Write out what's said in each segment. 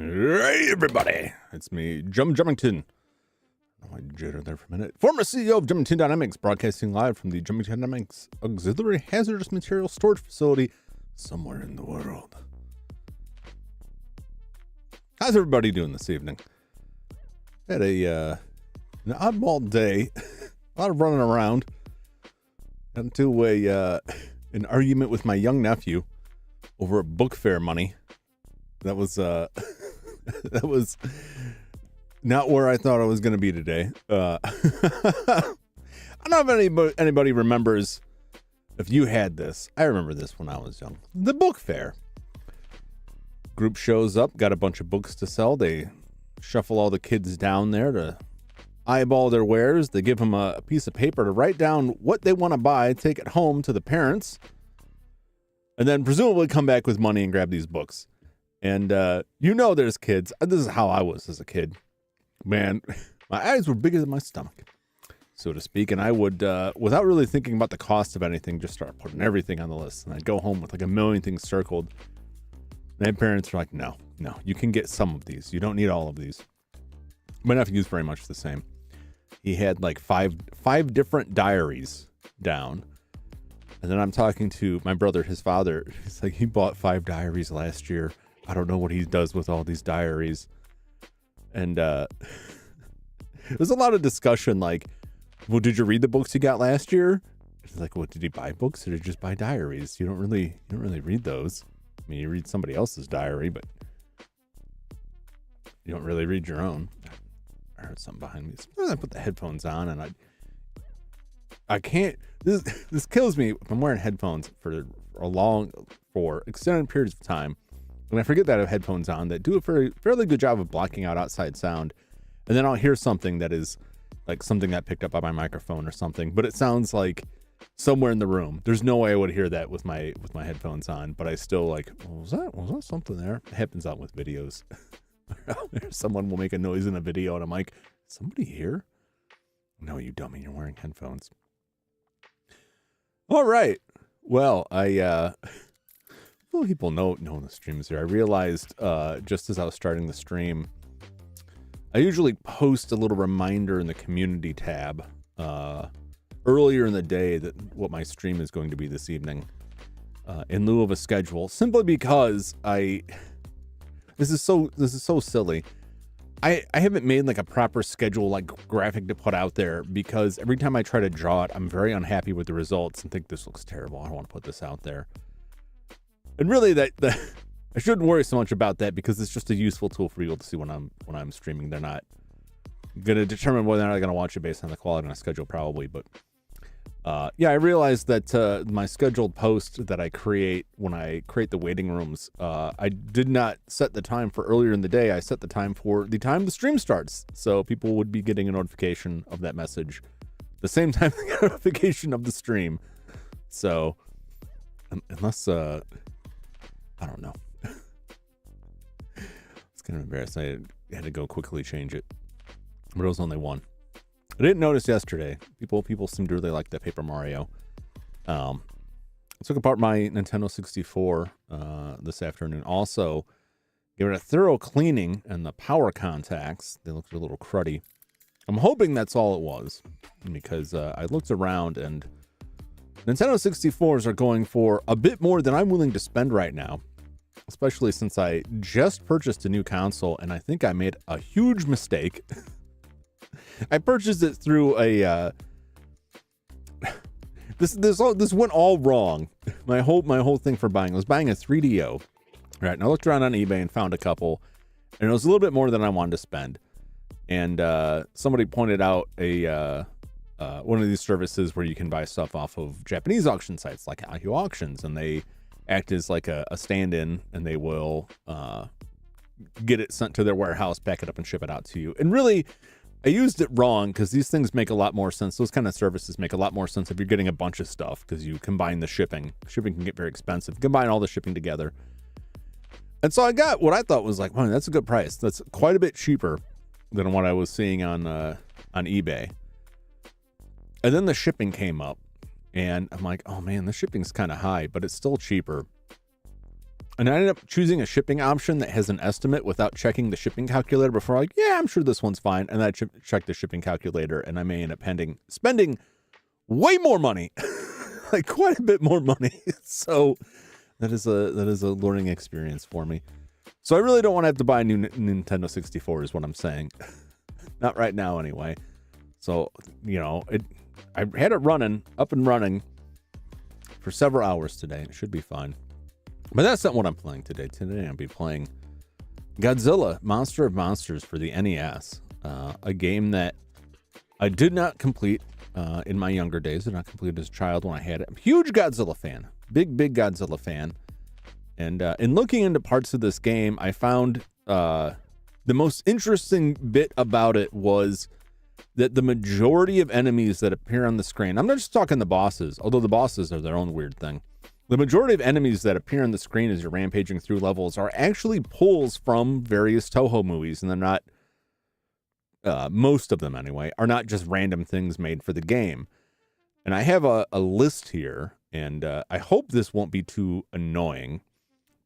Hey everybody, it's me, Jum Jumington. I jittered there for a minute. Former CEO of Jumington Dynamics, broadcasting live from the Jumington Dynamics Auxiliary Hazardous Material Storage Facility somewhere in the world. How's everybody doing this evening? Had an oddball day, a lot of running around. Got into an argument with my young nephew over book fair money. That was that was not where I thought I was going to be today. I don't know if anybody remembers if you had this. I remember this when I was young. The book fair. Group shows up, got a bunch of books to sell. They shuffle all the kids down there to eyeball their wares. They give them a piece of paper to write down what they want to buy, take it home to the parents, and then presumably come back with money and grab these books. And there's kids. This is how I was as a kid. Man, my eyes were bigger than my stomach, so to speak. And I would, without really thinking about the cost of anything, just start putting everything on the list. And I'd go home with like a million things circled. My parents were like, no, you can get some of these. You don't need all of these. My nephew's very much the same. He had like five different diaries down. And then I'm talking to my brother, his father. He's like, he bought 5 diaries last year. I don't know what he does with all these diaries. And there's a lot of discussion like, well, did you read the books you got last year? It's like, well, did he buy books or did he just buy diaries? You don't really read those. I mean, you read somebody else's diary, but you don't really read your own. I heard something behind me. Sometimes I put the headphones on and I can't, this kills me if I'm wearing headphones for extended periods of time. And I forget that I have headphones on that do a fairly good job of blocking out outside sound. And then I'll hear something that is like something that picked up by my microphone or something, but it sounds like somewhere in the room. There's no way I would hear that with my headphones on, but I still like, well, was that something there? It happens out with videos. Someone will make a noise in a video and I'm like, somebody here? No, you dummy, you're wearing headphones. All right. Well, people know the stream is here. I realized just as I was starting the stream, I usually post a little reminder in the community tab earlier in the day that what my stream is going to be this evening in lieu of a schedule, simply because this is so silly. I haven't made like a proper schedule, like graphic to put out there, because every time I try to draw it, I'm very unhappy with the results and think this looks terrible. I don't want to put this out there. And really, I shouldn't worry so much about that because it's just a useful tool for people to see when I'm streaming. They're not going to determine whether or not they're going to watch it based on the quality on a schedule, probably. But I realized that my scheduled post that I create when I create the waiting rooms, I did not set the time for earlier in the day. I set the time for the time the stream starts, so people would be getting a notification of that message the same time they get a notification of the stream. So unless I don't know. It's kind of embarrassing. I had to go quickly change it. But it was only one. I didn't notice yesterday. People seem to really like that Paper Mario. I took apart my Nintendo 64 this afternoon. Also, gave it a thorough cleaning, and the power contacts, they looked a little cruddy. I'm hoping that's all it was, because I looked around and Nintendo 64s are going for a bit more than I'm willing to spend right now, especially since I just purchased a new console, and I think I made a huge mistake. I purchased it through a this went all wrong. My whole thing for buying was buying a 3DO. Right, and I looked around on eBay and found a couple, and it was a little bit more than I wanted to spend. And somebody pointed out one of these services where you can buy stuff off of Japanese auction sites like Yahoo Auctions, and they act as like a stand-in, and they will get it sent to their warehouse, pack it up, and ship it out to you. And really, I used it wrong, because these things make a lot more sense. Those kind of services make a lot more sense if you're getting a bunch of stuff, because you combine the shipping. Shipping can get very expensive. Combine all the shipping together. And so I got what I thought was like, wow, that's a good price. That's quite a bit cheaper than what I was seeing on eBay. And then the shipping came up, and I'm like, oh man, the shipping's kind of high, but it's still cheaper. And I ended up choosing a shipping option that has an estimate without checking the shipping calculator before. Like, yeah, I'm sure this one's fine. And then I checked the shipping calculator, and I may end up spending way more money, like quite a bit more money. So that is a learning experience for me. So I really don't want to have to buy a new Nintendo 64 is what I'm saying. Not right now anyway. So, you know, I had it up and running for several hours today. It should be fine. But that's not what I'm playing today. Today I'll be playing Godzilla, Monster of Monsters for the NES. A game that I did not complete in my younger days. Did not complete as a child when I had it. I'm a huge Godzilla fan. Big Godzilla fan. And in looking into parts of this game, I found the most interesting bit about it was that the majority of enemies that appear on the screen, I'm not just talking the bosses, although the bosses are their own weird thing. The majority of enemies that appear on the screen as you're rampaging through levels are actually pulls from various Toho movies, and they're not, most of them anyway, are not just random things made for the game. And I have a list here, and I hope this won't be too annoying,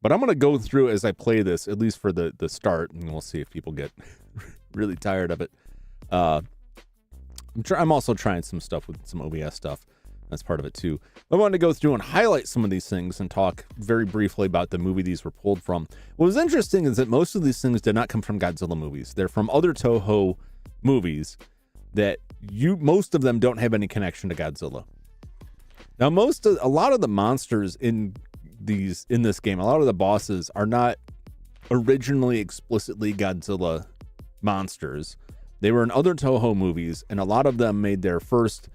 but I'm going to go through as I play this, at least for the start, and we'll see if people get really tired of it. I'm also trying some stuff with some OBS stuff. That's part of it too. I wanted to go through and highlight some of these things and talk very briefly about the movie these were pulled from. What was interesting is that most of these things did not come from Godzilla movies. They're from other Toho movies that most of them don't have any connection to Godzilla. Now, a lot of the monsters in this game, a lot of the bosses are not originally explicitly Godzilla monsters. They were in other Toho movies, and a lot of them made their first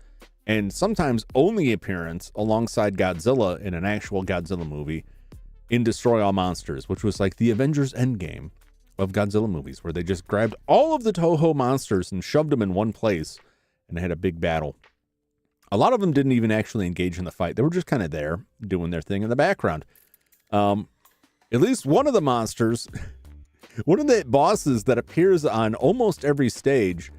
and sometimes only appearance alongside Godzilla in an actual Godzilla movie in Destroy All Monsters, which was like the Avengers Endgame of Godzilla movies, where they just grabbed all of the Toho monsters and shoved them in one place and had a big battle. A lot of them didn't even actually engage in the fight. They were just kind of there doing their thing in the background. At least one of the monsters, one of the bosses that appears on almost every stage,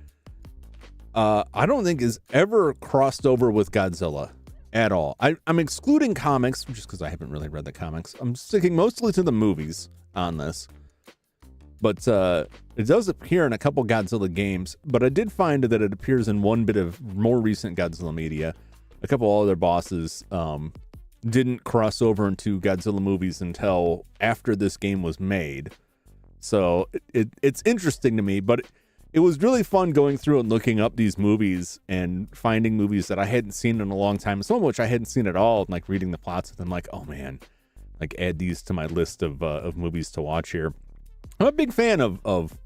I don't think is ever crossed over with Godzilla at all. I'm excluding comics just because I haven't really read the comics. I'm sticking mostly to the movies on this. But it does appear in a couple Godzilla games, but I did find that it appears in one bit of more recent Godzilla media. A couple other bosses didn't cross over into Godzilla movies until after this game was made. So it's interesting to me, but it was really fun going through and looking up these movies and finding movies that I hadn't seen in a long time, some of which I hadn't seen at all, and like reading the plots of them, like, oh man, like add these to my list of movies to watch here. I'm a big fan of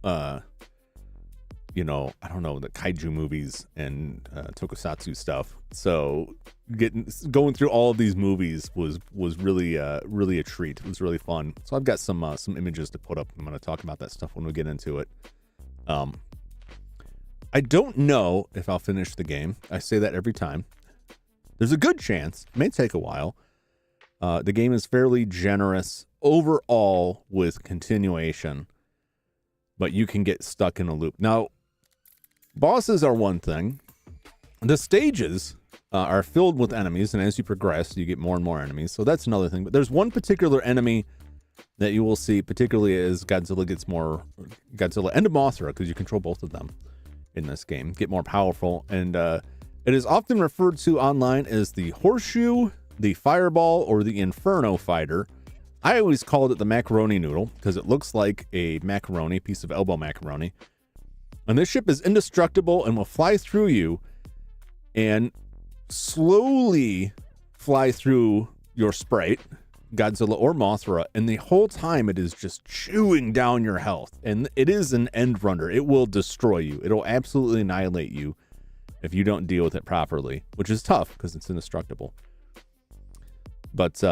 you know, I don't know, the kaiju movies and tokusatsu stuff. So going through all of these movies was really a treat. It was really fun. So I've got some images to put up. I'm going to talk about that stuff when we get into it. I don't know if I'll finish the game. I say that every time. There's a good chance. It may take a while. The game is fairly generous overall with continuation, but you can get stuck in a loop. Now, bosses are one thing. The stages are filled with enemies, and as you progress, you get more and more enemies. So that's another thing. But there's one particular enemy that you will see, particularly as Godzilla and Mothra, because you control both of them in this game, get more powerful. And it is often referred to online as the Horseshoe, the Fireball, or the Inferno Fighter. I always called it the Macaroni Noodle because it looks like a macaroni, piece of elbow macaroni. And this ship is indestructible and will fly through you and slowly fly through your sprite, Godzilla or Mothra, and the whole time it is just chewing down your health. And it is an end runner. It will destroy you. It'll absolutely annihilate you if you don't deal with it properly, which is tough because it's indestructible. But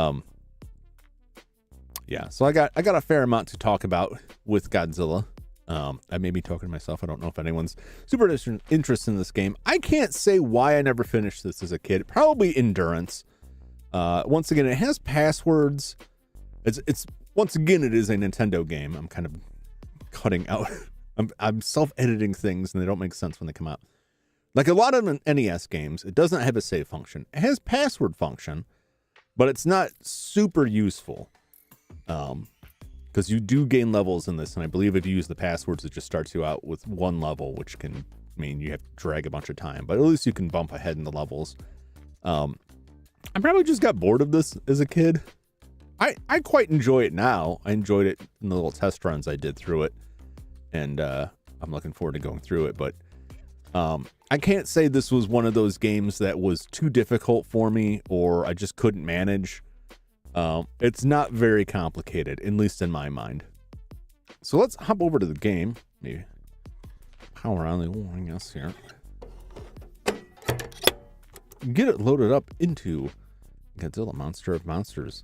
yeah, so I got a fair amount to talk about with Godzilla. I may be talking to myself. I don't know if anyone's super interested in this game. I can't say why I never finished this as a kid. Probably endurance. Once again, it has passwords. It's once again, it is a Nintendo game. I'm kind of cutting out. I'm self-editing things, and they don't make sense when they come out. Like a lot of NES games, it doesn't have a save function. It has password function, but it's not super useful. Because you do gain levels in this, and I believe if you use the passwords, it just starts you out with one level, which can mean you have to drag a bunch of time, but at least you can bump ahead in the levels. I probably just got bored of this as a kid. I quite enjoy it now. I enjoyed it in the little test runs I did through it, and I'm looking forward to going through it, but I can't say this was one of those games that was too difficult for me or I just couldn't manage. It's not very complicated, at least in my mind. So let's hop over to the game. Maybe power on the I guess here. Get it loaded up into Godzilla, Monster of Monsters.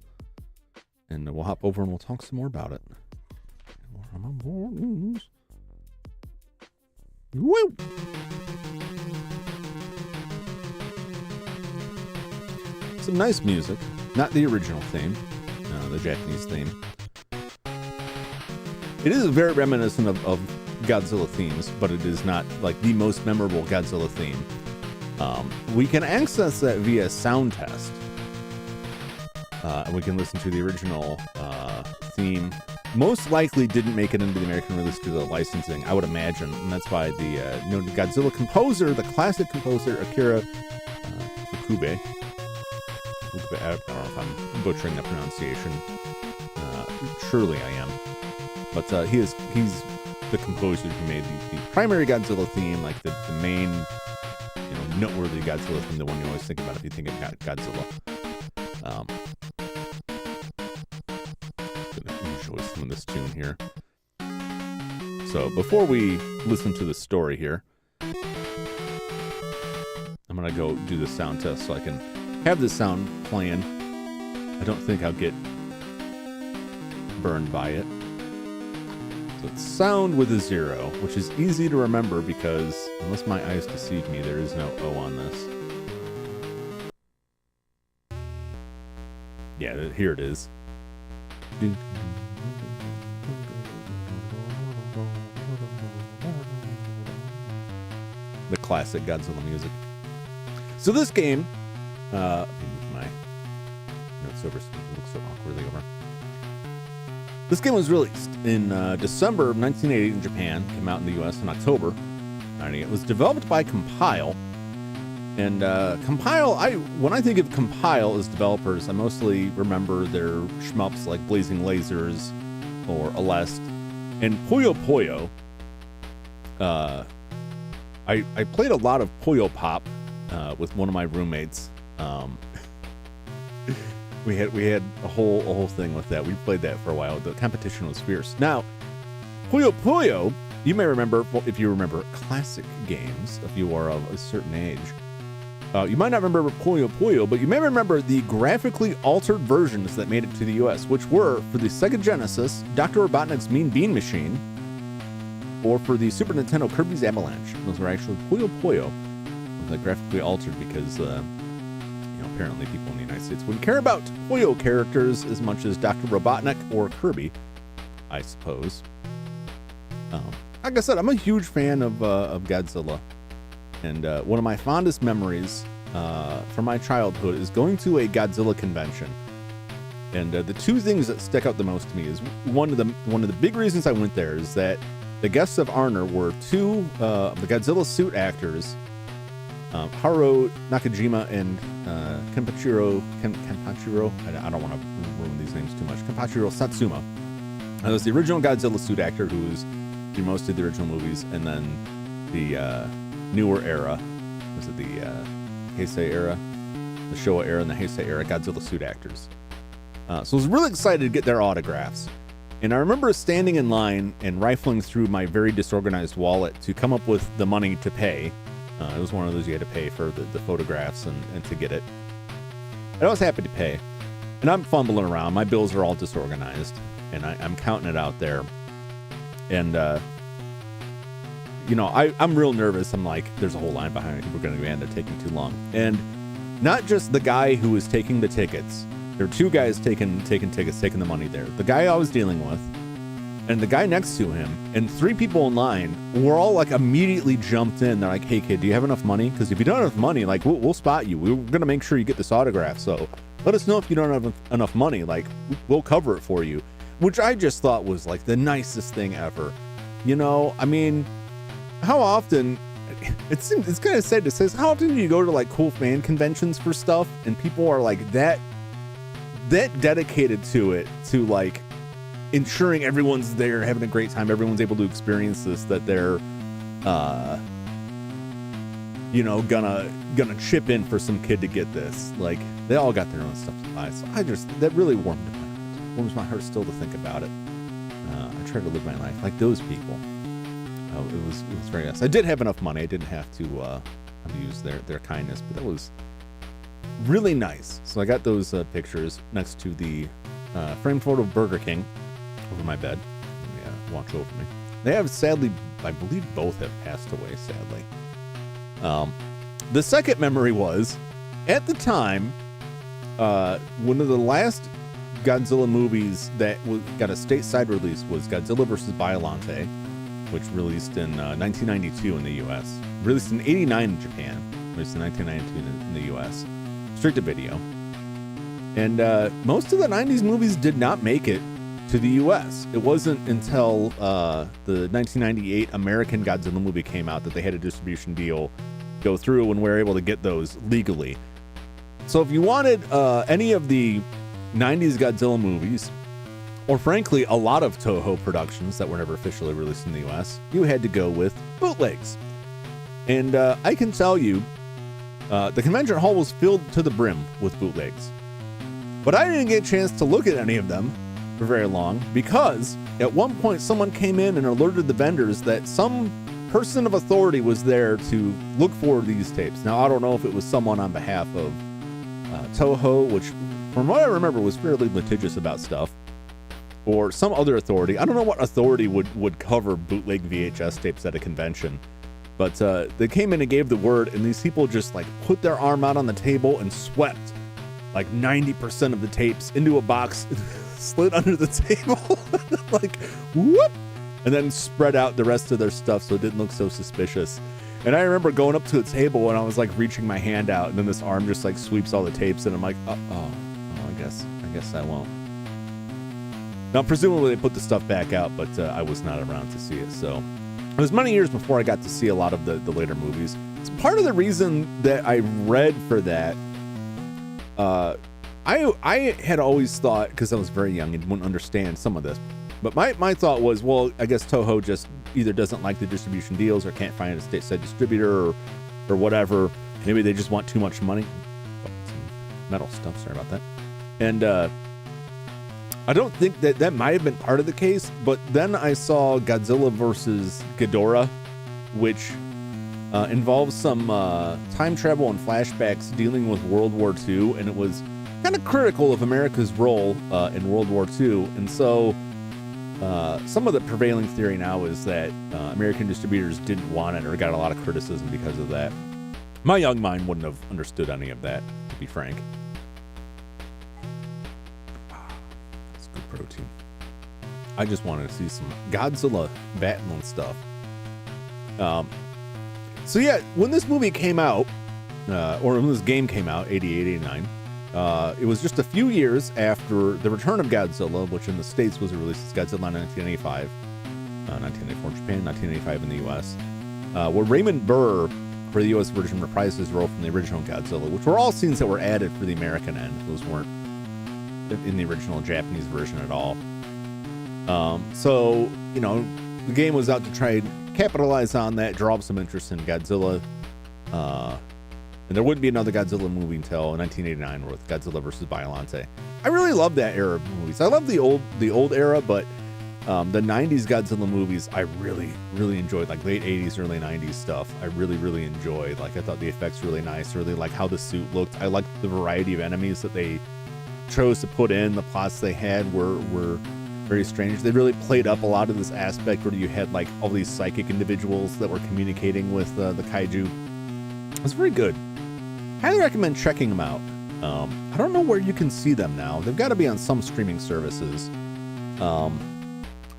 And we'll hop over and we'll talk some more about it. Woo! Some nice music. Not the original theme, the Japanese theme. It is very reminiscent of Godzilla themes, but it is not like the most memorable Godzilla theme. We can access that via sound test. And we can listen to the original theme. Most likely didn't make it into the American release due to the licensing, I would imagine. And that's why the Godzilla composer, the classic composer, Akira Fukube. I don't know if I'm butchering the pronunciation. Surely I am. But he's the composer who made the primary Godzilla theme, like the main, noteworthy Godzilla theme, the one you always think about if you think of Godzilla. Gonna enjoy some of this tune here. So before we listen to the story here, I'm gonna go do the sound test so I can have this sound playing. I don't think I'll get burned by it. So it's sound with a 0, which is easy to remember because, unless my eyes deceive me, there is no O on this. Yeah, here it is. The classic Godzilla music. So this game, let me move my notes over so it looks so awkwardly over. This game was released in December of 1980 in Japan, came out in the US in October. It was developed by Compile. And Compile, when I think of Compile as developers, I mostly remember their shmups like Blazing Lasers or Aleste. And Puyo Puyo, I played a lot of Puyo Pop with one of my roommates. We had a whole thing with that. We played that for a while. The competition was fierce. Now, Puyo Puyo, you may remember, well, if you remember classic games, if you are of a certain age, you might not remember Puyo Puyo, but you may remember the graphically altered versions that made it to the US, which were for the Sega Genesis, Dr. Robotnik's Mean Bean Machine, or for the Super Nintendo Kirby's Avalanche. Those were actually Puyo Puyo, graphically altered because apparently people in the United States wouldn't care about Puyo characters as much as Dr. Robotnik or Kirby, I suppose. Like I said, I'm a huge fan of Godzilla, and one of my fondest memories from my childhood is going to a Godzilla convention. And the two things that stick out the most to me is one of the big reasons I went there is that the guests of honor were two of the Godzilla suit actors, Haru Nakajima and Kenpachiro, I don't want to ruin these names too much, Kenpachiro Satsuma. That was the original Godzilla suit actor who was through most of the original movies, and then the newer era, was it the Heisei era, the Showa era and the Heisei era Godzilla suit actors. So I was really excited to get their autographs. And I remember standing in line and rifling through my very disorganized wallet to come up with the money to pay. It was one of those you had to pay for the photographs and to get it. And I was happy to pay. And I'm fumbling around. My bills are all disorganized. And I'm counting it out there. And, I'm real nervous. I'm like, there's a whole line behind me. We're going to end up taking too long. And not just the guy who was taking the tickets. There were two guys taking tickets, taking the money there. The guy I was dealing with, and the guy next to him, and three people in line were all like immediately jumped in. They're like, hey kid, do you have enough money? Because if you don't have enough money, like we'll spot you. We're going to make sure you get this autograph. So let us know if you don't have enough money. Like we'll cover it for you. which I just thought was like the nicest thing ever. You know, I mean, how often, it's kind of sad to say, how often do you go to like cool fan conventions for stuff and people are like that dedicated to it, to like ensuring everyone's there having a great time, everyone's able to experience this, that they're you know, gonna chip in for some kid to get this. Like, they all got their own stuff to buy. So that really warms my heart still to think about it. I try to live my life like those people. It was very nice. I did have enough money. I didn't have to use their kindness, but that was really nice. So I got those pictures next to the framed photo of Burger King over my bed. Watch over me. They have, sadly, I believe both have passed away, sadly. The second memory was, at the time, one of the last Godzilla movies that got a stateside release was Godzilla vs. Biollante, which released in 1992 in the U.S. Released in 89 in Japan. Released in 1992 in the U.S. Straight to video. And most of the 90s movies did not make it to the U.S. It wasn't until the 1998 American Godzilla movie came out that they had a distribution deal go through and we were able to get those legally. So if you wanted any of the 90s Godzilla movies, or frankly a lot of Toho productions that were never officially released in the US, you had to go with bootlegs. And I can tell you, the convention hall was filled to the brim with bootlegs. But I didn't get a chance to look at any of them for very long, because at one point someone came in and alerted the vendors that some person of authority was there to look for these tapes. Now, I don't know if it was someone on behalf of Toho, which from what I remember was fairly litigious about stuff, or some other authority. I don't know what authority would cover bootleg VHS tapes at a convention, but they came in and gave the word, and these people just like put their arm out on the table and swept like 90% of the tapes into a box, slid under the table, like whoop, and then spread out the rest of their stuff so it didn't look so suspicious. And I remember going up to a table and I was like reaching my hand out, and then this arm just like sweeps all the tapes, and I'm like, I guess I won't. Now, presumably they put the stuff back out, but I was not around to see it. So it was many years before I got to see a lot of the later movies. It's part of the reason that I read for that. I had always thought, because I was very young and wouldn't understand some of this, but my thought was, well, I guess Toho just either doesn't like the distribution deals or can't find a stateside distributor or whatever. Maybe they just want too much money. Oh, some metal stuff, sorry about that. And I don't think that might have been part of the case, but then I saw Godzilla versus Ghidorah, which involves some time travel and flashbacks dealing with World War II, and it was kind of critical of America's role in World War II. And so some of the prevailing theory now is that American distributors didn't want it or got a lot of criticism because of that. My young mind wouldn't have understood any of that, to be frank. That's good protein. I just wanted to see some Godzilla battling stuff. So yeah, when this movie came out, or when this game came out, 88, 89, it was just a few years after The Return of Godzilla, which in the States was released as Godzilla in 1985, 1984 in Japan, 1985 in the US, where Raymond Burr, for the US version, reprised his role from the original Godzilla, which were all scenes that were added for the American end. Those weren't in the original Japanese version at all. So, you know, the game was out to try and capitalize on that, draw up some interest in Godzilla. And there wouldn't be another Godzilla movie until 1989 with Godzilla vs. Biollante. I really love that era of movies. I love the old era, but the 90s Godzilla movies I really, really enjoyed, like late 80s, early 90s stuff. I really, really enjoyed. Like, I thought the effects were really nice. I really like how the suit looked. I liked the variety of enemies that they chose to put in. The plots they had were very strange. They really played up a lot of this aspect where you had like all these psychic individuals that were communicating with the kaiju. It was very good. Highly recommend checking them out. I don't know where you can see them now. They've got to be on some streaming services.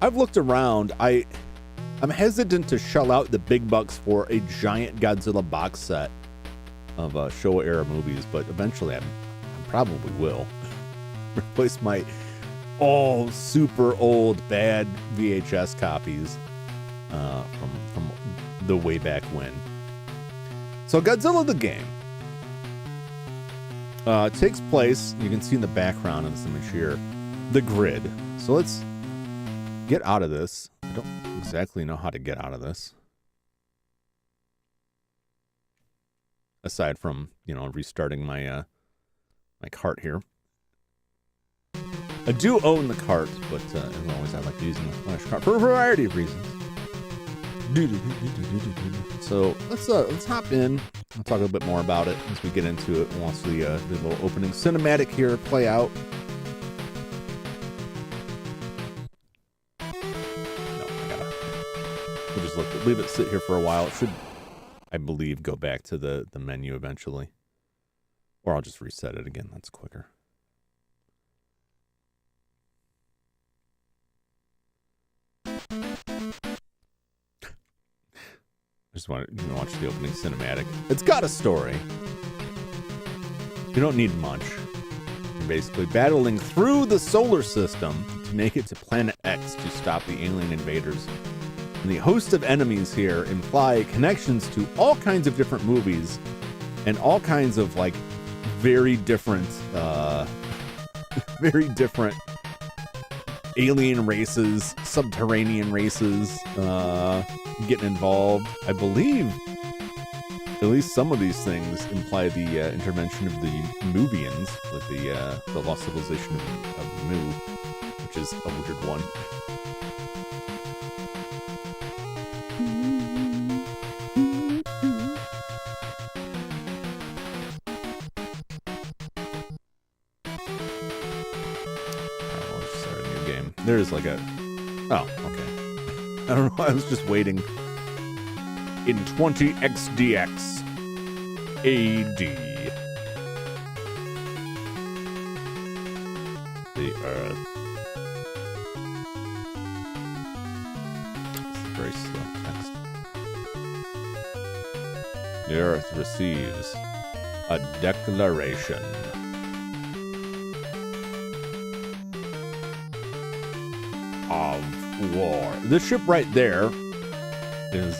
I've looked around. I'm hesitant to shell out the big bucks for a giant Godzilla box set of Showa era movies, but eventually I probably will replace my all super old, bad VHS copies from the way back when. So Godzilla the game takes place, you can see in the background of this image here, the grid. So let's get out of this. I don't exactly know how to get out of this. Aside from, restarting my my cart here. I do own the cart, but as always, I like using the Flash cart for a variety of reasons. So let's hop in. I'll talk a little bit more about it as we get into it. We'll see the little opening cinematic here play out. We'll just leave it sit here for a while. It should, I believe, go back to the menu eventually. Or I'll just reset it again. That's quicker. I just want to watch the opening cinematic. It's got a story. You don't need much. You're basically battling through the solar system to make it to Planet X to stop the alien invaders. And the host of enemies here imply connections to all kinds of different movies and all kinds of very different alien races, subterranean races getting involved. I believe at least some of these things imply the intervention of the Movians, with the lost civilization of Mu, which is a weird one. There's oh, okay. I don't know, I was just waiting. In 20XDX AD. The Earth. It's very slow text. The Earth receives a declaration. Of war. This ship right there is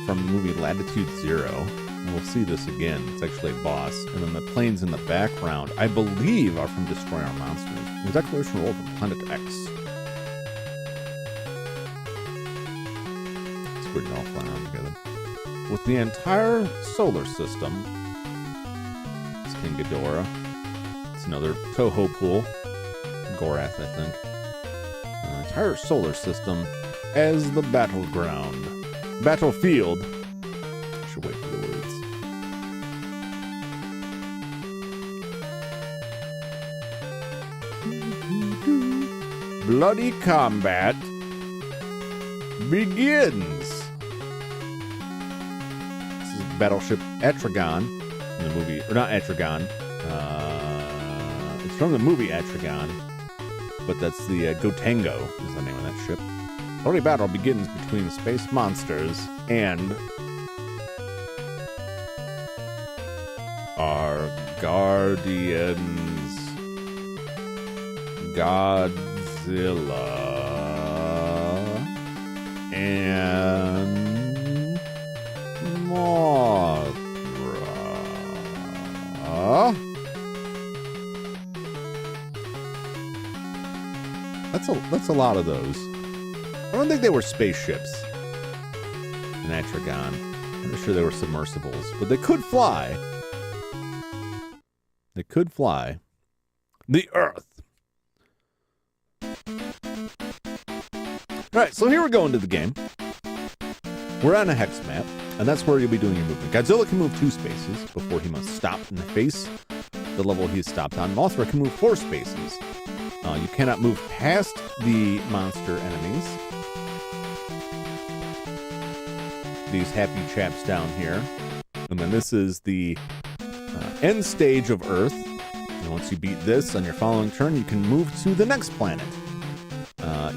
from the movie Latitude Zero. We'll see this again. It's actually a boss. And then the planes in the background, I believe, are from Destroy Our Monsters. The declaration roll from Planet X. It's weird to all fly around together. With the entire solar system, it's King Ghidorah. It's another Toho pool. Gorath, I think. The entire solar system as the battleground. Battlefield. I should wait for the words. Bloody combat begins. This is Battleship Atragon from the movie, or not Atragon. It's from the movie Atragon. But that's the Gotengo is the name of that ship. Bloody battle begins between space monsters and our guardians, Godzilla and Mothra. That's a lot of those. I don't think they were spaceships in Atragon. I'm pretty sure they were submersibles, but they could fly. They could fly. The Earth. Alright, so here we're going to the game. We're on a hex map, and that's where you'll be doing your movement. Godzilla can move 2 spaces before he must stop and face the level he's stopped on. Mothra can move 4 spaces. You cannot move past the monster enemies. These happy chaps down here. And then this is the end stage of Earth. And once you beat this on your following turn, you can move to the next planet.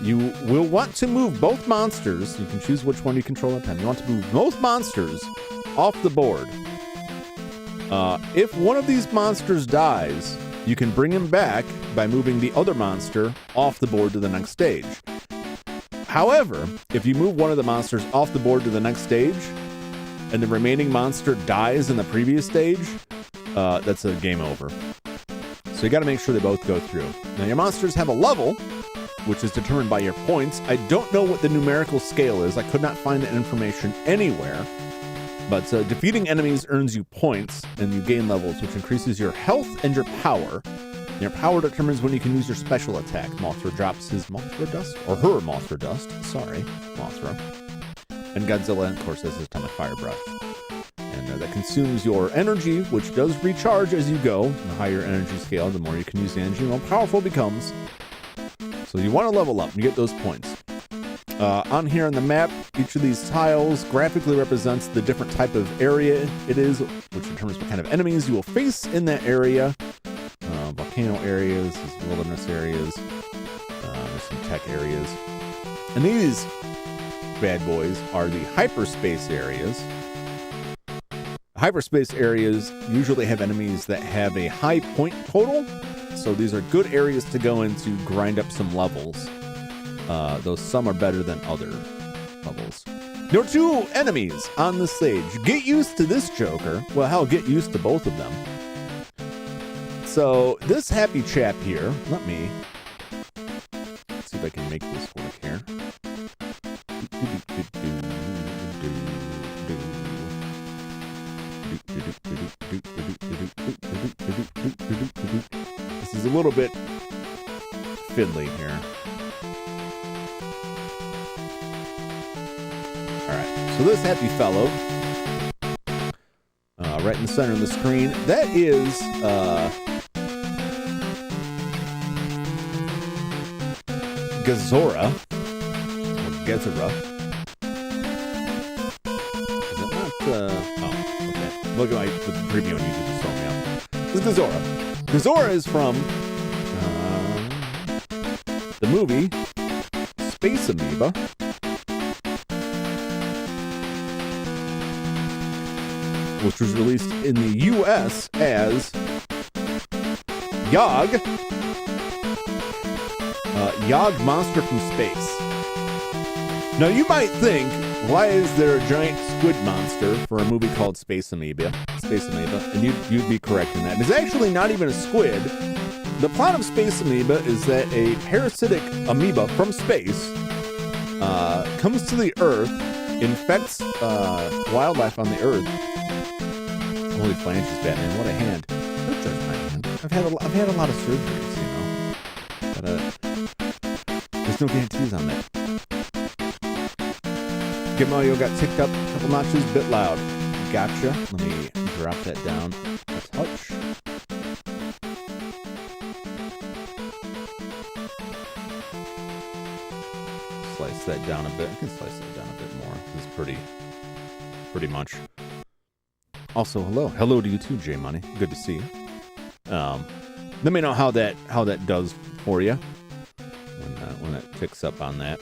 You will want to move both monsters. You can choose which one you control at a time. You want to move both monsters off the board. If one of these monsters dies, You can bring him back by moving the other monster off the board to the next stage. However, if you move one of the monsters off the board to the next stage, and the remaining monster dies in the previous stage, that's a game over. So you got to make sure they both go through. Now your monsters have a level, which is determined by your points. I don't know what the numerical scale is. I could not find that information anywhere. But defeating enemies earns you points, and you gain levels, which increases your health and your power. Your power determines when you can use your special attack. Mothra drops his Mothra Dust, or her Mothra Dust. Sorry, Mothra. And Godzilla, of course, has his Atomic Fire Breath. And that consumes your energy, which does recharge as you go. The higher energy scale, the more you can use the energy, the more powerful it becomes. So you want to level up and get those points. On here on the map, each of these tiles graphically represents the different type of area it is, which determines what kind of enemies you will face in that area. Volcano areas, wilderness areas, there's some tech areas. And these bad boys are the hyperspace areas. Hyperspace areas usually have enemies that have a high point total, so these are good areas to go in to grind up some levels. Though some are better than other levels. There are two enemies on the stage. Get used to this Joker. Well, hell, get used to both of them. So this happy chap here, let's see if I can make this work here. This is a little bit fiddly here. Alright, so this happy fellow, right in the center of the screen, that is Godzilla. Godzilla. Is it not, oh, okay. Look at the preview on YouTube to throw me out. This is Godzilla. Godzilla is from the movie Space Amoeba. Which was released in the U.S. as Yog. Yog Monster from Space. Now you might think, why is there a giant squid monster for a movie called Space Amoeba? And you'd be correct in that. It's actually not even a squid. The plot of Space Amoeba is that a parasitic amoeba from space comes to the Earth, infects wildlife on the Earth. Holy flanges, Batman! What a hand! Don't judge my hand. I've had a lot of surgeries, you know. But there's no guarantees on that. Gimmario got ticked up a couple notches, bit loud. Gotcha. Let me drop that down a touch. Slice that down a bit. I can slice that down a bit more. This is pretty much. Also, hello to you too, J Money. Good to see you. Let me know how that does for you when it picks up on that.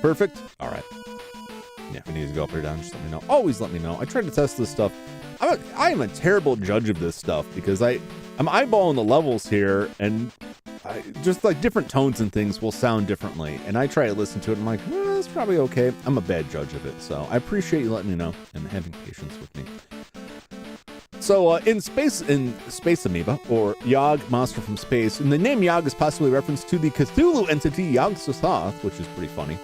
Perfect. All right. Yeah, if you need to go up or down, just let me know. Always let me know. I try to test this stuff. I am a terrible judge of this stuff because I'm eyeballing the levels here, and just like different tones and things will sound differently. And I try to listen to it. And I'm like, well, it's probably okay. I'm a bad judge of it. So I appreciate you letting me know and having patience with me. So in Space Amoeba, or Yog Monster from Space, and the name Yog is possibly a reference to the Cthulhu entity Yog-Sothoth, which is pretty funny.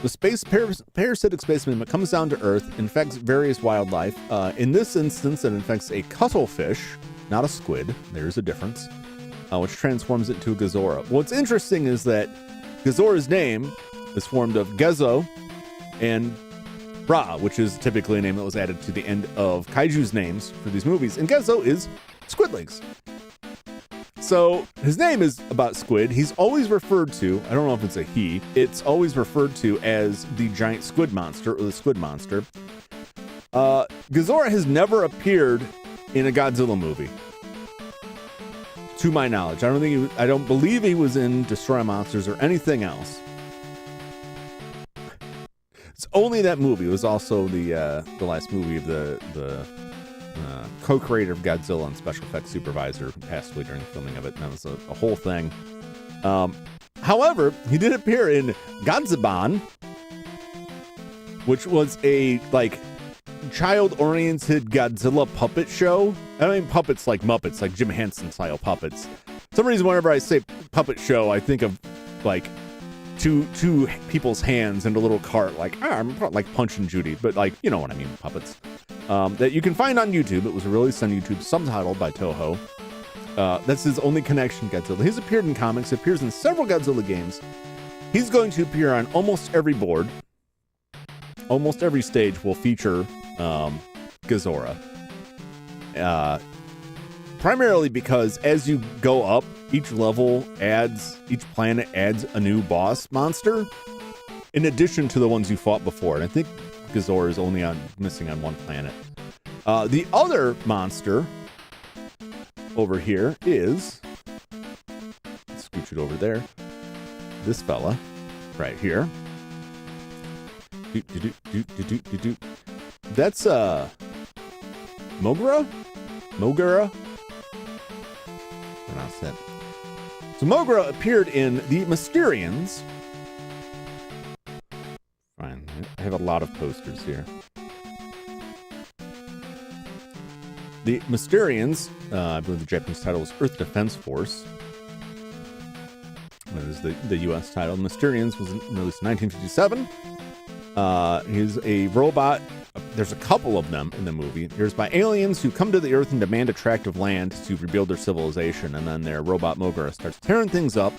The space parasitic space amoeba comes down to Earth, infects various wildlife. In this instance, it infects a cuttlefish, not a squid. There's a difference, which transforms it into a Godzilla. What's interesting is that Godzilla's name is formed of Gezo and Ra, which is typically a name that was added to the end of kaiju's names for these movies. And Gezo is squid legs. So his name is about squid. He's always referred to, I don't know if it's a he, it's always referred to as the giant squid monster or the squid monster. Godzilla has never appeared in a Godzilla movie, to my knowledge. I don't believe he was in Destroy Monsters or anything else. It's only that movie. It was also the last movie of the co-creator of Godzilla and special effects supervisor, who passed away during the filming of it. And that was a whole thing. However, he did appear in Godzilla, which was a child-oriented Godzilla puppet show. I mean puppets like Muppets, like Jim Henson style puppets. For some reason, whenever I say puppet show, I think of like two people's hands in a little cart, like Punch and Judy, but like, you know what I mean, puppets. That you can find on YouTube. It was released on YouTube, subtitled by Toho. That's his only connection to Godzilla. He's appeared in comics, appears in several Godzilla games. He's going to appear on almost every board. Almost every stage will feature Godzilla. Primarily because as you go up, each planet adds a new boss monster, in addition to the ones you fought before. And I think Godzilla is only missing on one planet. The other monster over here is, let's scooch it over there, this fella right here. That's Mogura? Pronounce that. So Mogura appeared in the Mysterians. Fine, I have a lot of posters here. The Mysterians, I believe the Japanese title is Earth Defense Force. That is the U.S. title. Mysterians was released in 1957. He's a robot. There's a couple of them in the movie. There's by aliens who come to the Earth and demand a tract of land to rebuild their civilization, and then their robot Mogura starts tearing things up,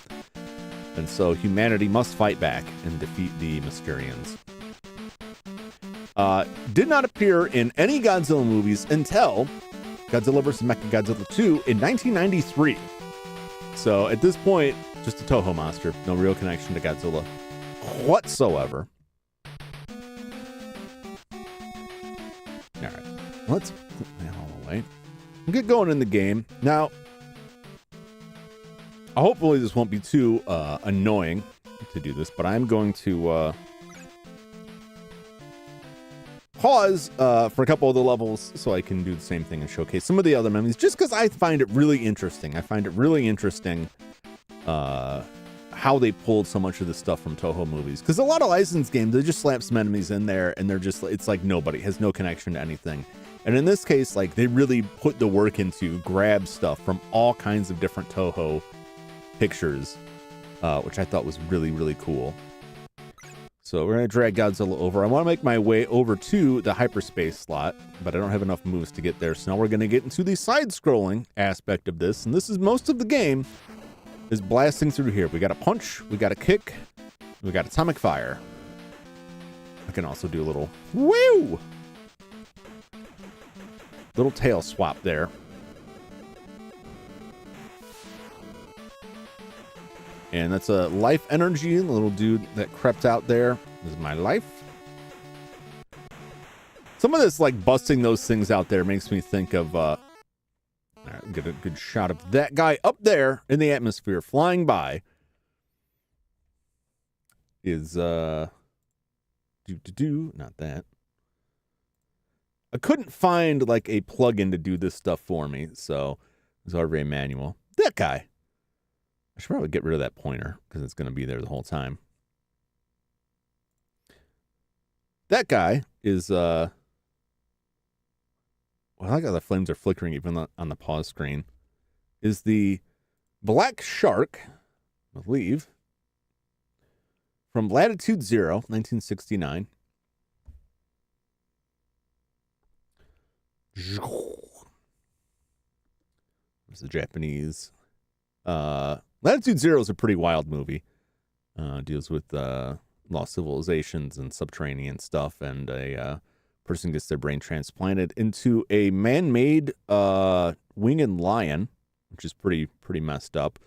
and so humanity must fight back and defeat the Mysterians. Did not appear in any Godzilla movies until Godzilla vs. Mechagodzilla 2 in 1993. So at this point, just a Toho monster. No real connection to Godzilla whatsoever. All right, let's put that all away. We'll get going in the game. Now, hopefully this won't be too annoying to do this, but I'm going to pause for a couple of the levels so I can do the same thing and showcase some of the other enemies, just because I find it really interesting. I find it really interesting how they pulled so much of this stuff from Toho movies. Because a lot of licensed games, they just slap some enemies in there and they're just, it's like nobody has no connection to anything. And in this case, like, they really put the work into grab stuff from all kinds of different Toho pictures, which I thought was really, really cool. So we're going to drag Godzilla over. I want to make my way over to the hyperspace slot, but I don't have enough moves to get there. So now we're going to get into the side-scrolling aspect of this. And this is most of the game is blasting through here. We got a punch, we got a kick, we got atomic fire. I can also do a little woo! Little tail swap there. And that's a life energy, the little dude that crept out there. This is my life. Some of this, like, busting those things out there makes me think of, all right, get a good shot of that guy up there in the atmosphere flying by. Is, not that. I couldn't find, like, a plugin to do this stuff for me, so it's already manual. That guy. I should probably get rid of that pointer because it's going to be there the whole time. That guy is, well, I like how the flames are flickering even on the pause screen, is the Black Shark, I believe, from Latitude Zero, 1969. There's the Japanese. Latitude Zero is a pretty wild movie. Deals with lost civilizations and subterranean stuff, and a person gets their brain transplanted into a man-made winged lion, which is pretty messed up.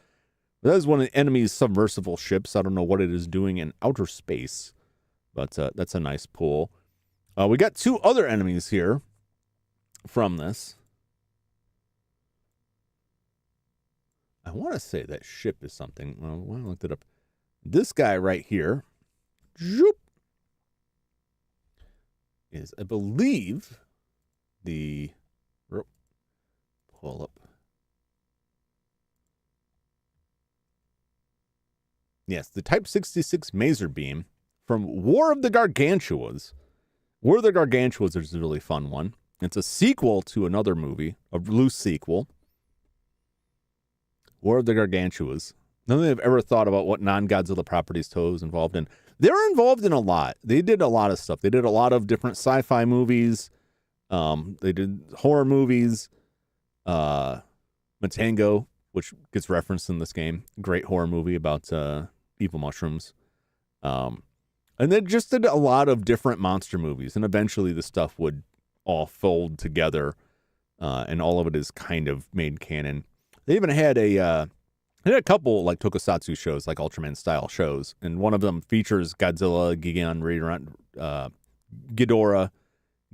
That is one of the enemy's submersible ships. I don't know what it is doing in outer space, but that's a nice pull. We got two other enemies here from this. I want to say that ship is something. Well, I looked it up. This guy right here is, I believe, the pull up. Yes, the Type 66 Maser Beam from War of the Gargantuas. War of the Gargantuas is a really fun one. It's a sequel to another movie, a loose sequel. War of the Gargantuas. None of them have ever thought about what non-Godzilla properties Toho is involved in. They're involved in a lot. They did a lot of stuff. They did a lot of different sci-fi movies. They did horror movies. Matango, which gets referenced in this game. Great horror movie about evil mushrooms. And they just did a lot of different monster movies. And eventually the stuff would all fold together. And all of it is kind of made canon. They even had a couple like tokusatsu shows, like Ultraman style shows, and one of them features Godzilla, Gigan, Ghidorah,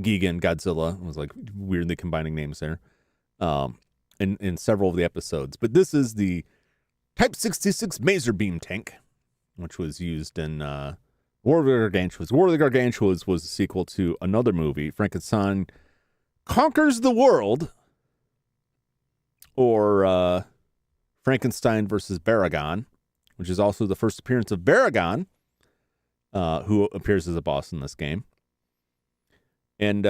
Gigan, Godzilla. It was like weirdly combining names there, in several of the episodes. But this is the Type 66 Maser Beam tank, which was used in War of the Gargantuas. War of the Gargantuas was a sequel to another movie, Frankenstein Conquers the World, or Frankenstein versus Baragon, which is also the first appearance of Baragon, who appears as a boss in this game. And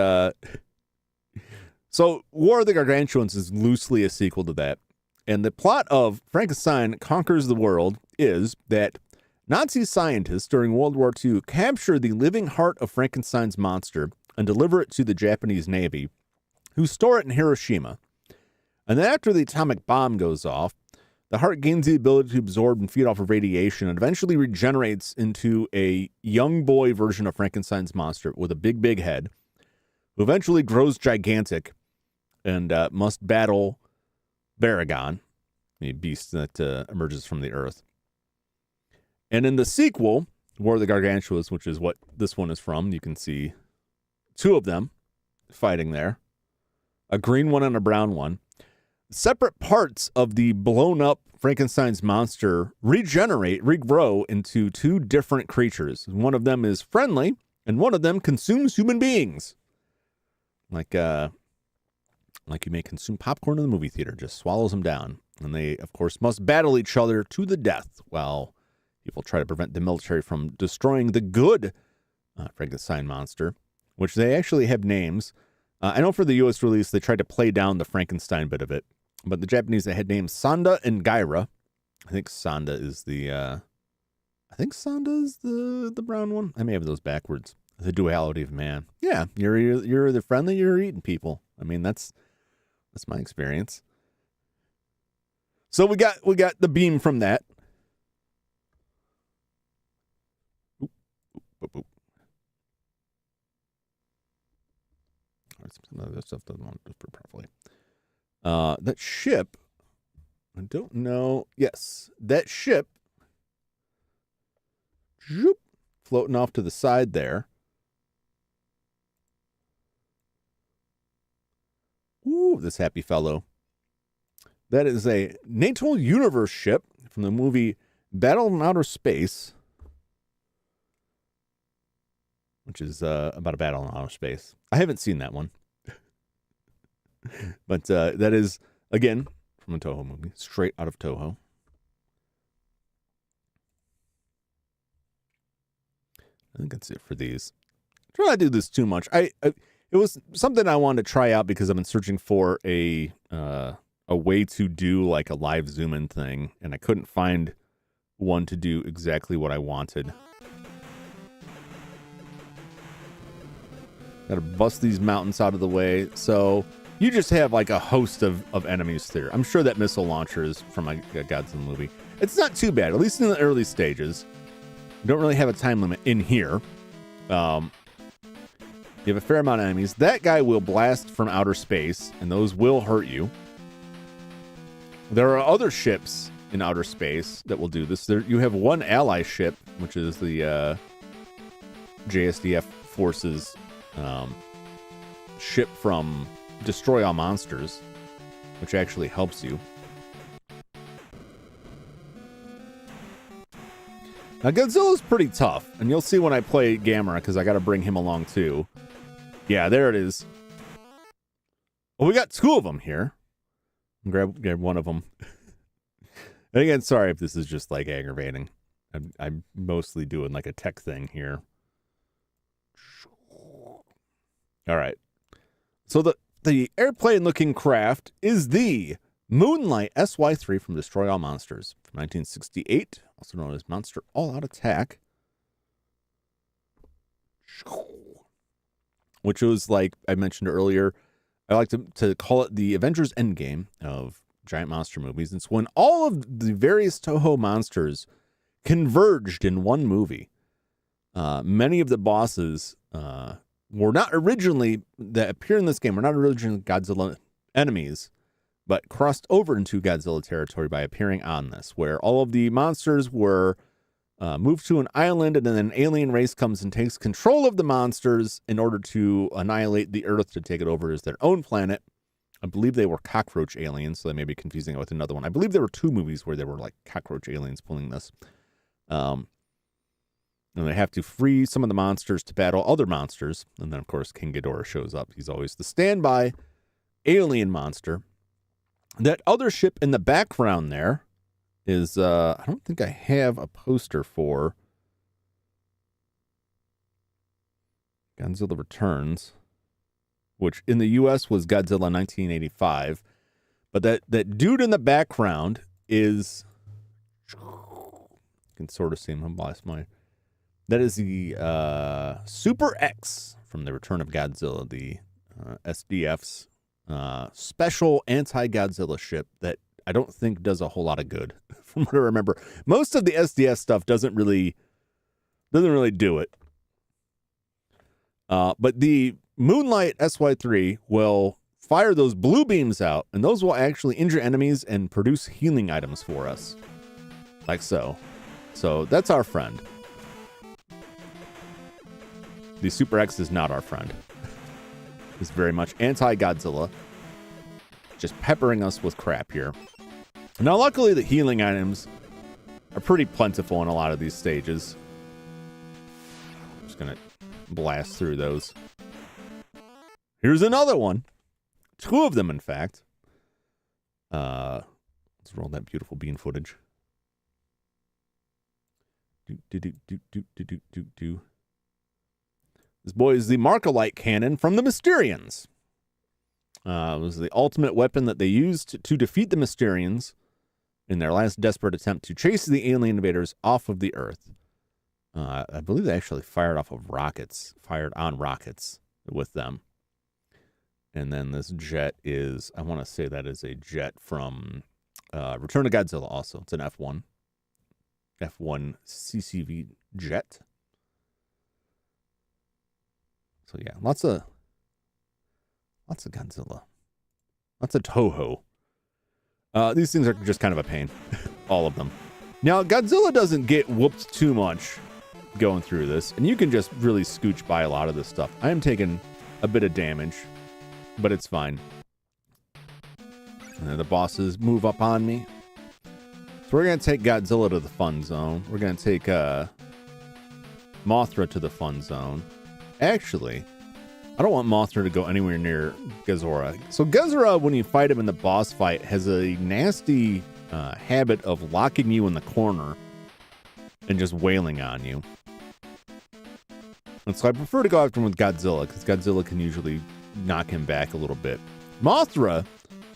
so War of the Gargantuans is loosely a sequel to that. And the plot of Frankenstein Conquers the World is that Nazi scientists during World War II capture the living heart of Frankenstein's monster and deliver it to the Japanese Navy, who store it in Hiroshima. And then after the atomic bomb goes off, the heart gains the ability to absorb and feed off of radiation and eventually regenerates into a young boy version of Frankenstein's monster with a big, big head, who eventually grows gigantic and must battle Baragon, a beast that emerges from the earth. And in the sequel, War of the Gargantuas, which is what this one is from, you can see two of them fighting there, a green one and a brown one. Separate parts of the blown up Frankenstein's monster regrow into two different creatures. One of them is friendly, and one of them consumes human beings. Like you may consume popcorn in the movie theater, just swallows them down. And they, of course, must battle each other to the death while people try to prevent the military from destroying the good Frankenstein monster, which they actually have names. I know for the U.S. release, they tried to play down the Frankenstein bit of it. But the Japanese, they had names Sanda and Gaira. I think Sanda is the brown one. I may have those backwards. The duality of man. Yeah, you're either friendly or you're eating people. I mean, that's my experience. So we got the beam from that. Oop, oop, oop. Some of this stuff doesn't want to do properly. That ship, I don't know. Yes, that ship, floating off to the side there. Ooh, this happy fellow. That is a NATO Universe ship from the movie Battle in Outer Space, which is about a battle in outer space. I haven't seen that one. But that is, again, from a Toho movie, straight out of Toho. I think that's it for these. Try not to do this too much. It was something I wanted to try out because I've been searching for a way to do like a live zoom in thing, and I couldn't find one to do exactly what I wanted. Gotta bust these mountains out of the way. So you just have like a host of enemies there. I'm sure that missile launcher is from a Godzilla movie. It's not too bad, at least in the early stages. You don't really have a time limit in here. You have a fair amount of enemies. That guy will blast from outer space, and those will hurt you. There are other ships in outer space that will do this. You have one ally ship, which is the JSDF forces ship from Destroy All Monsters, which actually helps you. Now, Godzilla's pretty tough, and you'll see when I play Gamera, because I got to bring him along too. Yeah, there it is. Well, we got two of them here. Grab one of them. And again, sorry if this is just like aggravating. I'm mostly doing like a tech thing here. All right. So the airplane-looking craft is the Moonlight SY-3 from Destroy All Monsters from 1968, also known as Monster All-Out Attack. Which was, like I mentioned earlier, I like to call it the Avengers Endgame of giant monster movies. It's when all of the various Toho monsters converged in one movie. Many of the bosses were not originally, that appear in this game, were not originally Godzilla enemies, but crossed over into Godzilla territory by appearing on this, where all of the monsters were moved to an island, and then an alien race comes and takes control of the monsters in order to annihilate the Earth to take it over as their own planet. I believe they were cockroach aliens, so they may be confusing it with another one. I believe there were 2 movies where there were like cockroach aliens pulling this. And they have to free some of the monsters to battle other monsters. And then, of course, King Ghidorah shows up. He's always the standby alien monster. That other ship in the background there is, I don't think I have a poster for Godzilla Returns, which in the U.S. was Godzilla 1985. But that dude in the background is, you can sort of see him. I lost my... That is the Super X from the Return of Godzilla, the SDF's special anti-Godzilla ship that I don't think does a whole lot of good, from what I remember. Most of the SDS stuff doesn't really do it. But the Moonlight SY-3 will fire those blue beams out, and those will actually injure enemies and produce healing items for us, like so. So that's our friend. The Super X is not our friend. It's very much anti-Godzilla. Just peppering us with crap here. Now, luckily, the healing items are pretty plentiful in a lot of these stages. I'm just going to blast through those. Here's another one. 2 of them, in fact. Let's roll that beautiful bean footage. This boy is the Markolite cannon from the Mysterians. It was the ultimate weapon that they used to defeat the Mysterians in their last desperate attempt to chase the alien invaders off of the Earth. I believe they actually fired on rockets with them. And then this jet is, I want to say that is a jet from Return of Godzilla also. It's an F1 CCV jet. So yeah, lots of Godzilla. Lots of Toho. These things are just kind of a pain. All of them. Now, Godzilla doesn't get whooped too much going through this, and you can just really scooch by a lot of this stuff. I am taking a bit of damage, but it's fine. And then the bosses move up on me. So we're going to take Godzilla to the fun zone. We're going to take Mothra to the fun zone. Actually, I don't want Mothra to go anywhere near Godzilla. So Godzilla, when you fight him in the boss fight, has a nasty habit of locking you in the corner and just wailing on you. And so I prefer to go after him with Godzilla, because Godzilla can usually knock him back a little bit. Mothra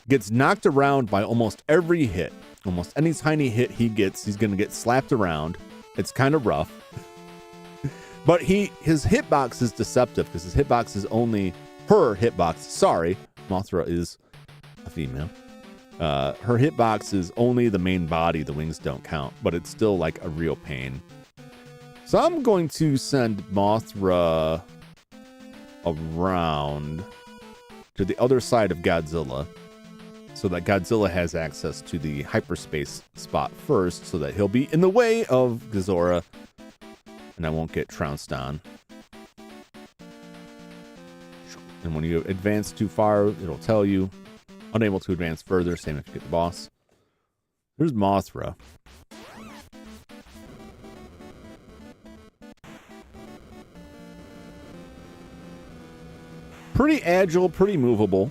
gets knocked around by almost every hit. Almost any tiny hit he gets, he's going to get slapped around. It's kind of rough. But his hitbox is deceptive, because his hitbox is only her hitbox. Sorry, Mothra is a female. Her hitbox is only the main body. The wings don't count, but it's still like a real pain. So I'm going to send Mothra around to the other side of Godzilla, so that Godzilla has access to the hyperspace spot first, so that he'll be in the way of Godzilla, and I won't get trounced on. And when you advance too far, it'll tell you unable to advance further. Same if you get the boss. There's Mothra. Pretty agile, pretty movable.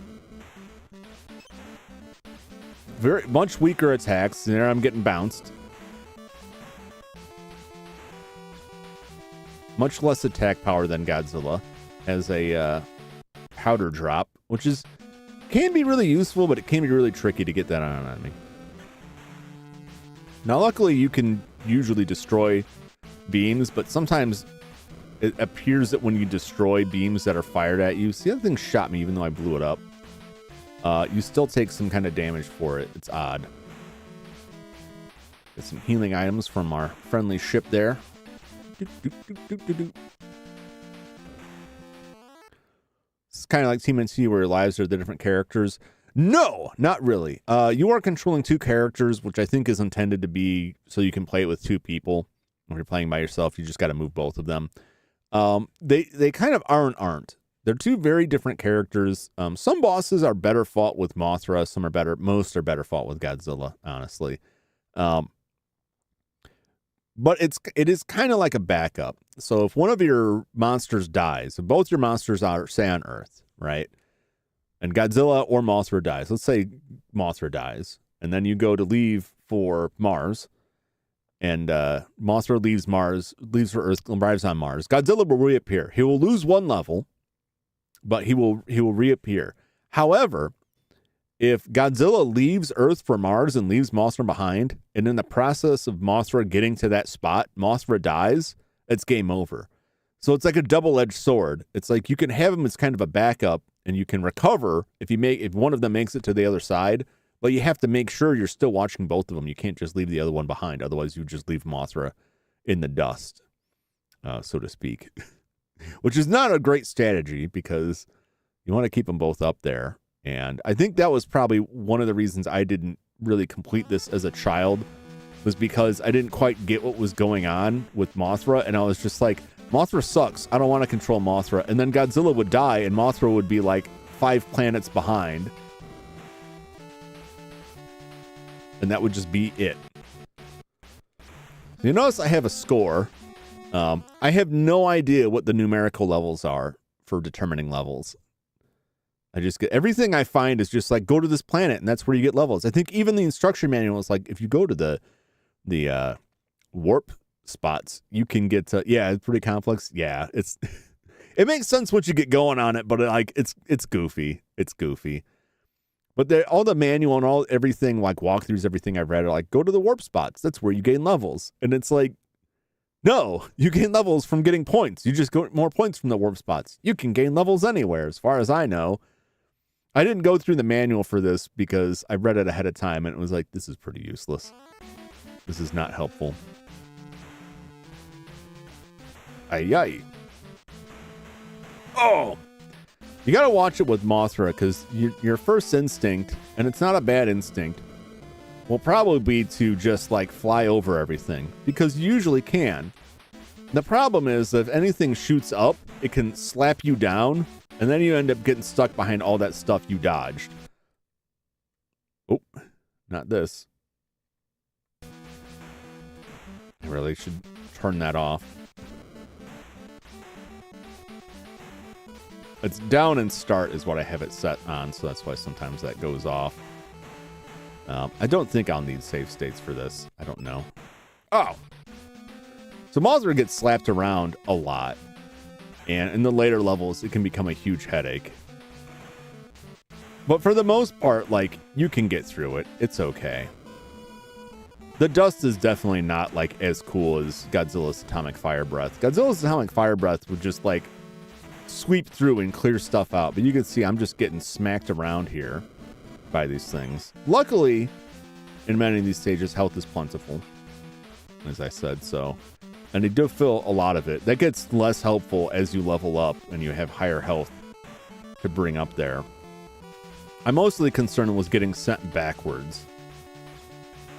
very much weaker attacks. And there I'm getting bounced. Much less attack power than Godzilla. Has a powder drop, which can be really useful, but it can be really tricky to get that on an enemy. Now, luckily, you can usually destroy beams, but sometimes it appears that when you destroy beams that are fired at you, see, that thing shot me even though I blew it up. You still take some kind of damage for it. It's odd. Get some healing items from our friendly ship there. It's kind of like TMNT where your lives are the different characters. No, not really. You are controlling two characters, which I think is intended to be so you can play it with two people. When you're playing by yourself, you just got to move both of them. They kind of aren't. They're two very different characters. Some bosses are better fought with Mothra. Most are better fought with Godzilla, honestly. But it is kind of like a backup. So if one of your monsters dies, if both your monsters are, say, on Earth, right? And Godzilla or Mothra dies. Let's say Mothra dies. And then you go to leave for Mars. And Mothra leaves for Earth, arrives on Mars. Godzilla will reappear. He will lose one level, but he will reappear. However, if Godzilla leaves Earth for Mars and leaves Mothra behind, and in the process of Mothra getting to that spot, Mothra dies, it's game over. So it's like a double-edged sword. It's like you can have him as kind of a backup, and you can recover if one of them makes it to the other side, but you have to make sure you're still watching both of them. You can't just leave the other one behind. Otherwise, you just leave Mothra in the dust, so to speak. Which is not a great strategy because you want to keep them both up there. And I think that was probably one of the reasons I didn't really complete this as a child, was because I didn't quite get what was going on with Mothra. And I was just like, Mothra sucks. I don't want to control Mothra. And then Godzilla would die and Mothra would be like 5 planets behind. And that would just be it. You notice I have a score. I have no idea what the numerical levels are for determining levels. I just get everything I find is just like, go to this planet and that's where you get levels. I think even the instruction manual is like, if you go to the warp spots, you can get to, yeah, it's pretty complex. Yeah, it makes sense once you get going on it, but it's goofy. It's goofy. But all the manual and everything, like walkthroughs, everything I've read are like, go to the warp spots. That's where you gain levels. And it's like, no, you gain levels from getting points. You just get more points from the warp spots. You can gain levels anywhere, as far as I know. I didn't go through the manual for this because I read it ahead of time and it was like, this is pretty useless. This is not helpful. Ay. Oh! You gotta watch it with Mothra because your first instinct, and it's not a bad instinct, will probably be to just like fly over everything because you usually can. The problem is that if anything shoots up, it can slap you down and then you end up getting stuck behind all that stuff you dodged. Oh, not this. I really should turn that off. It's down and start is what I have it set on, so that's why sometimes that goes off. I don't think I'll need save states for this. I don't know. Oh! So Mothra gets slapped around a lot. And in the later levels, it can become a huge headache. But for the most part, like, you can get through it. It's okay. The dust is definitely not, like, as cool as Godzilla's Atomic Fire Breath. Godzilla's Atomic Fire Breath would just, like, sweep through and clear stuff out. But you can see I'm just getting smacked around here by these things. Luckily, in many of these stages, health is plentiful, as I said, so. And they do fill a lot of it. That gets less helpful as you level up and you have higher health to bring up there. I'm mostly concerned with getting sent backwards.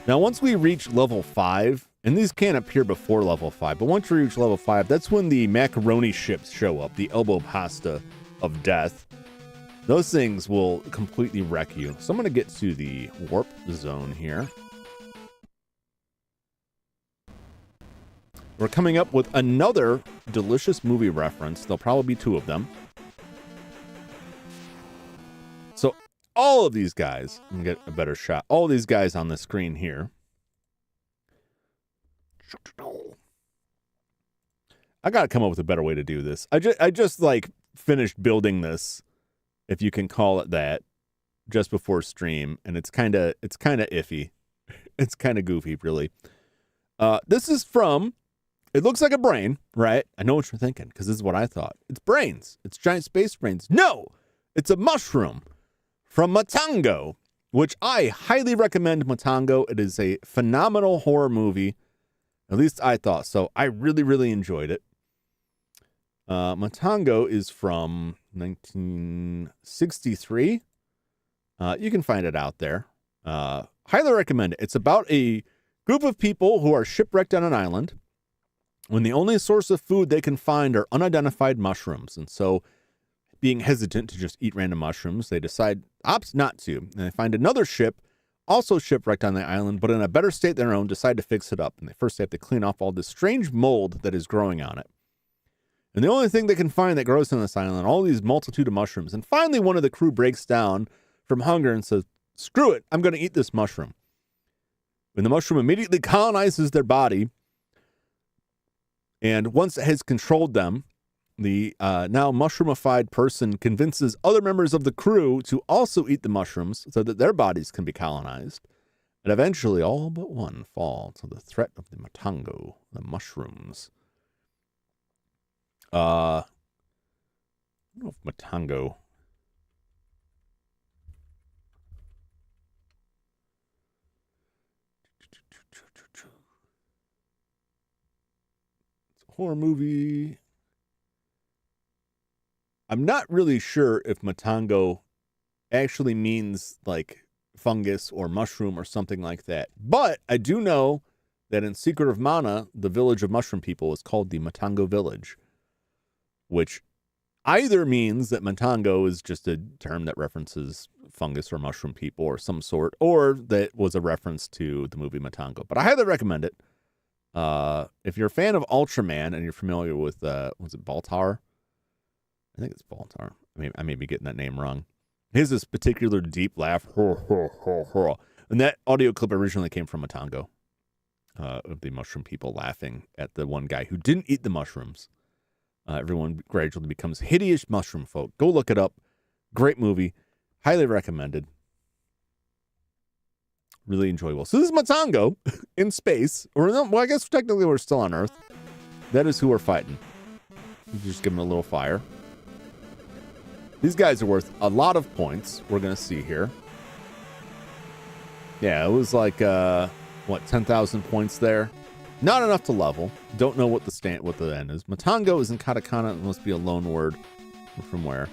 Now, once we reach level 5, and these can't appear before level 5, but once we reach level 5, that's when the macaroni ships show up, the elbow pasta of death. Those things will completely wreck you. So I'm going to get to the warp zone here. We're coming up with another delicious movie reference. There'll probably be 2 of them. So, all of these guys, let me get a better shot. All these guys on the screen here. I got to come up with a better way to do this. I just like finished building this, if you can call it that, just before stream, and it's kind of iffy. It's kind of goofy, really. This is from, it looks like a brain, right? I know what you're thinking, because this is what I thought. It's brains. It's giant space brains. No, it's a mushroom from Matango, which I highly recommend Matango. It is a phenomenal horror movie. At least I thought so. I really, really enjoyed it. Matango is from 1963. You can find it out there. Highly recommend it. It's about a group of people who are shipwrecked on an island when the only source of food they can find are unidentified mushrooms. And so, being hesitant to just eat random mushrooms, they opt not to. And they find another ship, also shipwrecked on the island, but in a better state than their own, decide to fix it up. And they first have to clean off all this strange mold that is growing on it. And the only thing they can find that grows on this island, all these multitude of mushrooms. And finally, one of the crew breaks down from hunger and says, screw it, I'm going to eat this mushroom. When the mushroom immediately colonizes their body, and once it has controlled them, the now mushroomified person convinces other members of the crew to also eat the mushrooms so that their bodies can be colonized. And eventually, all but one fall to the threat of the Matango, the mushrooms. I don't know if Matango. It's a horror movie. I'm not really sure if Matango actually means like fungus or mushroom or something like that. But I do know that in Secret of Mana, the village of mushroom people is called the Matango Village, which either means that Matango is just a term that references fungus or mushroom people or some sort, or that was a reference to the movie Matango. But I highly recommend it. If you're a fan of Ultraman and you're familiar with, was it Baltar? I think it's Baltar. I may be getting that name wrong. He has this particular deep laugh. And that audio clip originally came from Matango, of the mushroom people laughing at the one guy who didn't eat the mushrooms. Everyone gradually becomes hideous mushroom folk. Go look it up. Great movie. Highly recommended. Really enjoyable. So this is Matango in space. Or no, well, I guess technically we're still on Earth. That is who we're fighting. Just give them a little fire. These guys are worth a lot of points. We're going to see here. Yeah, it was like, 10,000 points there. Not enough to level. Don't know what the end is. Matango is in katakana. It must be a loan word. From where?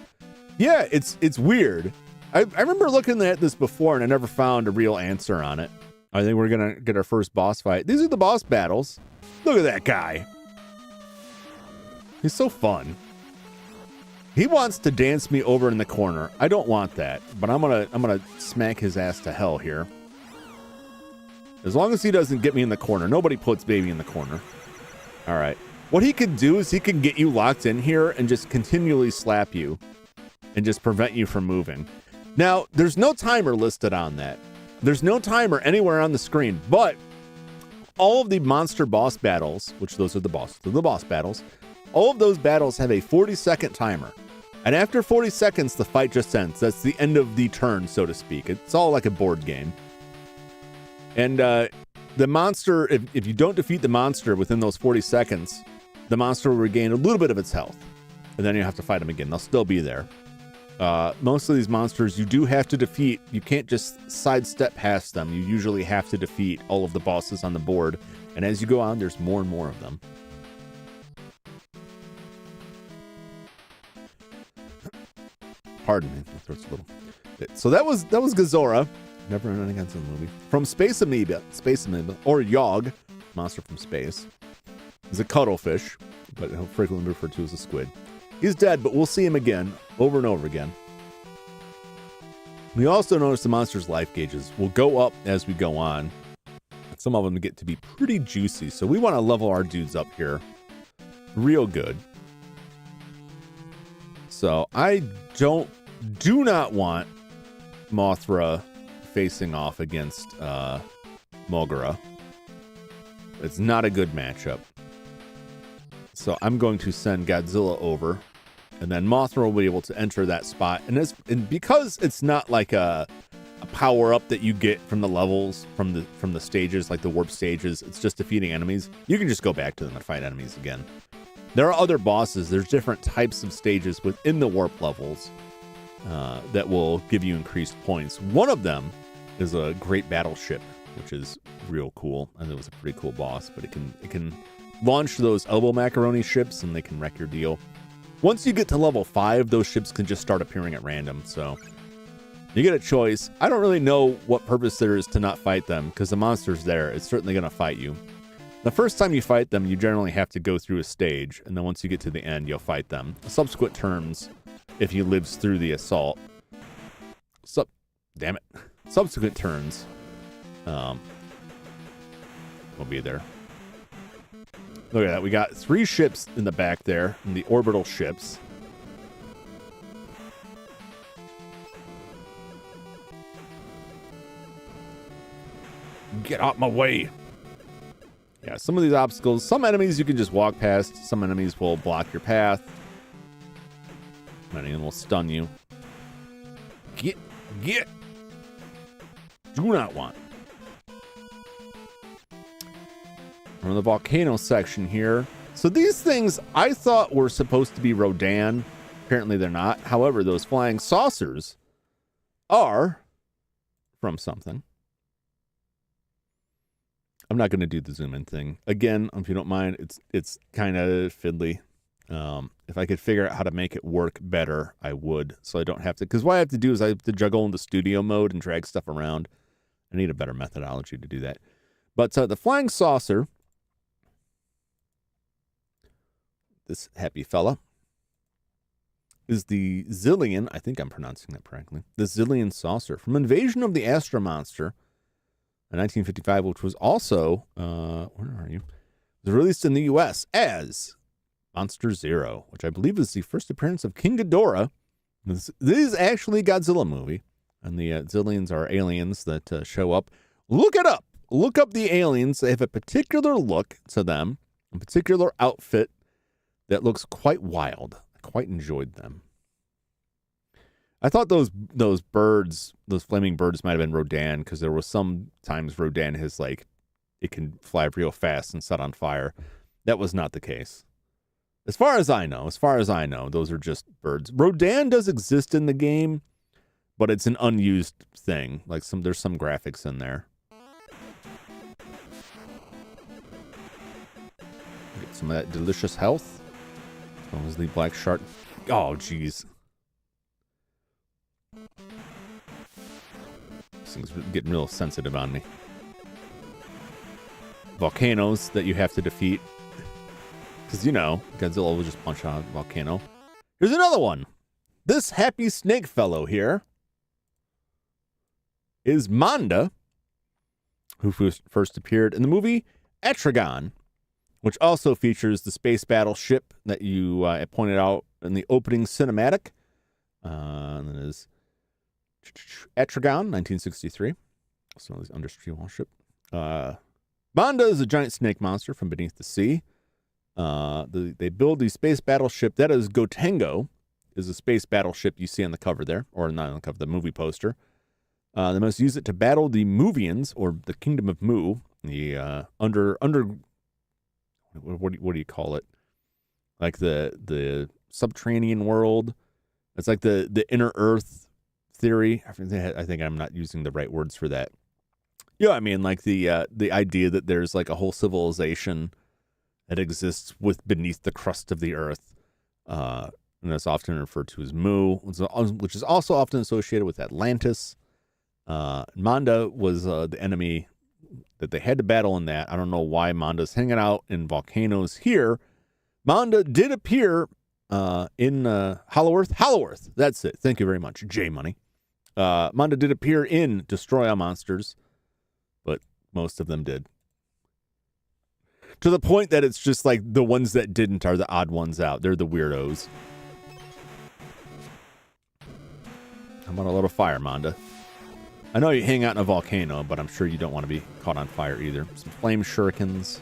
Yeah, it's weird. I remember looking at this before and I never found a real answer on it. I think we're going to get our first boss fight. These are the boss battles. Look at that guy. He's so fun. He wants to dance me over in the corner. I don't want that, but I'm gonna smack his ass to hell here. As long as he doesn't get me in the corner. Nobody puts baby in the corner. All right. What he could do is he can get you locked in here and just continually slap you and just prevent you from moving. Now, there's no timer listed on that. There's no timer anywhere on the screen, but all of the monster boss battles, which those are the boss battles, all of those battles have a 40-second timer. And after 40 seconds, the fight just ends. That's the end of the turn, so to speak. It's all like a board game. And the monster, if you don't defeat the monster within those 40 seconds, the monster will regain a little bit of its health. And then you have to fight them again. They'll still be there. Most of these monsters you do have to defeat. You can't just sidestep past them. You usually have to defeat all of the bosses on the board. And as you go on, there's more and more of them. Pardon me. So that was Godzilla. Never run against the movie. From Space Amoeba, or Yog, monster from space. He's a cuttlefish, but he'll frequently referred to as a squid. He's dead, but we'll see him again, over and over again. We also notice the monster's life gauges will go up as we go on. Some of them get to be pretty juicy, so we want to level our dudes up here real good. So I do not want Mothra facing off against Mogra. It's not a good matchup. So I'm going to send Godzilla over, and then Mothra will be able to enter that spot. And because it's not like a power up that you get from the levels, from the stages, like the warp stages, it's just defeating enemies. You can just go back to them and fight enemies again. There are other bosses. There's different types of stages within the warp levels that will give you increased points. One of them is a great battleship, which is real cool. And it was a pretty cool boss, but it can launch those elbow macaroni ships and they can wreck your deal. Once you get to level 5, those ships can just start appearing at random. So you get a choice. I don't really know what purpose there is to not fight them because the monster's there. It's certainly going to fight you. The first time you fight them, you generally have to go through a stage, and then once you get to the end, you'll fight them. Subsequent turns, if he lives through the assault. Damn it. Subsequent turns will be there. Look at that. We got 3 ships in the back there, in the orbital ships. Get out my way. Yeah, some of these obstacles, some enemies you can just walk past. Some enemies will block your path. Many of them will stun you. Get. Do not want. We're in the volcano section here. So these things I thought were supposed to be Rodan. Apparently they're not. However, those flying saucers are from something. I'm not going to do the zoom in thing. Again, if you don't mind, it's kind of fiddly. If I could figure out how to make it work better, I would. So I don't have to, because what I have to do is I have to juggle into studio mode and drag stuff around. I need a better methodology to do that. But the flying saucer, this happy fella, is the Zillion, I think I'm pronouncing that correctly, the Zillion saucer from Invasion of the Astro Monster in 1955, which was also, where are you? It was released in the U.S. as Monster Zero, which I believe is the first appearance of King Ghidorah. This is actually a Godzilla movie, and the Zillions are aliens that show up. Look it up. Look up the aliens. They have a particular look to them, a particular outfit that looks quite wild. I quite enjoyed them. I thought those birds, those flaming birds might have been Rodan, because there was some times Rodan has, like, it can fly real fast and set on fire. That was not the case. As far as I know, those are just birds. Rodan does exist in the game, but it's an unused thing. Like, there's some graphics in there. Get some of that delicious health. As long as the black shark. Oh, jeez. This thing's getting real sensitive on me. Volcanoes that you have to defeat. Because, you know, Godzilla will just punch on a volcano. Here's another one. This happy snake fellow here is Manda, who first appeared in the movie Etrigan, which also features the space battleship that you pointed out in the opening cinematic. And that is Etrigan, 1963. Also known as Undersea Warship. Manda is a giant snake monster from beneath the sea. They build the space battleship. That is Gotengo, is a space battleship you see on the cover there, or not on the cover, the movie poster. They must use it to battle the Movians, or the Kingdom of Mu, the what do you call it? Like the subterranean world. It's like the inner Earth theory. I think I'm not using the right words for that. Yeah, I mean, like the idea that there's like a whole civilization that exists beneath the crust of the earth, and that's often referred to as Mu, which is also often associated with Atlantis. Manda was the enemy that they had to battle in that. I don't know why Manda's hanging out in volcanoes here. Manda did appear in Hollow Earth. Hollow Earth, that's it. Thank you very much, J Money. Manda did appear in Destroy All Monsters, but most of them did. To the point that it's just like the ones that didn't are the odd ones out. They're the weirdos. How about a little fire, Manda? I know you hang out in a volcano, but I'm sure you don't want to be caught on fire either. Some flame shurikens.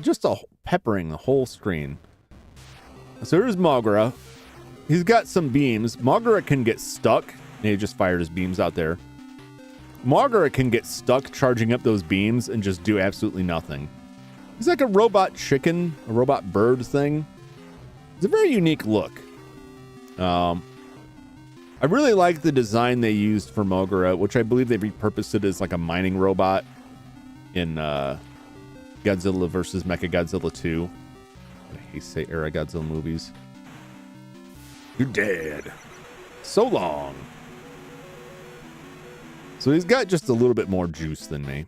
Just a peppering the whole screen. So here's Mogra. He's got some beams. Mogra can get stuck. He just fired his beams out there. Mogra can get stuck charging up those beams and just do absolutely nothing. He's like a robot chicken, a robot bird thing. It's a very unique look. I really like the design they used for Mogra, which I believe they repurposed it as like a mining robot in Godzilla vs. Mechagodzilla 2. I hate to say era Godzilla movies. You're dead. So long. So he's got just a little bit more juice than me,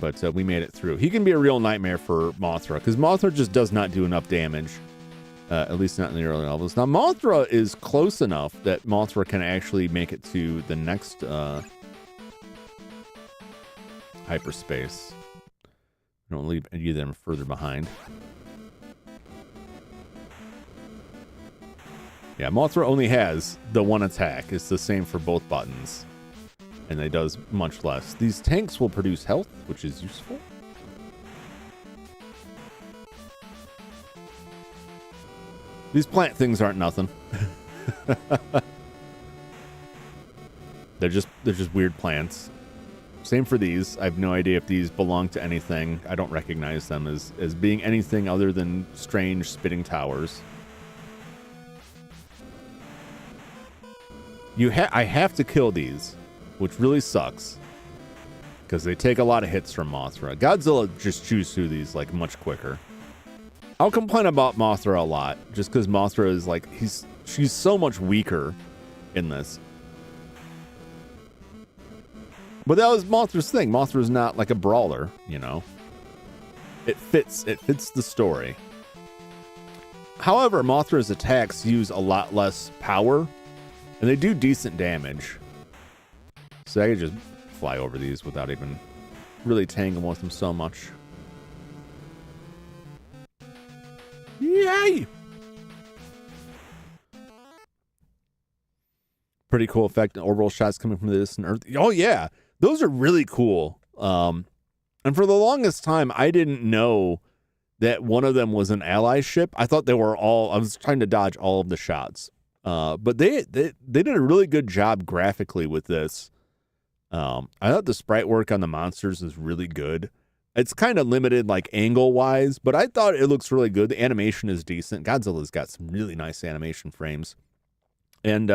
but we made it through. He can be a real nightmare for Mothra, because Mothra just does not do enough damage. At least not in the early levels. Now, Mothra is close enough that Mothra can actually make it to the next hyperspace. Don't leave any of them further behind. Yeah, Mothra only has the one attack. It's the same for both buttons. And it does much less. These tanks will produce health, which is useful. These plant things aren't nothing. They're just weird plants. Same for these. I have no idea if these belong to anything. I don't recognize them as being anything other than strange spitting towers. I have to kill these, which really sucks, because they take a lot of hits from Mothra. Godzilla just chews through these like much quicker. I'll complain about Mothra a lot, just because Mothra is like, she's so much weaker in this. But that was Mothra's thing. Mothra's not like a brawler, you know. It fits the story. However, Mothra's attacks use a lot less power, and they do decent damage. So I can just fly over these without even really tangling with them so much. Yay! Pretty cool effect. Orbital shots coming from the distant Earth. Oh yeah, those are really cool. And for the longest time, I didn't know that one of them was an ally ship. I thought they were all. I was trying to dodge all of the shots. But they did a really good job graphically with this. I thought the sprite work on the monsters is really good. It's kind of limited, like, angle-wise, but I thought it looks really good. The animation is decent. Godzilla's got some really nice animation frames. And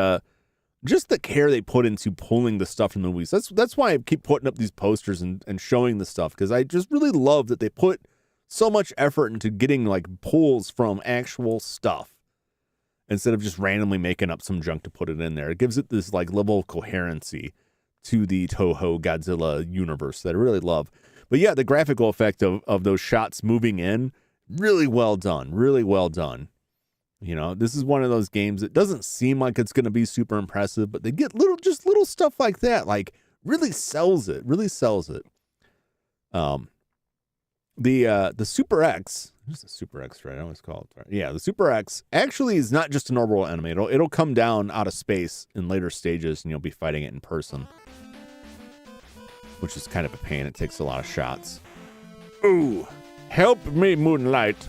just the care they put into pulling the stuff from the movies. That's why I keep putting up these posters and showing the stuff, because I just really love that they put so much effort into getting, like, pulls from actual stuff instead of just randomly making up some junk to put it in there. It gives it this, like, level of coherency to the Toho Godzilla universe that I really love. But yeah, the graphical effect of those shots moving in, really well done. Really well done. You know, this is one of those games that doesn't seem like it's going to be super impressive, but they get little stuff like that, like, really sells it. Really sells it. The Super X, who's the Super X, right? I always call it, right? Yeah, the Super X actually is not just an orbital enemy. It'll come down out of space in later stages, and you'll be fighting it in person, which is kind of a pain. It takes a lot of shots. Ooh, help me, Moonlight.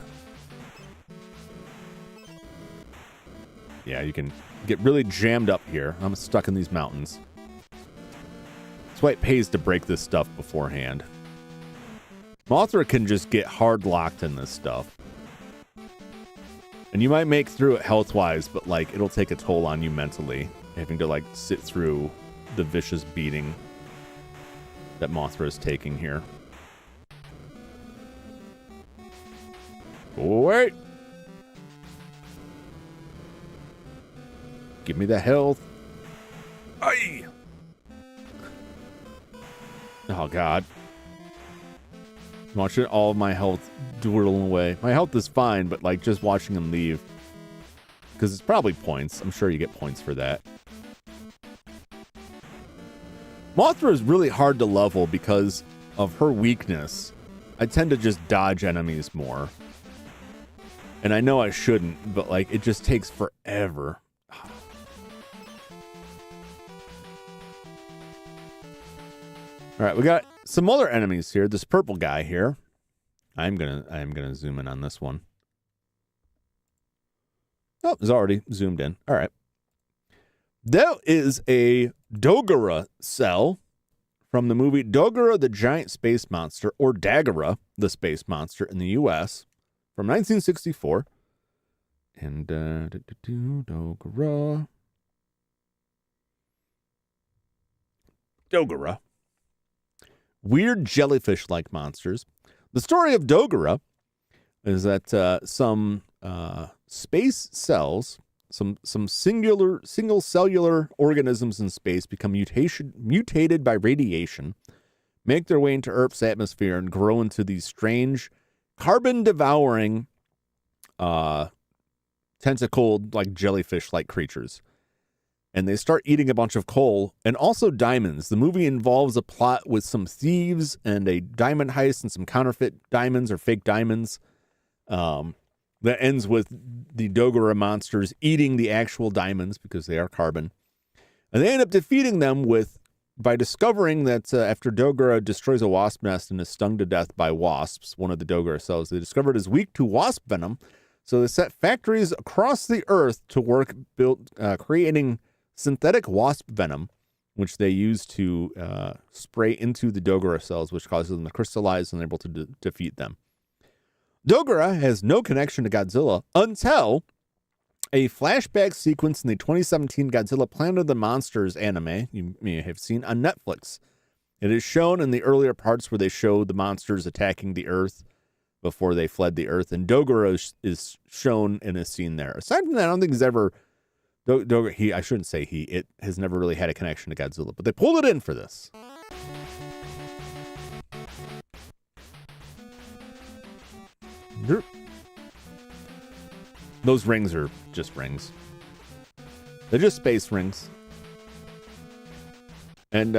Yeah, you can get really jammed up here. I'm stuck in these mountains. That's why it pays to break this stuff beforehand. Mothra can just get hard locked in this stuff. And you might make through it health-wise, but, like, it'll take a toll on you mentally, having to, like, sit through the vicious beating that Mothra is taking here. Wait! Give me the health. Aye! Oh, God. Watching all of my health dwindle away. My health is fine, but, like, just watching them leave. Because it's probably points. I'm sure you get points for that. Mothra is really hard to level because of her weakness. I tend to just dodge enemies more. And I know I shouldn't, but, like, it just takes forever. All right, we got some other enemies here. This purple guy here. I am gonna zoom in on this one. Oh, it's already zoomed in. All right. That is a Dogora cell from the movie Dogora the Giant Space Monster, or Dagora the Space Monster in the U.S. from 1964. And Dogora. Weird jellyfish-like monsters. The story of Dogora is that some space cells, some single cellular organisms in space become mutated by radiation, make their way into Earth's atmosphere, and grow into these strange carbon-devouring tentacled, like jellyfish-like creatures. And they start eating a bunch of coal and also diamonds. The movie involves a plot with some thieves and a diamond heist and some counterfeit diamonds or fake diamonds. That ends with the Dogora monsters eating the actual diamonds because they are carbon. And they end up defeating them by discovering that after Dogora destroys a wasp nest and is stung to death by wasps, one of the Dogora cells, they discovered is weak to wasp venom. So they set factories across the earth to work creating synthetic wasp venom, which they use to spray into the Dogora cells, which causes them to crystallize and they're able to defeat them. Dogora has no connection to Godzilla until a flashback sequence in the 2017 Godzilla Planet of the Monsters anime you may have seen on Netflix. It is shown in the earlier parts where they show the monsters attacking the Earth before they fled the Earth, and Dogora is shown in a scene there. Aside from that, I don't think he's ever... I shouldn't say it has never really had a connection to Godzilla, but they pulled it in for this. Those rings are just rings. They're just space rings. And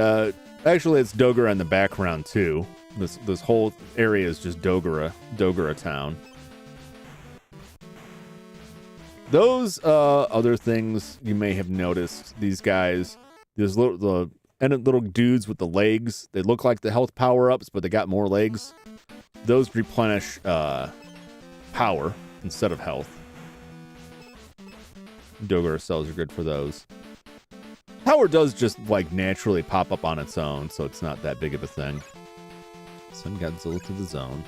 actually, it's Dogora in the background too. This whole area is just Dogora town. Those other things you may have noticed, these guys, these little dudes with the legs, they look like the health power-ups, but they got more legs. Those replenish power instead of health. Dogora cells are good for those. Power does just like naturally pop up on its own, so it's not that big of a thing. Send Godzilla to the zone.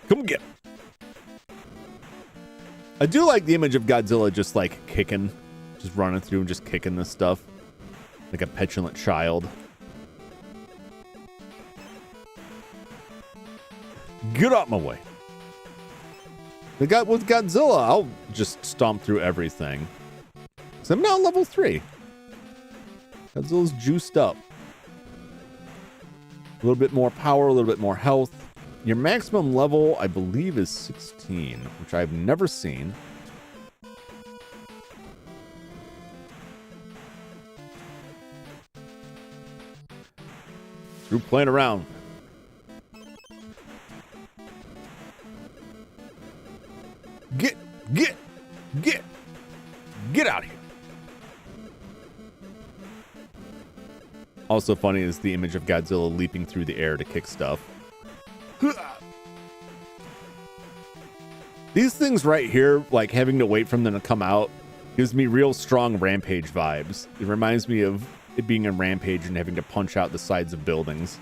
Come get him. I do like the image of Godzilla just like kicking, just running through and just kicking this stuff. Like a petulant child. Get out my way. With Godzilla, I'll just stomp through everything. So I'm now level 3. Godzilla's juiced up. A little bit more power, a little bit more health. Your maximum level, I believe, is 16, which I've never seen. Through playing around. Get out of here. Also funny is the image of Godzilla leaping through the air to kick stuff. These things right here, like having to wait for them to come out, gives me real strong Rampage vibes. It reminds me of it being in Rampage and having to punch out the sides of buildings.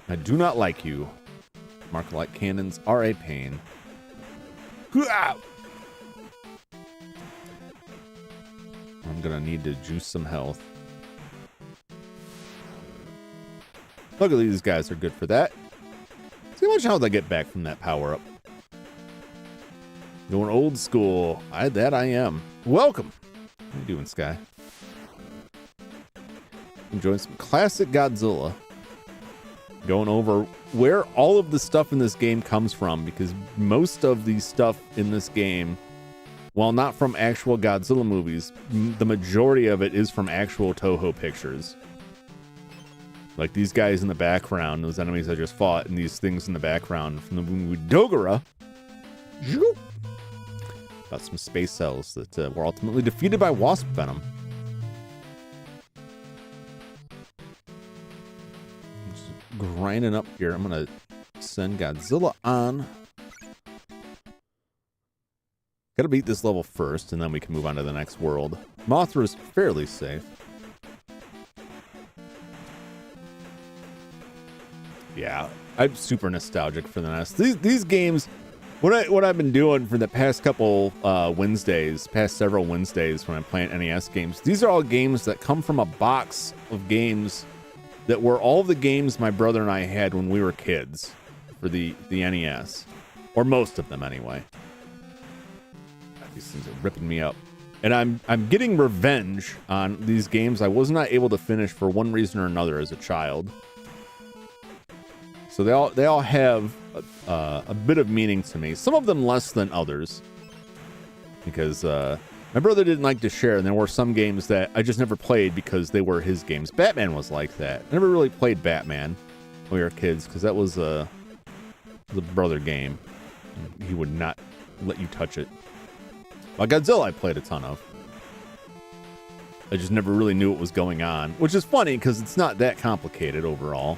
I do not like you. Mark-like cannons are a pain. I'm gonna need to juice some health. Look at these guys are good for that. See how much health I get back from that power up. Going old school. I am. Welcome. How you doing, Sky? Enjoying some classic Godzilla. Going over where all of the stuff in this game comes from, because most of the stuff in this game, while not from actual Godzilla movies, the majority of it is from actual Toho pictures. Like these guys in the background, those enemies I just fought, and these things in the background from the movie Dogora. About some space cells that were ultimately defeated by wasp venom. Just grinding up here. I'm going to send Godzilla on. Gotta beat this level first, and then we can move on to the next world. Mothra is fairly safe. Yeah, I'm super nostalgic for the NES. These games, what I've been doing for the past couple Wednesdays, past several Wednesdays when I'm playing NES games, these are all games that come from a box of games that were all the games my brother and I had when we were kids for the NES, or most of them anyway. These things are ripping me up, and I'm getting revenge on these games I was not able to finish for one reason or another as a child. So they all have a bit of meaning to me. Some of them less than others, because my brother didn't like to share, and there were some games that I just never played because they were his games. Batman was like that. I never really played Batman when we were kids because that was a brother game. He would not let you touch it. Well, Godzilla I played a ton of. I just never really knew what was going on, which is funny because it's not that complicated overall.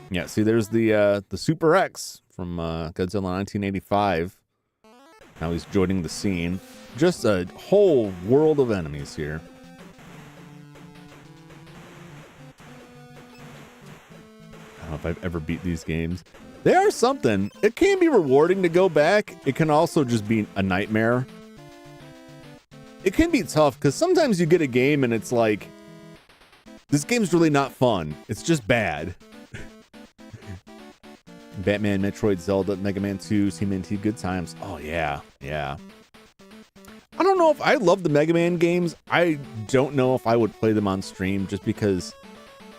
Yeah, see, there's the Super X from Godzilla 1985. Now he's joining the scene. Just a whole world of enemies here. I don't know if I've ever beat these games. They are something. It can be rewarding to go back. It can also just be a nightmare. It can be tough because sometimes you get a game and it's like, this game's really not fun. It's just bad. Batman, Metroid, Zelda, Mega Man 2, TMNT, good times. Oh, yeah. Yeah. I don't know if I love the Mega Man games. I don't know if I would play them on stream just because...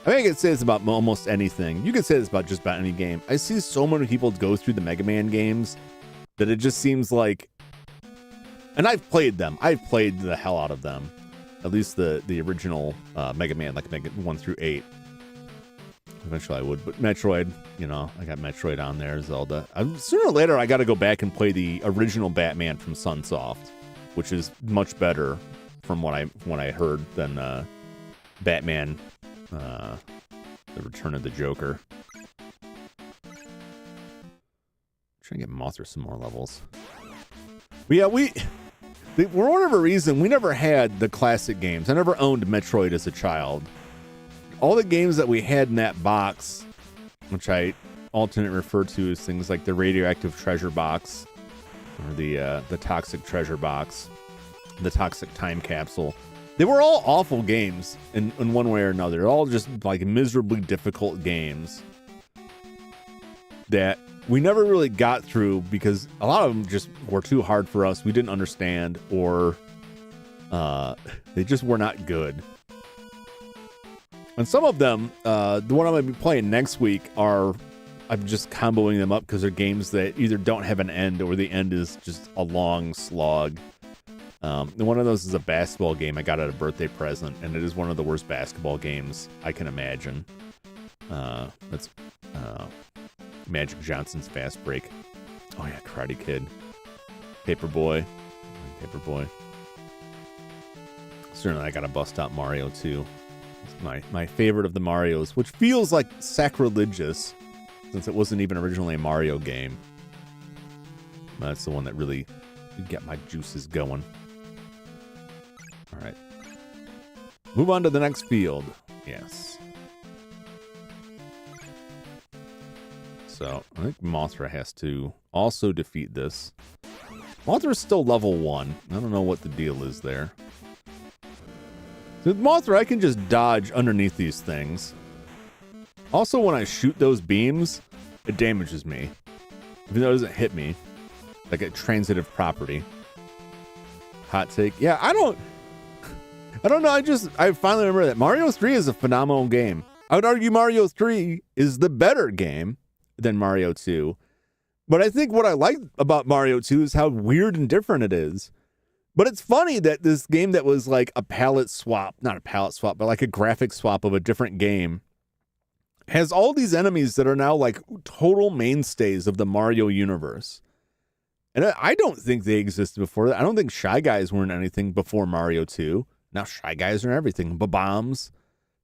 I mean, I could say this about almost anything. You could say this about just about any game. I see so many people go through the Mega Man games that it just seems like... And I've played them. I've played the hell out of them. At least the original Mega Man, like Mega 1 through 8. Eventually I would. But Metroid, you know, I got Metroid on there, Zelda. Sooner or later, I got to go back and play the original Batman from Sunsoft, which is much better from what I heard than Batman... The Return of the Joker. Trying to get Mothra some more levels. But yeah, for whatever reason, we never had the classic games. I never owned Metroid as a child. All the games that we had in that box, which I alternate refer to as things like the radioactive treasure box, or the toxic treasure box, the toxic time capsule. They were all awful games in one way or another. They're all just like miserably difficult games that we never really got through because a lot of them just were too hard for us. We didn't understand, or they just were not good. And some of them, the one I'm going to be playing next week, I'm just comboing them up because they're games that either don't have an end or the end is just a long slog. One of those is a basketball game I got at a birthday present, and it is one of the worst basketball games I can imagine. That's Magic Johnson's Fast Break. Oh yeah, Karate Kid. Paperboy. Certainly I gotta bust out Mario 2. It's my favorite of the Marios, which feels like sacrilegious since it wasn't even originally a Mario game. That's the one that really got my juices going. All right. Move on to the next field. Yes. So, I think Mothra has to also defeat this. Mothra's still level 1. I don't know what the deal is there. So with Mothra, I can just dodge underneath these things. Also, when I shoot those beams, it damages me. Even though it doesn't hit me. Like a transitive property. Hot take. Yeah, I don't know. I finally remember that Mario 3 is a phenomenal game. I would argue Mario 3 is the better game than Mario 2. But I think what I like about Mario 2 is how weird and different it is. But it's funny that this game that was like a palette swap, not a palette swap, but like a graphic swap of a different game, has all these enemies that are now like total mainstays of the Mario universe. And I don't think they existed before that. I don't think Shy Guys weren't anything before Mario 2. Now Shy Guys are everything. Bombs,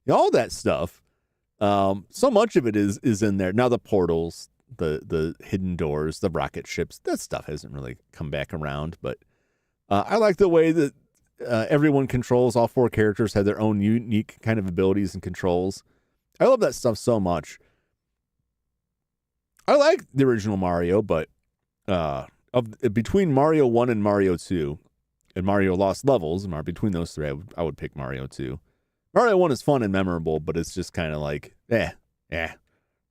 all that stuff. So much of it is in there. Now the portals, the hidden doors, the rocket ships, that stuff hasn't really come back around. But I like the way that everyone controls. All 4 characters have their own unique kind of abilities and controls. I love that stuff so much. I like the original Mario, but between Mario 1 and Mario 2 and Mario Lost Levels, between those 3, I would pick Mario 2. Mario 1 is fun and memorable, but it's just kind of like, I'm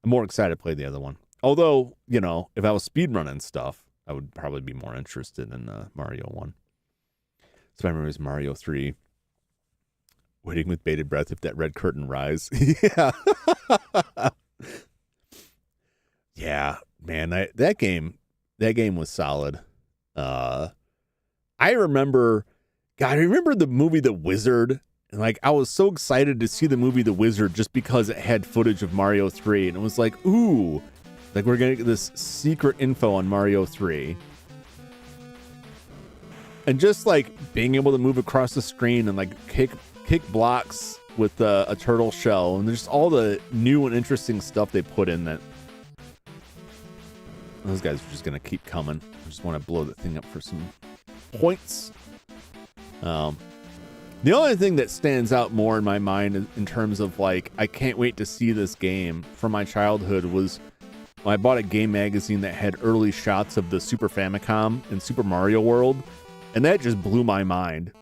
more excited to play the other one. Although, if I was speedrunning stuff, I would probably be more interested in Mario 1. So I remember it was Mario 3. Waiting with bated breath if that red curtain rise. Yeah. Yeah, man, that game was solid. I remember the movie The Wizard. And I was so excited to see the movie The Wizard just because it had footage of Mario 3. And it was like, ooh, we're going to get this secret info on Mario 3. And just being able to move across the screen and kick blocks with a turtle shell. And there's all the new and interesting stuff they put in that. Those guys are just going to keep coming. I just want to blow the thing up for some points. The only thing that stands out more in my mind in terms of I can't wait to see this game from my childhood was when I bought a game magazine that had early shots of the Super Famicom and Super Mario World, and that just blew my mind.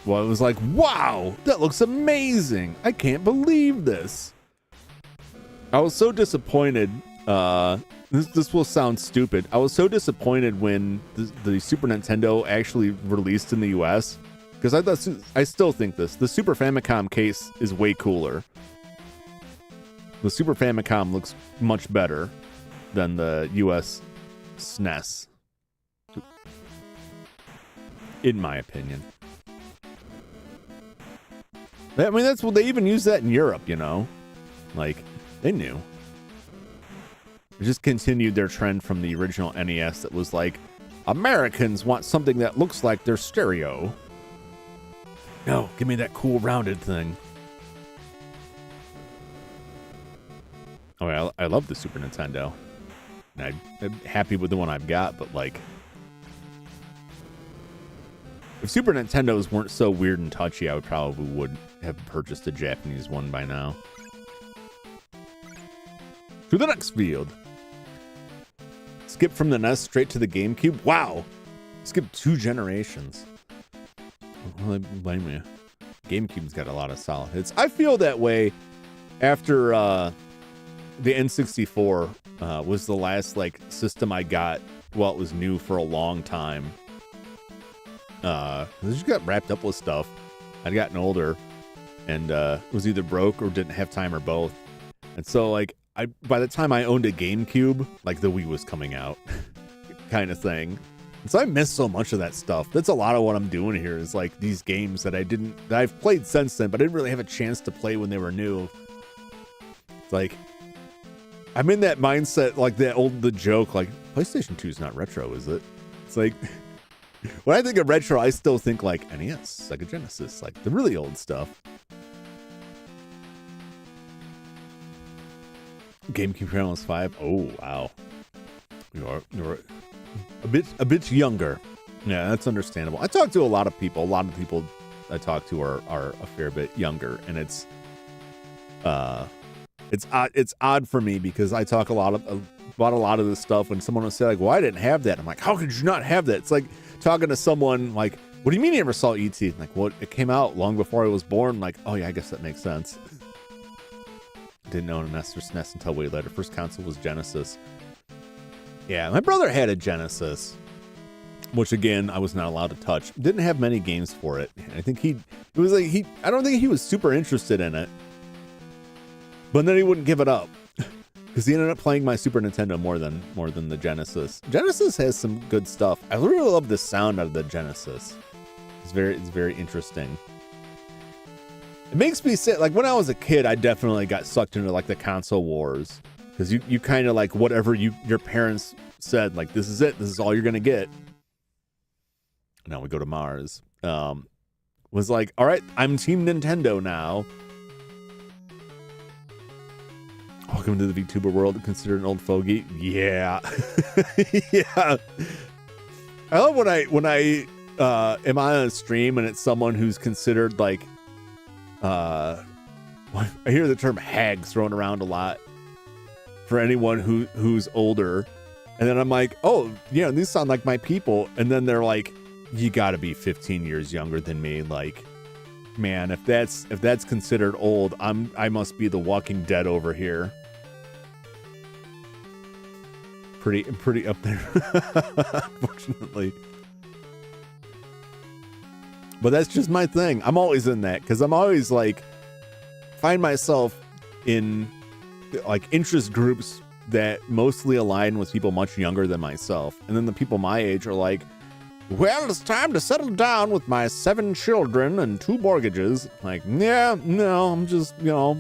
Well, it was like, wow, that looks amazing. I can't believe this. I was so disappointed. This will sound stupid. I was so disappointed when the Super Nintendo actually released in the US. Because I still think the Super Famicom case is way cooler. The Super Famicom looks much better than the US SNES. In my opinion. I mean, that's what they even use that in Europe, they knew. They just continued their trend from the original NES that was Americans want something that looks like their stereo. No, give me that cool rounded thing. Oh, I love the Super Nintendo. And I'm happy with the one I've got, but if Super Nintendos weren't so weird and touchy, I would have purchased a Japanese one by now. To the next field. Skip from the NES straight to the GameCube. Wow. Skip 2 generations. Well, I blame you. GameCube's got a lot of solid hits. I feel that way after the N64 was the last system I got while it was new for a long time. I just got wrapped up with stuff. I'd gotten older and was either broke or didn't have time or both. And so by the time I owned a GameCube, the Wii was coming out kind of thing. So I missed so much of that stuff. That's a lot of what I'm doing here is these games that I've played since then, but I didn't really have a chance to play when they were new. It's I'm in that mindset, the joke, PlayStation 2 is not retro, is it? It's when I think of retro, I still think NES, Sega Genesis, the really old stuff. GameCube Channels 5. Oh, wow. You're a bit younger. Yeah, that's understandable. I talk to a lot of people. A lot of people I talk to are a fair bit younger, and it's odd for me because I talk about a lot of this stuff. When someone will say well, I didn't have that. I'm like, how could you not have that? It's like talking to someone what do you mean you never saw E.T.? Well, it came out long before I was born. Oh yeah, I guess that makes sense. Didn't own a NES or SNES until way later. First console was Genesis. Yeah, my brother had a Genesis, which again I was not allowed to touch. Didn't have many games for it. I think I don't think he was super interested in it. But then he wouldn't give it up because he ended up playing my Super Nintendo more than the Genesis. Genesis has some good stuff. I really love the sound out of the Genesis. It's very interesting. It makes me say when I was a kid, I definitely got sucked into the console wars. Because you kind of like whatever your parents said, like, this is it. This is all you're going to get. Now we go to Mars. Was like, all right, I'm Team Nintendo now. Welcome to the VTuber world. Considered an old fogey. Yeah. Yeah. I love when I am on a stream and it's someone who's considered like, I hear the term hag thrown around a lot for anyone who's older. And then I'm like, oh, yeah, these sound like my people. And then they're like, you gotta be 15 years younger than me. Like, man, if that's considered old, I must be the Walking Dead over here. Pretty up there, unfortunately. But that's just my thing. I'm always in that because I'm always like, find myself in like interest groups that mostly align with people much younger than myself. And then the people my age are like, well, it's time to settle down with my 7 children and 2 mortgages. Like, yeah, no, I'm just, I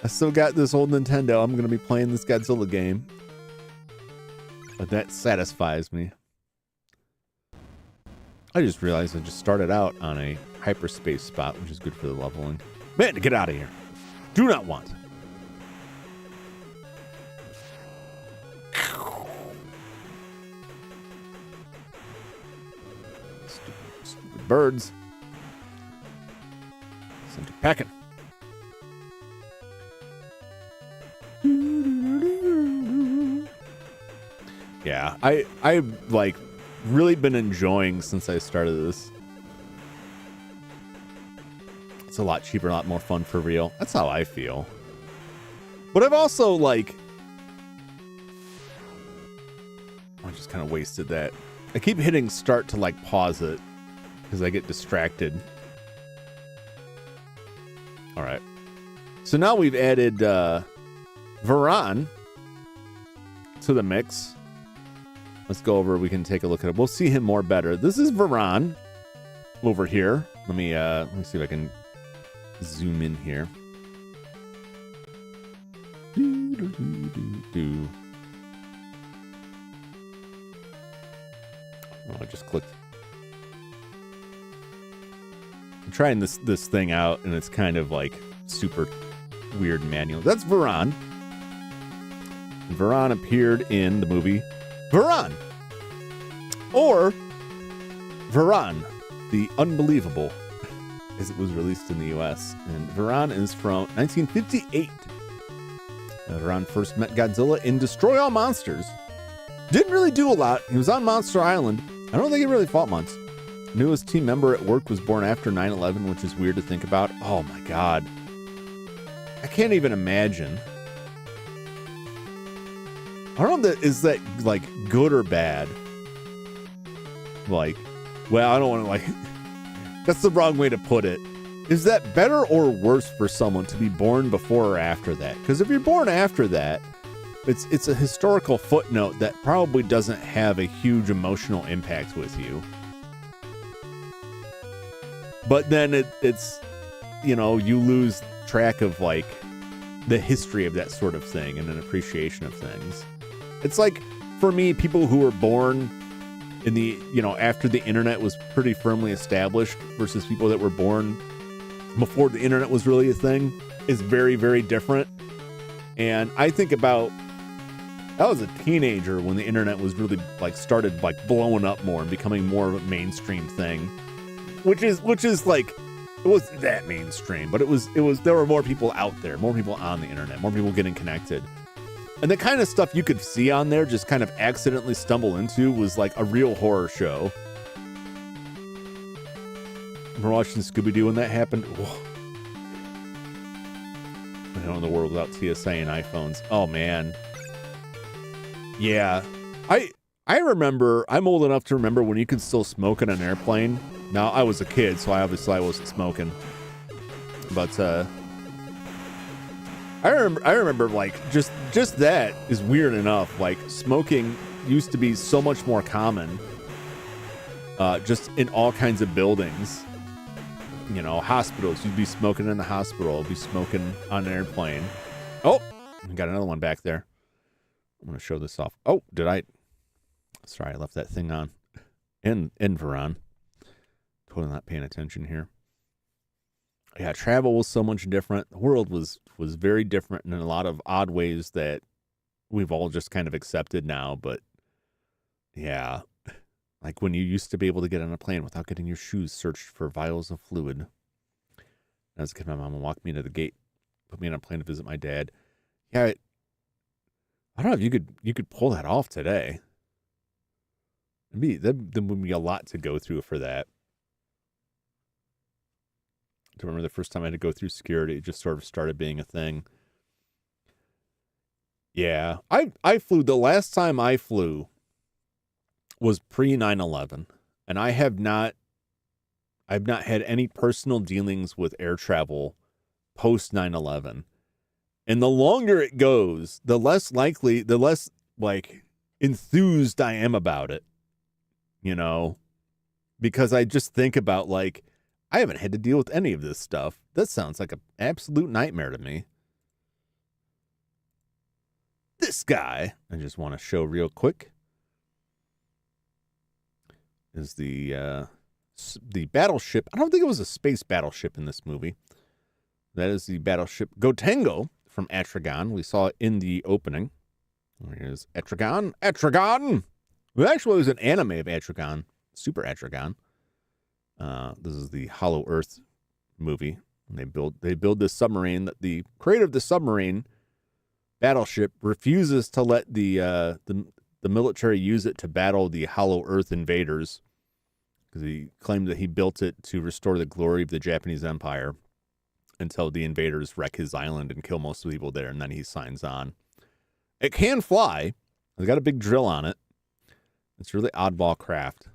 still got this old Nintendo. I'm going to be playing this Godzilla game. But that satisfies me. I just realized I just started out on a hyperspace spot, which is good for the leveling. Man, get out of here. Do not want. Stupid birds. Sent to packing. Yeah, I've like really been enjoying since I started this. It's a lot cheaper, a lot more fun for real. That's how I feel. But I've also like, I just kind of wasted that. I keep hitting start to like pause it because I get distracted. All right. So now we've added Varan to the mix. Let's go over. We can take a look at it. We'll see him more better. This is Varan over here. Let me see if I can zoom in here. Oh, I just clicked. I'm trying this thing out, and it's kind of like super weird manual. That's Varan. And Varan appeared in the movie Varan, or Varan, the Unbelievable, as it was released in the US. And Varan is from 1958. Varan first met Godzilla in Destroy All Monsters. Didn't really do a lot. He was on Monster Island. I don't think he really fought much. Newest team member at work was born after 9/11, which is weird to think about. Oh my God. I can't even imagine. I don't know, is that like good or bad? Like, well, I don't want to like, that's the wrong way to put it. Is that better or worse for someone to be born before or after that? Because if you're born after that, it's a historical footnote that probably doesn't have a huge emotional impact with you. But then it's, you lose track of like the history of that sort of thing and an appreciation of things. It's like, for me, people who were born in the, after the internet was pretty firmly established versus people that were born before the internet was really a thing is very, very different. And I think about, I was a teenager when the internet was really like started like blowing up more and becoming more of a mainstream thing, which is like, it wasn't that mainstream, but it was, there were more people out there, more people on the internet, more people getting connected. And the kind of stuff you could see on there just kind of accidentally stumble into was like a real horror show. We're watching Scooby-Doo when that happened. Whoa. I know in the world without TSA and iPhones. Oh man. Yeah. I remember, I'm old enough to remember when you could still smoke in an airplane. Now I was a kid, so I wasn't smoking. But I remember like just that is weird enough. Like smoking used to be so much more common, just in all kinds of buildings. Hospitals. You'd be smoking in the hospital. Be smoking on an airplane. Oh, We got another one back there. I'm going to show this off. Oh, did I? Sorry, I left that thing on. In Veron. Totally not paying attention here. Yeah, travel was so much different. The world was very different in a lot of odd ways that we've all just kind of accepted now. But yeah, like when you used to be able to get on a plane without getting your shoes searched for vials of fluid. As a kid, my mom would walk me to the gate, put me on a plane to visit my dad. Yeah, I don't know if you could pull that off today. There would be a lot to go through for that. I remember the first time I had to go through security, it just sort of started being a thing. Yeah, I flew. The last time I flew was pre 9/11, and I've not had any personal dealings with air travel post 9/11. And the longer it goes, the less like enthused I am about it. You know, because I just think about like, I haven't had to deal with any of this stuff. That sounds like an absolute nightmare to me. This guy, I just want to show real quick, is the battleship. I don't think it was a space battleship in this movie. That is the battleship Gotengo from Atragon. We saw it in the opening. Here's Atragon. Atragon! It actually was an anime of Atragon. Super Atragon. This is the Hollow Earth movie. And they build this submarine that the creator of the submarine battleship refuses to let the military use it to battle the Hollow Earth invaders, because he claimed that he built it to restore the glory of the Japanese Empire until the invaders wreck his island and kill most of the people there, and then he signs on. It can fly. It's got a big drill on it. It's really oddball craft.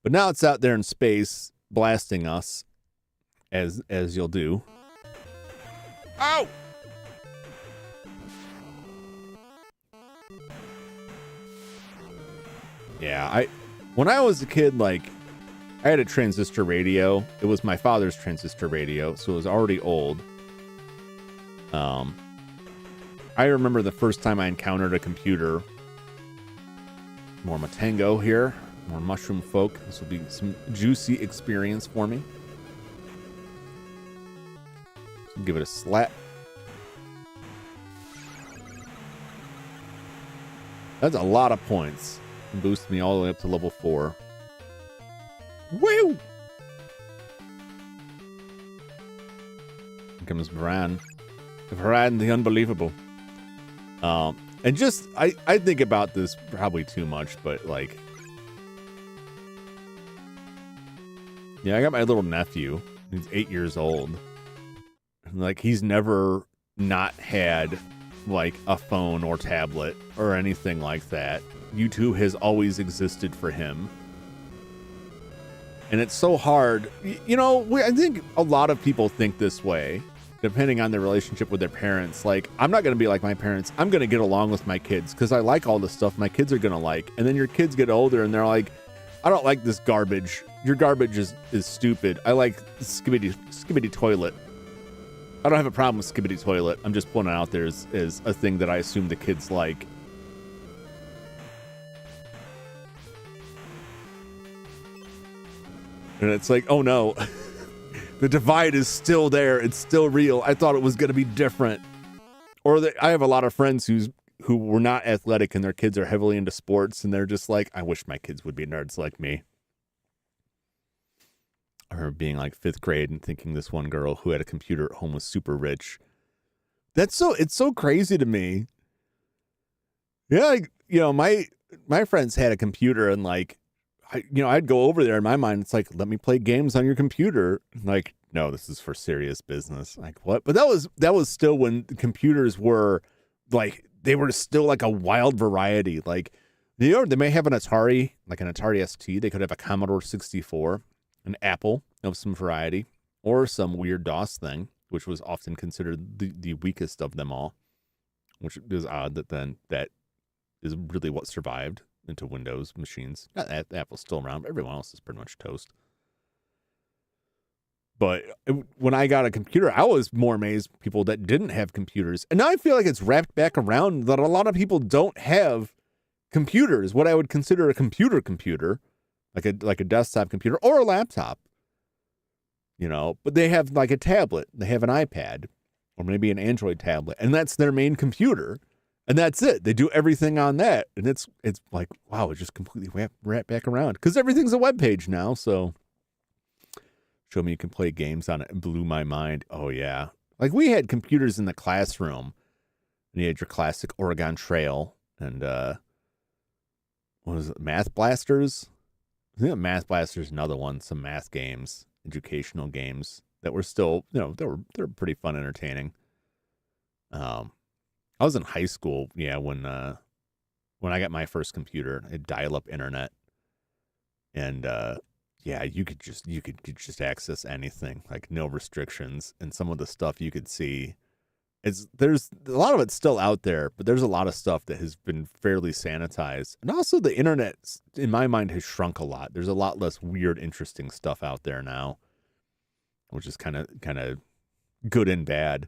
But now it's out there in space blasting us, as you'll do. Ow! Yeah, when I was a kid, like, I had a transistor radio. It was my father's transistor radio, so it was already old. I remember the first time I encountered a computer. More Matango here. More Mushroom Folk. This will be some juicy experience for me. So give it a slap. That's a lot of points. Boost me all the way up to level 4. Woo! Here comes Varan. Varan the Unbelievable. And just, I think about this probably too much, but like, yeah, I got my little nephew. He's 8 years old. And like, he's never not had like a phone or tablet or anything like that. YouTube has always existed for him. And it's so hard. You know, I think a lot of people think this way, depending on their relationship with their parents. Like, I'm not going to be like my parents. I'm going to get along with my kids because I like all the stuff my kids are going to like. And then your kids get older and they're like, I don't like this garbage. Your garbage is stupid. I like Skibidi Toilet. I don't have a problem with Skibidi Toilet. I'm just putting it out there as a thing that I assume the kids like. And it's like, oh no, the divide is still there. It's still real. I thought it was going to be different. Or I have a lot of friends who were not athletic and their kids are heavily into sports. And they're just like, I wish my kids would be nerds like me. I remember being like 5th grade and thinking this one girl who had a computer at home was super rich. It's so crazy to me. Yeah, like, you know, my friends had a computer and like, I'd go over there in my mind. It's like, let me play games on your computer. Like, no, this is for serious business. Like, what? But that was still when computers were like, they were still like a wild variety. Like, you know, they may have an Atari, like an Atari ST. They could have a Commodore 64, an Apple of some variety, or some weird DOS thing, which was often considered the weakest of them all, which is odd that is really what survived into Windows machines. Apple's still around, but everyone else is pretty much toast. But when I got a computer, I was more amazed people that didn't have computers. And now I feel like it's wrapped back around that a lot of people don't have computers, what I would consider a computer, like a desktop computer or a laptop, you know, but they have like a tablet, they have an iPad or maybe an Android tablet, and that's their main computer. And that's it. They do everything on that. And it's like, wow, it just completely wrapped back around because everything's a web page now. So show me you can play games on it. It blew my mind. Oh, yeah. Like we had computers in the classroom and you had your classic Oregon Trail and what was it? Math Blasters? I think Math Blasters, another one, some math games, educational games that were still, you know, they're pretty fun, entertaining. I was in high school, yeah, when I got my first computer, I had dial-up internet, and yeah, you could just access anything, like no restrictions, and some of the stuff you could see, there's a lot of it's still out there, but there's a lot of stuff that has been fairly sanitized, and also the internet, in my mind, has shrunk a lot. There's a lot less weird, interesting stuff out there now, which is kind of good and bad,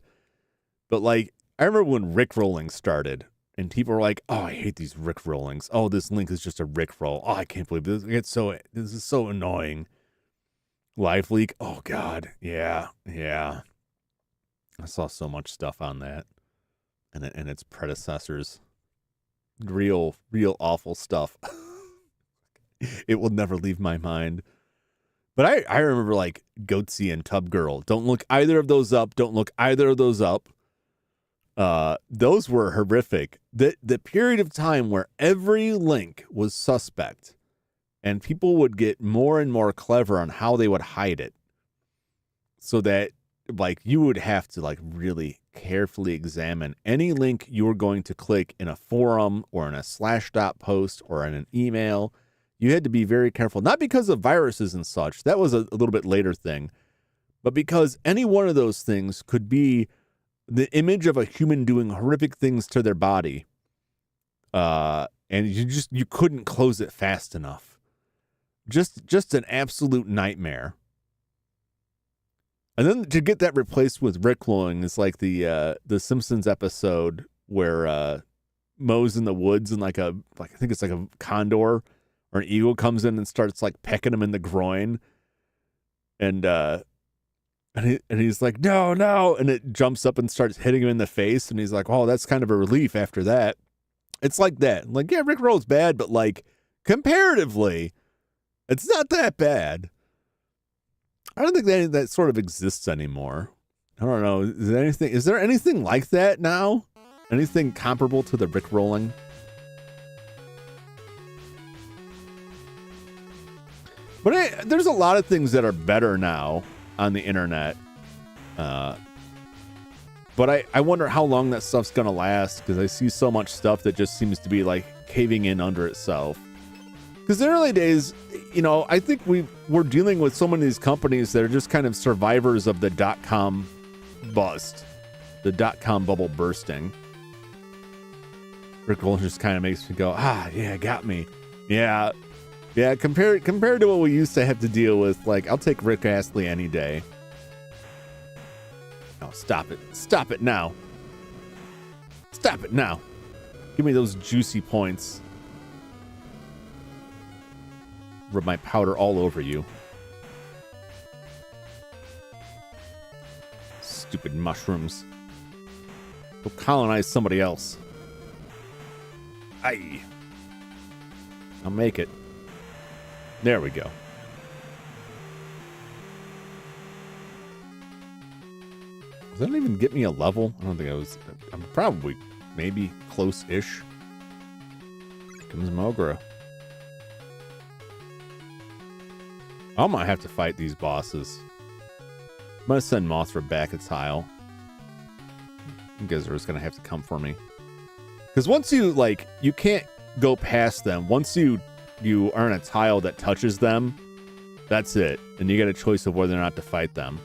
but like. I remember when Rickrolling started, and people were like, "Oh, I hate these Rickrollings. Oh, this link is just a Rickroll. Oh, I can't believe this. This is so annoying." Live leak. Oh God, yeah. I saw so much stuff on that, and its predecessors. Real awful stuff. It will never leave my mind. But I remember like Goatsy and Tub Girl. Don't look either of those up. Don't look either of those up. Those were horrific. The period of time where every link was suspect and people would get more and more clever on how they would hide it so that like you would have to like really carefully examine any link you were going to click in a forum or in a Slashdot post or in an email. You had to be very careful, not because of viruses and such. That was a little bit later thing, but because any one of those things could be the image of a human doing horrific things to their body, and you couldn't close it fast enough. Just an absolute nightmare. And then to get that replaced with Rickrolling is like the Simpsons episode where Moe's in the woods and like I think it's like a condor or an eagle comes in and starts like pecking him in the groin, and he's like, no, and it jumps up and starts hitting him in the face, and he's like, oh, that's kind of a relief after that. It's like that. Like, yeah, Rickroll's bad, but like, comparatively, it's not that bad. I don't think that sort of exists anymore. I don't know. Is there anything like that now? Anything comparable to the Rickrolling? But there's a lot of things that are better now on the internet, but I wonder how long that stuff's gonna last, because I see so much stuff that just seems to be like caving in under itself. Because in the early days, you know, I think we're dealing with so many of these companies that are just kind of survivors of the .com bust, the .com bubble bursting. Rick Roll just kind of makes me go, yeah, got me. Yeah, compared to what we used to have to deal with, like, I'll take Rick Astley any day. Oh, stop it. Stop it now. Stop it now. Give me those juicy points. Rub my powder all over you. Stupid mushrooms. Go colonize somebody else. Aye. I'll make it. There we go. Does that even get me a level? I don't think I was. I'm probably maybe close-ish. Here comes Mogra. I might have to fight these bosses. I'm gonna send Mothra back a tile. You guys are just gonna have to come for me. Because once you, like, you can't go past them. Once you earn a tile that touches them, that's it. And you get a choice of whether or not to fight them.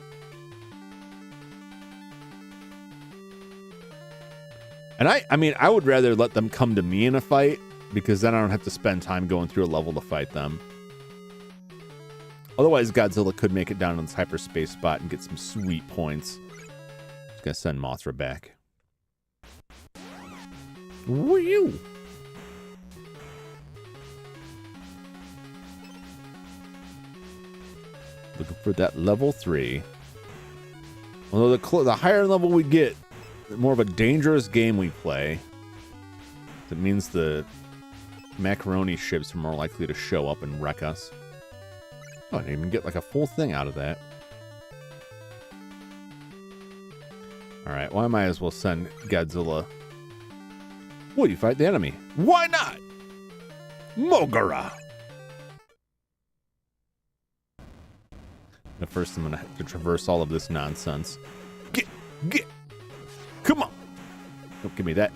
And I mean, I would rather let them come to me in a fight, because then I don't have to spend time going through a level to fight them. Otherwise, Godzilla could make it down on this hyperspace spot and get some sweet points. Just gonna send Mothra back. Woo! Looking for that level 3. Although the higher level we get, the more of a dangerous game we play. That means the macaroni ships are more likely to show up and wreck us. Oh, I didn't even get like a full thing out of that. Alright, well I might as well send Godzilla. Will you fight the enemy? Why not? Mogura! But first I'm gonna have to traverse all of this nonsense. Get! Come on! Don't give me that.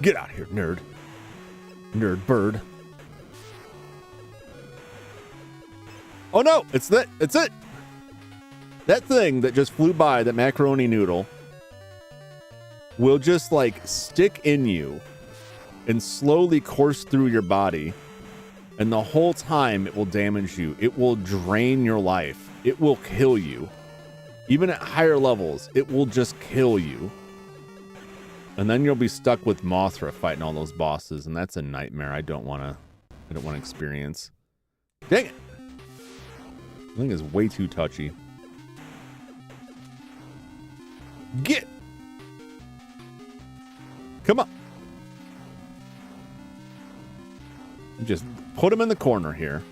Get out of here, nerd. Nerd bird. Oh no! It's it! That thing that just flew by, that macaroni noodle, will just like stick in you and slowly course through your body. And the whole time it will damage you. It will drain your life. It will kill you. Even at higher levels, it will just kill you. And then you'll be stuck with Mothra fighting all those bosses, and that's a nightmare I don't want to experience. Dang it! I think it's way too touchy. Get! Come on! Just put him in the corner here.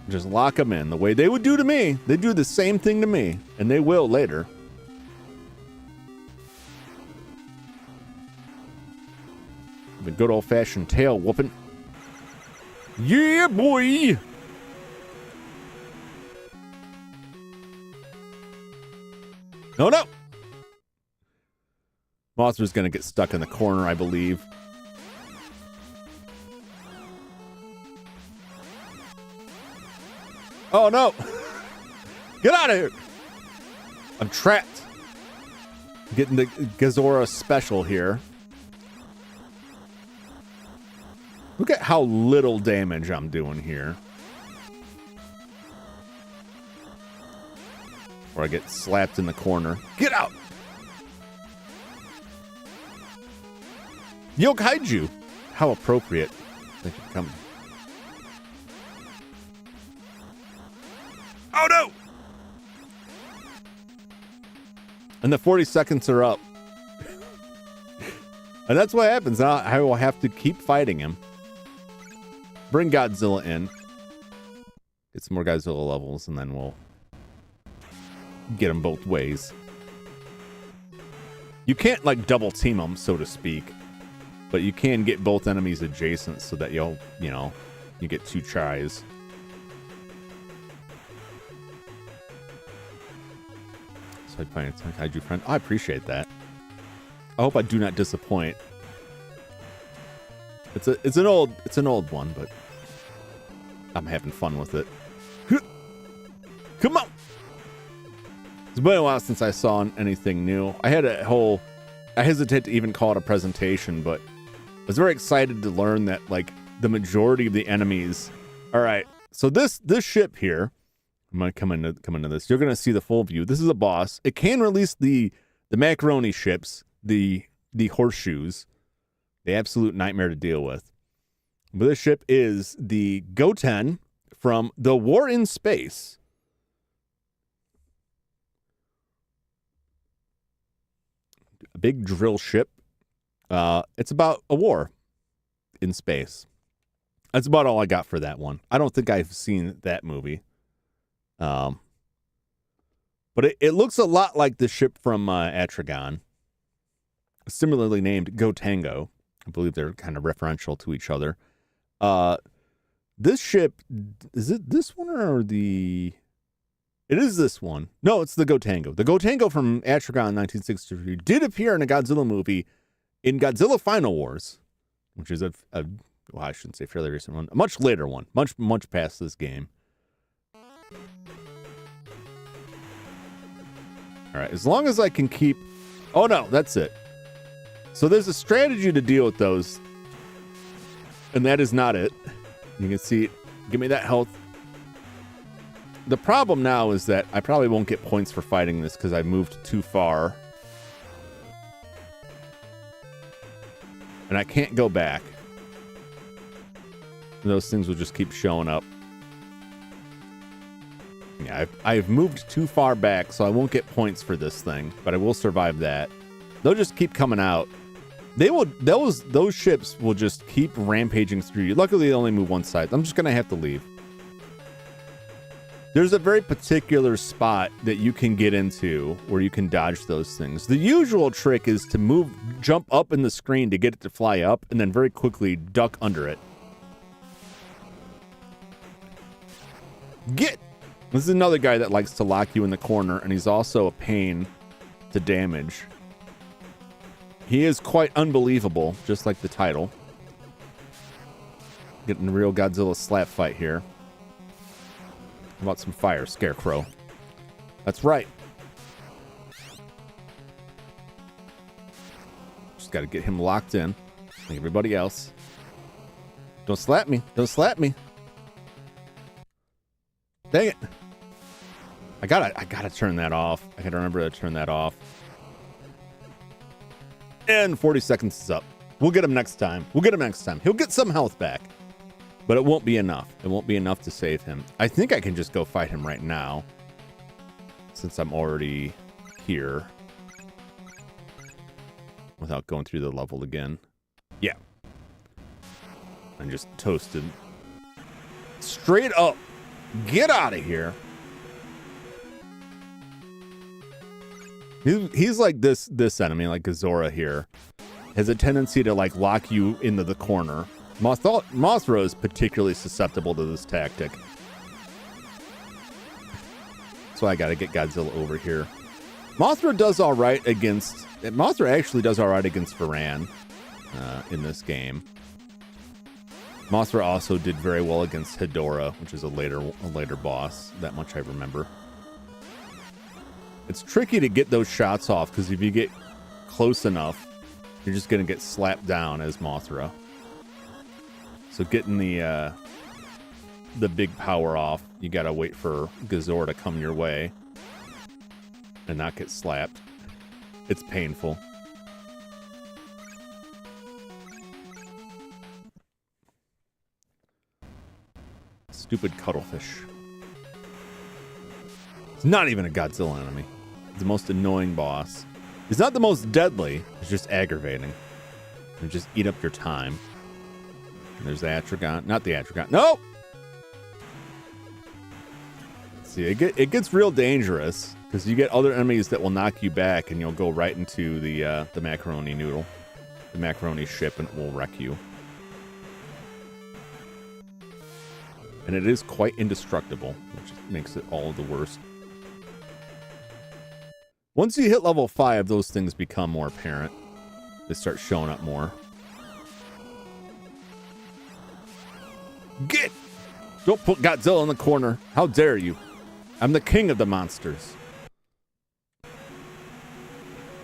Just lock him in the way they would do to me. They do the same thing to me, and they will later. The good old-fashioned tail whooping. Yeah, boy! Oh, no! Mothra's gonna get stuck in the corner, I believe. Oh, no! Get out of here! I'm trapped. Getting the Godzilla special here. Look at how little damage I'm doing here. Or I get slapped in the corner. Get out! Yo, Kaiju! How appropriate. Thank you for coming. Oh no! And the 40 seconds are up. And that's what happens. I will have to keep fighting him. Bring Godzilla in. Get some more Godzilla levels, and then we'll get them both ways. You can't, like, double team them, so to speak. But you can get both enemies adjacent so that you get 2 tries. So I'd find a kaiju friend. Oh, I appreciate that. I hope I do not disappoint. It's an old one, but I'm having fun with it. Come on! It's been a while since I saw anything new. I hesitate to even call it a presentation, but I was very excited to learn that, like, the majority of the enemies. All right, so this ship here, I'm gonna come into this. You're gonna see the full view. This is a boss. It can release the macaroni ships, the horseshoes, the absolute nightmare to deal with. But this ship is the Goten from The War in Space. A big drill ship. It's about a war in space. That's about all I got for that one. I don't think I've seen that movie. But it looks a lot like the ship from Atragon. Similarly named Gotango. I believe they're kind of referential to each other. This ship, is it this one or the... It is this one. No, it's the Gotango. The Gotango from Atragon 1963 did appear in a Godzilla movie in Godzilla Final Wars, which is well, I shouldn't say fairly recent one, a much later one, much past this game. All right, as long as I can keep... Oh, no, that's it. So there's a strategy to deal with those, and that is not it. You can see, give me that health. The problem now is that I probably won't get points for fighting this because I moved too far. And I can't go back. Those things will just keep showing up. Yeah, I've moved too far back, so I won't get points for this thing, but I will survive that. They'll just keep coming out. They will, those ships will just keep rampaging through you. Luckily, they only move one side. I'm just gonna have to leave. There's a very particular spot that you can get into where you can dodge those things. The usual trick is to jump up in the screen to get it to fly up, and then very quickly duck under it. Get! This is another guy that likes to lock you in the corner, and he's also a pain to damage. He is quite unbelievable, just like the title. Getting a real Godzilla slap fight here. How about some fire, Scarecrow? That's right. Just got to get him locked in, like everybody else. Don't slap me. Don't slap me. Dang it. I gotta turn that off. I gotta remember to turn that off. And 40 seconds is up. We'll get him next time. We'll get him next time. He'll get some health back. But it won't be enough. It won't be enough to save him. I think I can just go fight him right now, since I'm already here, without going through the level again. Yeah. I'm just toasted. Straight up. Get out of here. He's like this enemy, like Godzilla here, has a tendency to like lock you into the corner. Mothra is particularly susceptible to this tactic. So I gotta get Godzilla over here. Mothra does all right against... Mothra actually does all right against Varan in this game. Mothra also did very well against Hedorah, which is a later boss. That much I remember. It's tricky to get those shots off, because if you get close enough, you're just going to get slapped down as Mothra. So getting the big power off, you got to wait for Godzilla to come your way and not get slapped. It's painful. Stupid cuttlefish. It's not even a Godzilla enemy. It's the most annoying boss. He's not the most deadly. It's just aggravating. And just eat up your time. And there's the Atragon. Not the Atragon. No! See, it gets real dangerous, because you get other enemies that will knock you back, and you'll go right into the macaroni noodle. The macaroni ship, and it will wreck you. And it is quite indestructible, which makes it all the worse. Once you hit level 5, those things become more apparent. They start showing up more. Get! Don't put Godzilla in the corner. How dare you? I'm the king of the monsters.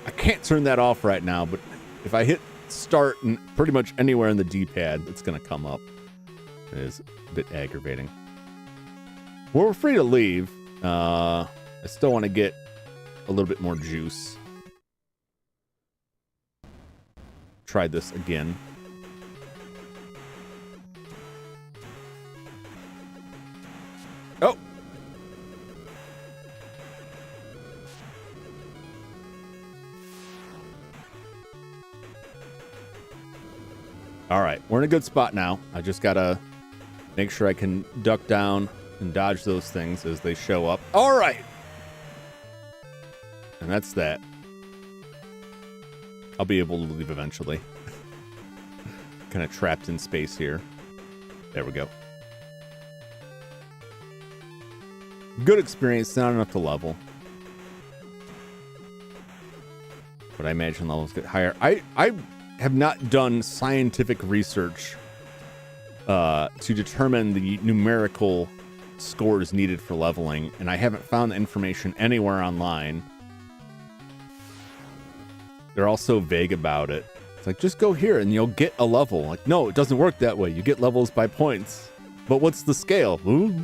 I can't turn that off right now, but if I hit start and pretty much anywhere in the D-pad, it's going to come up. It is a bit aggravating. Well, we're free to leave. I still want to get a little bit more juice. Try this again. Oh! Alright, we're in a good spot now. I just gotta make sure I can duck down and dodge those things as they show up. Alright! And that's that. I'll be able to leave eventually. Kind of trapped in space here. There we go. Good experience, not enough to level. But I imagine levels get higher. I have not done scientific research to determine the numerical scores needed for leveling, and I haven't found the information anywhere online. They're all so vague about it. It's like, just go here and you'll get a level. Like, no, it doesn't work that way. You get levels by points. But what's the scale? Ooh.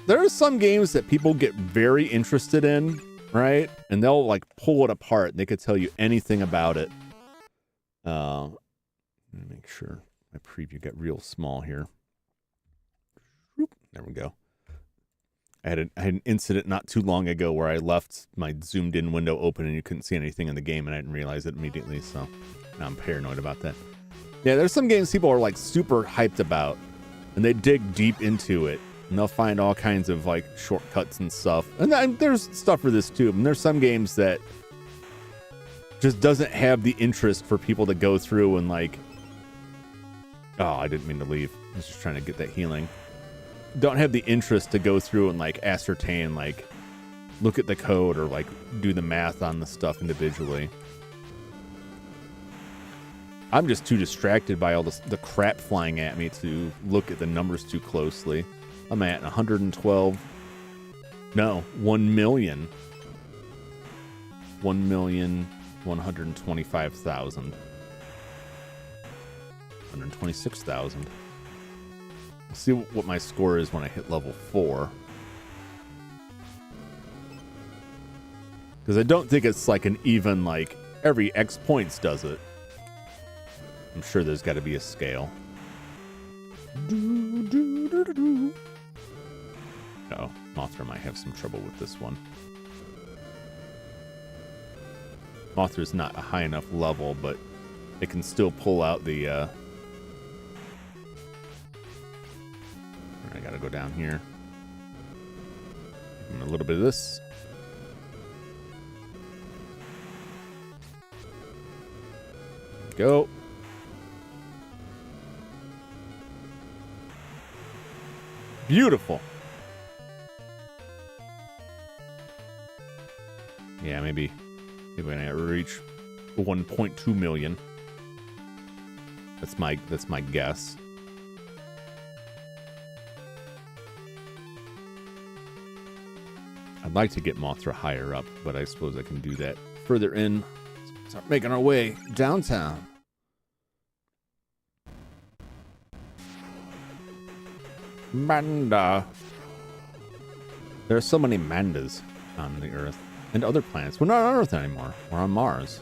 There are some games that people get very interested in, right? And they'll like pull it apart. And they could tell you anything about it. Let me make sure my preview got real small here. There we go. I had an incident not too long ago where I left my zoomed in window open and you couldn't see anything in the game, and I didn't realize it immediately. So now I'm paranoid about that. Yeah, there's some games people are like super hyped about, and they dig deep into it, and they'll find all kinds of like shortcuts and stuff. And there's stuff for this too. And there's some games that just doesn't have the interest for people to go through and like, oh, I didn't mean to leave. I was just trying to get that healing. Don't have the interest to go through and like ascertain, like look at the code or like do the math on the stuff individually. I'm just too distracted by all the crap flying at me to look at the numbers too closely. I'm at 112. No, 1 million. 1,125,000. 126,000. We'll see what my score is when I hit level 4. Because I don't think it's like an even, like, every X points does it. I'm sure there's got to be a scale. Oh, Mothra might have some trouble with this one. Mothra's not a high enough level, but it can still pull out the, I gotta go down here. Give him a little bit of this. Go. Beautiful. Yeah, maybe when I reach 1.2 million. That's my guess. I'd like to get Mothra higher up, but I suppose I can do that further in. Start making our way downtown. Manda. There are so many Mandas on the Earth and other planets. We're not on Earth anymore. We're on Mars.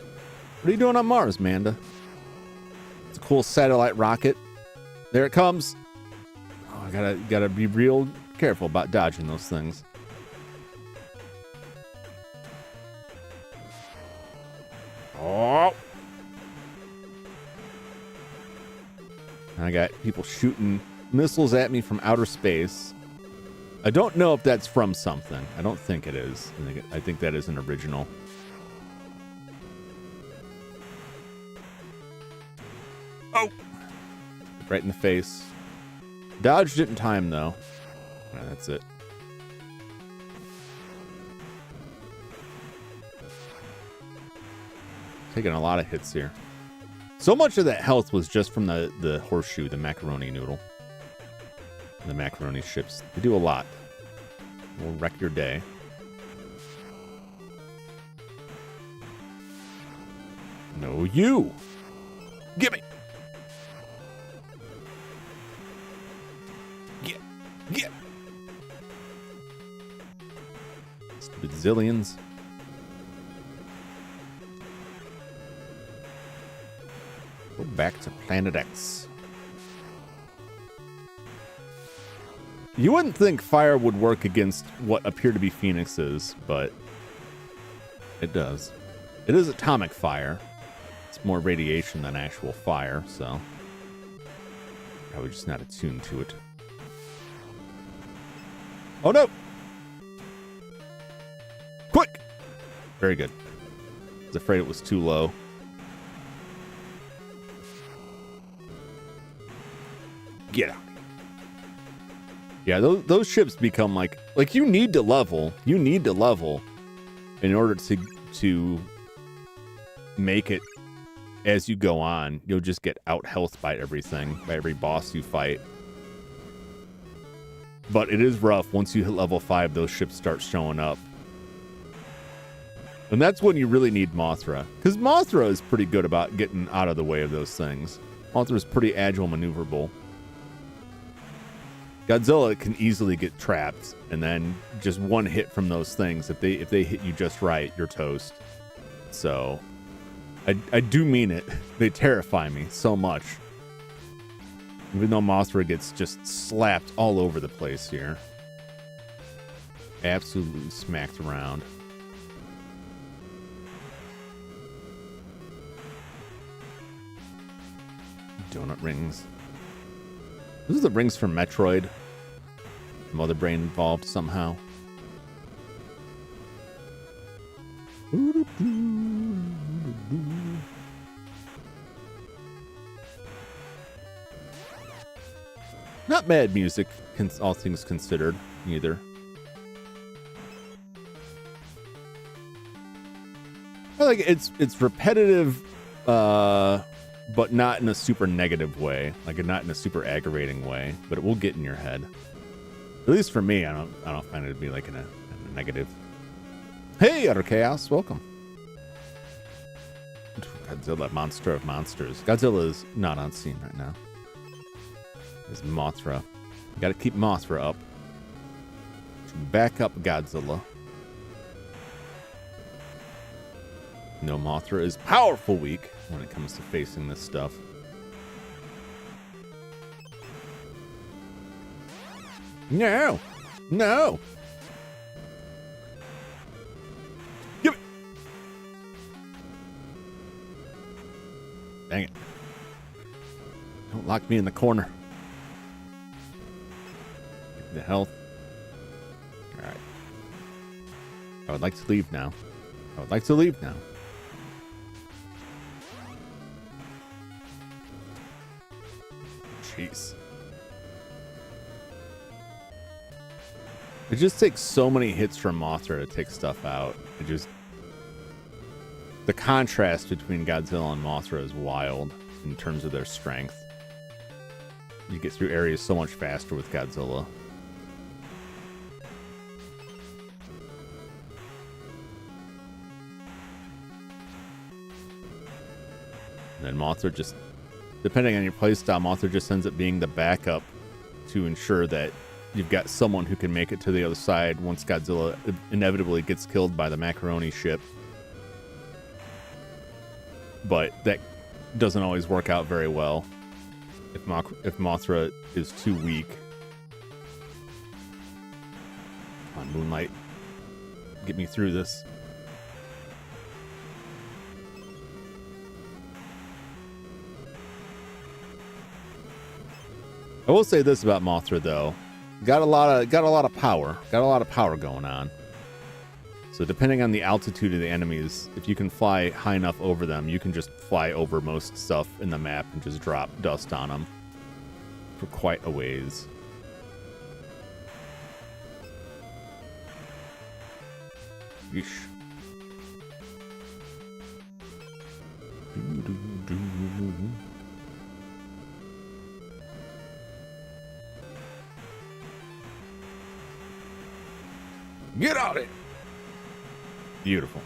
What are you doing on Mars, Manda? It's a cool satellite rocket. There it comes. Oh, I gotta be real careful about dodging those things. Oh. I got people shooting missiles at me from outer space. I don't know if that's from something. I don't think it is. I think that is an original. Oh! Right in the face. Dodged it in time, though. Right, that's it. Taking a lot of hits here. So much of that health was just from the horseshoe, the macaroni noodle. The macaroni ships. They do a lot. Will wreck your day. No, you! Gimme! Get! Stupid zillions. Go back to Planet X. You wouldn't think fire would work against what appear to be phoenixes, but it does. It is atomic fire. It's more radiation than actual fire, so I was just not attuned to it. Oh no! Quick! Very good. I was afraid it was too low. Get out. Yeah, those ships become like you need to level. You need to level in order to make it as you go on. You'll just get out health by everything, by every boss you fight. But it is rough. Once you hit level 5, those ships start showing up. And that's when you really need Mothra. Because Mothra is pretty good about getting out of the way of those things. Mothra is pretty agile, maneuverable. Godzilla can easily get trapped, and then just one hit from those things, if they hit you just right, you're toast. So I do mean it. They terrify me so much. Even though Mothra gets just slapped all over the place here. Absolutely smacked around. Donut rings. Those are the rings from Metroid. Mother Brain involved somehow. Not bad music, all things considered, either. I like it's repetitive, but not in a super negative way, like not in a super aggravating way. But it will get in your head. At least for me, I don't find it to be like in a negative. Hey, Utter Chaos, welcome. Godzilla, monster of monsters. Godzilla is not on scene right now. It's Mothra. You gotta keep Mothra up. Back up Godzilla. No, Mothra is powerful weak when it comes to facing this stuff. No! No! Give it! Dang it. Don't lock me in the corner. Give me the health. Alright. I would like to leave now. I would like to leave now. Jeez. It just takes so many hits from Mothra to take stuff out. It just... The contrast between Godzilla and Mothra is wild in terms of their strength. You get through areas so much faster with Godzilla. And then Mothra just... Depending on your playstyle, Mothra just ends up being the backup to ensure that you've got someone who can make it to the other side once Godzilla inevitably gets killed by the macaroni ship. But that doesn't always work out very well if Mothra is too weak. Come on, Moonlight. Get me through this. I will say this about Mothra though. Got a lot of power. Got a lot of power going on. So depending on the altitude of the enemies, if you can fly high enough over them, you can just fly over most stuff in the map and just drop dust on them for quite a ways. Yeesh. Get on it! Beautiful.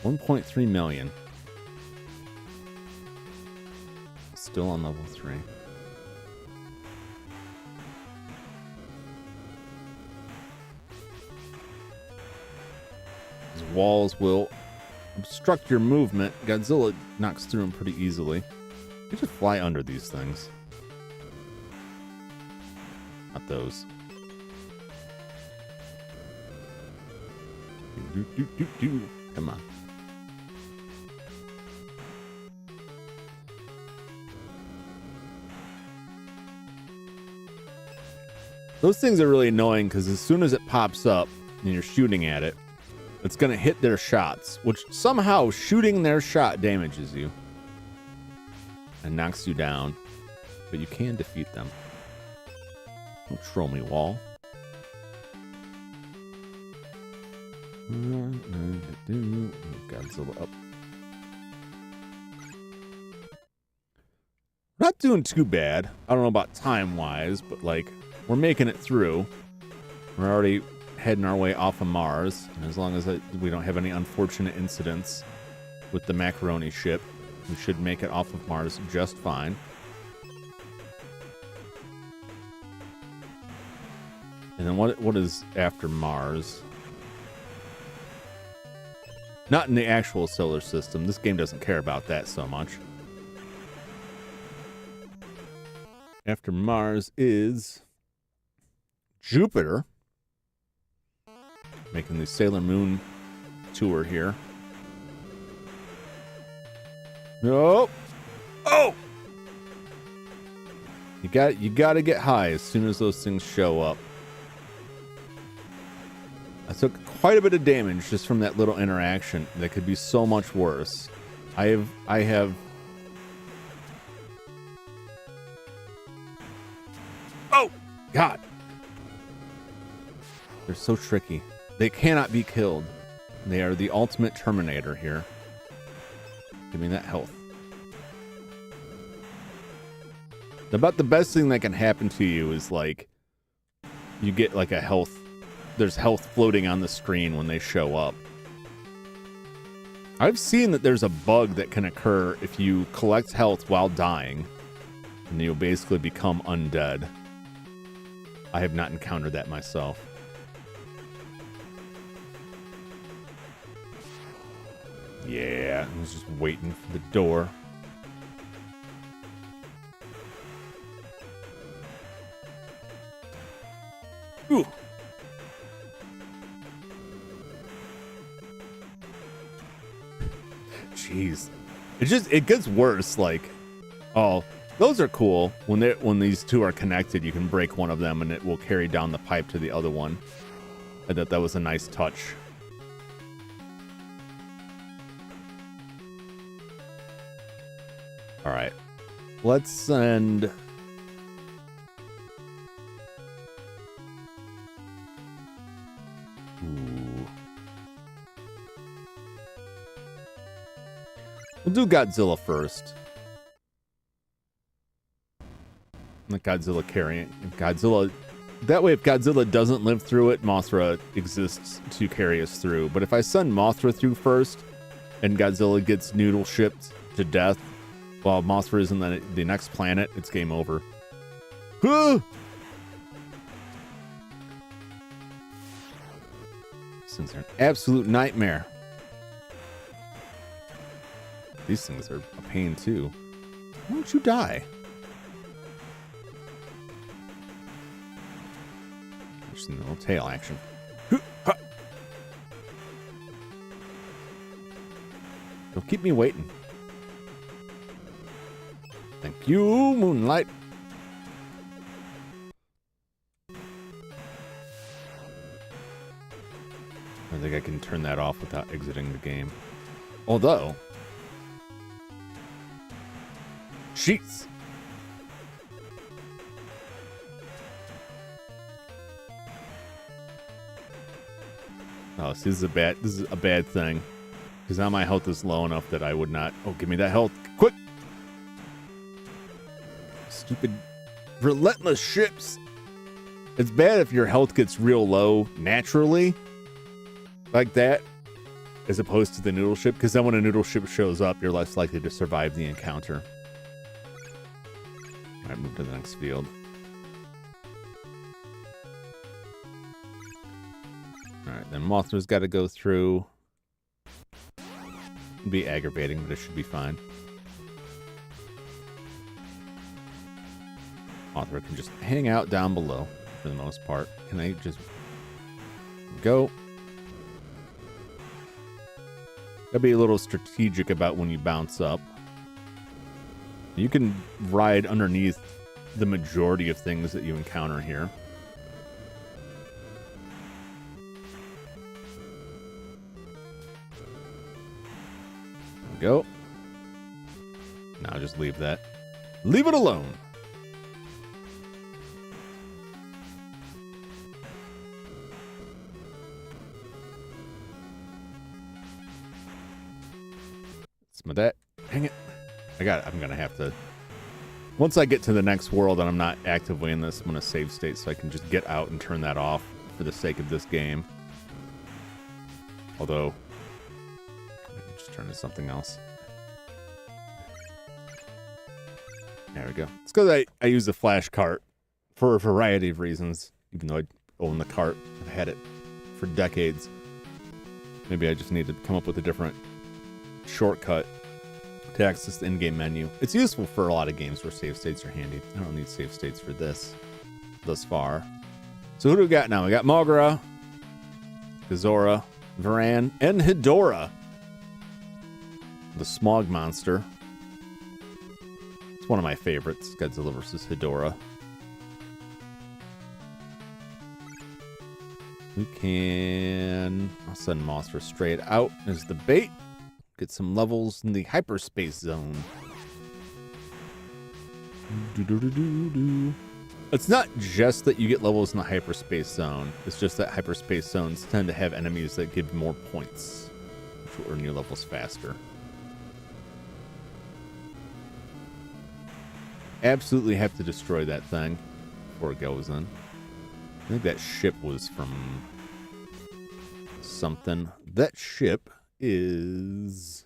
$1.3 million. Still on level 3. These walls will obstruct your movement. Godzilla knocks through them pretty easily. You just fly under these things. Not those. Come on. Those things are really annoying because as soon as it pops up and you're shooting at it, it's going to hit their shots, which somehow shooting their shot damages you and knocks you down, but you can defeat them. Don't troll me, wall. Godzilla up. Not doing too bad. I don't know about time-wise, but like we're making it through. We're already heading our way off of Mars. And as long as we don't have any unfortunate incidents with the macaroni ship, we should make it off of Mars just fine. And then what is after Mars? Not in the actual solar system. This game doesn't care about that so much. After Mars is Jupiter. Making the Sailor Moon tour here. Nope. Oh! You got to get high as soon as those things show up. I took quite a bit of damage just from that little interaction. That could be so much worse. I have. Oh, God. They're so tricky. They cannot be killed. They are the ultimate Terminator here. Give me that health. About the best thing that can happen to you is like you get like a health. There's health floating on the screen when they show up. I've seen that there's a bug that can occur if you collect health while dying, and you'll basically become undead. I have not encountered that myself. Yeah, I was just waiting for the door. Ooh. Jeez. It gets worse. Like, oh, those are cool. When these two are connected, you can break one of them and it will carry down the pipe to the other one. I thought that was a nice touch. All right. Let's send... Ooh. We'll do Godzilla first. Let Godzilla carry it. That way, if Godzilla doesn't live through it, Mothra exists to carry us through. But if I send Mothra through first, and Godzilla gets noodle shipped to death, while Mothra is in the next planet, it's game over. Huh! These things are an absolute nightmare. These things are a pain too. Why don't you die? Just a little tail action. Don't keep me waiting. Thank you, Moonlight. I think I can turn that off without exiting the game. Although... Jeez. Oh, so this is a bad thing. Because now my health is low enough that I would not... Oh, give me that health. Quick! Stupid relentless ships. It's bad if your health gets real low naturally. Like that. As opposed to the noodle ship. Because then when a noodle ship shows up, you're less likely to survive the encounter. Alright, move to the next field. Alright, then Mothra's got to go through. It'll be aggravating, but it should be fine. Mothra can just hang out down below for the most part. Can I just go? Gotta be a little strategic about when you bounce up. You can ride underneath the majority of things that you encounter here. There we go. Now just leave that. Leave it alone. That. Dang it. I got it. I'm going to have to... Once I get to the next world and I'm not actively in this, I'm going to save state so I can just get out and turn that off for the sake of this game. Although, just turn to something else. There we go. It's because I use the flash cart for a variety of reasons, even though I own the cart. I've had it for decades. Maybe I just need to come up with a different shortcut to access the in-game menu. It's useful for a lot of games where save states are handy. I don't need save states for this thus far. So who do we got now? We got Mogra, Gazora, Varan, and Hedora. The smog monster. It's one of my favorites, Godzilla vs. Hedora. We can... I'll send Mothra straight out as the bait. Get some levels in the hyperspace zone. It's not just that you get levels in the hyperspace zone. It's just that hyperspace zones tend to have enemies that give more points, which will earn your levels faster. Absolutely have to destroy that thing before it goes in. I think that ship was from something. That ship is...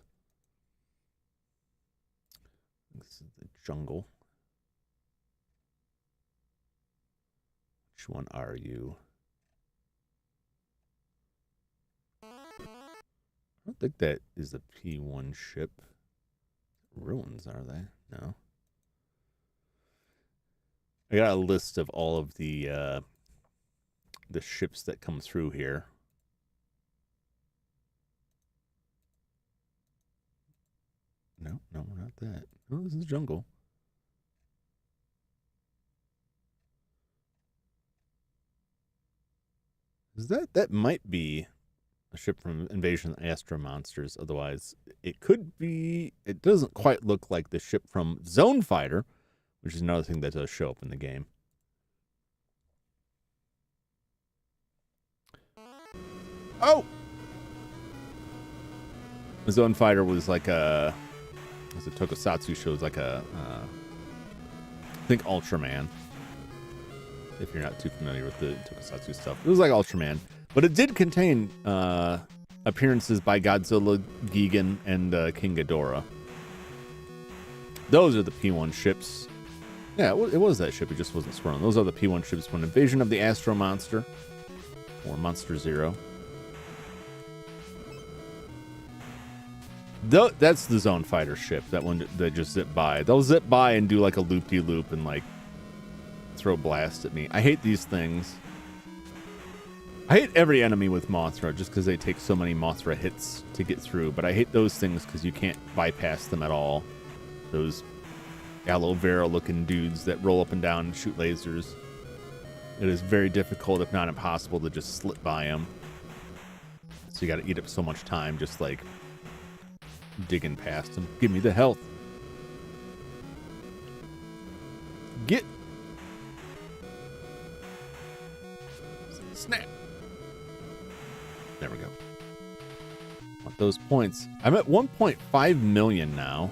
This is the jungle. Which one are you? I don't think that is the P1 ship. Ruins, are they? No. I got a list of all of the ships that come through here. No, we're not that. Oh, this is jungle. Is that might be a ship from Invasion of the Astro Monsters. Otherwise, it could be. It doesn't quite look like the ship from Zone Fighter, which is another thing that does show up in the game. Oh! The Zone Fighter was like a... As a tokusatsu show, was like a... I think Ultraman. If you're not too familiar with the tokusatsu stuff. It was like Ultraman. But it did contain appearances by Godzilla, Gigan, and King Ghidorah. Those are the P1 ships. Yeah, it was that ship. It just wasn't scrolling. Those are the P1 ships from Invasion of the Astro Monster. Or Monster Zero. That's the Zone Fighter ship. That one that just zip by. They'll zip by and do like a loop-de-loop and like throw blast at me. I hate these things. I hate every enemy with Mothra just because they take so many Mothra hits to get through. But I hate those things because you can't bypass them at all. Those aloe vera looking dudes that roll up and down and shoot lasers. It is very difficult, if not impossible, to just slip by them. So you got to eat up so much time just like digging past them. Give me the health. Get. Snap. There we go. Want those points. I'm at 1.5 million now.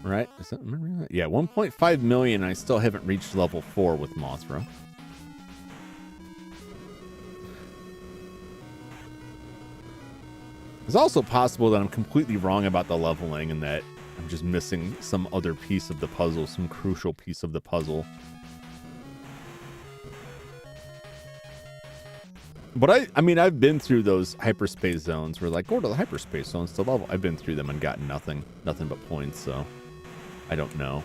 Right? Is that, remember that? Yeah, 1.5 million. I still haven't reached level 4 with Mothra. It's also possible that I'm completely wrong about the leveling and that I'm just missing some other piece of the puzzle, some crucial piece of the puzzle. But I mean, I've been through those hyperspace zones where like, go to the hyperspace zones to level. I've been through them and gotten nothing but points, so I don't know.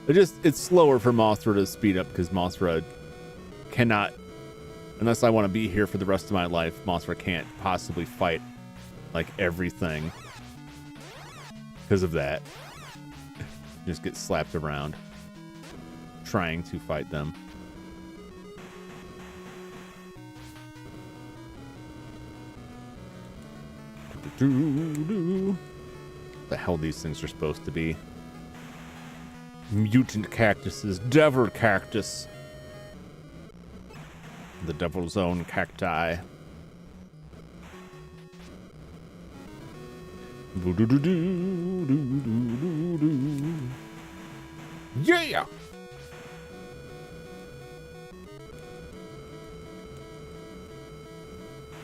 It's slower for Mothra to speed up because Mothra cannot, unless I want to be here for the rest of my life, Mothra can't possibly fight like everything because of that. Just get slapped around trying to fight them. What the hell these things are supposed to be? Mutant cactuses, devil cactus. The devil's own cacti. Yeah!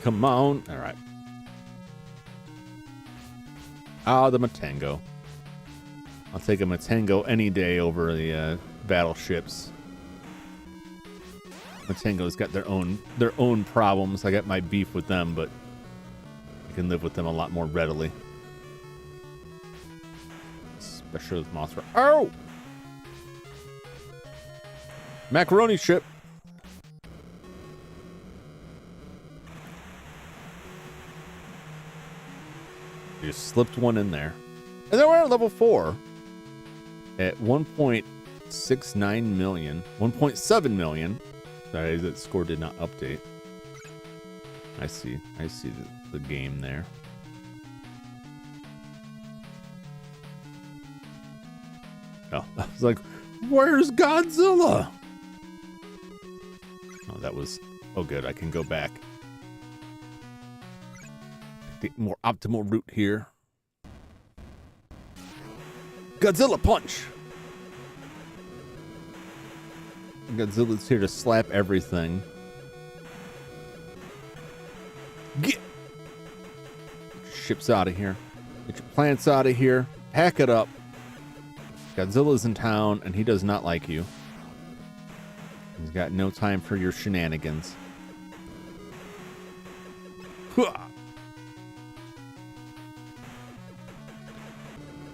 Come on. All right. Ah, the Matango. I'll take a Matango any day over the battleships. Matango's got their own problems. I got my beef with them, but I can live with them a lot more readily. Especially with Mothra. Oh! Macaroni ship. You slipped one in there. And then we're at level 4 at 1.69 million. 1.7 million. Sorry, that score did not update. I see the game there. Oh, I was like, where's Godzilla? Oh, that was... Oh, good. I can go back. The more optimal route here. Godzilla punch! Godzilla's here to slap everything. Get ships out of here. Get your plants out of here. Pack it up. Godzilla's in town, and he does not like you. He's got no time for your shenanigans.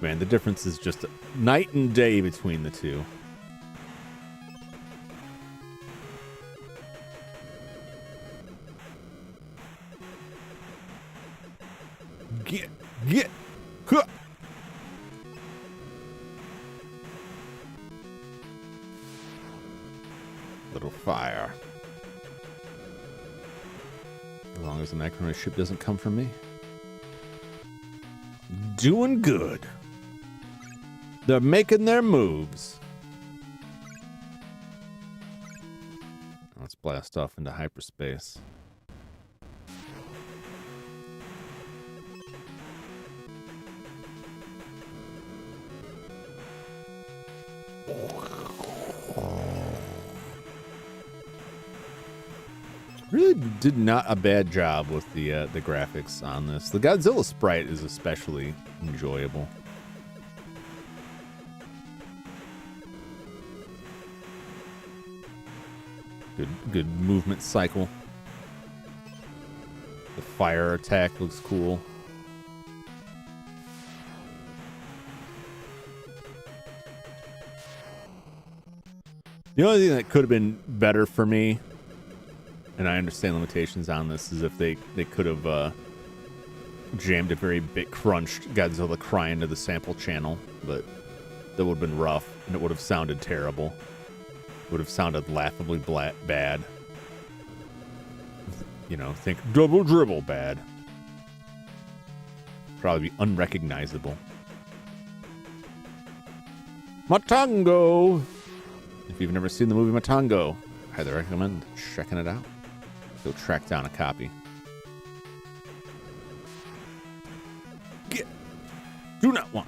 Man, the difference is just night and day between the two. Get. Huh. Little fire. As long as the macaroni ship doesn't come from me. Doing good. They're making their moves. Let's blast off into hyperspace. Really did not a bad job with the graphics on this. The Godzilla sprite is especially enjoyable. Good movement cycle. The fire attack looks cool. The only thing that could have been better for me, and I understand limitations on this, is if they could have jammed a very bit crunched Godzilla cry into the sample channel, but that would have been rough, and it would have sounded terrible. It would have sounded laughably bad. You know, think double dribble bad. Probably be unrecognizable. Matango! If you've never seen the movie Matango, I highly recommend checking it out. Go track down a copy. Get. Do not want.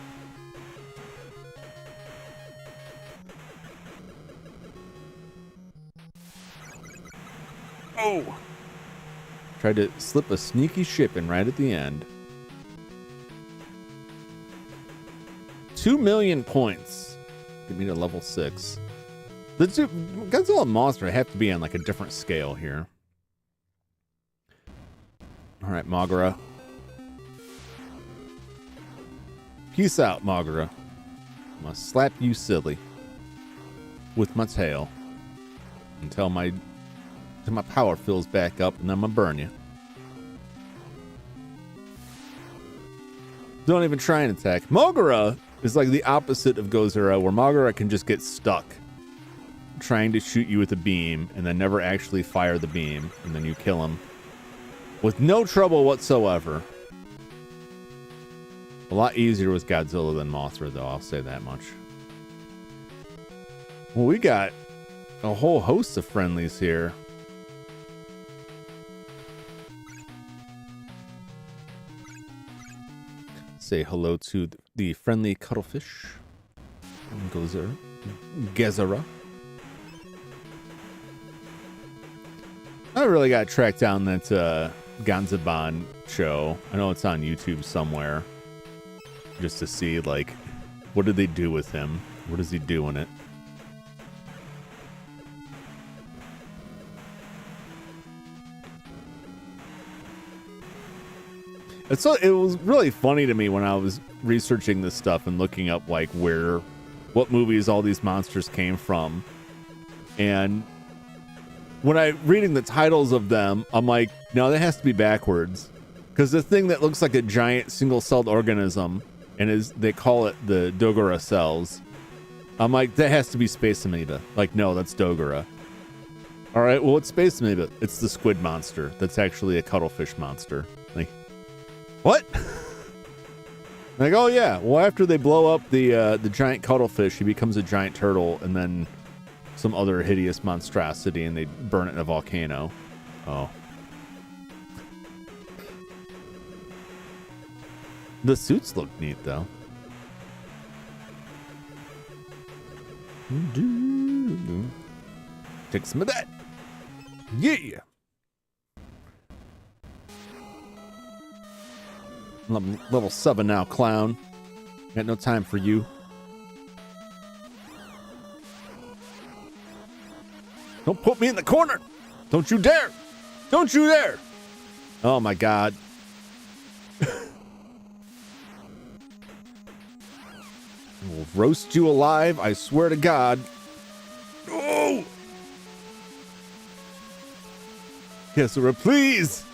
Oh! Tried to slip a sneaky ship in right at the end. 2 million points. Get me to level 6. The two, Godzilla and Mothra have to be on like a different scale here. Alright, Mothra. Peace out, Mothra. I'm gonna slap you silly with my tail until my power fills back up, and then I'm gonna burn you. Don't even try and attack. Mothra is like the opposite of Godzilla, where Mothra can just get stuck trying to shoot you with a beam and then never actually fire the beam, and then you kill him with no trouble whatsoever. A lot easier with Godzilla than Mothra, though, I'll say that much. Well, we got a whole host of friendlies here. Say hello to the friendly cuttlefish. Godzilla. I really got to track down that Ganzaban show. I know it's on YouTube somewhere. Just to see, like, what did they do with him? What does he do in it? It was really funny to me when I was researching this stuff and looking up, like, what movies all these monsters came from. And when reading the titles of them, I'm like, no, that has to be backwards. Because the thing that looks like a giant single-celled organism, and they call it the Dogora cells, I'm like, that has to be Space Amoeba. Like, no, that's Dogora. All right, well, it's Space Amoeba. It's the squid monster. That's actually a cuttlefish monster. Like, what? Like, oh yeah, well, after they blow up the giant cuttlefish, he becomes a giant turtle, and then some other hideous monstrosity, and they burn it in a volcano. Oh. The suits look neat, though. Take some of that. Yeah. Level 7 now, clown. Got no time for you. Don't put me in the corner. Don't you dare. Don't you dare. Oh, my God. We'll roast you alive, I swear to God. Oh! Kessera, please!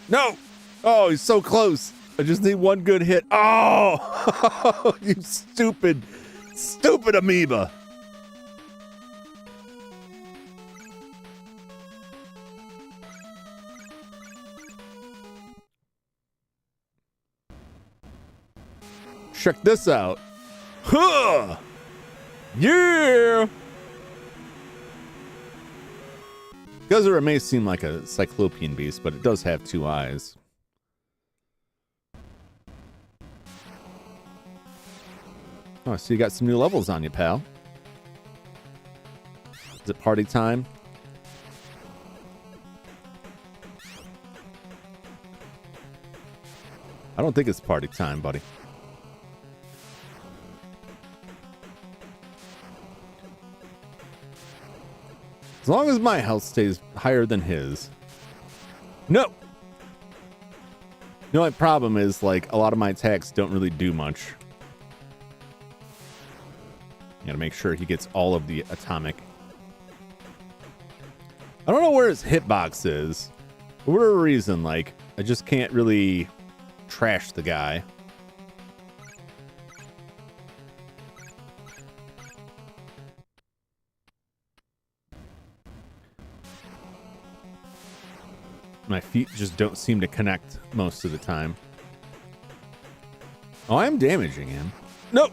No! Oh, he's so close. I just need one good hit. Oh! You stupid, stupid amoeba. Check this out. Huh! Yeah! Godzilla may seem like a cyclopean beast, but it does have 2 eyes. Oh, so you got some new levels on you, pal. Is it party time? I don't think it's party time, buddy. As long as my health stays higher than his. No! The only problem is, like, a lot of my attacks don't really do much. Gotta make sure he gets all of the atomic. I don't know where his hitbox is. For whatever reason, like, I just can't really trash the guy. My feet just don't seem to connect most of the time. Oh, I am damaging him. Nope.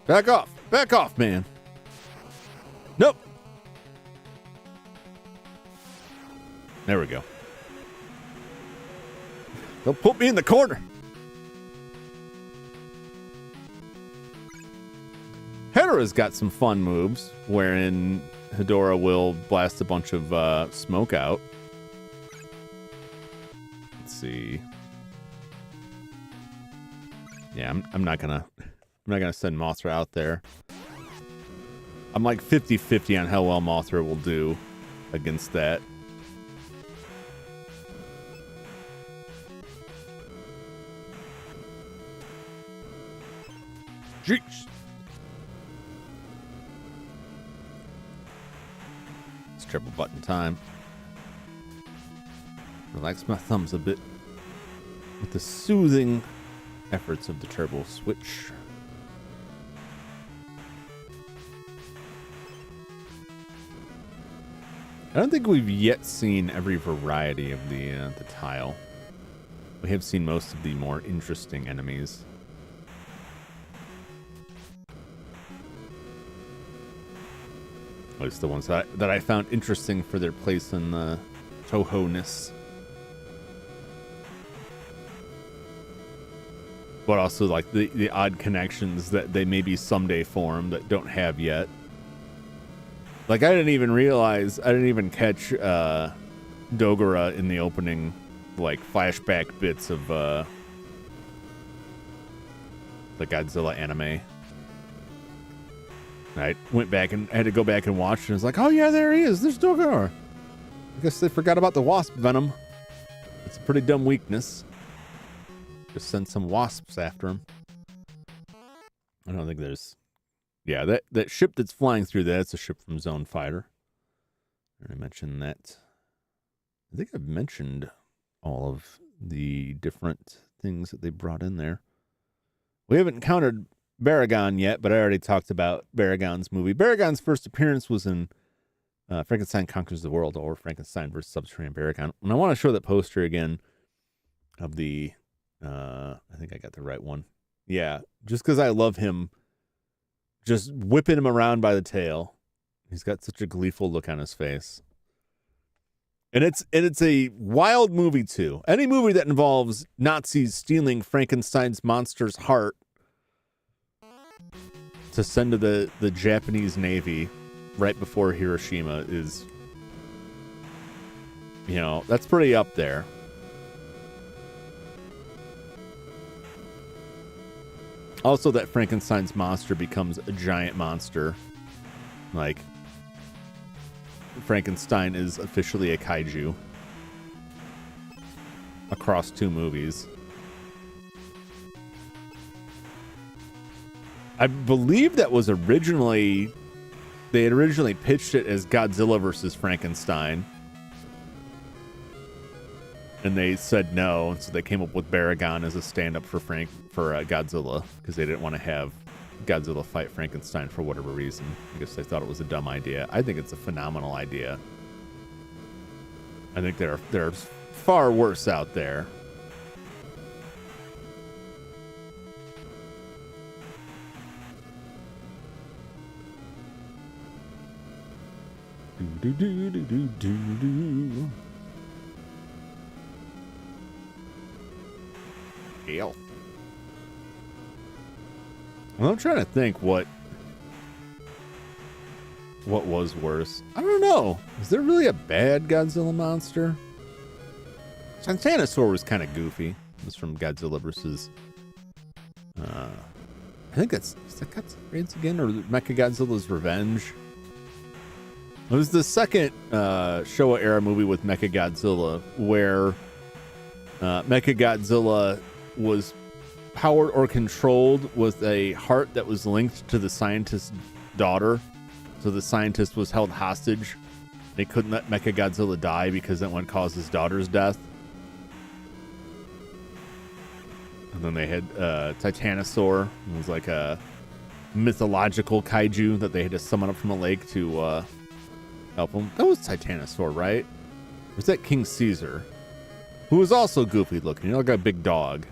Back off. Back off, man. Nope. There we go. Don't put me in the corner. Hedorah's got some fun moves, wherein Hedorah will blast a bunch of smoke out. Let's see. Yeah, I'm not gonna send Mothra out there. I'm like 50-50 on how well Mothra will do against that. Jeez. It's triple button time. Relax my thumbs a bit with the soothing efforts of the turbo switch. I don't think we've yet seen every variety of the tile. We have seen most of the more interesting enemies. At least the ones that I found interesting for their place in the Toho-ness. but also like the odd connections that they maybe someday form that don't have yet. Like I didn't even catch Dogora in the opening, like flashback bits of the Godzilla anime. I went back and had to go back and watch, and I was like, oh yeah, there he is. There's Dogora. I guess they forgot about the wasp venom. It's a pretty dumb weakness. Just send some wasps after him. I don't think there's... Yeah, that ship that's flying through that's a ship from Zone Fighter. I already mentioned that. I think I've mentioned all of the different things that they brought in there. We haven't encountered Baragon yet, but I already talked about Baragon's movie. Baragon's first appearance was in Frankenstein Conquers the World, or Frankenstein vs. Subterranean Baragon. And I want to show that poster again of the... I think I got the right one. Yeah, just because I love him, just whipping him around by the tail. He's got such a gleeful look on his face. And it's a wild movie, too. Any movie that involves Nazis stealing Frankenstein's monster's heart to send to the Japanese Navy right before Hiroshima is, you know, that's pretty up there. Also, that Frankenstein's monster becomes a giant monster. Like, Frankenstein is officially a kaiju across 2 movies. I believe that was originally... They had originally pitched it as Godzilla versus Frankenstein. And they said no, and so they came up with Baragon as a stand-up for Godzilla, because they didn't want to have Godzilla fight Frankenstein for whatever reason. I guess they thought it was a dumb idea. I think it's a phenomenal idea. I think there's far worse out there. Do do do do do do. Well, I'm trying to think what was worse. I don't know. Is there really a bad Godzilla monster? Titanosaur was kind of goofy. It was from Godzilla versus... I think is that Godzilla Raids again? Or Mechagodzilla's Revenge? It was the second Showa era movie with Mechagodzilla where Mechagodzilla was powered or controlled with a heart that was linked to the scientist's daughter. So the scientist was held hostage. They couldn't let Mechagodzilla die because that would cause his daughter's death. And then they had Titanosaur. It was like a mythological kaiju that they had to summon up from a lake to help him. That was Titanosaur, right? Or was that King Caesar? Who was also goofy looking. You know, like a big dog.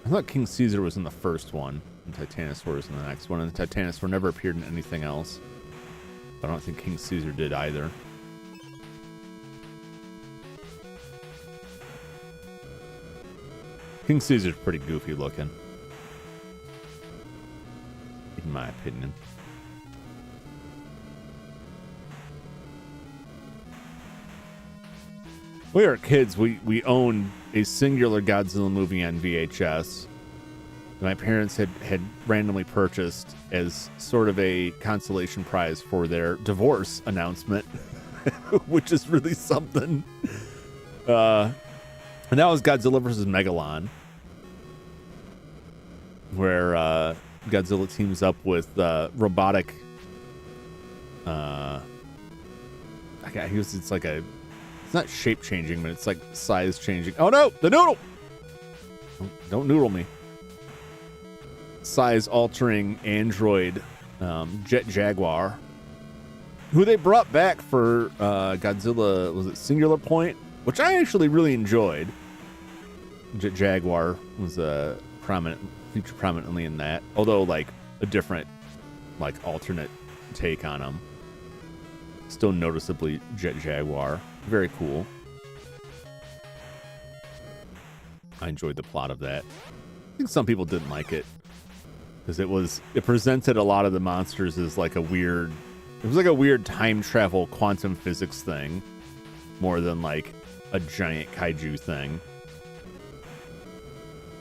I thought King Caesar was in the first one, and Titanosaur was in the next one, and the Titanosaur never appeared in anything else. But I don't think King Caesar did either. King Caesar's pretty goofy looking, in my opinion. We were kids. We owned a singular Godzilla movie on VHS. My parents had randomly purchased as sort of a consolation prize for their divorce announcement, which is really something. And that was Godzilla vs. Megalon, where Godzilla teams up with robotic. It's like a. It's not shape changing, but it's like size changing. Oh no, the noodle! Don't noodle me. Size altering android Jet Jaguar, who they brought back for Godzilla, was it Singular Point? Which I actually really enjoyed. Jet Jaguar was featured prominently in that, although like a different, like alternate take on him. Still noticeably Jet Jaguar. Very cool. I enjoyed the plot of that. think some people didn't like it because it presented a lot of the monsters as like it was like a weird time travel quantum physics thing more than like a giant kaiju thing.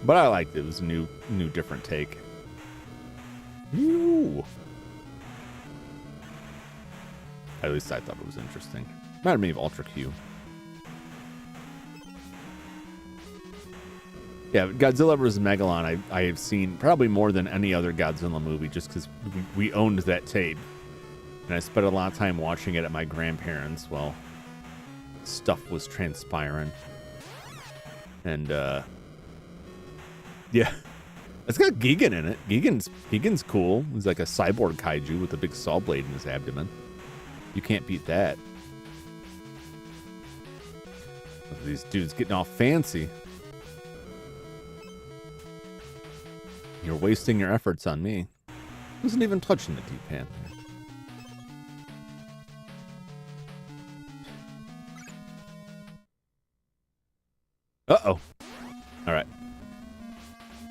But I liked it. It was a new different take. Ew. At least I thought it was interesting. Reminded me of Ultra Q. Yeah, Godzilla vs. Megalon, I have seen probably more than any other Godzilla movie just because we owned that tape. And I spent a lot of time watching it at my grandparents while stuff was transpiring. And, yeah. It's got Gigan in it. Gigan's cool. He's like a cyborg kaiju with a big saw blade in his abdomen. You can't beat that. Look at these dudes getting all fancy. You're wasting your efforts on me. Wasn't even touching the D-pad there. Uh-oh. All right.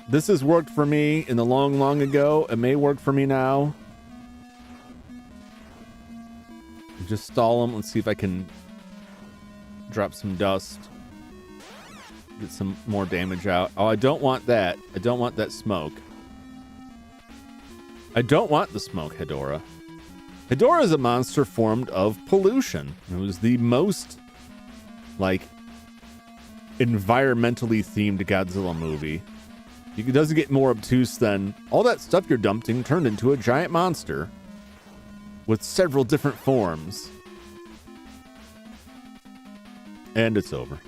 This has worked for me in the long ago. It may work for me now. Just stall him. Let's see if I can drop some dust. Get some more damage out. Oh, I don't want that. I don't want that smoke. I don't want the smoke, Hedorah. Hedorah is a monster formed of pollution. It was the most, like, environmentally themed Godzilla movie. It doesn't get more obtuse than all that stuff you're dumping turned into a giant monster with several different forms. And it's over.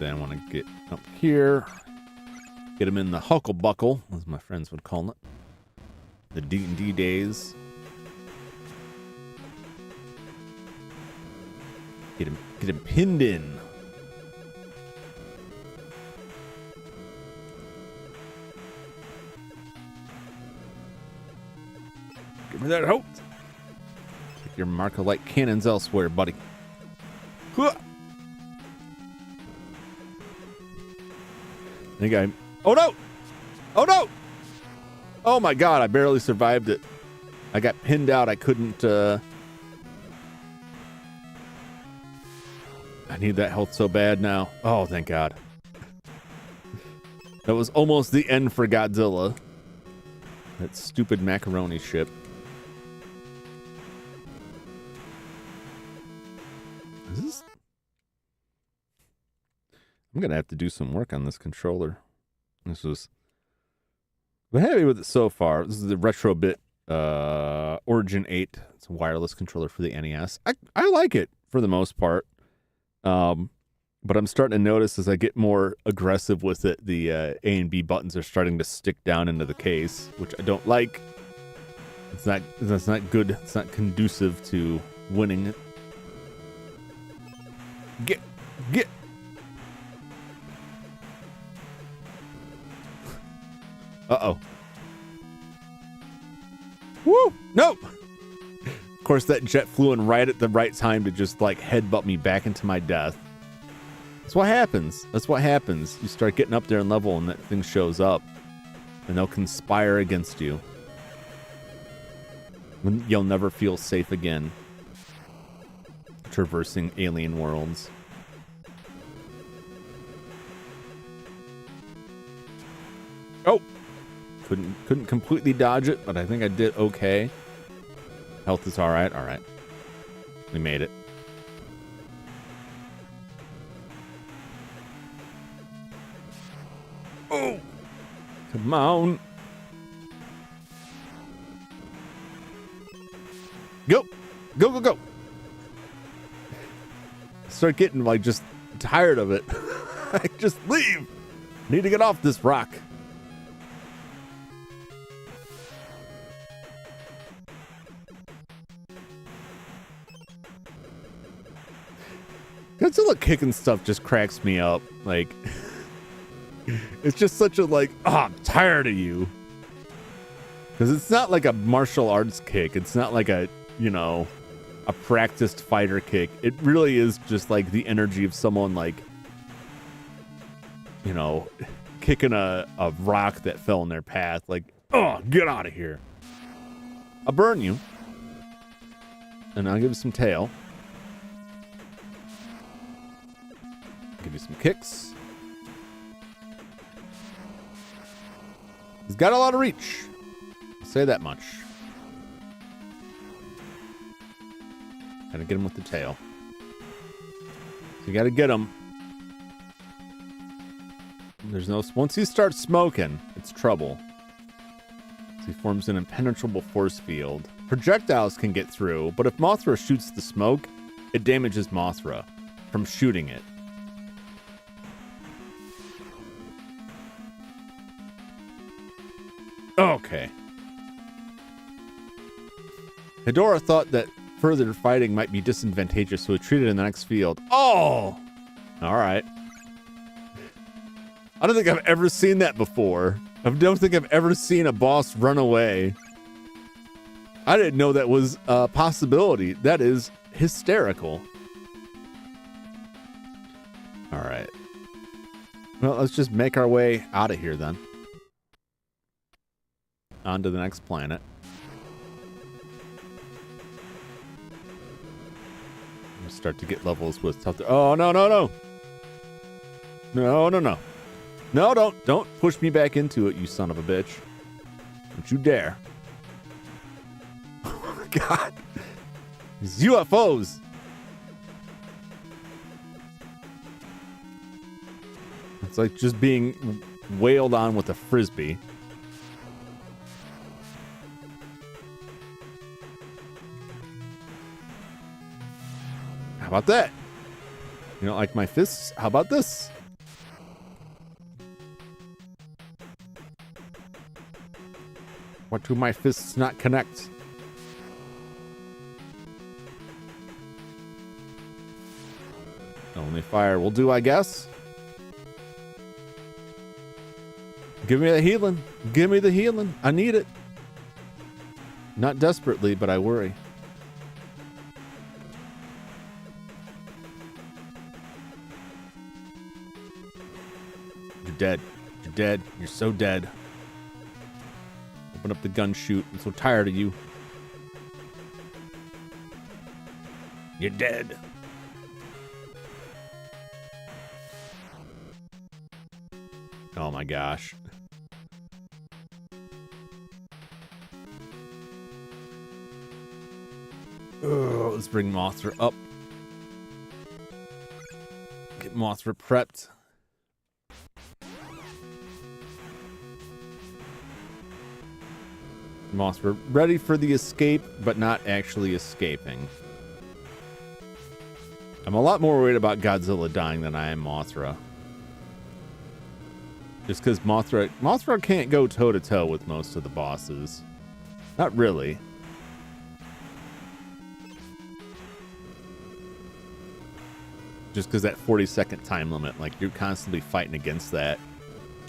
I want to get up here, get him in the hucklebuckle, as my friends would call it, the D&D days. Get him pinned in. Give me that hope. Take your Marco-like cannons elsewhere, buddy. Huh. Oh no! Oh no! Oh my god, I barely survived it. I got pinned out. I couldn't, I need that health so bad now. Oh, thank god. That was almost the end for Godzilla. That stupid macaroni ship. Is this... I'm gonna have to do some work on this controller. I'm happy with it so far. This is the Retrobit Origin 8. It's a wireless controller for the NES. I like it for the most part. But I'm starting to notice as I get more aggressive with it, the A and B buttons are starting to stick down into the case, which I don't like. That's not good. It's not conducive to winning it. Get. Uh-oh. Woo! Nope! Of course, that jet flew in right at the right time to just, like, headbutt me back into my death. That's what happens. That's what happens. You start getting up there in level and that thing shows up. And they'll conspire against you. You'll never feel safe again. Traversing alien worlds. Oh! Couldn't completely dodge it, but I think I did okay. Health is alright. Alright. We made it. Oh! Come on! Go! Go, go, go! I start getting, like, just tired of it. I just leave! Need to get off this rock. Godzilla kicking stuff just cracks me up. Like, it's just such a, like, I'm tired of you. Because it's not like a martial arts kick. It's not like a, you know, a practiced fighter kick. It really is just like the energy of someone like, you know, kicking a rock that fell in their path. Like, oh, get out of here. I'll burn you. And I'll give you some tail. Give you some kicks. He's got a lot of reach. I'll say that much. Gotta get him with the tail. So you gotta get him. There's no... Once he starts smoking, it's trouble. So he forms an impenetrable force field. Projectiles can get through, but if Mothra shoots the smoke, it damages Mothra from shooting it. Okay. Hedorah thought that further fighting might be disadvantageous, so retreated in the next field. Oh! Alright. I don't think I've ever seen that before. I don't think I've ever seen a boss run away. I didn't know that was a possibility. That is hysterical. Alright. Well, let's just make our way out of here then. On to the next planet. Start to get levels with tough. Oh, no, no, no. No, no, no. No, don't push me back into it, you son of a bitch. Don't you dare. Oh my god. These UFOs. It's like just being wailed on with a frisbee. How about that? You don't like my fists? How about this? What do my fists not connect? Only fire will do, I guess. Give me the healing. Give me the healing. I need it. Not desperately, but I worry. You're dead. You're dead. You're so dead. Open up the gun chute. I'm so tired of you. You're dead. Oh my gosh. Oh, let's bring Mothra up. Get Mothra prepped. Mothra ready for the escape, but not actually escaping. I'm a lot more worried about Godzilla dying than I am Mothra. Just because Mothra can't go toe-to-toe with most of the bosses. Not really. Just because that 40-second time limit, like you're constantly fighting against that.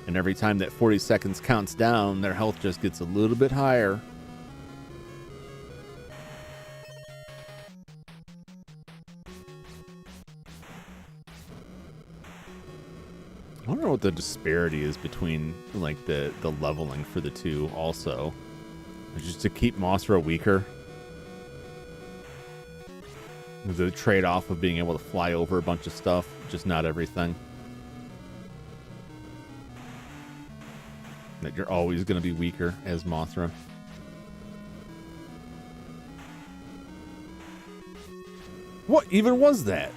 And every time that 40 seconds counts down, their health just gets a little bit higher. I wonder what the disparity is between like the leveling for the two also. Just to keep Mothra weaker. The trade-off of being able to fly over a bunch of stuff, just not everything. That you're always going to be weaker as Mothra. What even was that?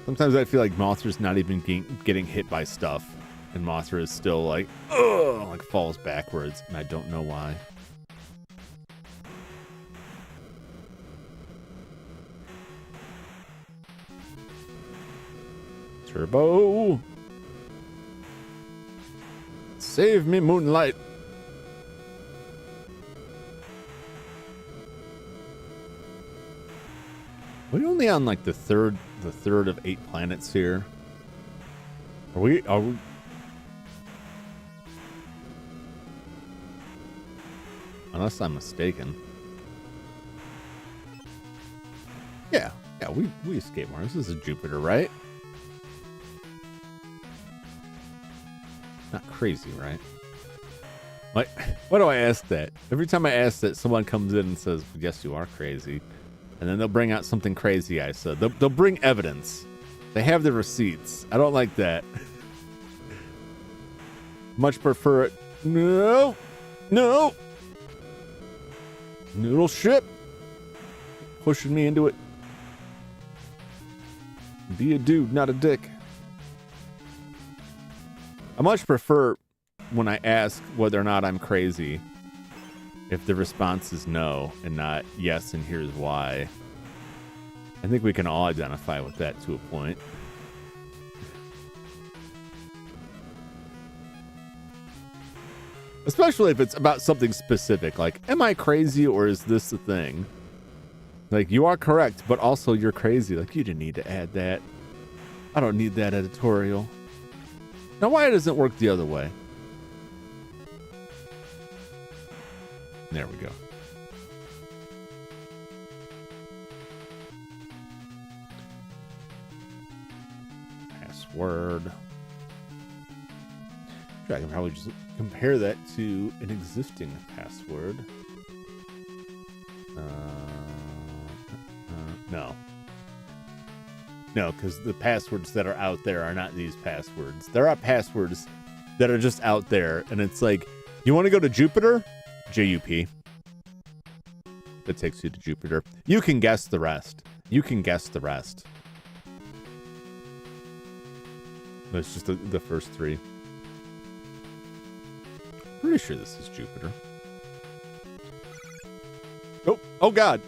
Sometimes I feel like Mothra's not even getting hit by stuff. And Mothra is still like, ugh, like falls backwards. And I don't know why. Turbo. Save me, Moonlight. Are we only on like the third of 8 planets here? Are we oh, Unless I'm mistaken. Yeah, we escape Mars. This is Jupiter, right? Not crazy, right? Like, why do I ask that? Every time I ask that, someone comes in and says, yes, you are crazy. And then they'll bring out something crazy I said. They'll bring evidence. They have the receipts. I don't like that. Much prefer it. No. No. Noodle ship. Pushing me into it. Be a dude, not a dick. I much prefer when I ask whether or not I'm crazy, if the response is no and not yes, and here's why. I think we can all identify with that to a point. Especially if it's about something specific, like, am I crazy or is this the thing? Like, you are correct, but also you're crazy. Like, you didn't need to add that. I don't need that editorial. Now, why doesn't it work the other way? There we go. Password. I can probably just compare that to an existing password. No. No, because the passwords that are out there are not these passwords. There are passwords that are just out there, and it's like, you want to go to Jupiter? JUP. That takes you to Jupiter. You can guess the rest. You can guess the rest. That's just the first three. Pretty sure this is Jupiter. Oh God.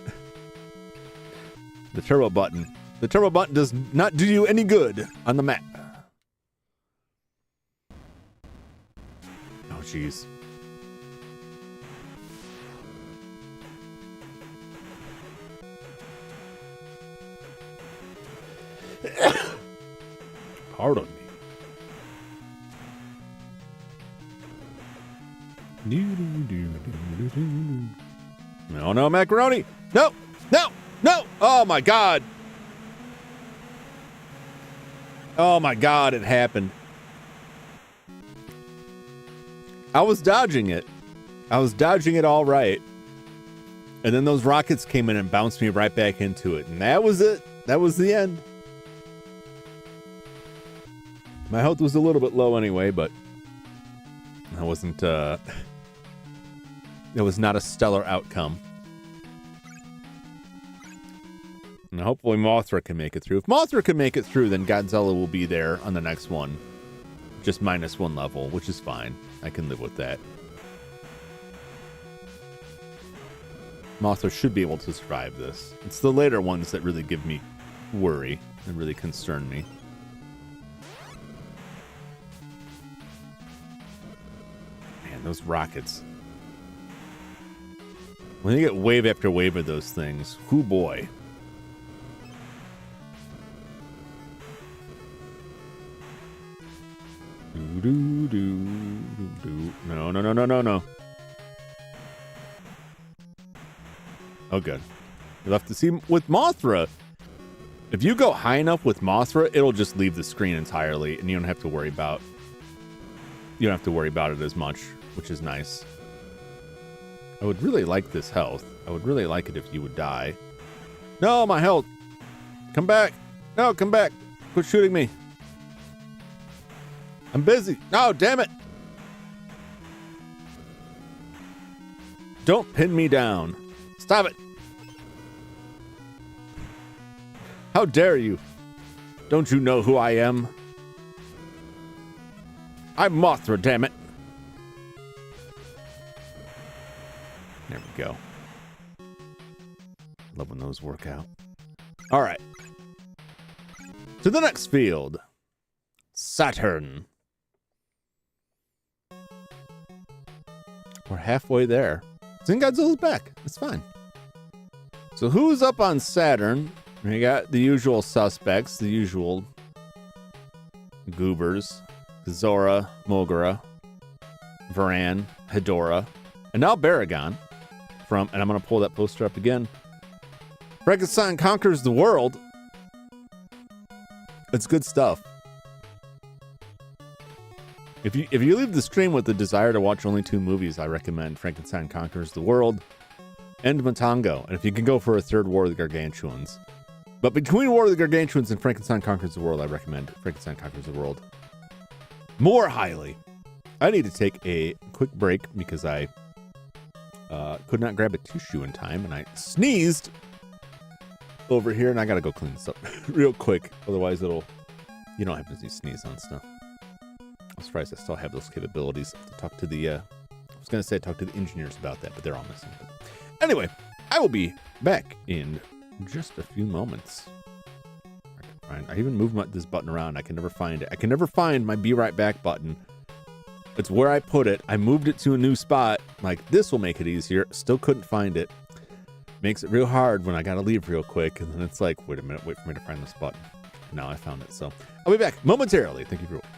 The turbo button. The turbo button does not do you any good on the map. Oh, jeez. Pardon me. No, no, macaroni. No, no, no. Oh, my God. Oh, my God, it happened. I was dodging it. I was dodging it all right. And then those rockets came in and bounced me right back into it. And that was it. That was the end. My health was a little bit low anyway, but I wasn't, it was not a stellar outcome. And hopefully Mothra can make it through. If Mothra can make it through, then Godzilla will be there on the next one. Just -1 level, which is fine. I can live with that. Mothra should be able to survive this. It's the later ones that really give me worry and really concern me. Man, those rockets. When you get wave after wave of those things, whoo boy. No, no, no, no, no, no. Oh, good. You'll have to see with Mothra. If you go high enough with Mothra, it'll just leave the screen entirely, and you don't have to worry about. You don't have to worry about it as much, which is nice. I would really like this health. I would really like it if you would die. No, my health. Come back. No, come back. Quit shooting me. I'm busy. No, damn it. Don't pin me down. Stop it. How dare you? Don't you know who I am? I'm Mothra, damn it. There we go. Love when those work out. All right. To the next field. Saturn. We're halfway there. Then Godzilla's back. It's fine. So who's up on Saturn? We got the usual suspects, the usual goobers. Zora, Mogura, Varan, Hedora, and now Baragon. from, and I'm going to pull that poster up again. Frankenstein Conquers the World. It's good stuff. If you leave the stream with the desire to watch only 2 movies, I recommend Frankenstein Conquers the World and Matango. And if you can go for a third, War of the Gargantuans. But between War of the Gargantuans and Frankenstein Conquers the World, I recommend Frankenstein Conquers the World more highly. I need to take a quick break because I could not grab a tissue in time, and I sneezed over here, and I gotta go clean this up real quick. Otherwise, you know what happens when you sneeze on stuff. I'm surprised I still have those capabilities to talk to the, I was gonna say talk to the engineers about that, but they're all missing. But anyway, I will be back in just a few moments. I even moved this button around. I can never find it. I can never find my be right back button. It's where I put it. I moved it to a new spot. Like, this will make it easier. Still couldn't find it. Makes it real hard when I gotta leave real quick. And then it's like, wait a minute, wait for me to find this button. Now I found it. So I'll be back momentarily. Thank you for watching.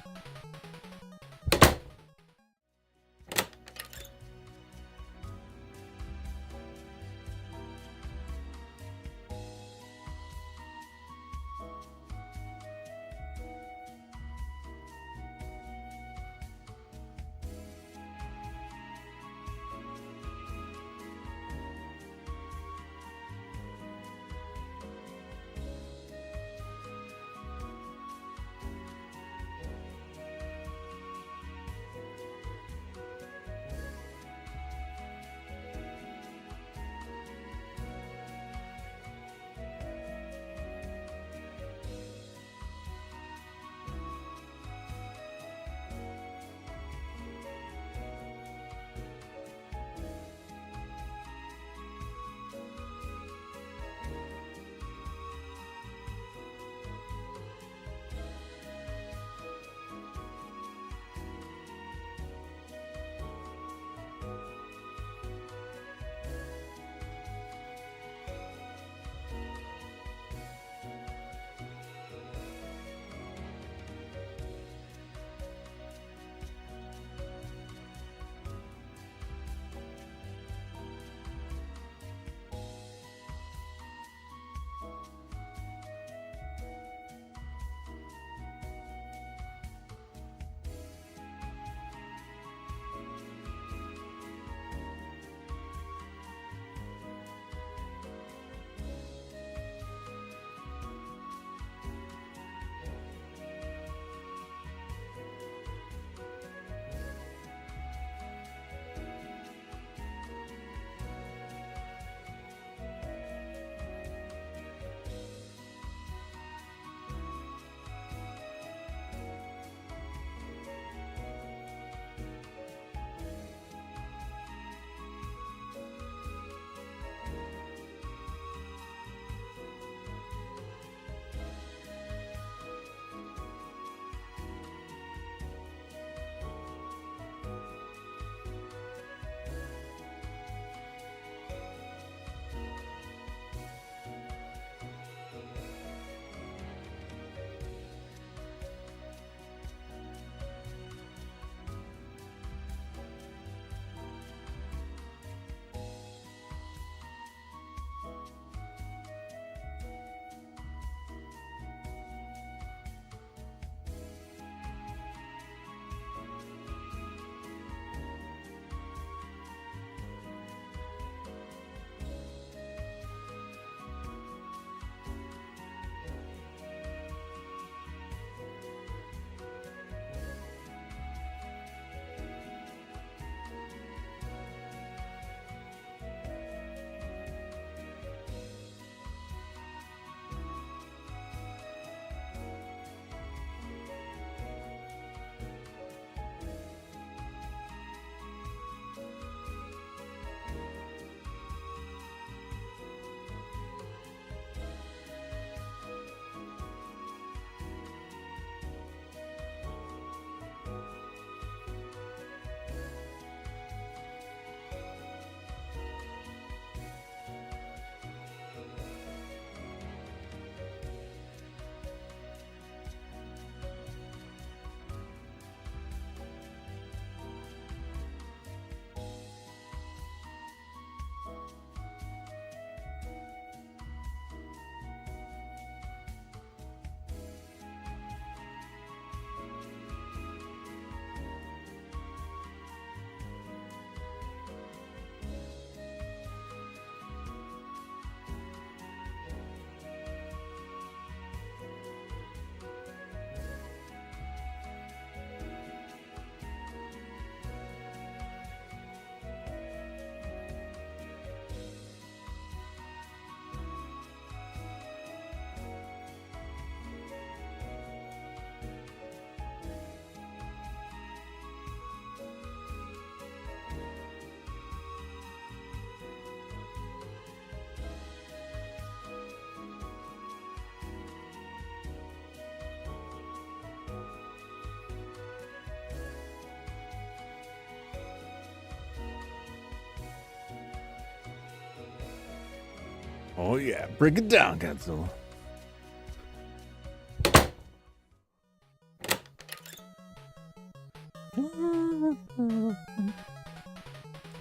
Oh yeah, break it down, Godzilla.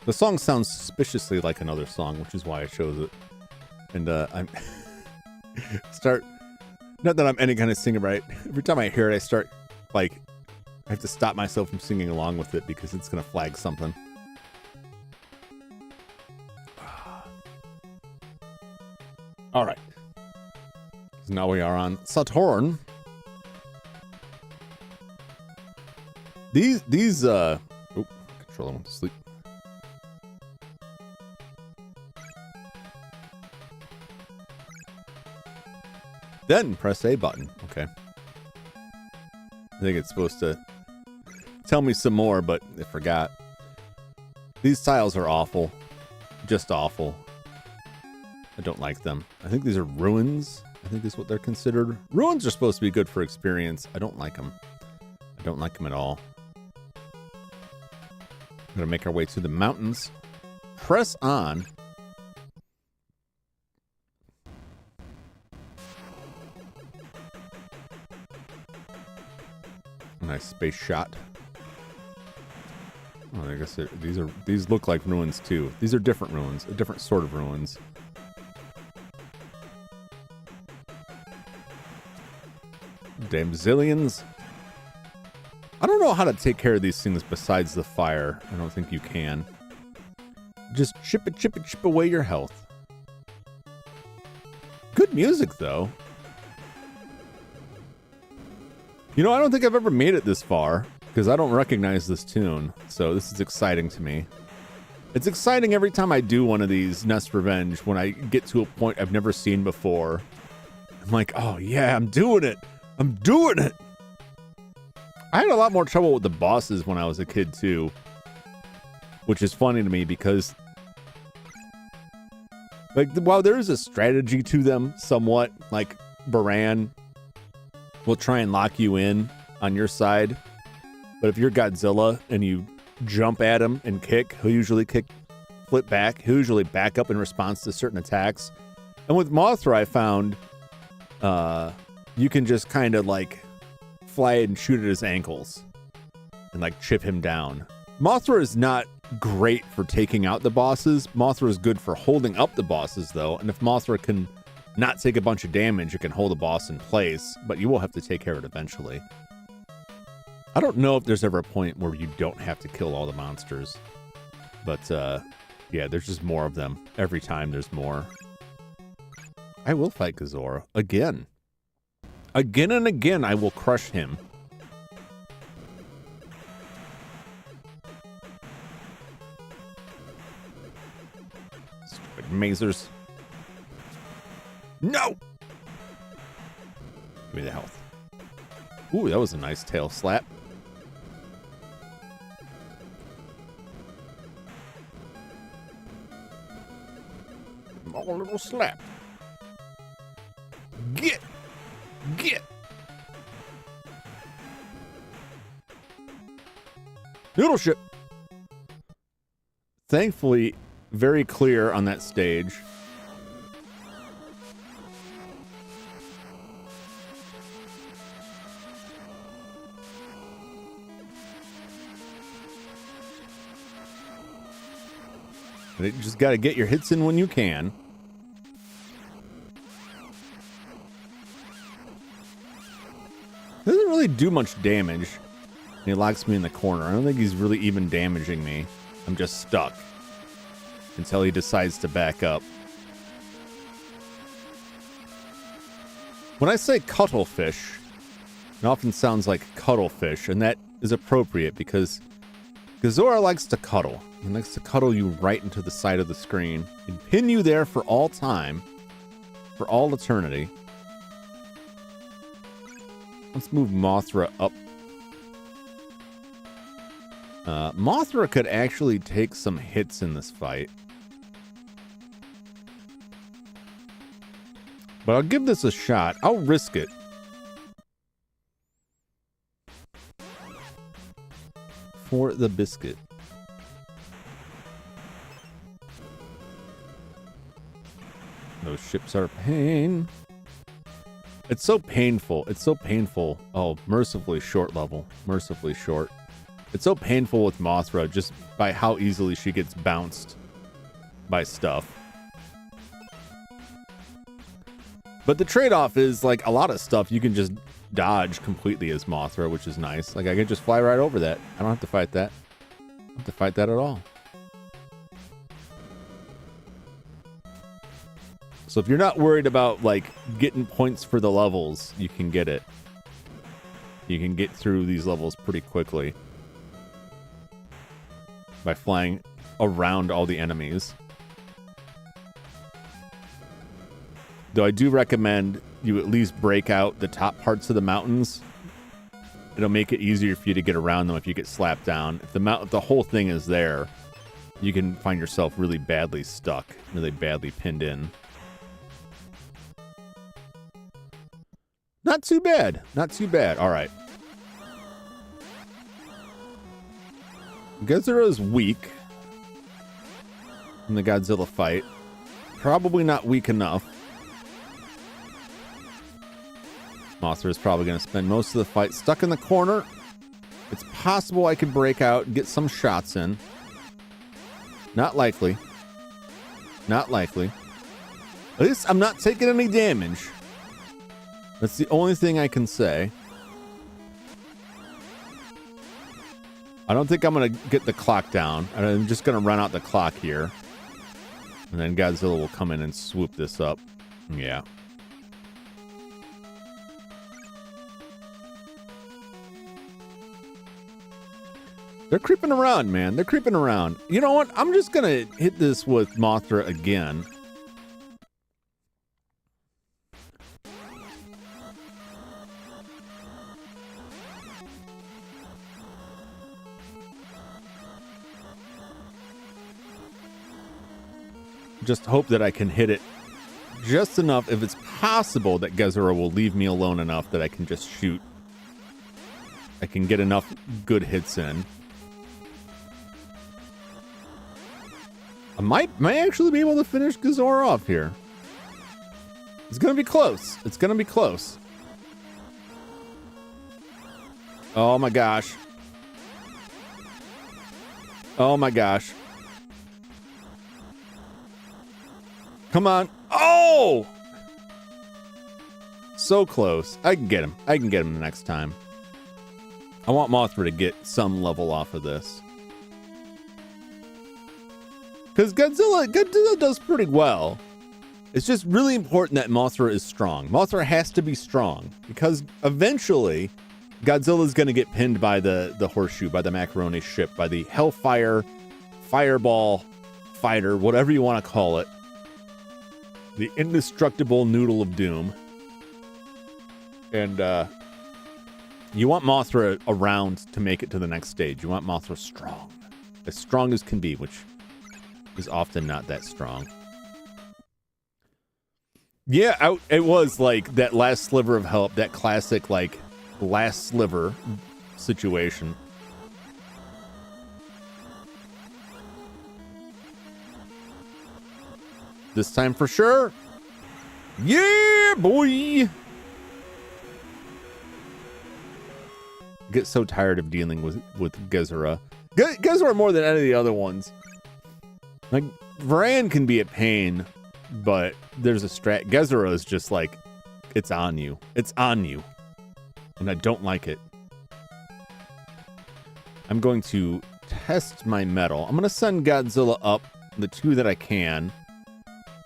The song sounds suspiciously like another song, which is why I chose it. And I'm start, not that I'm any kind of singer, right? Every time I hear it, I start like, I have to stop myself from singing along with it because it's gonna flag something. All right. So now we are on Saturn. These oh, controller went to sleep. Then press A button. Okay. I think it's supposed to tell me some more, but I forgot. These tiles are awful. Just awful. I don't like them. I think these are ruins. I think is what they're considered. Ruins are supposed to be good for experience. I don't like them. I don't like them at all. We're gonna make our way to the mountains. Press on. Nice space shot. Oh, I guess these look like ruins too. These are different ruins, a different sort of ruins. Damn zillions. I don't know how to take care of these things besides the fire. I don't think you can. Just chip away your health. Good music though. You know, I don't think I've ever made it this far because I don't recognize this tune. So this is exciting to me. It's exciting every time I do one of these Nest Revenge when I get to a point I've never seen before. I'm like, oh yeah, I'm doing it. I'm doing it. I had a lot more trouble with the bosses when I was a kid too, which is funny to me because like while there is a strategy to them somewhat, like Baran will try and lock you in on your side, but if you're Godzilla and you jump at him and kick, he'll usually flip back. He'll usually back up in response to certain attacks. And with Mothra, I found you can just kind of like fly and shoot at his ankles and like chip him down. Mothra is not great for taking out the bosses. Mothra is good for holding up the bosses though, and if Mothra can not take a bunch of damage, it can hold a boss in place, but you will have to take care of it eventually. I don't know if there's ever a point where you don't have to kill all the monsters, but yeah, there's just more of them. Every time there's more. I will fight Godzilla again. Again and again, I will crush him. Stupid mazers. No! Give me the health. Ooh, that was a nice tail slap. All a little slap. Get! Get! Noodle ship! Thankfully, very clear on that stage. And you just got to get your hits in when you can. Doesn't really do much damage. He locks me in the corner. I don't think he's really even damaging me. I'm just stuck until he decides to back up. When I say cuttlefish, it often sounds like cuttlefish, and that is appropriate because Godzilla likes to cuddle. He likes to cuddle you right into the side of the screen and pin you there for all time, for all eternity. Let's move Mothra up. Mothra could actually take some hits in this fight. But I'll give this a shot. I'll risk it. For the biscuit. Those ships are a pain. It's so painful. It's so painful. Oh, mercifully short level. Mercifully short. It's so painful with Mothra just by how easily she gets bounced by stuff. But the trade-off is, like, a lot of stuff you can just dodge completely as Mothra, which is nice. Like, I can just fly right over that. I don't have to fight that. I don't have to fight that at all. So if you're not worried about, like, getting points for the levels, you can get it. You can get through these levels pretty quickly by flying around all the enemies. Though I do recommend you at least break out the top parts of the mountains. It'll make it easier for you to get around them if you get slapped down. If the whole thing is there, you can find yourself really badly stuck, really badly pinned in. Not too bad. Not too bad. All right. Godzilla weak in the Godzilla fight. Probably not weak enough. Mothra is probably going to spend most of the fight stuck in the corner. It's possible I could break out and get some shots in. Not likely. Not likely. At least I'm not taking any damage. That's the only thing I can say. I don't think I'm going to get the clock down. I'm just going to run out the clock here. And then Godzilla will come in and swoop this up. Yeah. They're creeping around, man. They're creeping around. You know what? I'm just going to hit this with Mothra again. Just hope that I can hit it just enough. If it's possible that Godzilla will leave me alone enough that I can just shoot. I can get enough good hits in. I might actually be able to finish Godzilla off here. It's going to be close. It's going to be close. Oh my gosh. Oh my gosh. Come on. Oh! So close. I can get him. I can get him the next time. I want Mothra to get some level off of this. Because Godzilla does pretty well. It's just really important that Mothra is strong. Mothra has to be strong. Because eventually, Godzilla's going to get pinned by the horseshoe, by the macaroni ship, by the Hellfire, Fireball, Fighter, whatever you want to call it. The indestructible noodle of doom. And you want Mothra around to make it to the next stage. You want Mothra strong. As strong as can be, which is often not that strong. Yeah, it was like that last sliver of help, that classic like last sliver situation. This time for sure. Yeah, boy. Get so tired of dealing with Godzilla. Godzilla more than any of the other ones. Like, Varan can be a pain, but there's a strat. Godzilla is just like, it's on you. It's on you. And I don't like it. I'm going to test my metal. I'm going to send Godzilla up the two that I can.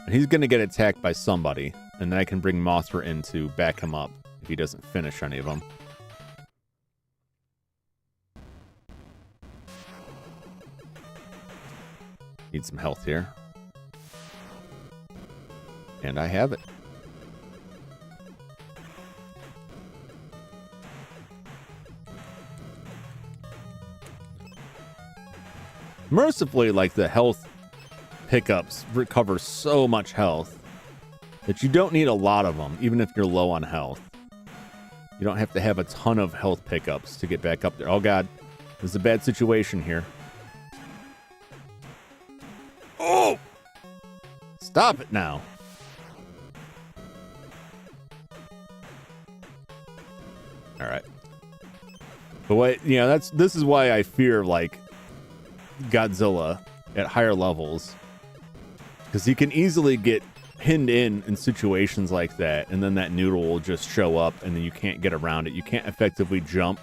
And he's going to get attacked by somebody. And then I can bring Mothra in to back him up if he doesn't finish any of them. Need some health here. And I have it. Mercifully, like, the health pickups recover so much health that you don't need a lot of them, even if you're low on health. You don't have to have a ton of health pickups to get back up there. Oh god, this is a bad situation here. Oh! Stop it now. But this is why I fear like Godzilla at higher levels, because he can easily get pinned in situations like that, and then that noodle will just show up, and then you can't get around it. You can't effectively jump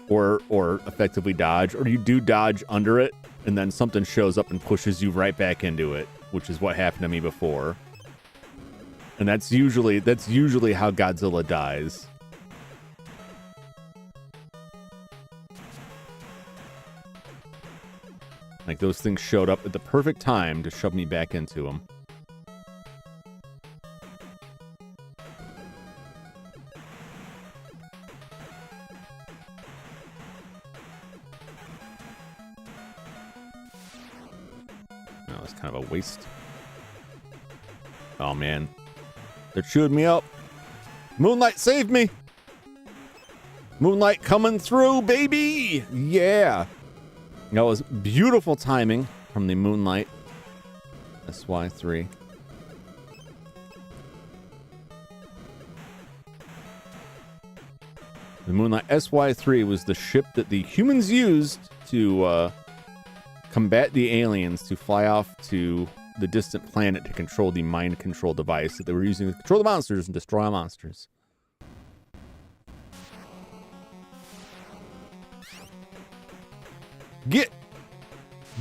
or effectively dodge, or you do dodge under it, and then something shows up and pushes you right back into it, which is what happened to me before. And that's usually how Godzilla dies. Like, those things showed up at the perfect time to shove me back into them. No, it's kind of a waste. Oh, man. They're chewing me up. Moonlight, save me! Moonlight coming through, baby! Yeah! That was beautiful timing from the Moonlight SY3. The Moonlight SY3 was the ship that the humans used to combat the aliens, to fly off to the distant planet to control the mind control device that they were using to control the monsters and destroy monsters.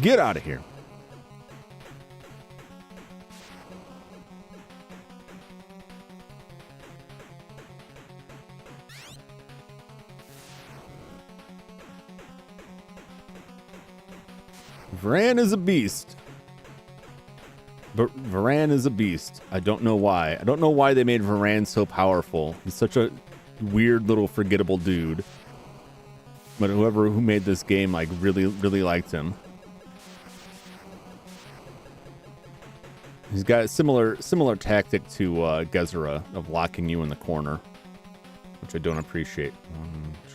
Get out of here. Varan is a beast. But Varan is a beast. I don't know why. I don't know why they made Varan so powerful. He's such a weird little forgettable dude. But who made this game, like, really liked him. He's got a similar tactic to Gezira of locking you in the corner, which I don't appreciate.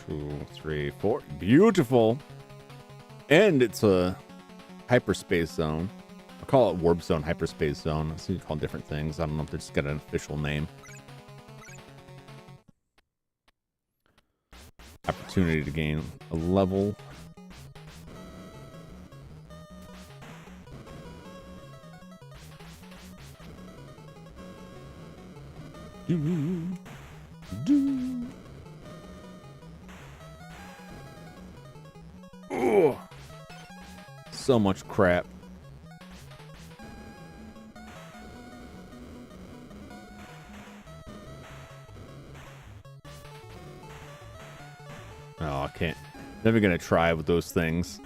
1, 2, 3, 4. Beautiful. And it's a hyperspace zone. I call it warp zone, hyperspace zone. I see you call different things. I don't know if they just got an official name. Opportunity to gain a level. Ugh. So much crap. Oh, I can't. Never gonna try with those things.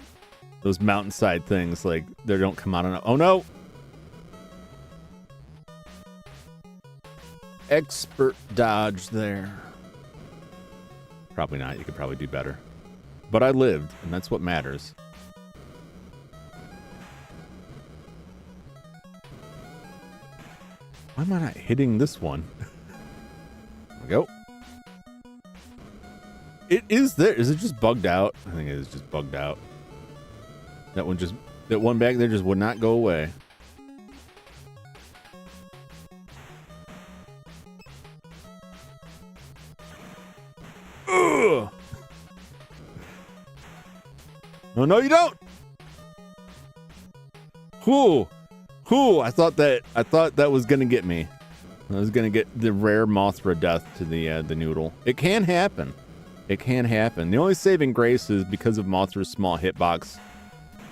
Those mountainside things, like, they don't come out enough. Oh no! Expert dodge there. Probably not. You could probably do better. But I lived, and that's what matters. Why am I not hitting this one? There we go. It is there. Is it just bugged out? I think it is just bugged out. That one back there just would not go away. Ugh. No, you don't. Whew. I thought that was gonna get me. I was gonna get the rare Mothra death to the noodle. It can happen. It can happen. The only saving grace is because of Mothra's small hitbox.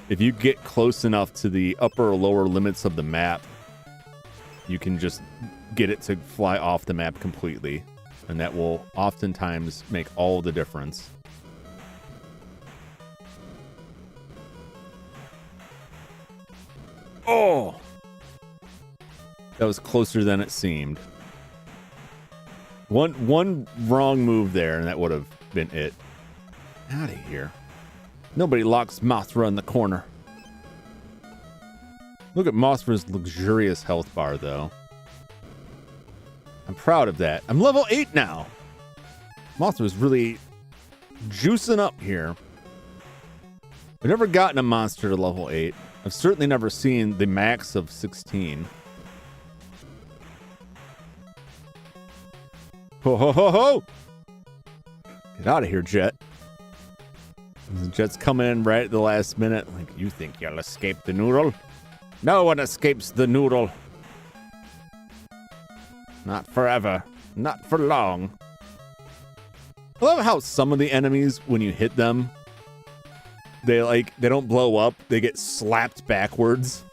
If you get close enough to the upper or lower limits of the map, you can just get it to fly off the map completely. And that will oftentimes make all the difference. Oh! That was closer than it seemed. One wrong move there, and that would have been it. Out of here. Nobody locks Mothra in the corner. Look at Mothra's luxurious health bar, though. I'm proud of that. I'm level 8 now. Mothra's really juicing up here. I've never gotten a monster to level 8. I've certainly never seen the max of 16. Ho ho ho ho! Get out of here, Jet. The jet's coming in right at the last minute. Like, you think you'll escape the noodle? No one escapes the noodle. Not forever. Not for long. I love how some of the enemies, when you hit them, they don't blow up. They get slapped backwards.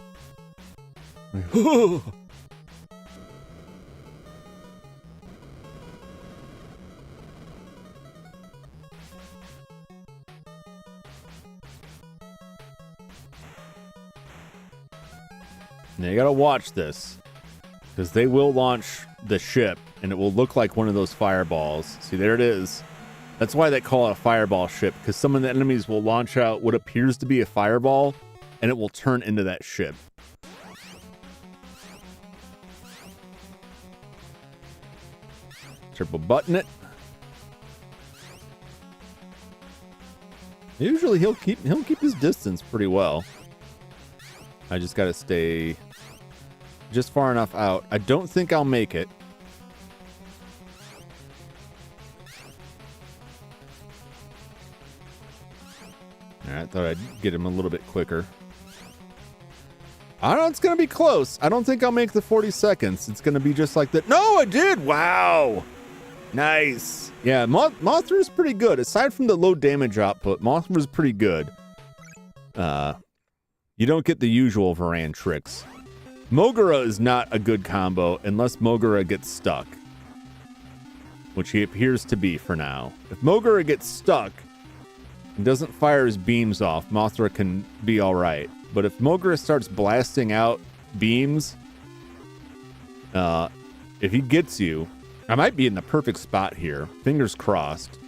Like, Now you gotta watch this, because they will launch the ship, and it will look like one of those fireballs. See, there it is. That's why they call it a fireball ship, because some of the enemies will launch out what appears to be a fireball, and it will turn into that ship. Triple button it. Usually he'll keep his distance pretty well. I just gotta stay just far enough out. I don't think I'll make it. Alright, thought I'd get him a little bit quicker. I don't know, it's gonna be close. I don't think I'll make the 40 seconds. It's gonna be just like that. No, I did! Wow! Nice! Yeah, Mothra is pretty good. Aside from the low damage output, Mothra is pretty good. You don't get the usual Varan tricks. Mogura is not a good combo unless Mogura gets stuck, which he appears to be for now. If Mogura gets stuck and doesn't fire his beams off, Mothra can be all right. But if Mogura starts blasting out beams, if he gets you, I might be in the perfect spot here. Fingers crossed.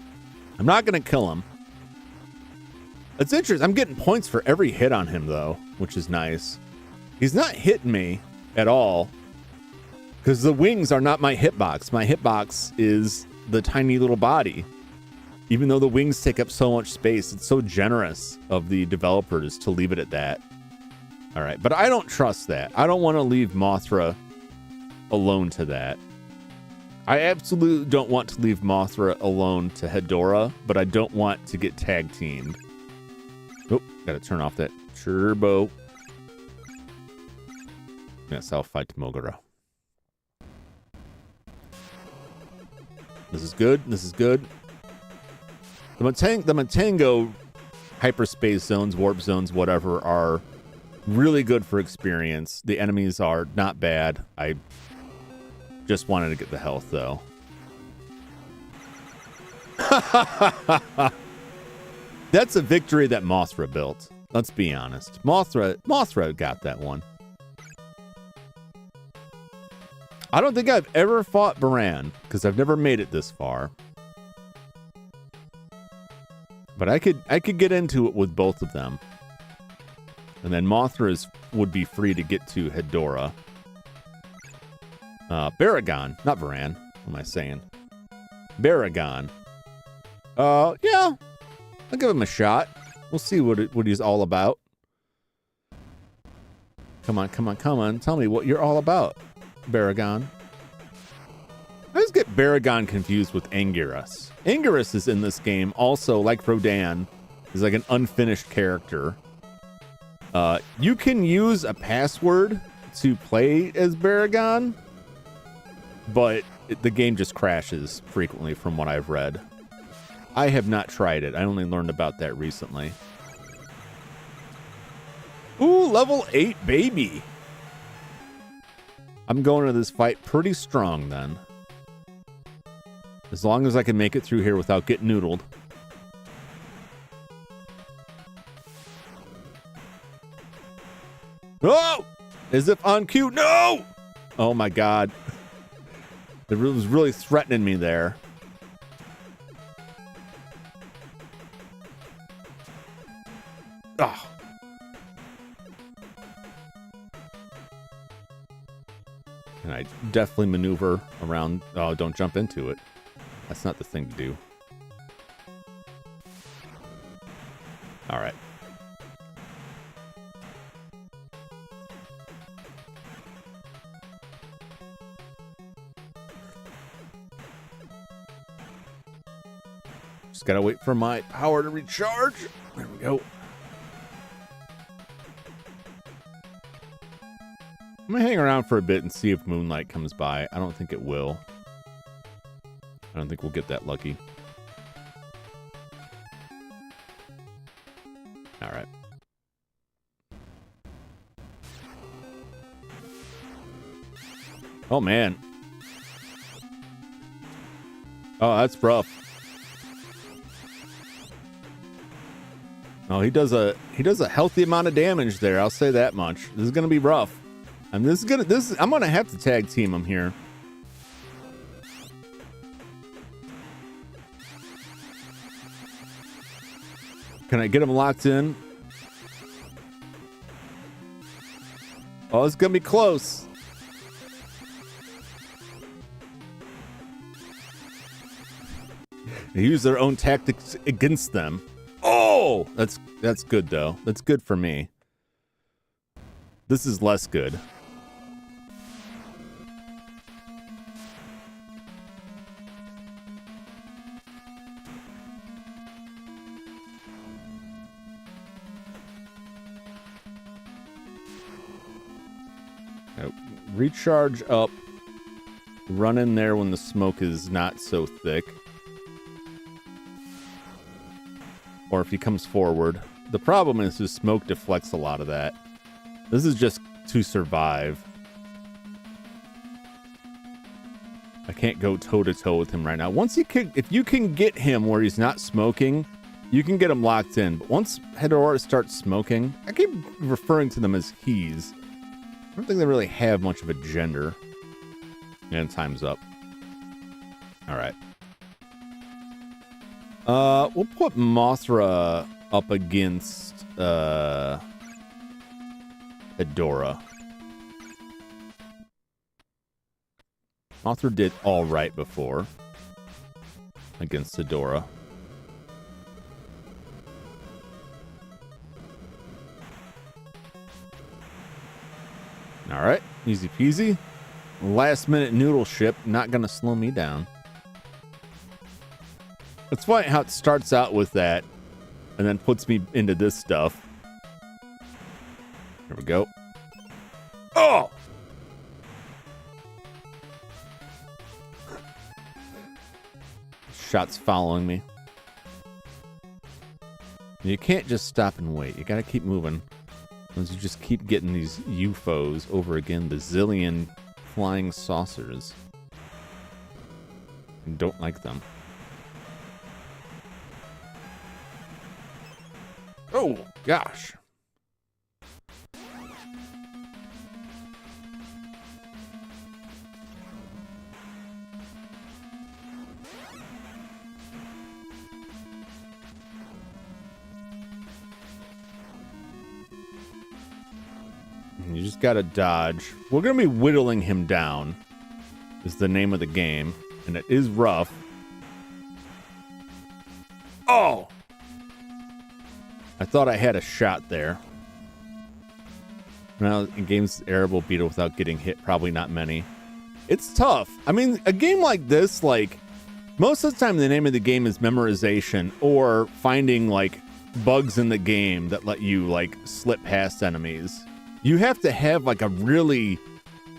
I'm not going to kill him. It's interesting. I'm getting points for every hit on him, though, which is nice. He's not hitting me at all because the wings are not my hitbox. My hitbox is the tiny little body. Even though the wings take up so much space, it's so generous of the developers to leave it at that. All right, but I don't trust that. I don't want to leave Mothra alone to that. I absolutely don't want to leave Mothra alone to Hedorah, but I don't want to get tag teamed. Oh, gotta turn off that turbo. Yes, I'll fight Mogura. This is good. This is good. The Matango hyperspace zones, warp zones, whatever, are really good for experience. The enemies are not bad. I just wanted to get the health, though. That's a victory that Mothra built. Let's be honest. Mothra got that one. I don't think I've ever fought Baran, because I've never made it this far. But I could get into it with both of them. And then Mothra would be free to get to Hedorah. Baragon, not Varan. What am I saying? Baragon. Yeah. I'll give him a shot. We'll see what he's all about. Come on, come on, come on. Tell me what you're all about, Baragon. I just get Baragon confused with Anguirus. Anguirus is in this game also, like Rodan, is like an unfinished character. You can use a password to play as Baragon, but the game just crashes frequently from what I've read. I have not tried it. I only learned about that recently. Ooh, level 8 baby. I'm going to this fight pretty strong then. As long as I can make it through here without getting noodled. Oh! As if on cue. No! Oh my god. It was really threatening me there. Oh. And I definitely maneuver around. Oh, don't jump into it. That's not the thing to do. All right. Just gotta wait for my power to recharge. There we go. I'm gonna hang around for a bit and see if moonlight comes by. I don't think it will. I don't think we'll get that lucky. All right. Oh man. Oh, that's rough. Oh, he does a healthy amount of damage there. I'll say that much. This is gonna be rough. And I'm gonna have to tag team him here. Can I get him locked in? Oh, it's gonna be close. They use their own tactics against them. Oh, that's good though. That's good for me. This is less good. Recharge up. Run in there when the smoke is not so thick. Or if he comes forward. The problem is his smoke deflects a lot of that. This is just to survive. I can't go toe-to-toe with him right now. If you can get him where he's not smoking, you can get him locked in. But once Hedorah starts smoking, I keep referring to them as he's. I don't think they really have much of a gender. And time's up. All right. We'll put Mothra up against Hedorah. Mothra did all right before against Hedorah. All right, easy peasy. Last minute noodle ship, not gonna slow me down. It's funny how it starts out with that and then puts me into this stuff. Here we go. Oh! Shots following me. You can't just stop and wait. You gotta keep moving. Once you just keep getting these UFOs over again, the zillion flying saucers. I don't like them. Oh, gosh. You just gotta dodge. We're gonna be whittling him down, is the name of the game, and it is rough. Oh! I thought I had a shot there. Now, in games, Arab will beat it without getting hit. Probably not many. It's tough. I mean, a game like this, like, most of the time the name of the game is memorization or finding, like, bugs in the game that let you, like, slip past enemies. You have to have, like, a really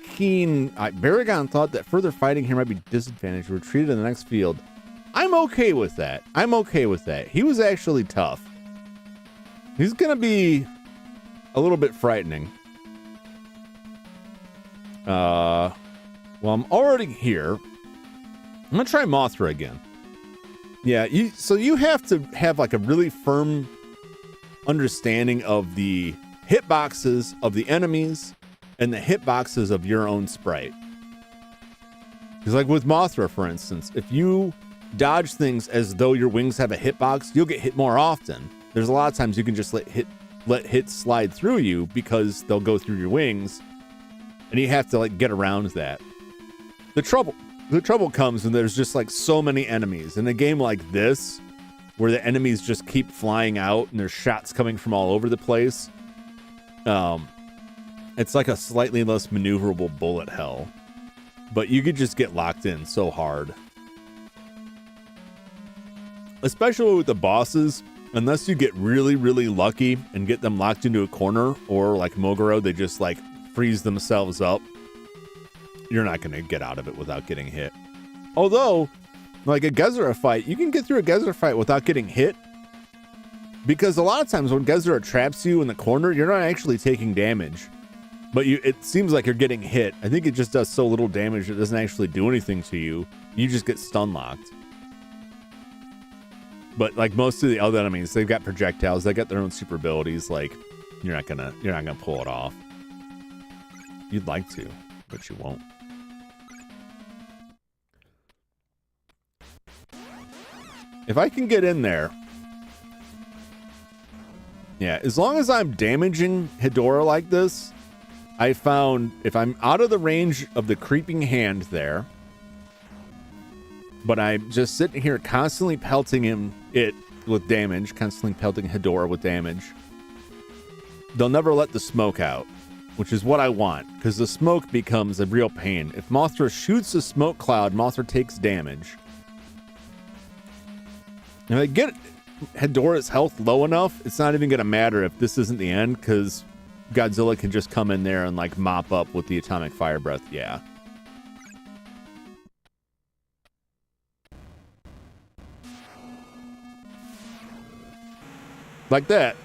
keen... Baragon thought that further fighting here might be disadvantaged. Retreat to the next field. I'm okay with that. I'm okay with that. He was actually tough. He's gonna be a little bit frightening. Well, I'm already here. I'm gonna try Mothra again. Yeah, so you have to have like a really firm understanding of the hitboxes of the enemies and the hitboxes of your own sprite. Because like with Mothra, for instance, if you dodge things as though your wings have a hitbox, you'll get hit more often. There's a lot of times you can just let hits slide through you because they'll go through your wings, and you have to like get around that. The trouble comes when there's just like so many enemies in a game like this, where the enemies just keep flying out and there's shots coming from all over the place. It's like a slightly less maneuverable bullet hell, but you could just get locked in so hard. especially with the bosses, unless you get really, really lucky and get them locked into a corner, or like Mogoro, they just like freeze themselves up, you're not going to get out of it without getting hit. Although, like a Gezora fight, you can get through a Gezora fight without getting hit, because a lot of times when Gezora traps you in the corner, you're not actually taking damage, but it seems like you're getting hit. I think it just does so little damage, it doesn't actually do anything to you. You just get stun locked. But like most of the other enemies, they've got projectiles, they got their own super abilities. Like you're not gonna pull it off. You'd like to, but you won't. If I can get in there, yeah, as long as I'm damaging Hedorah like this, I found if I'm out of the range of the creeping hand there, but I'm just sitting here constantly pelting it with damage, constantly pelting Hedorah with damage, they'll never let the smoke out, which is what I want, because the smoke becomes a real pain. If Mothra shoots a smoke cloud, Mothra takes damage. If I get Hedorah's health low enough, it's not even going to matter if this isn't the end, because Godzilla can just come in there and like mop up with the atomic fire breath. Yeah. Like that.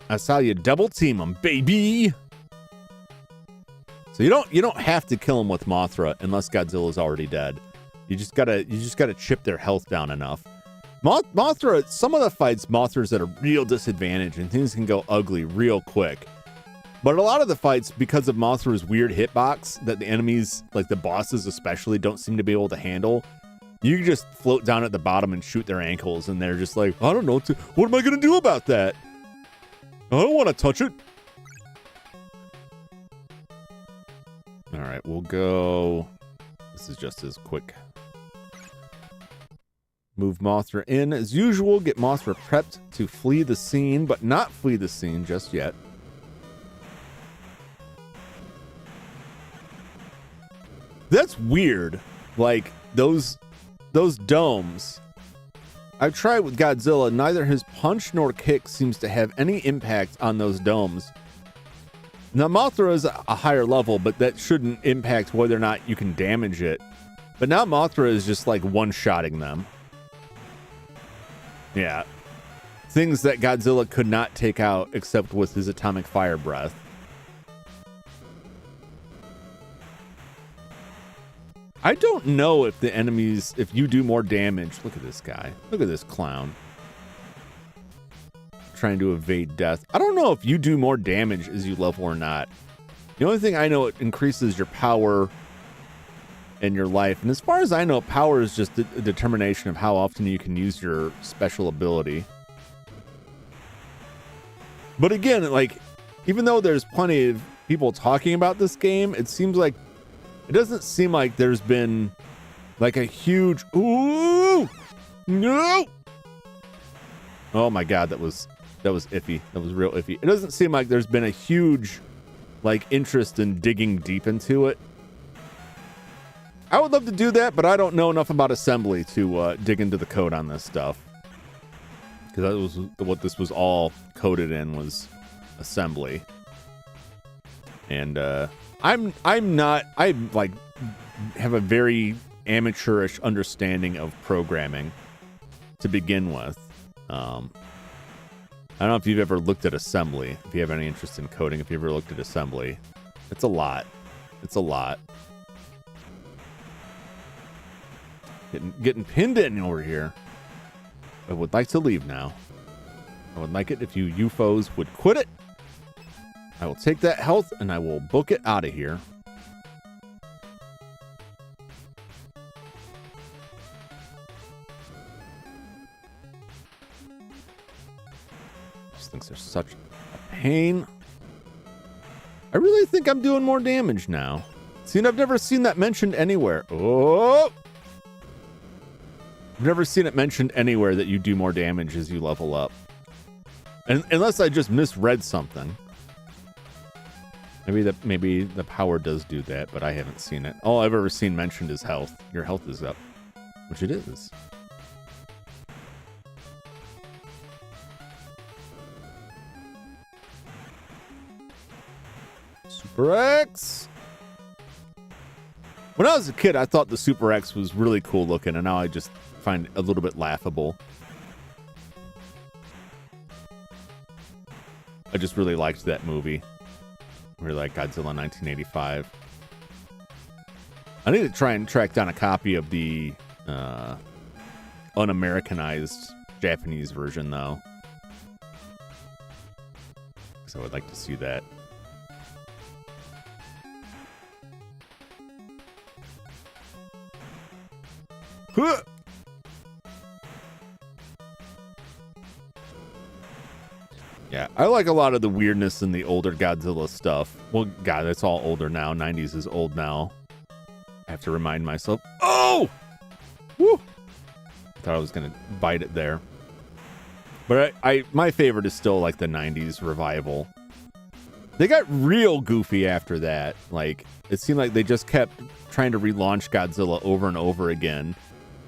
That's how you double team them, baby. So you don't have to kill them with Mothra unless Godzilla's already dead. You just gotta chip their health down enough. Mothra, some of the fights, Mothra's at a real disadvantage and things can go ugly real quick. But a lot of the fights, because of Mothra's weird hitbox that the enemies, like the bosses especially, don't seem to be able to handle, you can just float down at the bottom and shoot their ankles, and they're just like, I don't know, what am I going to do about that? I don't want to touch it. All right, we'll go. This is just as quick. Move Mothra in as usual. Get Mothra prepped to flee the scene, but not flee the scene just yet. That's weird. Like, those domes. I've tried with Godzilla. Neither his punch nor kick seems to have any impact on those domes. Now, Mothra is a higher level, but that shouldn't impact whether or not you can damage it. But now Mothra is just like one-shotting them. Yeah. Things that Godzilla could not take out except with his atomic fire breath. I don't know if the enemies, if you do more damage. Look at this guy. Look at this clown. Trying to evade death. I don't know if you do more damage as you level or not. The only thing I know, it increases your power and your life. And as far as I know, power is just a determination of how often you can use your special ability. But again, like, even though there's plenty of people talking about this game, it seems like it doesn't seem like there's been like a huge ooh no. Oh my god, that was iffy. That was real iffy. It doesn't seem like there's been a huge like interest in digging deep into it. I would love to do that, but I don't know enough about assembly to dig into the code on this stuff. Because that was what this was all coded in, was assembly. And I'm like have a very amateurish understanding of programming to begin with. I don't know if you've ever looked at assembly. If you have any interest in coding, if you ever looked at assembly, it's a lot. It's a lot. Getting pinned in over here. I would like to leave now. I would like it if you UFOs would quit it. I will take that health and I will book it out of here. These things are such a pain. I really think I'm doing more damage now. See, and I've never seen that mentioned anywhere. Oh! I've never seen it mentioned anywhere that you do more damage as you level up. And unless I just misread something. Maybe the power does do that, but I haven't seen it. All I've ever seen mentioned is health. Your health is up, which it is. Super X. When I was a kid, I thought the Super X was really cool looking, and now I just find it a little bit laughable. I just really liked that movie. Really like Godzilla 1985. I need to try and track down a copy of the un-Americanized Japanese version, though. Because I would like to see that. Huh! Yeah, I like a lot of the weirdness in the older Godzilla stuff. Well, God, that's all older now. 90s is old now. I have to remind myself. Oh! Woo! I thought I was going to bite it there. But my favorite is still like the 90s revival. They got real goofy after that. Like, it seemed like they just kept trying to relaunch Godzilla over and over again.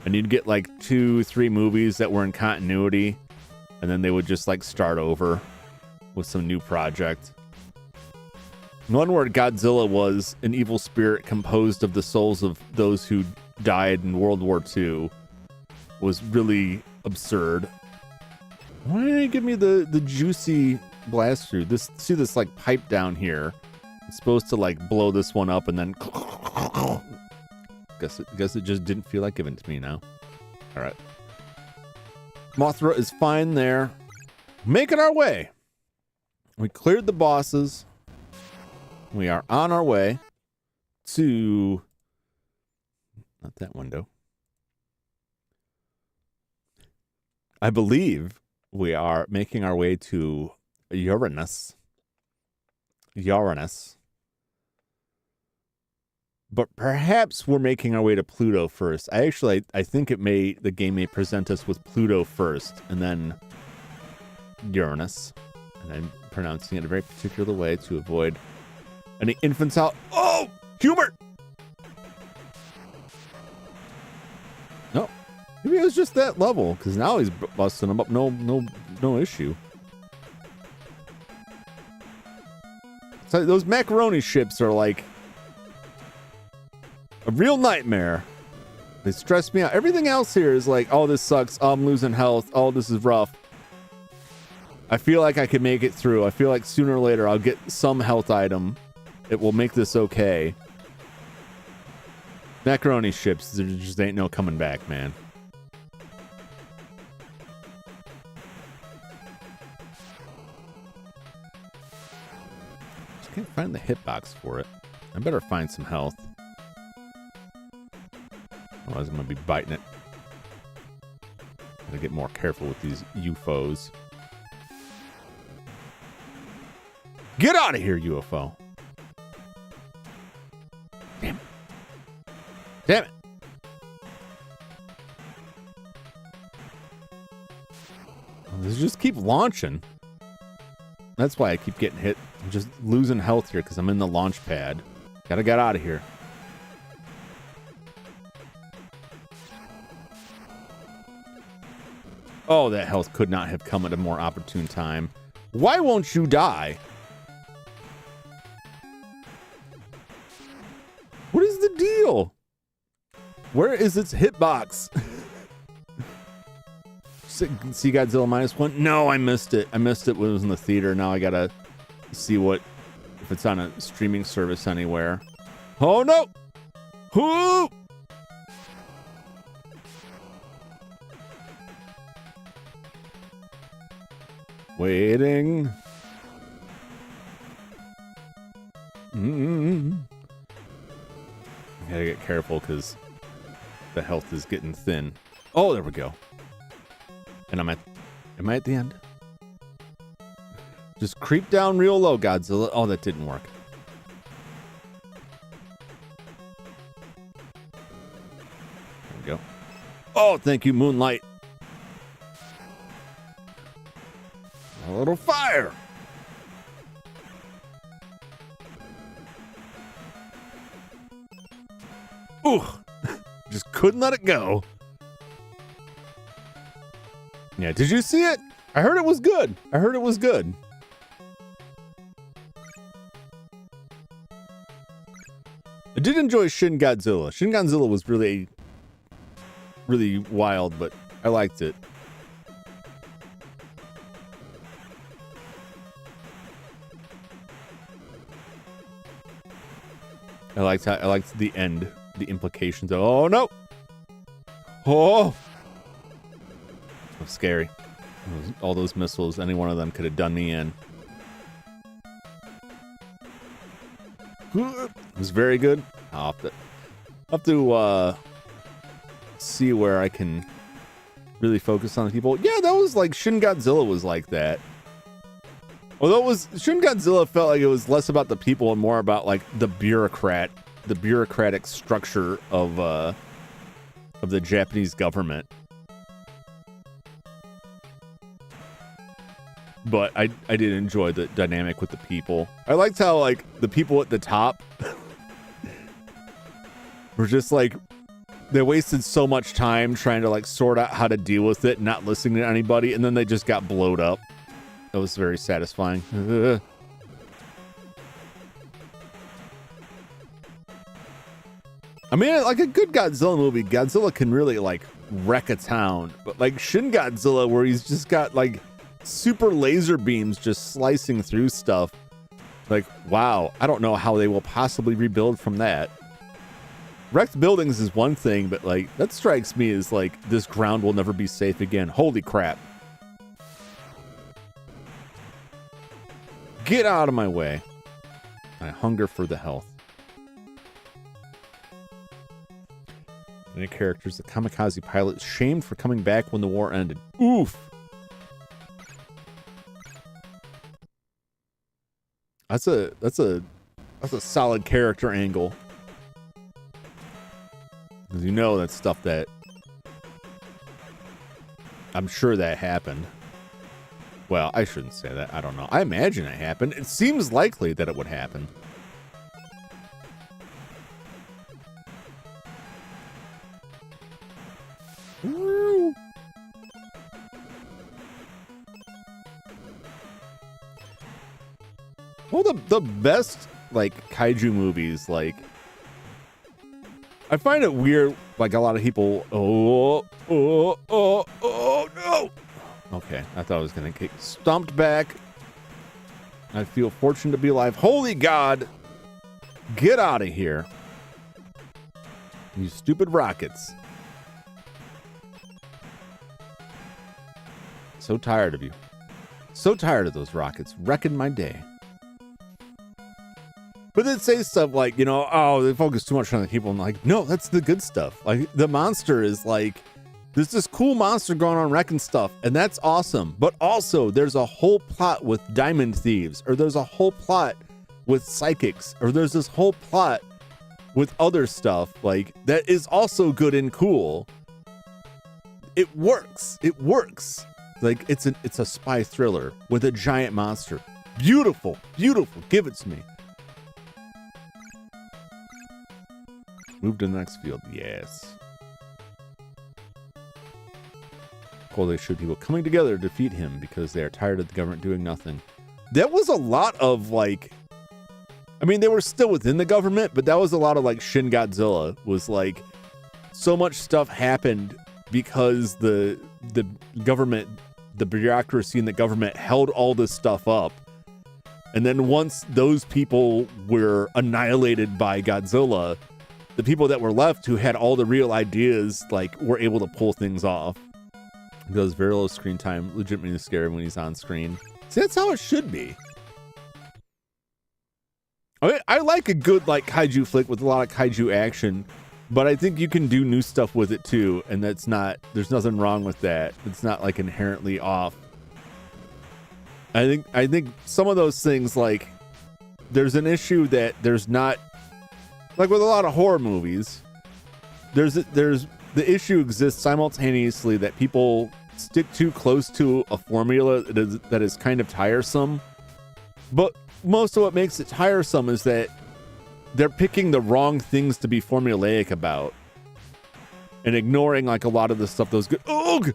And you'd get like 2-3 movies that were in continuity. And then they would just like start over with some new project. One where Godzilla was an evil spirit composed of the souls of those who died in World War II was really absurd. Why didn't it give me the juicy blast through? See this like pipe down here. It's supposed to like blow this one up and then guess it just didn't feel like giving it to me now. All right. Mothra is fine there. Making our way. We cleared the bosses. We are on our way to... Not that window. I believe we are making our way to Uranus. But perhaps we're making our way to Pluto first. I think the game may present us with Pluto first, and then Uranus. And I'm pronouncing it a very particular way to avoid any infantile. Oh, Hubert! No, maybe it was just that level, because now he's busting them up. No issue. So those macaroni ships are like a real nightmare. They stress me out. Everything else here is like, oh, this sucks. Oh, I'm losing health. Oh, this is rough. I feel like I can make it through. I feel like sooner or later I'll get some health item. It will make this okay. Macaroni ships, there just ain't no coming back, man. Just can't find the hitbox for it. I better find some health. Otherwise I'm gonna be biting it. Gotta get more careful with these UFOs. Get out of here, UFO. Damn it. Damn it. Let's just keep launching. That's why I keep getting hit. I'm just losing health here because I'm in the launch pad. Gotta get out of here. Oh, that health could not have come at a more opportune time. Why won't you die? What is the deal? Where is its hitbox? See Godzilla -1? No, I missed it. I missed it when it was in the theater. Now I gotta see if it's on a streaming service anywhere. Oh no! Whoo! Waiting. I gotta get careful because the health is getting thin. Oh, there we go. And am I at the end? Just creep down real low, Godzilla. Oh, that didn't work. There we go. Oh, thank you, Moonlight. A little fire. couldn't let it go. Yeah, did you see it? I heard it was good. I heard it was good. I did enjoy Shin Godzilla. Shin Godzilla was really, really wild, but I liked it. I liked the end, the implications of, oh no! Oh! So scary. All those missiles, any one of them could have done me in. It was very good. I'll have to see where I can really focus on people. Yeah, that was like Shin Godzilla was like that. Although Shin Godzilla felt like it was less about the people and more about like the bureaucratic structure of the Japanese government. But I did enjoy the dynamic with the people. I liked how like the people at the top were just like, they wasted so much time trying to like sort out how to deal with it, not listening to anybody, and then they just got blowed up. That was very satisfying. I mean, like a good Godzilla movie, Godzilla can really like wreck a town, but like Shin Godzilla, where he's just got like super laser beams just slicing through stuff. Like, wow, I don't know how they will possibly rebuild from that. Wrecked buildings is one thing, but like that strikes me as like this ground will never be safe again. Holy crap. Get out of my way. I hunger for the health. Any characters, the kamikaze pilot shamed for coming back when the war ended. Oof. That's a solid character angle. Because you know that's stuff that I'm sure that happened. Well, I shouldn't say that. I don't know. I imagine it happened. It seems likely that it would happen. Woo. Well, the best like kaiju movies, like I find it weird, like a lot of people, oh no. Okay, I thought I was gonna get stomped back. I feel fortunate to be alive. Holy God, get out of here. You stupid rockets. So tired of you. So tired of those rockets wrecking my day. But then say stuff like, you know, oh, they focus too much on the people. And like, no, that's the good stuff. Like, the monster is like, there's this cool monster going on wrecking stuff, and that's awesome. But also, there's a whole plot with diamond thieves, or there's a whole plot with psychics, or there's this whole plot with other stuff, like, that is also good and cool. It works. It works. Like, it's a spy thriller with a giant monster. Beautiful. Beautiful. Give it to me. Move to the next field. Yes. Cool, they shoot people coming together to defeat him because they are tired of the government doing nothing. That was a lot of like, I mean, they were still within the government, but that was a lot of like Shin Godzilla was like, so much stuff happened because the government, the bureaucracy in the government held all this stuff up. And then once those people were annihilated by Godzilla, the people that were left who had all the real ideas, like, were able to pull things off. Because very low screen time, legitimately scary when he's on screen. See, that's how it should be. I mean, I like a good, like, kaiju flick with a lot of kaiju action, but I think you can do new stuff with it too, and that's not, there's nothing wrong with that. It's not, like, inherently off. I think some of those things, like, there's an issue that there's not, like with a lot of horror movies, there's the issue exists simultaneously that people stick too close to a formula that is kind of tiresome. But most of what makes it tiresome is that they're picking the wrong things to be formulaic about. and ignoring like a lot of the stuff that was good. Ugh!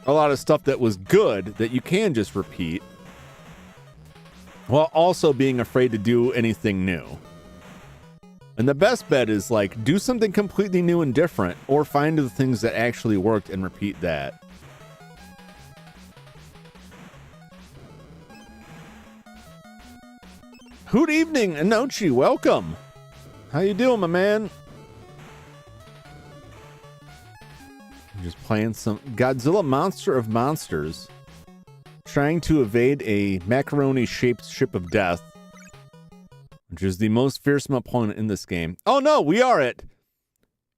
A lot of stuff that was good that you can just repeat, while also being afraid to do anything new. And the best bet is like do something completely new and different, or find the things that actually worked and repeat that. Good evening, Anochi. Welcome. How you doing, my man? I'm just playing some Godzilla Monster of Monsters, trying to evade a macaroni-shaped ship of death, which is the most fearsome opponent in this game. Oh no, we are at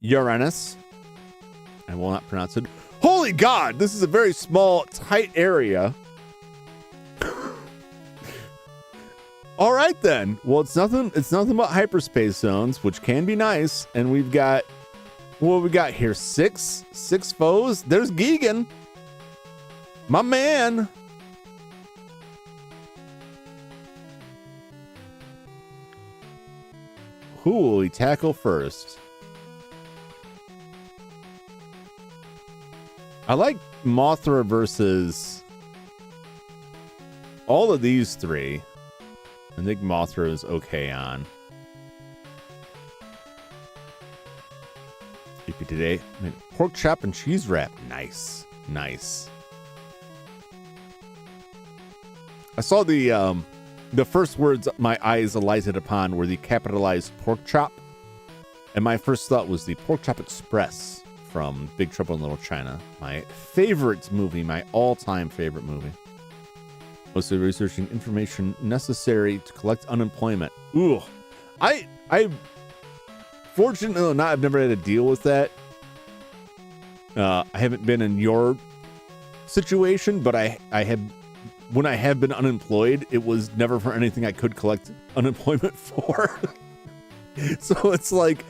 Uranus. I will not pronounce it. Holy God, this is a very small, tight area. All right then. Well, it's nothing but hyperspace zones, which can be nice. And we've got, what we got here? Six foes. There's Gigan, my man. Who will we tackle first? I like Mothra versus all of these three. I think Mothra is okay on. Sleepy today. I mean, pork chop and cheese wrap. Nice. Nice. I saw the first words my eyes alighted upon were the capitalized pork chop. And my first thought was the Pork Chop Express from Big Trouble in Little China. My favorite movie, my all-time favorite movie. Mostly researching information necessary to collect unemployment. Ooh, I fortunately not. I've never had to deal with that. I haven't been in your situation, but I have. When I have been unemployed, it was never for anything I could collect unemployment for. So it's like,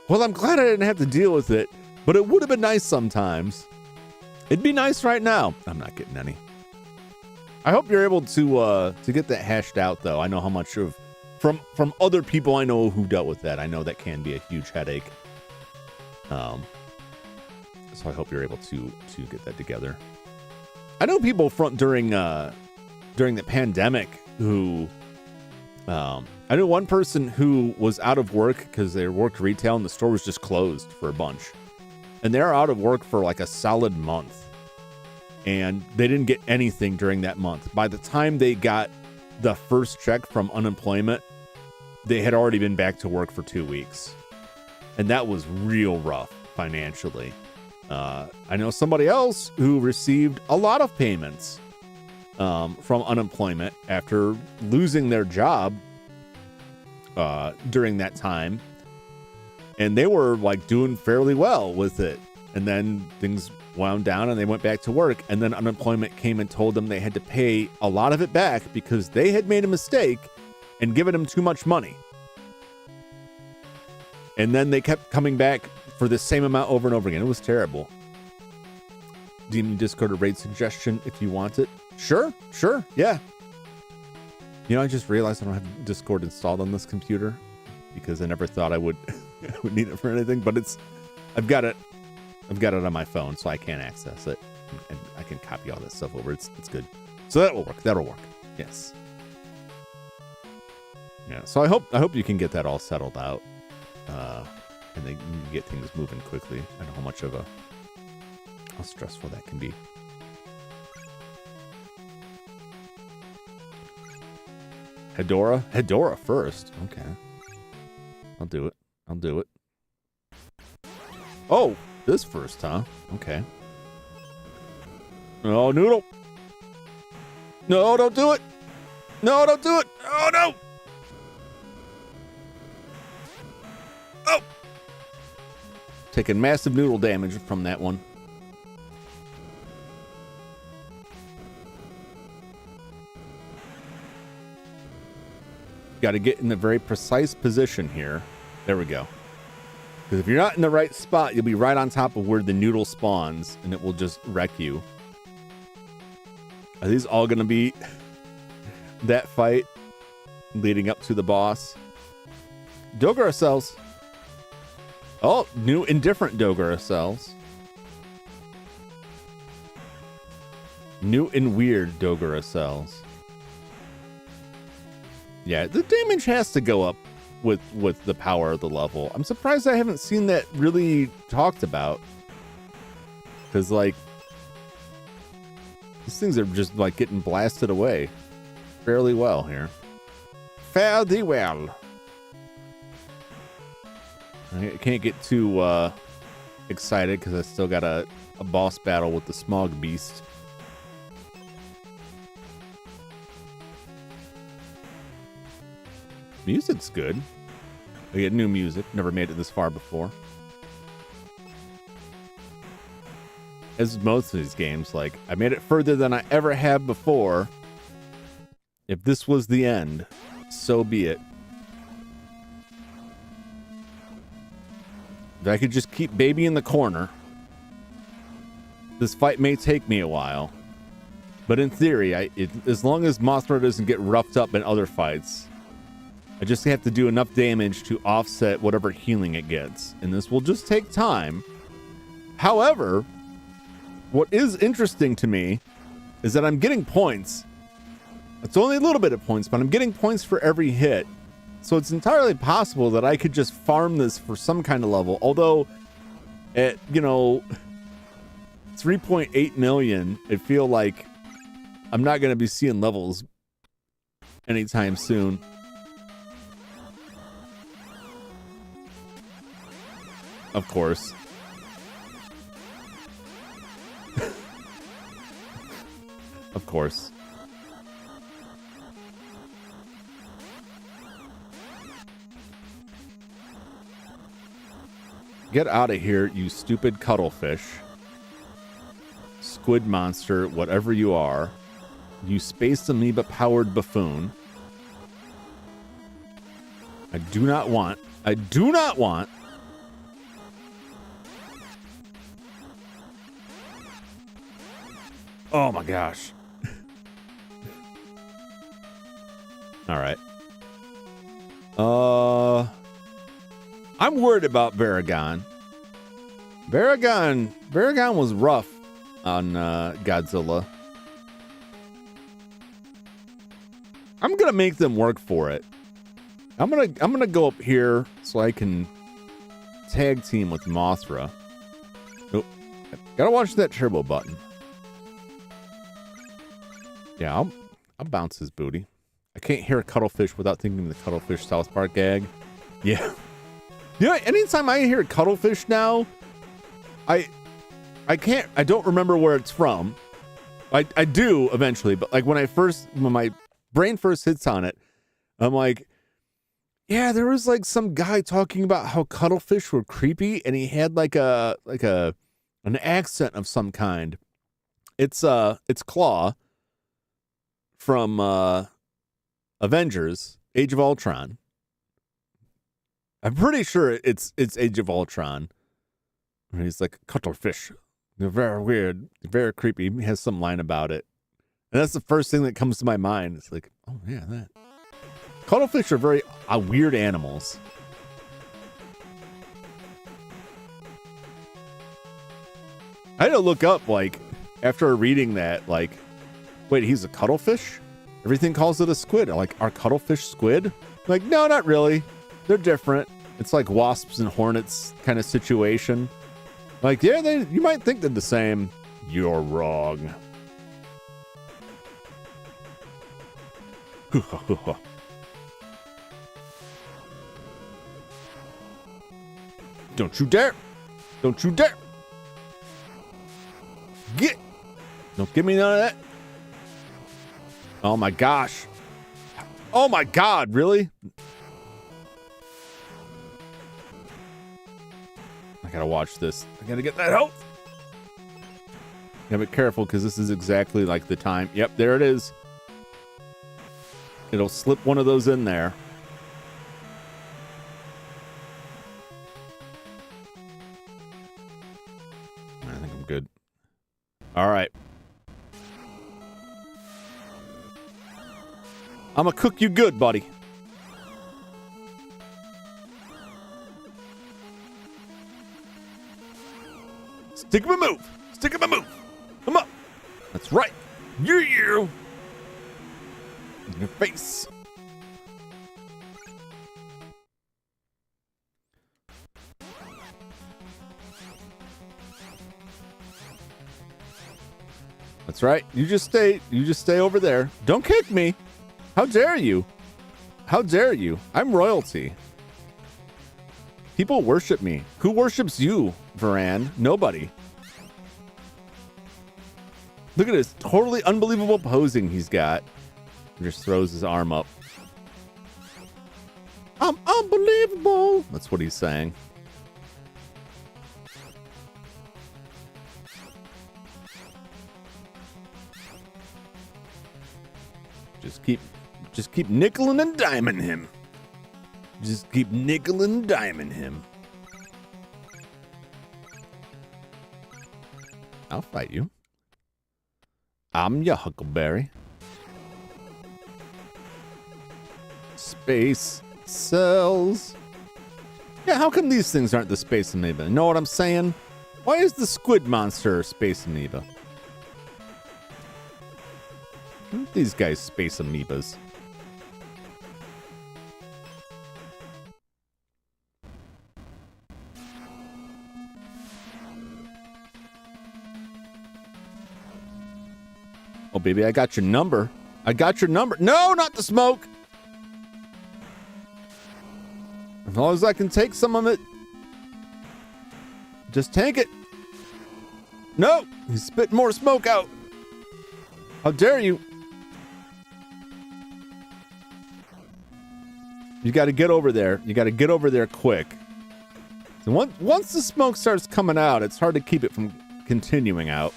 well, I'm glad I didn't have to deal with it, but it would have been nice sometimes. It'd be nice right now. I'm not getting any. I hope you're able to get that hashed out, though. I know how much of from other people I know who dealt with that. I know that can be a huge headache. So I hope you're able to get that together. I know people during the pandemic who I know one person who was out of work because they worked retail and the store was just closed for a bunch, and they're out of work for like a solid month. And they didn't get anything during that month. By the time they got the first check from unemployment, they had already been back to work for 2 weeks. And that was real rough financially. I know somebody else who received a lot of payments from unemployment after losing their job during that time. And they were like doing fairly well with it. And then things wound down and they went back to work, and then unemployment came and told them they had to pay a lot of it back because they had made a mistake and given them too much money. And then they kept coming back for the same amount over and over again. It was terrible. Demon Discord a raid suggestion if you want it. Sure, yeah. You know, I just realized I don't have Discord installed on this computer because I never thought I would need it for anything, but I've got it on my phone, so I can't access it. And I can copy all this stuff over. It's good. So that will work. That'll work. Yes. Yeah. So I hope you can get that all settled out, and they can get things moving quickly. I know how stressful that can be. Hedora first. Okay. I'll do it. Oh. This first, huh? Okay. Oh, Noodle. No, don't do it. No, don't do it. Oh, no. Oh. Taking massive noodle damage from that one. Got to get in a very precise position here. There we go. Because if you're not in the right spot, you'll be right on top of where the noodle spawns, and it will just wreck you. Are these all going to be that fight leading up to the boss? Dogar ourselves. Oh, new and different Dogura cells. New and weird Dogura cells. Yeah, the damage has to go up with the power of the level. I'm surprised I haven't seen that really talked about. Because, like, these things are just, like, getting blasted away fairly well here. Fairly well. I can't get too excited because I still got a boss battle with the Smog Beast. Music's good. We get new music. Never made it this far before. As most of these games, like, I made it further than I ever have before. If this was the end, so be it. If I could just keep baby in the corner, this fight may take me a while. But in theory, as long as Mothra doesn't get roughed up in other fights, I just have to do enough damage to offset whatever healing it gets. And this will just take time. However, what is interesting to me is that I'm getting points. It's only a little bit of points, but I'm getting points for every hit. So it's entirely possible that I could just farm this for some kind of level. Although, at, 3.8 million, it feel like I'm not going to be seeing levels anytime soon. Of course. Of course. Get out of here, you stupid cuttlefish. Squid monster, whatever you are. You space amoeba powered buffoon. I do not want. Oh my gosh. All right. I'm worried about Varagon. Varagon was rough on Godzilla. I'm gonna make them work for it. I'm gonna go up here so I can tag team with Mothra. Oh, gotta watch that turbo button. Yeah, I'll bounce his booty. I can't hear a cuttlefish without thinking of the Cuttlefish South Park gag. Yeah. Anytime I hear cuttlefish now, I don't remember where it's from. I do eventually, but like when my brain first hits on it, I'm like, yeah, there was like some guy talking about how cuttlefish were creepy, and he had like an accent of some kind. It's Claw from Avengers: Age of Ultron. I'm pretty sure it's Age of Ultron. And he's like, cuttlefish. They're very weird, very creepy. He has some line about it. And that's the first thing that comes to my mind. It's like, oh yeah, that. Cuttlefish are very weird animals. I had to look up, like, after reading that, like, wait, he's a cuttlefish? Everything calls it a squid. Like, are cuttlefish squid? Like, no, not really. They're different. It's like wasps and hornets kind of situation. Like, yeah, you might think they're the same. You're wrong. Don't you dare. Don't you dare. Don't give me none of that. Oh my gosh. Oh my God, really? I gotta watch this. I gotta get that health. Gotta be careful because this is exactly like the time. Yep, there it is. It'll slip one of those in there. I think I'm good. All right. I'm gonna cook you good, buddy. Stick him a move. Stick him a move. Come up. That's right. You. In your face. That's right. You just stay over there. Don't kick me. How dare you? How dare you? I'm royalty. People worship me. Who worships you, Varan? Nobody. Look at this totally unbelievable posing he's got. He just throws his arm up. I'm unbelievable. That's what he's saying. Just keep nickel and diming him. Just keep nickel and diming him. I'll fight you. I'm your Huckleberry. Space cells. Yeah, how come these things aren't the space amoeba? You know what I'm saying? Why is the squid monster space amoeba? Aren't these guys space amoebas? Oh, baby, I got your number. I got your number. No, not the smoke. As long as I can take some of it. Just take it. No, he's spitting more smoke out. How dare you? You got to get over there. You got to get over there quick. So once the smoke starts coming out, it's hard to keep it from continuing out.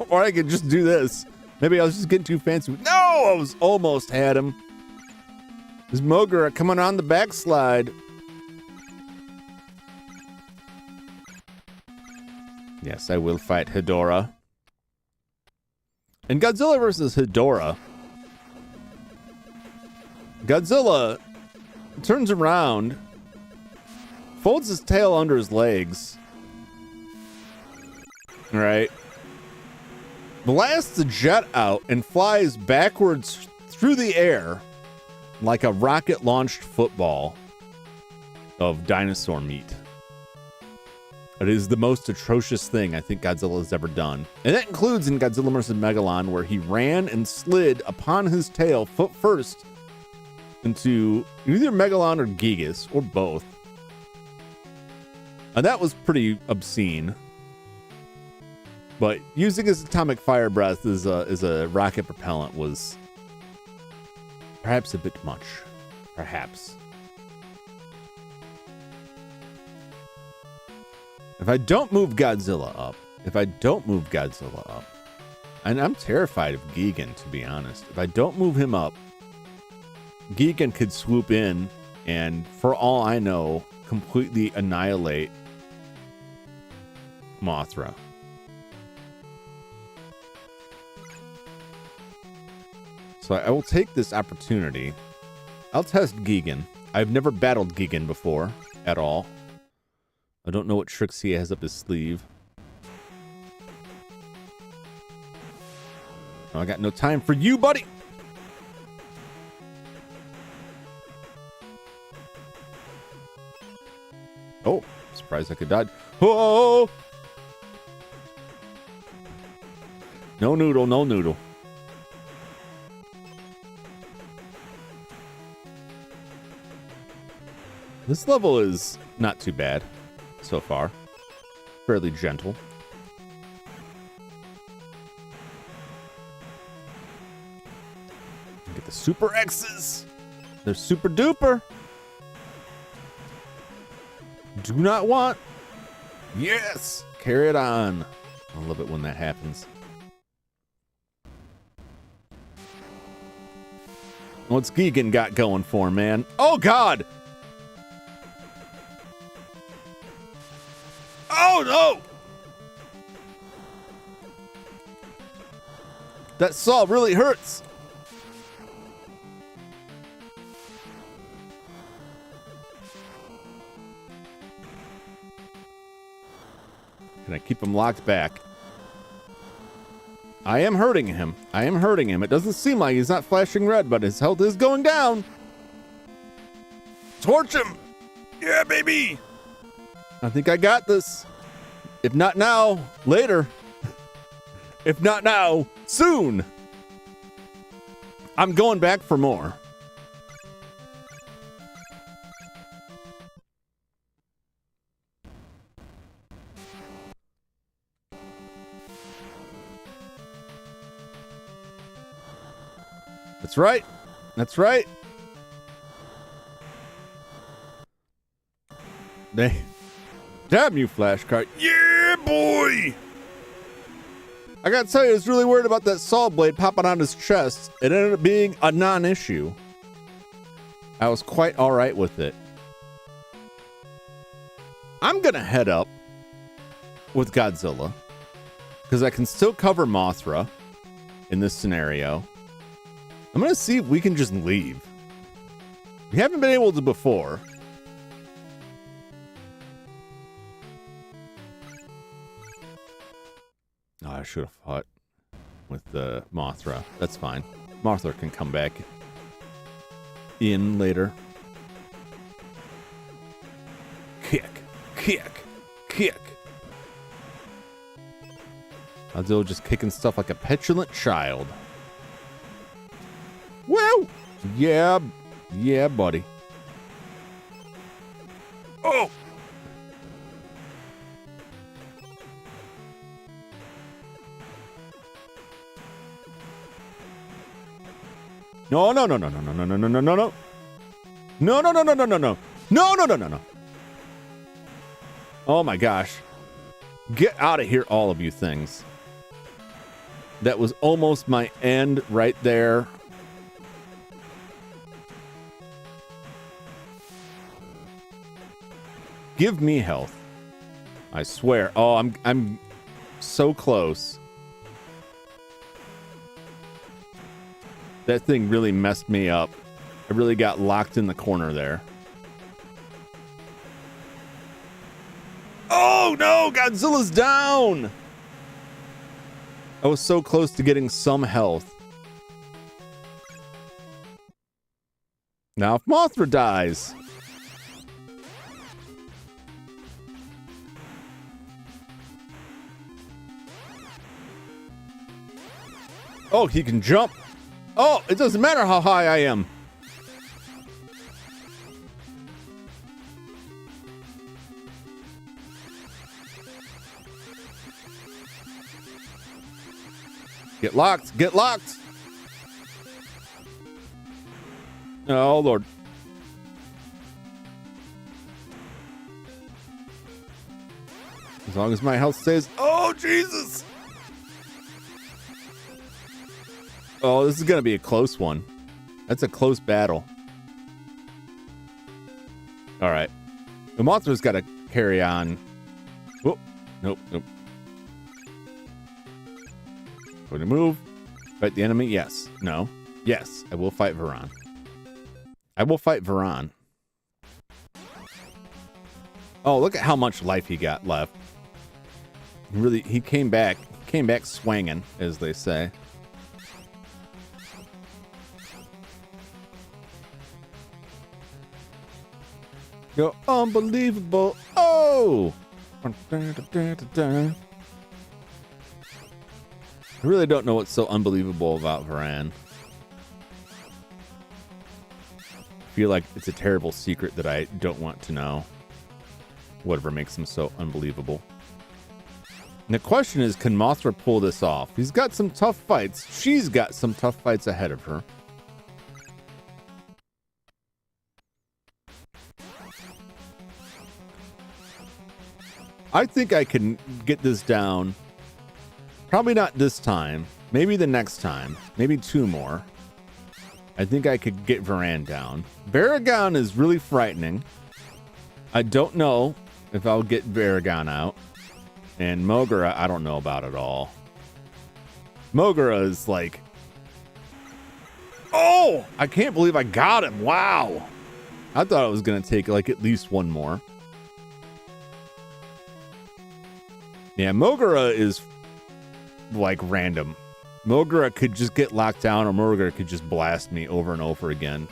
Or I could just do this. Maybe I was just getting too fancy. No, I was almost had him. This Mogura coming on the backslide. Yes, I will fight Hedorah. In Godzilla versus Hedorah, Godzilla turns around, folds his tail under his legs, right? Blasts the jet out and flies backwards through the air like a rocket-launched football of dinosaur meat. It is the most atrocious thing I think Godzilla has ever done. And that includes in Godzilla vs. Megalon, where he ran and slid upon his tail foot first into either Megalon or Gigas, or both. And that was pretty obscene. But using his atomic fire breath as a rocket propellant was perhaps a bit much. Perhaps. If I don't move Godzilla up, and I'm terrified of Gigan, to be honest. If I don't move him up, Gigan could swoop in and, for all I know, completely annihilate Mothra. So I will take this opportunity. I'll test Gigan. I've never battled Gigan before, at all. I don't know what tricks he has up his sleeve. Oh, I got no time for you, buddy! Oh, surprised I could dodge. Oh! No noodle, no noodle. This level is not too bad so far. Fairly gentle. Get the Super X's. They're super duper. Do not want. Yes. Carry it on. I love it when that happens. What's Gigan got going for, man? Oh, God. Oh, no. That saw really hurts. Keep him locked back. I am hurting him. I am hurting him. It doesn't seem like he's not flashing red, but his health is going down. Torch him. Yeah, baby. I think I got this. If not now, later. If not now, soon. I'm going back for more. That's right. That's right. Damn you, flashcard. Yeah, boy. I gotta tell you, I was really worried about that saw blade popping on his chest. It ended up being a non-issue. I was quite all right with it. I'm gonna head up with Godzilla because I can still cover Mothra in this scenario. I'm gonna see if we can just leave. We haven't been able to before. Oh, I should have fought with the Mothra. That's fine. Mothra can come back in later. Kick, kick, kick. Godzilla just kicking stuff like a petulant child. Wow! Yeah, yeah, buddy. Oh! No, no, no, no, no, no, no, no, no, no, no, no. No, no, no, no, no, no, no. No, no, no, no, no. Oh my gosh. Get out of here, all of you things. That was almost my end right there. Give me health. I swear. Oh, I'm so close. That thing really messed me up. I really got locked in the corner there. Oh no, Godzilla's down. I was so close to getting some health. Now if Mothra dies. Oh, he can jump. Oh, it doesn't matter how high I am. Get locked. Get locked. Oh, Lord. As long as my health stays. Oh, Jesus. Oh, this is going to be a close one. That's a close battle. All right. The Mothra's got to carry on. Whoop. Nope, nope. Going to move. Fight the enemy. Yes. No. Yes. I will fight Varan. I will fight Varan. Oh, look at how much life he got left. Really, he came back swinging, as they say. You're unbelievable. Oh! I really don't know what's so unbelievable about Varan. I feel like it's a terrible secret that I don't want to know. Whatever makes him so unbelievable. And the question is, can Mothra pull this off? He's got some tough fights. She's got some tough fights ahead of her. I think I can get this down. Probably not this time. Maybe the next time. Maybe two more. I think I could get Varan down. Baragon is really frightening. I don't know if I'll get Baragon out. And Mogura, I don't know about at all. Mogura is like... Oh! I can't believe I got him. Wow. I thought it was going to take like at least one more. Yeah, Mogura is like random. Mogura could just get locked down, or Mogura could just blast me over and over again.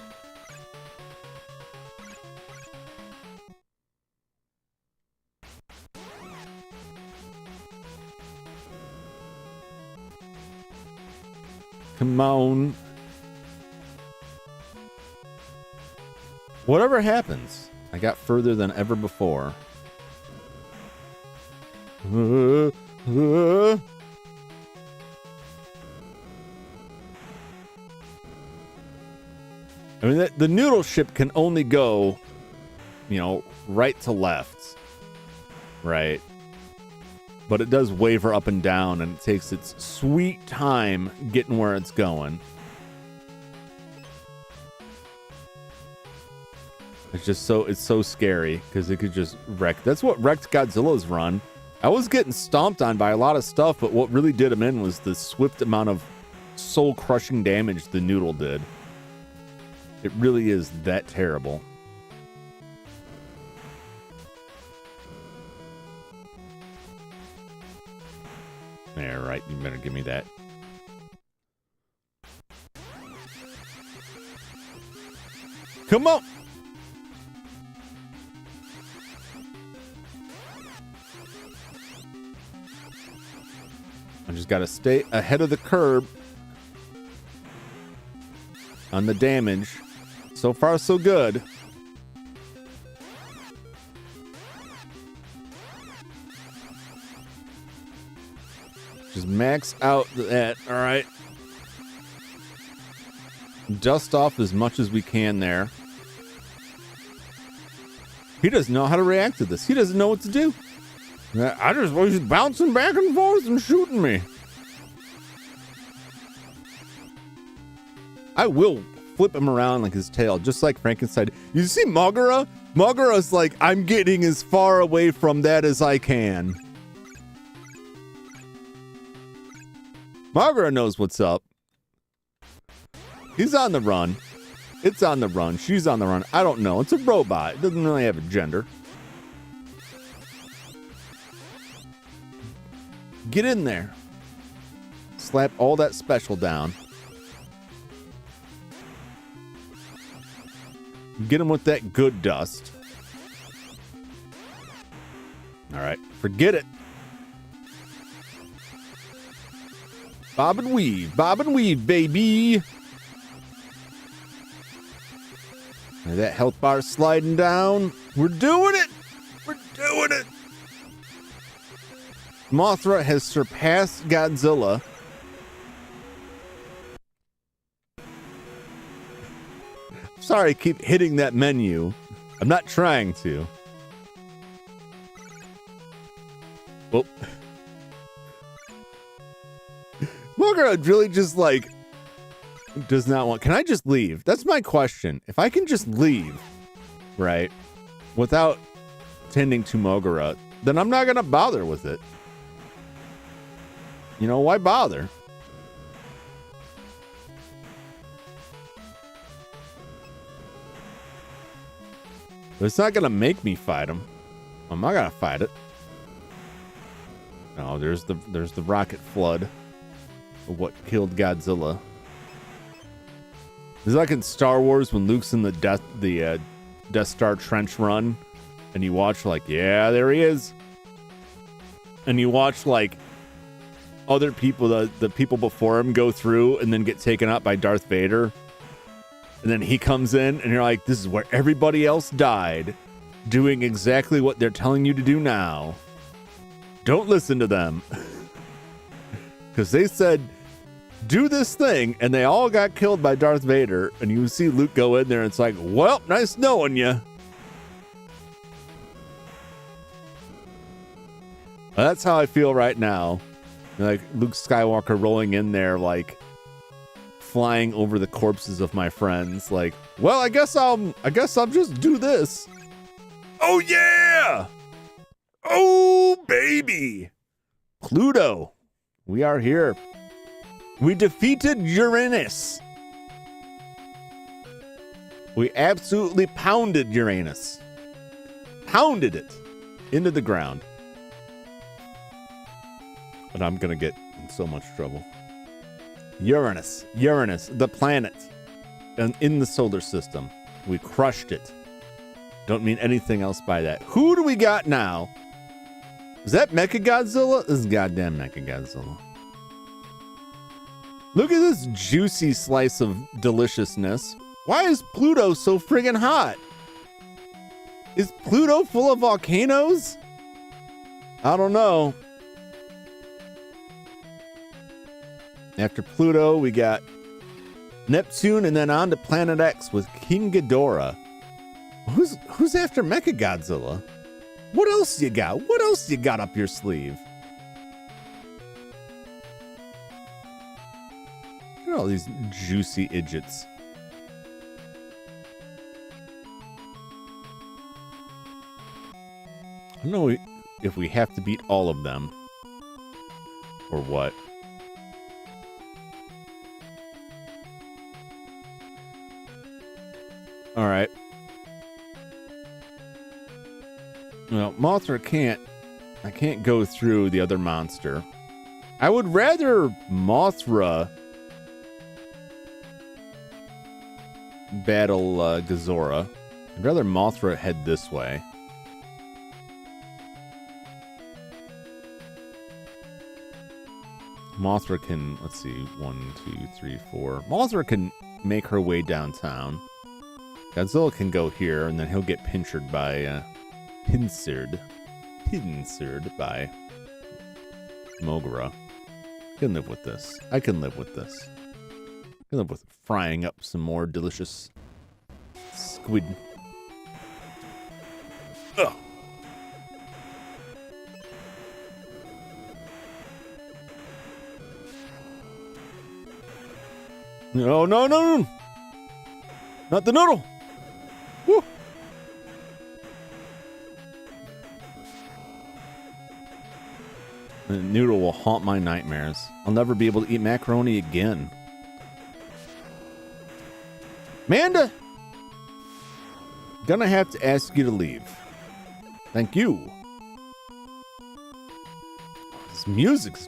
Come on. Whatever happens, I got further than ever before. I mean, the noodle ship can only go, you know, right to left, right? But it does waver up and down, and it takes its sweet time getting where it's going. It's just so scary because it could just wreck. That's what wrecked Godzilla's run. I was getting stomped on by a lot of stuff, but what really did him in was the swift amount of soul-crushing damage the noodle did. It really is that terrible. Yeah, right. You better give me that. Come on! I just gotta stay ahead of the curve on the damage. So far, so good. Just max out that, all right. Dust off as much as we can there. He doesn't know how to react to this. He doesn't know what to do. He's bouncing back and forth and shooting me. I will flip him around like his tail, just like Frankenstein. You see Mogura? Mogura's like, I'm getting as far away from that as I can. Mogura knows what's up. He's on the run. It's on the run. She's on the run. I don't know. It's a robot. It doesn't really have a gender. Get in there. Slap all that special down. Get him with that good dust. All right. Forget it. Bob and weave, baby. And that health bar sliding down. We're doing it. We're doing it. Mothra has surpassed Godzilla. Sorry, I keep hitting that menu. I'm not trying to. Well, Mogura really just like does not want. Can I just leave? That's my question. If I can just leave, right, without tending to Mogura, then I'm not gonna bother with it. You know, why bother? But it's not gonna make me fight him. I'm not gonna fight it. No, there's the rocket flood of what killed Godzilla. It's like in Star Wars when Luke's in the Death Star trench run, and you watch like, yeah, there he is, and you watch like other people, the people before him go through and then get taken out by Darth Vader. And then he comes in and you're like, this is where everybody else died, doing exactly what they're telling you to do now. Don't listen to them. Because they said, do this thing, and they all got killed by Darth Vader. And you see Luke go in there and it's like, well, nice knowing you. That's how I feel right now. Like Luke Skywalker rolling in there, like flying over the corpses of my friends. Like, well, I guess I'll just do this. Oh yeah! Oh baby! Pluto, we are here. We defeated Uranus. We absolutely pounded Uranus. Pounded it into the ground. And I'm gonna get in so much trouble. Uranus, the planet, and in the solar system. We crushed it. Don't mean anything else by that. Who do we got now? Is that Mechagodzilla? This is goddamn Mechagodzilla. Look at this juicy slice of deliciousness. Why is Pluto so friggin' hot? Is Pluto full of volcanoes? I don't know. After Pluto, we got Neptune, and then on to Planet X with King Ghidorah. Who's after Mechagodzilla? What else you got? What else you got up your sleeve? Look at all these juicy idiots. I don't know if we have to beat all of them or what. All right. Well, Mothra I can't go through the other monster. I would rather Mothra battle Godzilla. I'd rather Mothra head this way. Mothra can, let's see, 1, 2, 3, 4. Mothra can make her way downtown. Godzilla can go here, and then he'll get pincered by, pincered by Mogra. I can live with this. I can live with this. I can live with frying up some more delicious squid. Ugh. No, no, no, no. Not the noodle. Woo. The noodle will haunt my nightmares. I'll never be able to eat macaroni again. Amanda! Gonna have to ask you to leave. Thank you. This music's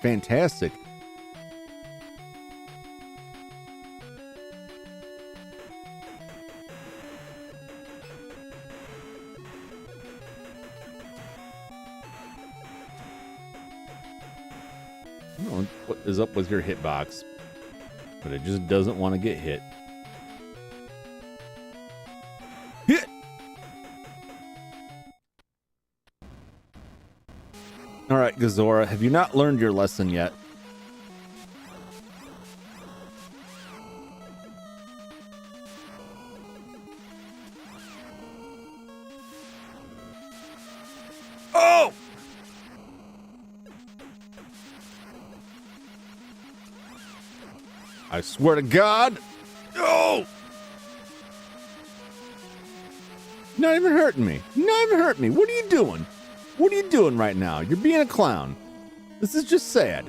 fantastic. What is up with your hitbox? But it just doesn't want to get hit. Hit! Alright, Godzilla, have you not learned your lesson yet? Oh! I swear to God. Oh! Not even hurting me. Not even hurting me. What are you doing? What are you doing right now? You're being a clown. This is just sad.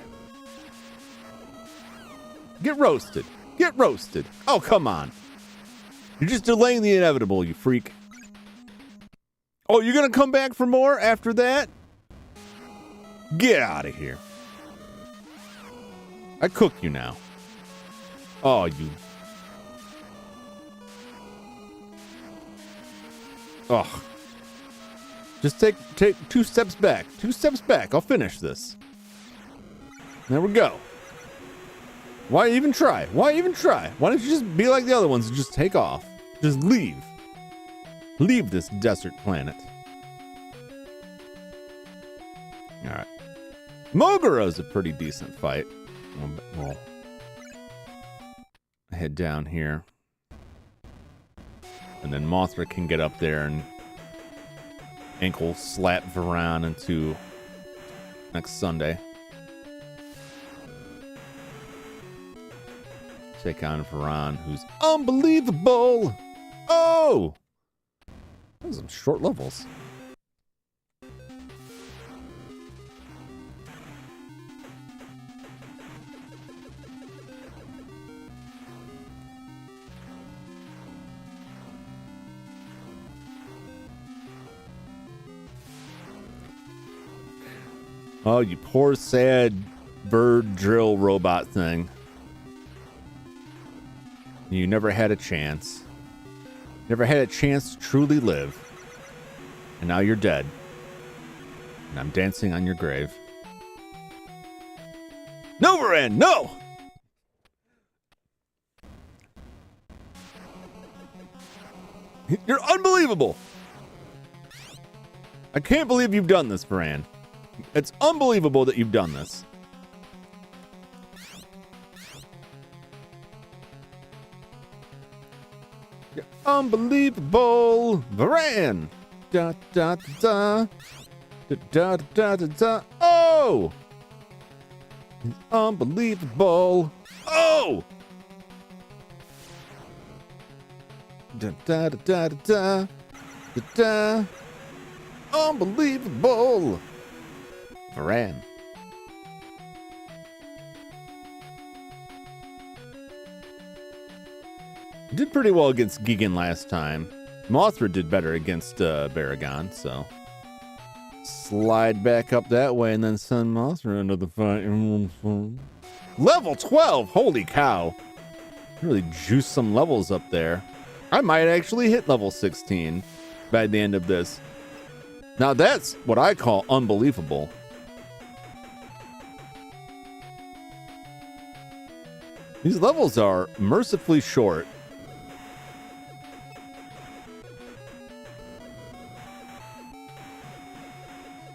Get roasted. Get roasted. Oh, come on. You're just delaying the inevitable, you freak. Oh, you're going to come back for more after that? Get out of here. I cook you now. Oh, you. Ugh. Just take 2 steps back. 2 steps back. I'll finish this. There we go. Why even try? Why even try? Why don't you just be like the other ones and just take off? Just leave. Leave this desert planet. Alright. Mogura's a pretty decent fight. We'll head down here. And then Mothra can get up there and ankle slap Varan into next Sunday. Take on Varan, who's unbelievable. Oh! Those are some short levels. Oh, you poor, sad bird drill robot thing. You never had a chance. Never had a chance to truly live. And now you're dead. And I'm dancing on your grave. No, Varan, no! You're unbelievable! I can't believe you've done this, Varan. It's unbelievable that you've done this. You're unbelievable, Varan! Da da da da da da da da. Oh! He's unbelievable. Oh! Da da da da da da da. Unbelievable. Varan. Did pretty well against Gigan last time. Mothra did better against Baragon, so slide back up that way and then send Mothra into the fight. Level 12! Holy cow. Really juice some levels up there. I might actually hit level 16 by the end of this. Now that's what I call unbelievable. These levels are mercifully short.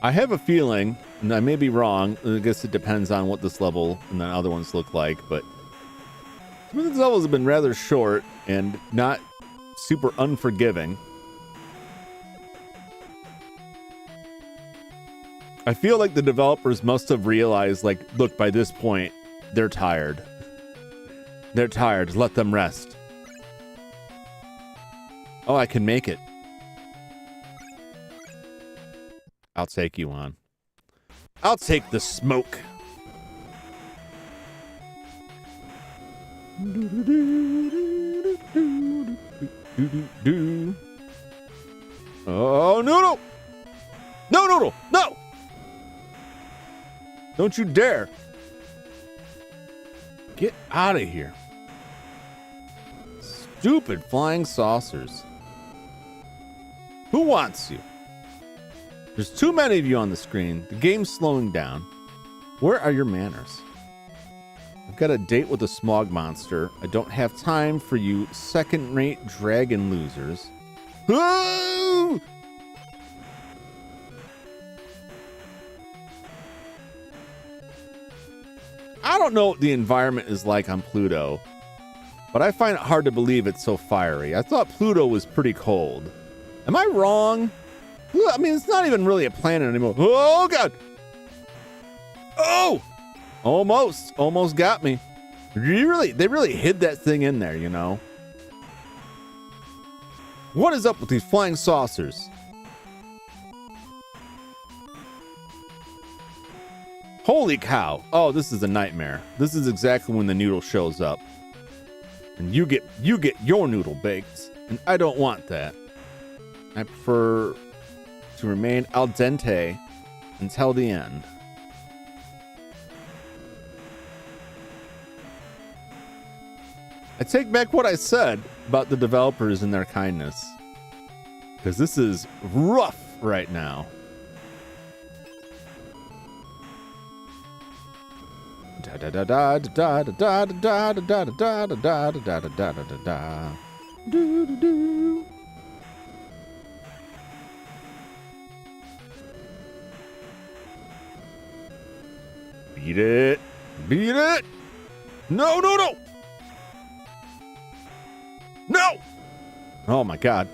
I have a feeling, and I may be wrong, I guess it depends on what this level and the other ones look like, but some of these levels have been rather short and not super unforgiving. I feel like the developers must have realized, like, look, by this point, they're tired. They're tired. Let them rest. Oh, I can make it. I'll take you on. I'll take the smoke. Oh, no! No! Don't you dare. Get out of here. Stupid flying saucers. Who wants you? There's too many of you on the screen. The game's slowing down. Where are your manners? I've got a date with a smog monster. I don't have time for you second-rate dragon losers. Whoa! I don't know what the environment is like on Pluto, but I find it hard to believe it's so fiery. I thought Pluto was pretty cold. Am I wrong? I mean, it's not even really a planet anymore. Oh, God. Oh! Almost got me. They really hid that thing in there, you know? What is up with these flying saucers? Holy cow. Oh, this is a nightmare. This is exactly when the noodle shows up. And you get your noodle baked. And I don't want that. I prefer to remain al dente until the end. I take back what I said about the developers and their kindness, because this is rough right now. Da da da da da da da da da da da da da da da da da da. Do do do. Beat it. Beat it. No, no, no. No. Oh, my God.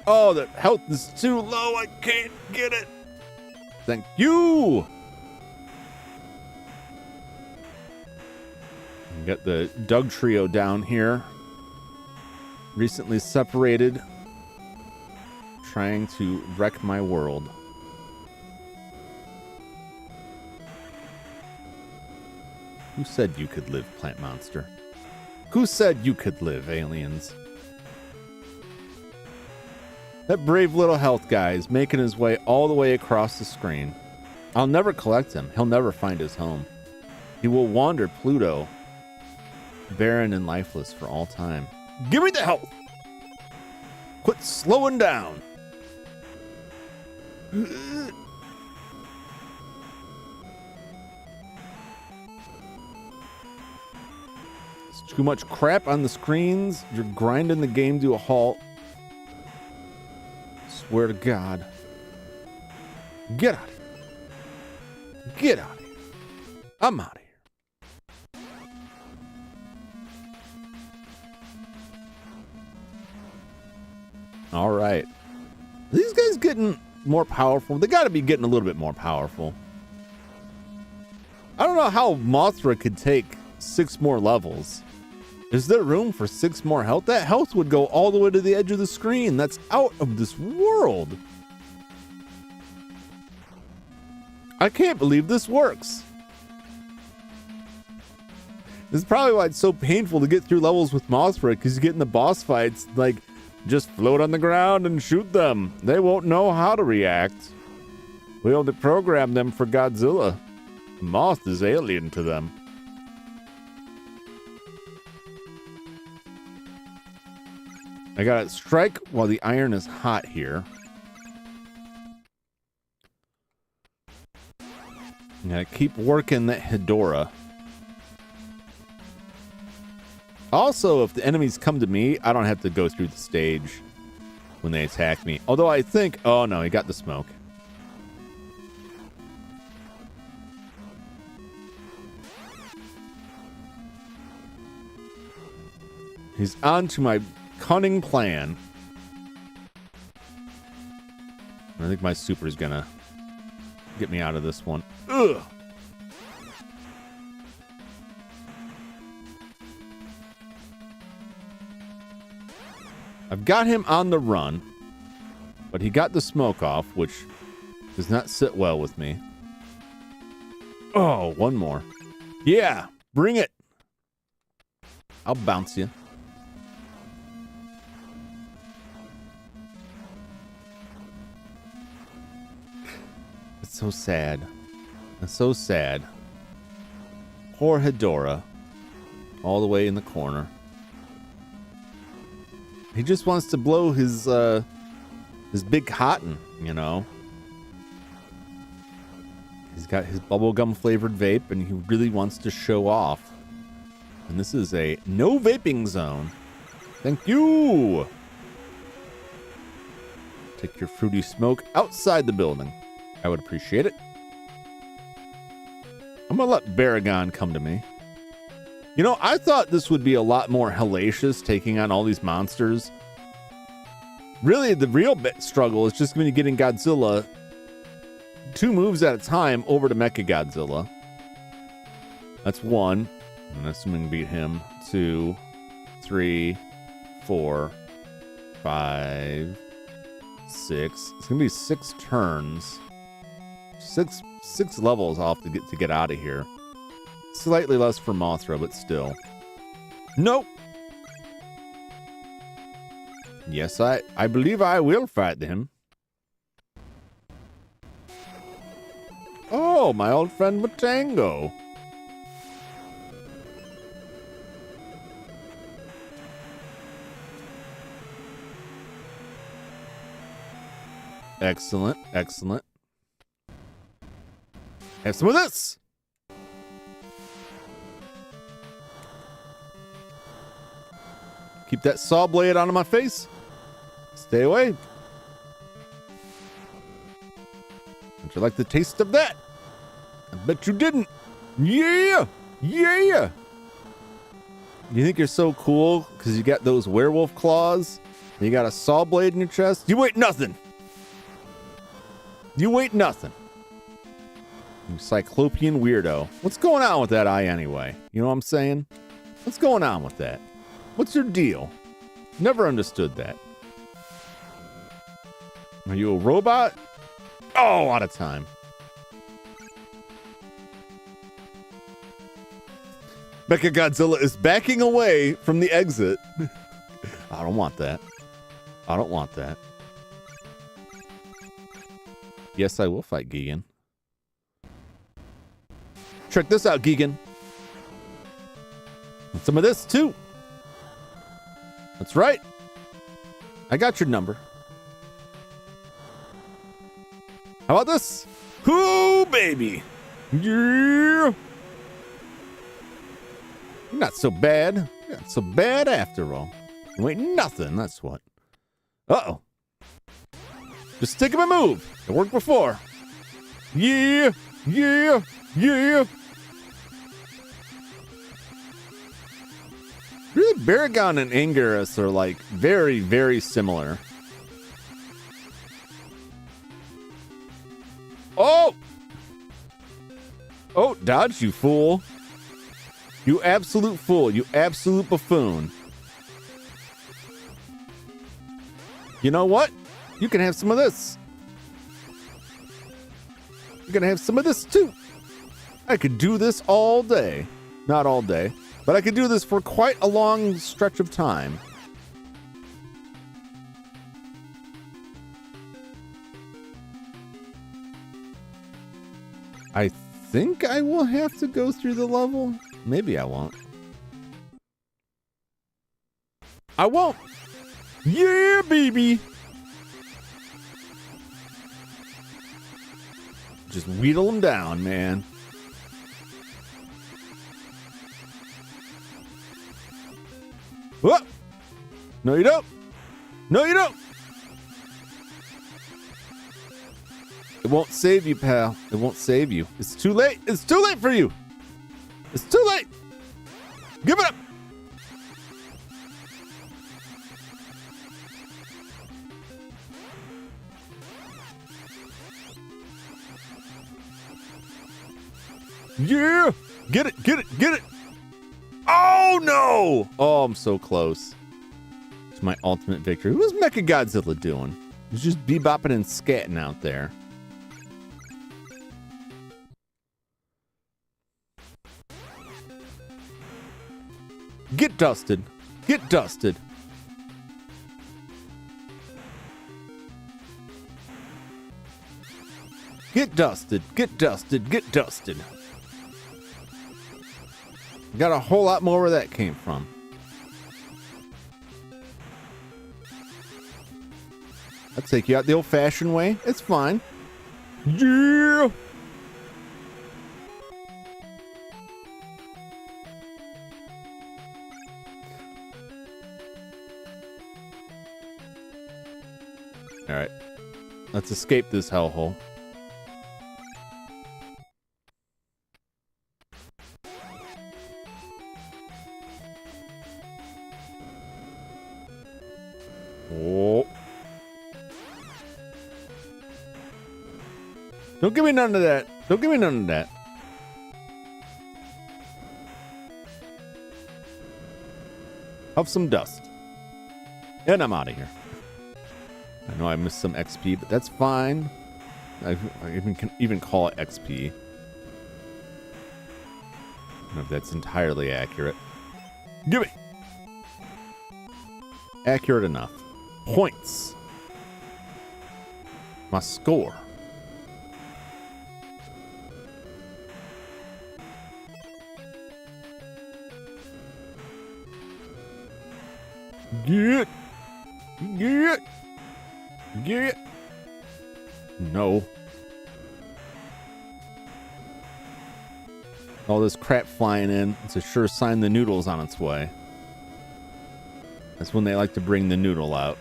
Oh, the health is too low. I can't get it. Thank you. We got the Doug trio down here. Recently separated. Trying to wreck my world. Who said you could live, plant monster? Who said you could live, aliens? That brave little health guy is making his way all the way across the screen. I'll never collect him. He'll never find his home. He will wander Pluto, barren and lifeless for all time. Give me the health! Quit slowing down! There's too much crap on the screens. You're grinding the game to a halt. Swear to God. Get out of here. Get out of here. I'm out of here. All right. Are these guys getting more powerful? They got to be getting a little bit more powerful. I don't know how Mothra could take 6 more levels. Is there room for 6 more health? That health would go all the way to the edge of the screen. That's out of this world. I can't believe this works. This is probably why it's so painful to get through levels with Mothra, because you get in the boss fights, like, just float on the ground and shoot them. They won't know how to react. We only program them for Godzilla. Moth is alien to them. I gotta strike while the iron is hot here. I gotta keep working that Hedorah. Also, if the enemies come to me, I don't have to go through the stage when they attack me. Although I think... Oh, no, he got the smoke. He's on to my cunning plan. I think my super is gonna get me out of this one. Ugh! I've got him on the run, but he got the smoke off, which does not sit well with me. Oh, one more. Yeah, bring it. I'll bounce you. It's so sad. It's so sad. Poor Hedorah, all the way in the corner. He just wants to blow his big cotton, you know. He's got his bubblegum flavored vape, and he really wants to show off. And this is a no vaping zone. Thank you. Take your fruity smoke outside the building. I would appreciate it. I'm gonna let Baragon come to me. You know, I thought this would be a lot more hellacious, taking on all these monsters. Really, the real struggle is just going to be getting Godzilla 2 moves at a time over to Mechagodzilla. That's 1. I'm assuming beat him. 2, 3, 4, 5, 6. It's going to be 6 turns. 6 levels I'll have to get out of here. Slightly less for Mothra, but still. Nope. Yes, I believe I will fight him. Oh, my old friend Matango. Excellent, excellent. Have some of this. Keep that saw blade out of my face. Stay away. Don't you like the taste of that? I bet you didn't. Yeah! Yeah! You think you're so cool because you got those werewolf claws? And you got a saw blade in your chest? You ain't nothing. You ain't nothing. You cyclopean weirdo. What's going on with that eye anyway? You know what I'm saying? What's going on with that? What's your deal? Never understood that. Are you a robot? Oh, out of time. Mechagodzilla is backing away from the exit. I don't want that. I don't want that. Yes, I will fight Gigan. Check this out, Gigan. And some of this, too. That's right. I got your number. How about this? Ooh, baby. Yeah. You're not so bad. You're not so bad after all. You ain't nothing, that's what. Uh-oh. Just stick him a move. It worked before. Yeah. Yeah. Yeah. Really, Baragon and Anguirus are like very, very similar. Oh! Oh, dodge, you fool. You absolute fool. You absolute buffoon. You know what? You can have some of this. You're gonna have some of this too. I could do this all day. Not all day, but I could do this for quite a long stretch of time. I think I will have to go through the level. Maybe I won't. I won't. Yeah, baby. Just wheedle them down, man. Whoa! No, you don't. No, you don't. It won't save you, pal. It won't save you. It's too late. It's too late for you. It's too late. Give it up. Yeah. Get it. Get it. Get it. Oh, no. Oh, I'm so close to my ultimate victory. What was Mecha Godzilla doing? He's just bebopping and scatting out there. Get dusted. Get dusted. Get dusted. Get dusted. Get dusted. Got a whole lot more where that came from. I'll take you out the old-fashioned way. It's fine. Yeah! Alright. Let's escape this hellhole. Oh. Don't give me none of that. Don't give me none of that. Have some dust. And I'm out of here. I know I missed some XP, but that's fine. I can even call it XP. I don't know if that's entirely accurate. Give me! Accurate enough. Points. My score. Get. Get. Get. No. All this crap flying in. It's a sure sign the noodle's on its way. That's when they like to bring the noodle out.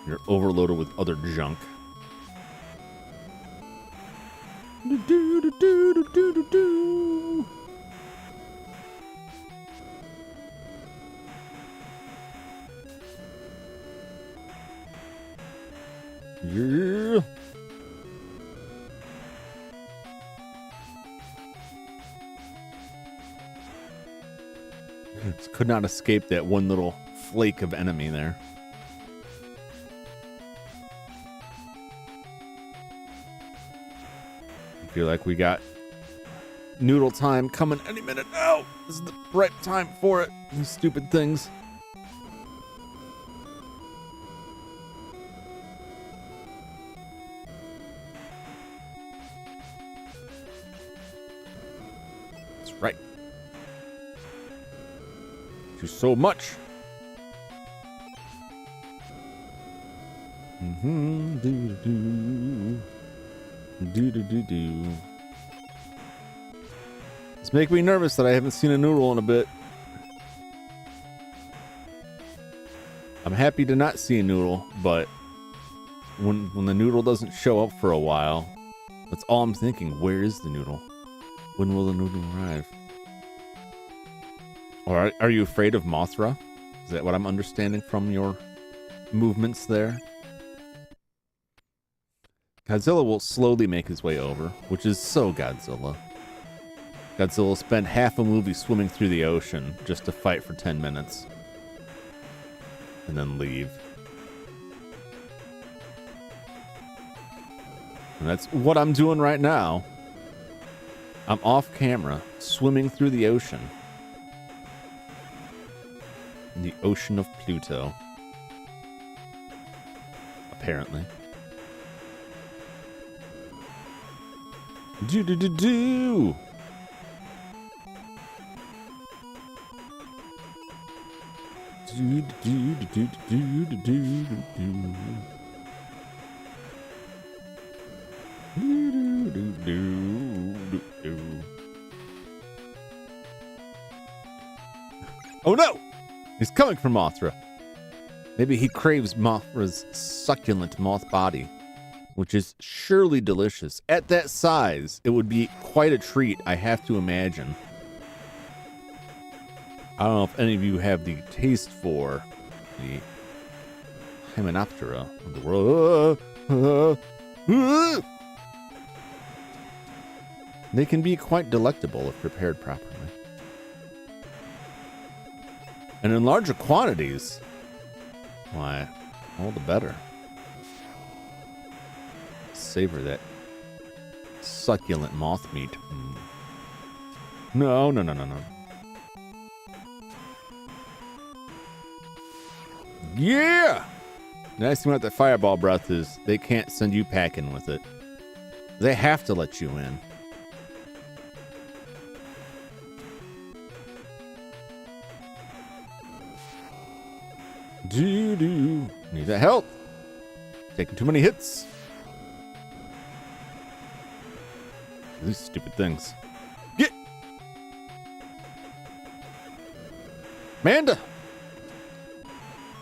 You're overloaded with other junk. Do, do, do, do, do, do, do. Yeah. Could not escape that one little flake of enemy there. I feel like we got noodle time coming any minute now. This is the right time for it. These stupid things. right. Thank you so much. Do. It's making me nervous that I haven't seen a noodle in a bit. I'm happy to not see a noodle, but when the noodle doesn't show up for a while, that's all I'm thinking. Where is the noodle? When will the noodle arrive? Or are you afraid of Mothra? Is that what I'm understanding from your movements there? Godzilla will slowly make his way over, which is so Godzilla. Godzilla will spend half a movie swimming through the ocean just to fight for 10 minutes. And then leave. And that's what I'm doing right now. I'm off camera, swimming through the ocean. In the ocean of Pluto. Apparently. Do. Oh no! He's coming for Mothra. Maybe he craves Mothra's succulent moth body, which is surely delicious. At that size, it would be quite a treat, I have to imagine. I don't know if any of you have the taste for the Hymenoptera of the world. They can be quite delectable if prepared properly. And in larger quantities, why, all the better. Savor that succulent moth meat. No. Yeah! The nice thing about the fireball breath is they can't send you packing with it. They have to let you in. Do. Need that help. Taking too many hits. These stupid things. Get! Amanda!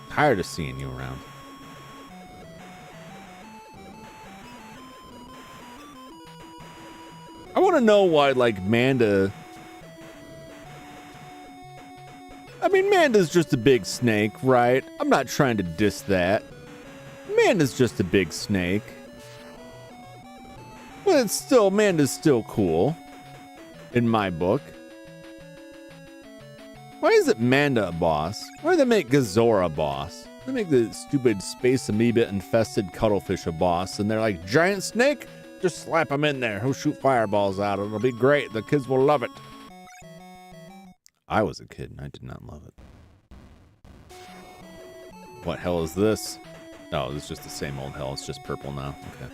Tired of seeing you around. I want to know why, like, Manda... I mean, Manda's just a big snake, right? I'm not trying to diss that. Manda's just a big snake. But it's still, Manda's still cool. In my book. Why is it Manda a boss? Why do they make Gazora a boss? They make the stupid space amoeba infested cuttlefish a boss, and they're like, giant snake? Just slap him in there. He'll shoot fireballs out. It'll be great. The kids will love it. I was a kid and I did not love it. What hell is this? Oh, it's just the same old hell. It's just purple now. Okay.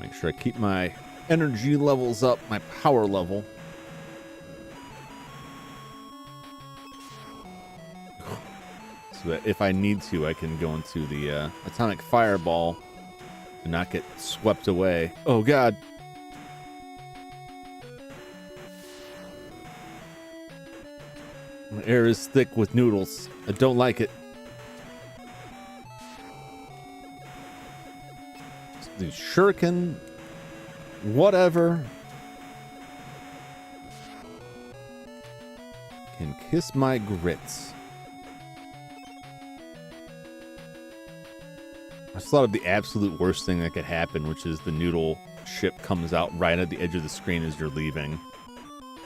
Make sure I keep my energy levels up, my power level. So that if I need to, I can go into the atomic fireball and not get swept away. Oh, God. My air is thick with noodles. I don't like it. The shuriken, whatever, can kiss my grits. I just thought of the absolute worst thing that could happen, which is the noodle ship comes out right at the edge of the screen as you're leaving.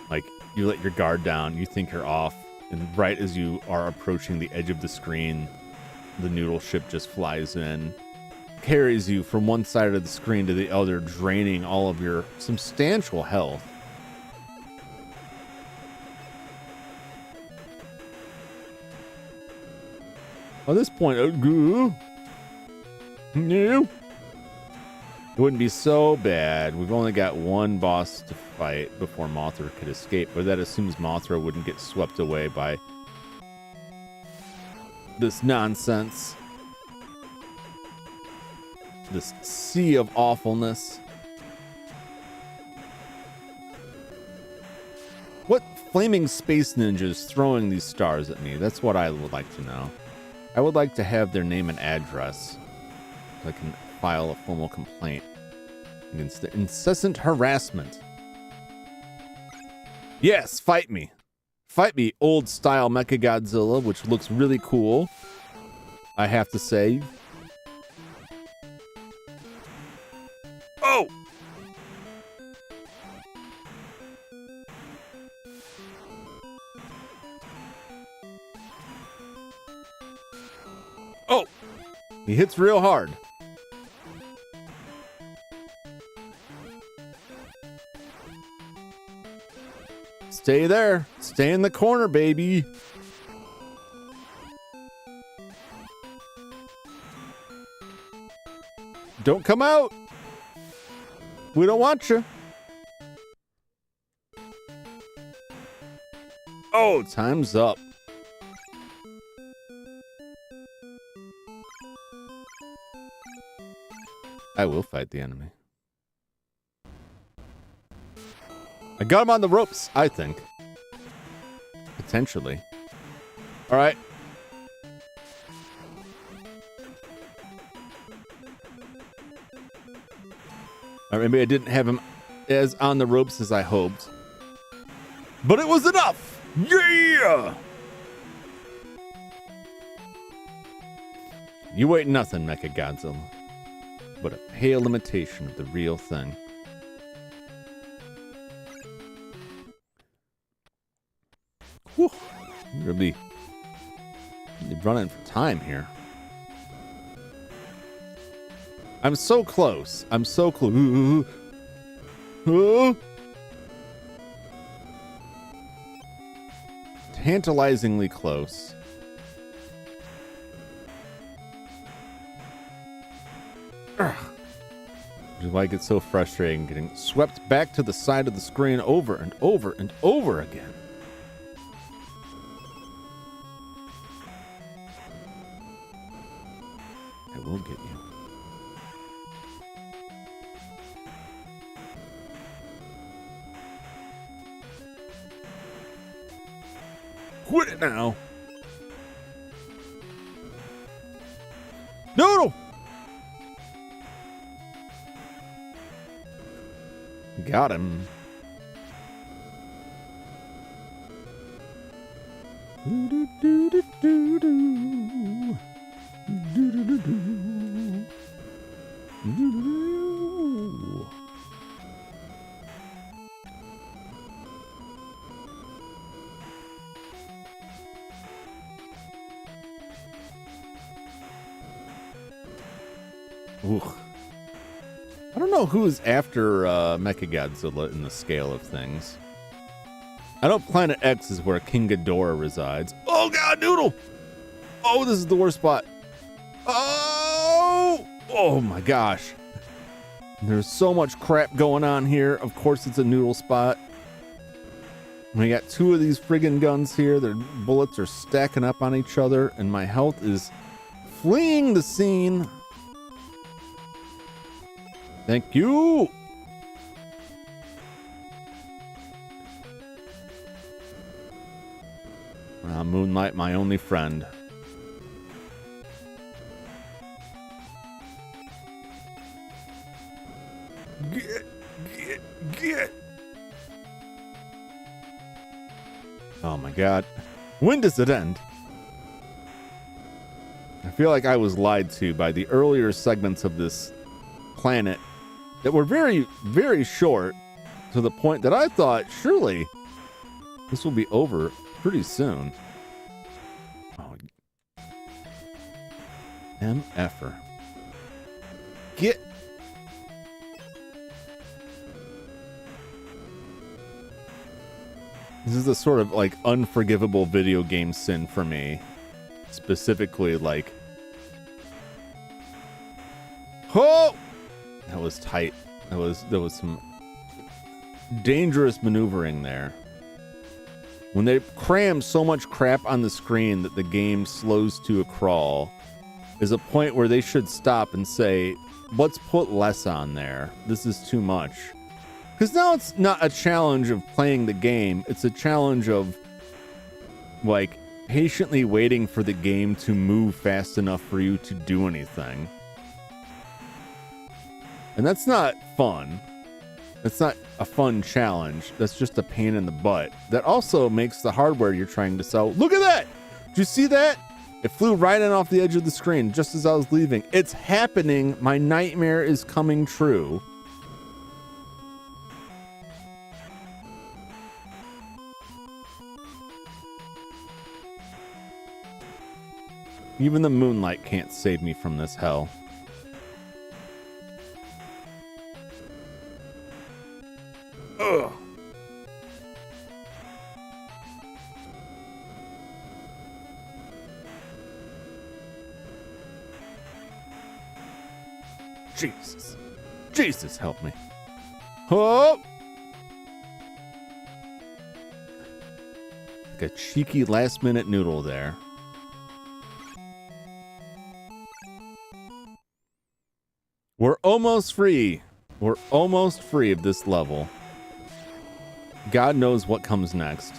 Like, you let your guard down, you think you're off, and right as you are approaching the edge of the screen, the noodle ship just flies in. carries you from one side of the screen to the other, draining all of your substantial health. At this point, no, it wouldn't be so bad. We've only got one boss to fight before Mothra could escape, but that assumes Mothra wouldn't get swept away by this nonsense. This sea of awfulness. What flaming space ninjas throwing these stars at me? That's what I would like to know. I would like to have their name and address so I can file a formal complaint against the incessant harassment. Yes, fight me. Fight me, old style Mechagodzilla, which looks really cool, I have to say. Oh! Oh! He hits real hard. Stay there. Stay in the corner, baby. Don't come out. We don't want you. Oh, time's up. I will fight the enemy. I got him on the ropes, I think. Potentially. All right. Or maybe I didn't have him as on the ropes as I hoped. But it was enough! Yeah! You ain't nothing, Mechagodzilla, but a pale imitation of the real thing. Whew. I'm gonna be running for time here. I'm so close. I'm so close. Tantalizingly close. Ugh. Which is why it gets so frustrating getting swept back to the side of the screen over and over and over again. I will get you. Quit it now. No! Got him. Ooh. I don't know who's after Mechagodzilla in the scale of things. I know Planet X is where King Ghidorah resides. Oh god, Noodle! Oh, this is the worst spot. Oh! Oh my gosh. There's so much crap going on here. Of course it's a Noodle spot. We got two of these friggin' guns here. Their bullets are stacking up on each other, and my health is fleeing the scene. Thank you. Moonlight, my only friend. Get. Oh my god. When does it end? I feel like I was lied to by the earlier segments of this planet that were very, very short, to the point that I thought, surely this will be over pretty soon. Oh, MFer. Get. This is a sort of like unforgivable video game sin for me. Specifically, like, oh, that was tight. There was some dangerous maneuvering there. When they cram so much crap on the screen that the game slows to a crawl, is a point where they should stop and say, let's put less on there. This is too much. Because now it's not a challenge of playing the game. It's a challenge of, like, patiently waiting for the game to move fast enough for you to do anything. And that's not fun. That's not a fun challenge. That's just a pain in the butt. That also makes the hardware you're trying to sell. Look at that! Did you see that? It flew right in off the edge of the screen just as I was leaving. It's happening. My nightmare is coming true. Even the moonlight can't save me from this hell. Ugh. Jesus. Jesus, help me. Oh! Like a cheeky last-minute noodle there. We're almost free. We're almost free of this level. God knows what comes next.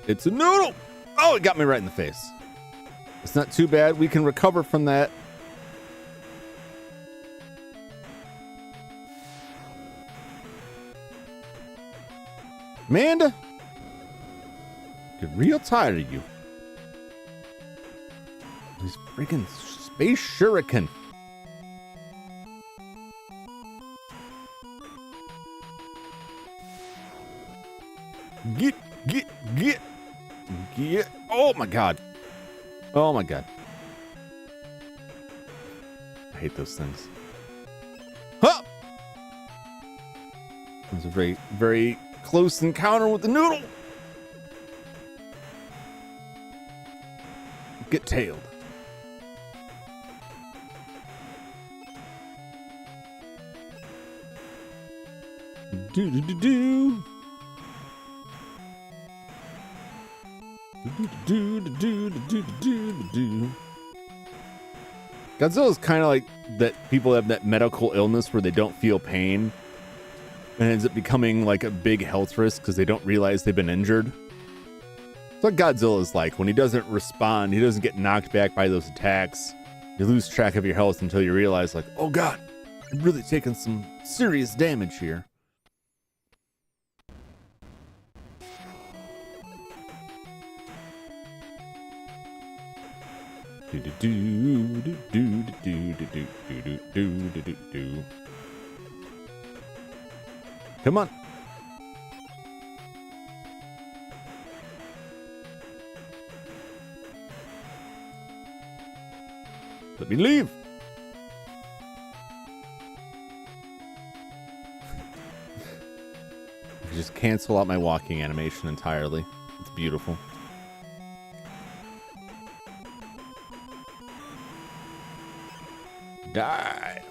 It's a noodle! Oh, it got me right in the face. It's not too bad. We can recover from that. Amanda! Get real tired of you. These freaking space shuriken. Get. Oh my god. Oh my god. I hate those things. Huh! It was a very, very close encounter with the noodle. Get tailed. Do. Godzilla is kind of like that. People have that medical illness where they don't feel pain and ends up becoming like a big health risk because they don't realize they've been injured. It's what Godzilla is like. When he doesn't respond, he doesn't get knocked back by those attacks. You lose track of your health until you realize, like, oh god, I'm really taking some serious damage here. Come on. Let me leave. I just cancel out my walking animation entirely. It's beautiful. Die.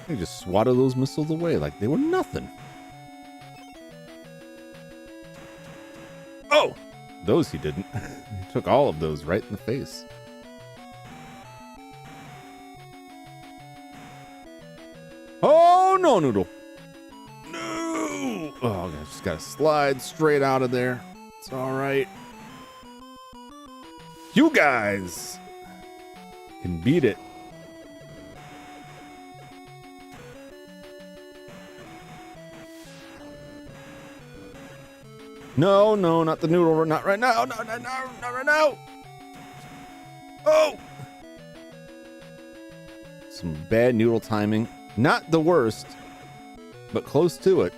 They just swatted those missiles away like they were nothing. Oh! Those he didn't. He took all of those right in the face. Oh, no, Noodle. Oh, I just gotta slide straight out of there. It's all right. You guys can beat it. No, no, not the noodle. Not right now. No, not right now. Oh! some bad noodle timing. Not the worst, but close to it.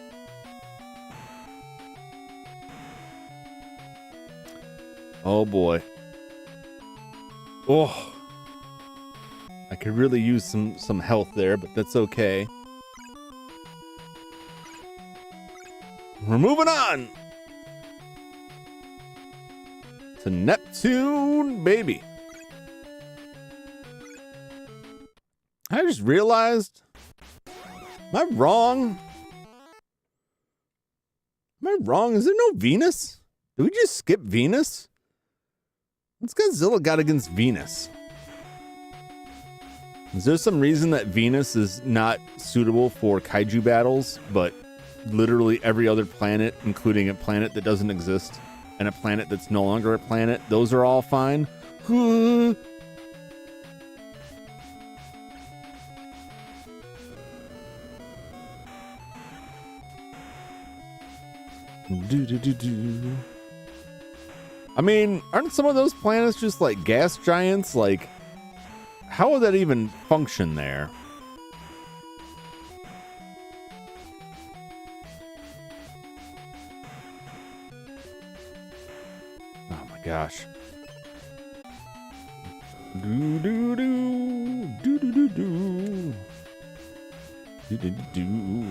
Oh boy. Oh. I could really use some health there, but that's okay. We're moving on to Neptune, baby. I just realized, am I wrong? Am I wrong? Is there no Venus? Did we just skip Venus? What's Godzilla got against Venus? Is there some reason that Venus is not suitable for kaiju battles, but literally every other planet, including a planet that doesn't exist and a planet that's no longer a planet, those are all fine? I mean, aren't some of those planets just like gas giants? Like, how would that even function there? Oh my gosh. Do do do do do do do do do do.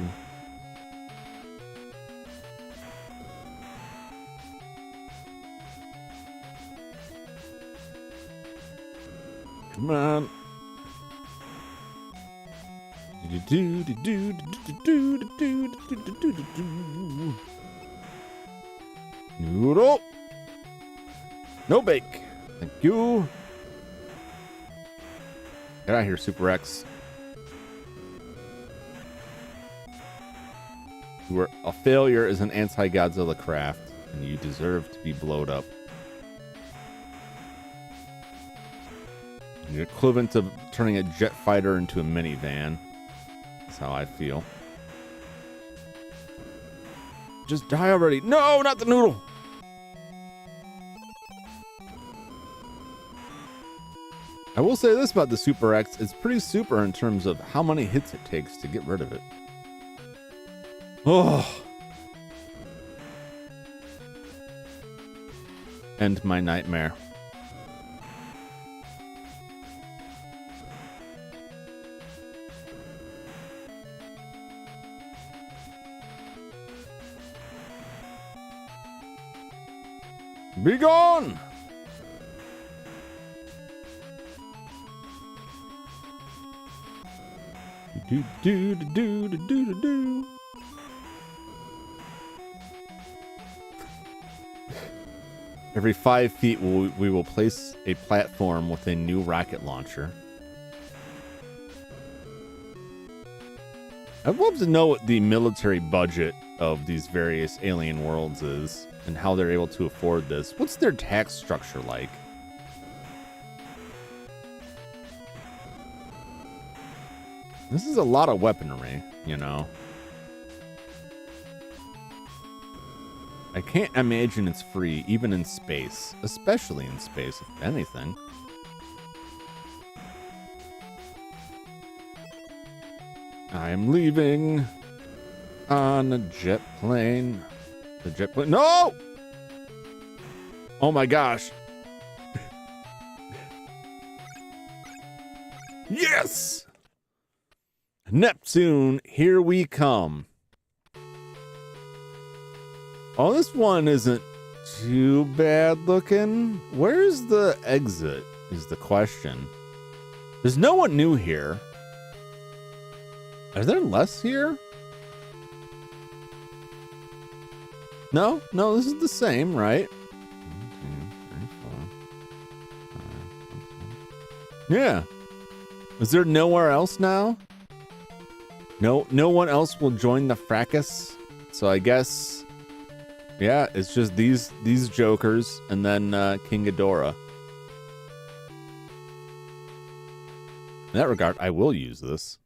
Come on. Noodle. No bake. Thank you. Get out of here, Super X. You were a failure as an anti-Godzilla craft, and you deserve to be blowed up. You're equivalent to turning a jet fighter into a minivan. That's how I feel. Just die already. No, not the noodle. I will say this about the Super X. It's pretty super in terms of how many hits it takes to get rid of it. Oh. End my nightmare. Be gone! Do do do do do do do. Every 5 feet, we will place a platform with a new rocket launcher. I'd love to know what the military budget of these various alien worlds is and how they're able to afford this. What's their tax structure like? This is a lot of weaponry, you know. I can't imagine it's free, even in space. Especially in space, if anything. I am leaving on a jet plane. The jet plane. No! Oh my gosh. Yes! Neptune, here we come. Oh, this one isn't too bad looking. Where's the exit is the question. There's no one new here. Are there less here? No, this is the same, right? Yeah. Is there nowhere else now? No one else will join the fracas. So I guess, yeah, it's just these jokers and then King Ghidorah. In that regard, I will use this.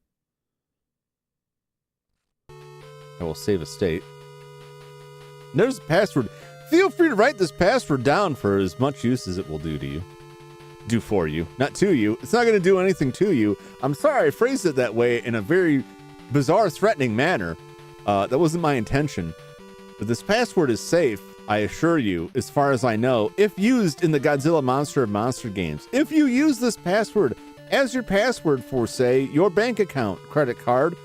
I will save a state. There's a password. Feel free to write this password down for as much use as it will do to you. do for you, not to you. It's not going to do anything to you. I'm sorry I phrased it that way in a very bizarre, threatening manner. That wasn't my intention. But this password is safe, I assure you, as far as I know, if used in the Godzilla Monster of Monster games. If you use this password as your password for, say, your bank account, credit card,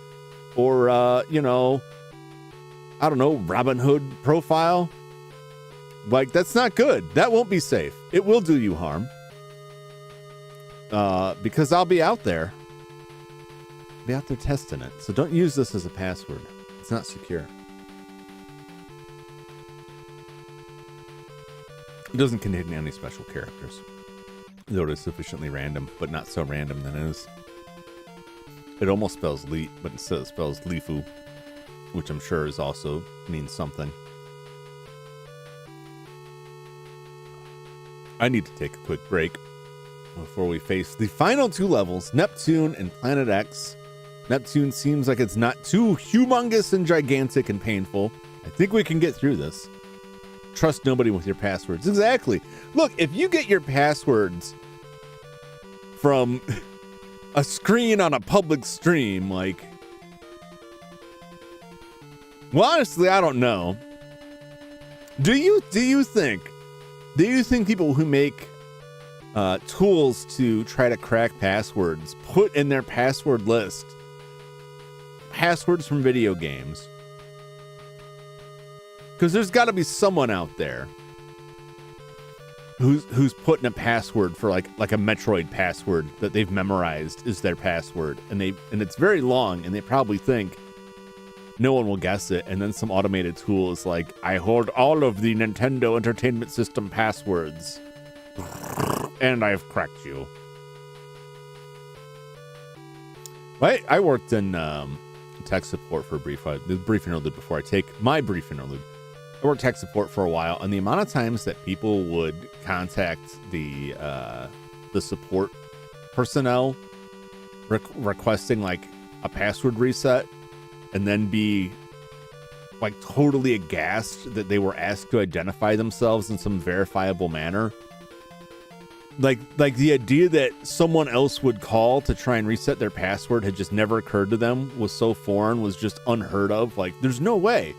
or, you know, I don't know, Robinhood profile, like, that's not good. That won't be safe. It will do you harm. Because I'll be out there. I'll be out there testing it. So don't use this as a password. It's not secure. It doesn't contain any special characters, though it is sufficiently random, but not so random that it is. It almost spells Lee, but instead it spells Lifu, which I'm sure is also means something. I need to take a quick break before we face the final two levels, Neptune and Planet X. Neptune seems like it's not too humongous and gigantic and painful. I think we can get through this. Trust nobody with your passwords. Exactly. Look, if you get your passwords from a screen on a public stream, like, well, honestly, I don't know. Do you think people who make tools to try to crack passwords put in their password list passwords from video games? Because there's got to be someone out there who's putting a password for like a Metroid password that they've memorized is their password, and it's very long, and they probably think no one will guess it, and then some automated tool is like, I hold all of the Nintendo Entertainment System passwords, and I've cracked you. I worked in tech support for a brief interlude before I take my brief interlude. I worked tech support for a while, and the amount of times that people would contact the support personnel requesting like a password reset, and then be like totally aghast that they were asked to identify themselves in some verifiable manner. Like the idea that someone else would call to try and reset their password had just never occurred to them, was so foreign, was just unheard of. Like, there's no way.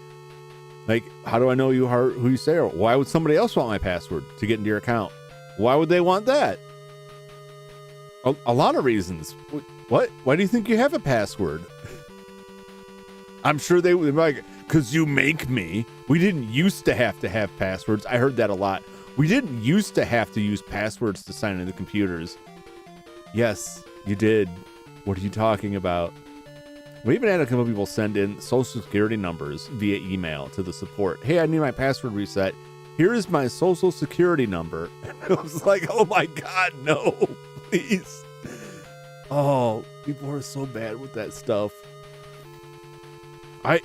Like, how do I know you are who you say? Or why would somebody else want my password to get into your account? Why would they want that? A lot of reasons. What? Why do you think you have a password? I'm sure they would be like, because you make me. We didn't used to have passwords. I heard that a lot. We didn't used to have to use passwords to sign into computers. Yes, you did. What are you talking about? We even had a couple people send in social security numbers via email to the support. Hey, I need my password reset. Here is my social security number. And I was like, oh my God, no, please. Oh, people are so bad with that stuff.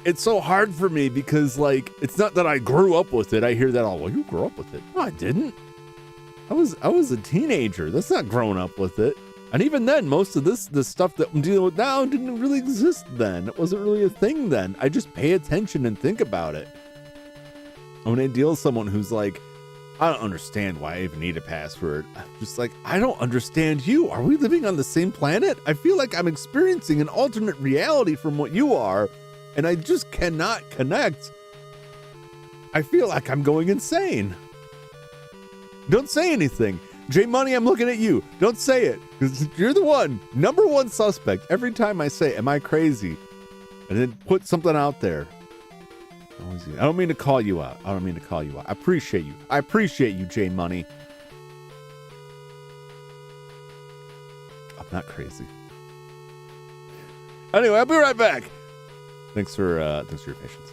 It's so hard for me because, like, it's not that I grew up with it. I hear that all, well, you grew up with it. No, I didn't. I was a teenager. That's not growing up with it. And even then, most of this stuff that I'm dealing with now didn't really exist then. It wasn't really a thing then. I just pay attention and think about it. When I deal with someone who's like, I don't understand why I even need a password. I'm just like, I don't understand you. Are we living on the same planet? I feel like I'm experiencing an alternate reality from what you are, and I just cannot connect. I feel like I'm going insane. Don't say anything. J Money, I'm looking at you. Don't say it, because you're the number one suspect. Every time I say, am I crazy? And then put something out there. I don't mean to call you out. I appreciate you. I appreciate you, J Money. I'm not crazy. Anyway, I'll be right back. Thanks for your patience.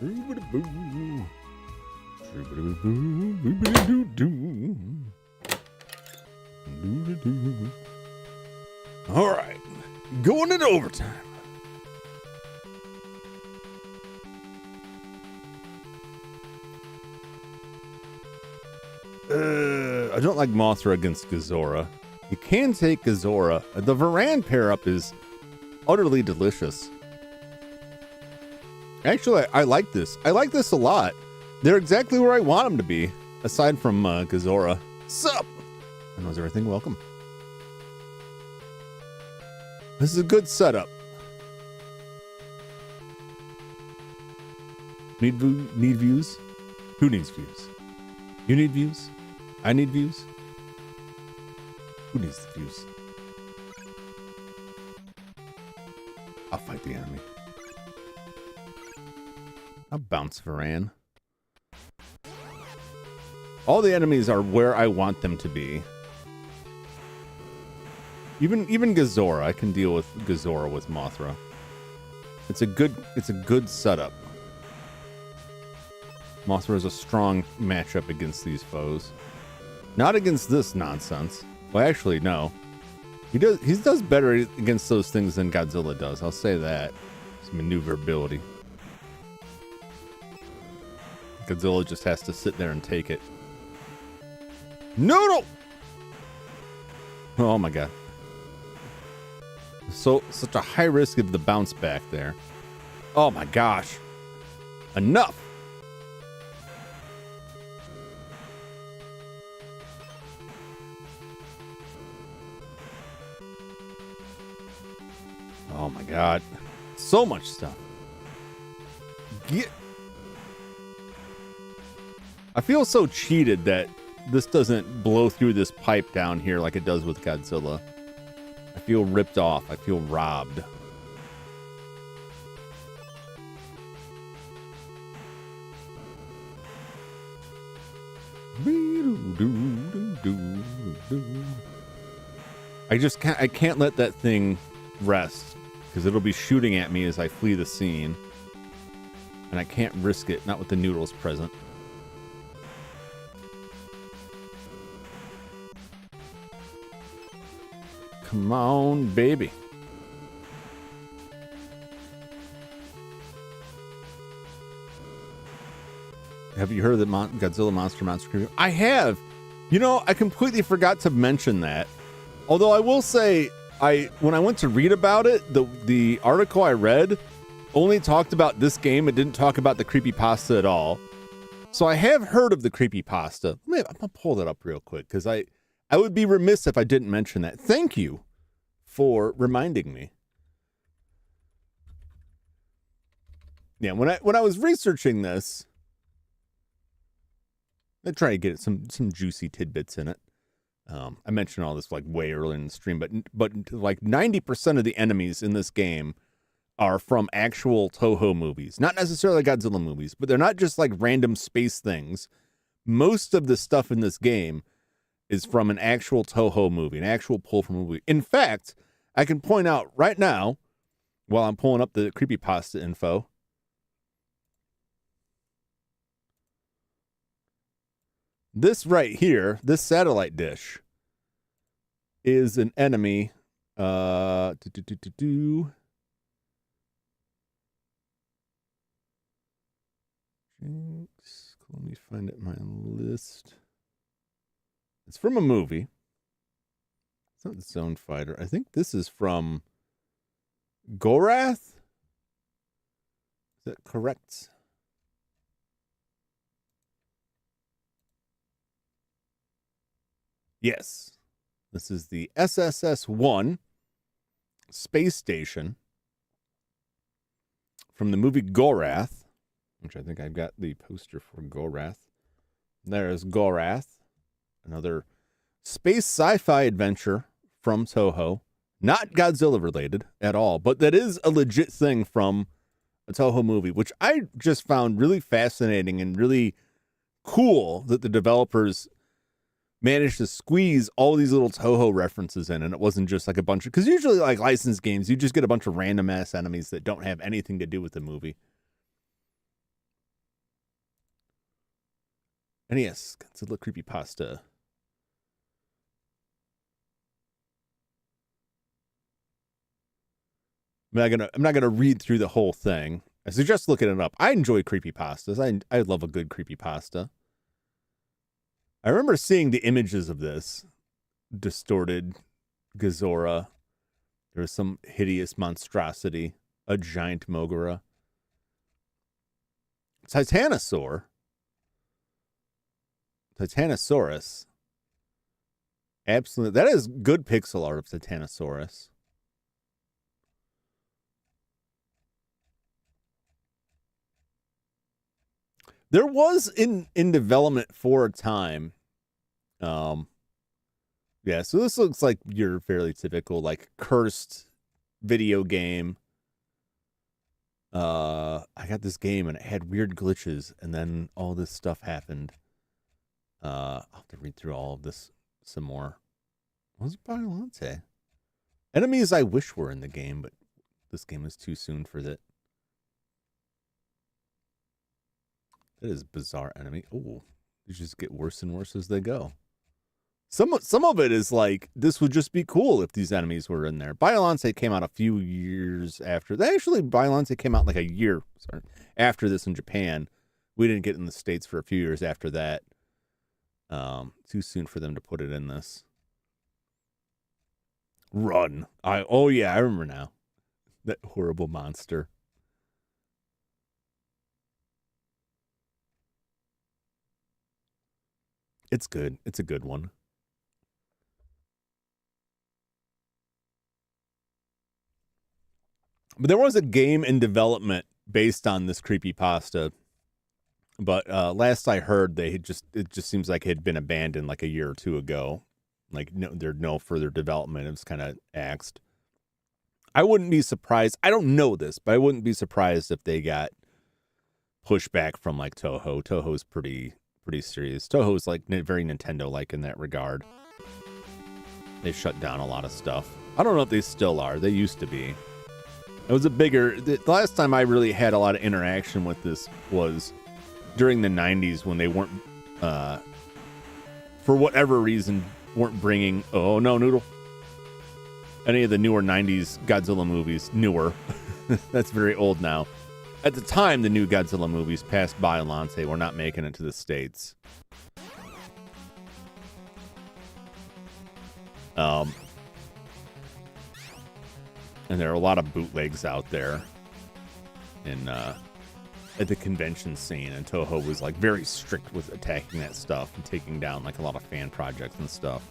All right, going into overtime. I don't like Mothra against Gazora. You can take Gazora. The Varan pair-up is utterly delicious. Actually, I like this. I like this a lot. They're exactly where I want them to be, aside from Gazora. Sup? And how's everything? Welcome. This is a good setup. Need views? Who needs views? You need views? I need views? Who needs the views? I'll fight the enemy. I'll bounce Varan. All the enemies are where I want them to be. Even Gazora, I can deal with Gazora with Mothra. It's a good setup. Mothra is a strong matchup against these foes. Not against this nonsense. Well, actually, no. He does better against those things than Godzilla does. I'll say that. His maneuverability. Godzilla just has to sit there and take it. No! Oh my god. Such a high risk of the bounce back there. Oh my gosh. Enough! Oh my god. So much stuff. I feel so cheated that this doesn't blow through this pipe down here like it does with Godzilla. I feel ripped off. I feel robbed. I can't let that thing rest because it'll be shooting at me as I flee the scene. And I can't risk it, not with the noodles present. Come on, baby. Have you heard of the Godzilla Monster Crew? I have. You know, I completely forgot to mention that. Although I will say, when I went to read about it, the article I read only talked about this game. It didn't talk about the creepypasta at all. So I have heard of the creepypasta. I'm gonna pull that up real quick because I would be remiss if I didn't mention that. Thank you for reminding me. Yeah, when I was researching this, I try to get some juicy tidbits in it. I mentioned all this like way earlier in the stream, but like 90% of the enemies in this game are from actual Toho movies, not necessarily Godzilla movies, but they're not just like random space things. Most of the stuff in this game is from an actual Toho movie, an actual pull from a movie. In fact, I can point out right now, while I'm pulling up the creepypasta info, this right here, this satellite dish, is an enemy. Let me find it in my list. It's from a movie. It's not the Zone Fighter. I think this is from Gorath. Is that correct? Yes. This is the SSS-1 space station from the movie Gorath, which I think I've got the poster for Gorath. There's Gorath, another space sci-fi adventure from Toho. Not Godzilla related at all, but that is a legit thing from a Toho movie, which I just found really fascinating and really cool that the developers managed to squeeze all these little Toho references in, and it wasn't just like a bunch of, because usually like licensed games, you just get a bunch of random ass enemies that don't have anything to do with the movie. NES Godzilla creepypasta. I'm not gonna read through the whole thing. I suggest looking it up. I enjoy creepypastas. I love a good creepypasta. I remember seeing the images of this distorted Godzilla. There was some hideous monstrosity, a giant Mogura. Titanosaurus. Absolutely. That is good pixel art of Titanosaurus. There was in development for a time. Yeah, so this looks like your fairly typical, like, cursed video game. I got this game and it had weird glitches, and then all this stuff happened. I'll have to read through all of this some more. What was Biolante? Enemies I wish were in the game, but this game is too soon for that. That is bizarre enemy. Oh, they just get worse and worse as they go. Some of it is like, this would just be cool if these enemies were in there. Biolante came out a few years after. Actually, Biolante came out like a year after this in Japan. We didn't get in the States for a few years after that. Too soon for them to put it in this. Run. Oh yeah, I remember now. That horrible monster. It's good. It's a good one. But there was a game in development based on this creepypasta. But last I heard, it just seems like it had been abandoned like a year or two ago. Like, there's no further development. It was kind of axed. I wouldn't be surprised. I don't know this, but I wouldn't be surprised if they got pushback from like Toho. Toho's pretty serious. Toho's like very Nintendo-like in that regard. They shut down a lot of stuff. I don't know if they still are. They used to be. It was the last time I really had a lot of interaction with this was during the 90s when they weren't, for whatever reason, weren't bringing, oh no, Noodle, any of the newer 90s Godzilla movies. Newer. That's very old now. At the time, the new Godzilla movies past Biolante were not making it to the States. And there are a lot of bootlegs out there at the convention scene, and Toho was like very strict with attacking that stuff and taking down like a lot of fan projects and stuff.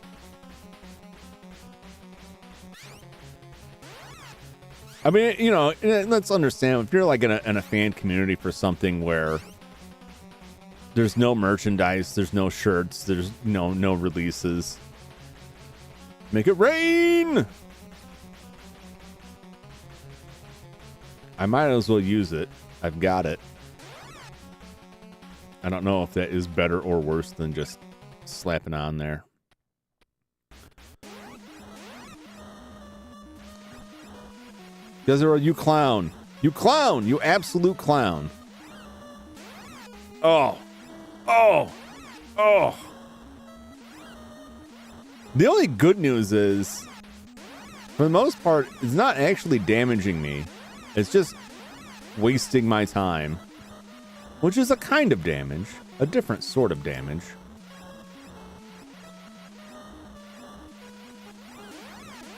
I mean, you know, let's understand, if you're like in a fan community for something where there's no merchandise, there's no shirts, there's no releases, make it rain. I might as well use it. I've got it. I don't know if that is better or worse than just slapping on there. Godzilla, you clown. You clown. You absolute clown. Oh. Oh. Oh. The only good news is, for the most part, it's not actually damaging me. It's just wasting my time, which is a kind of damage, a different sort of damage.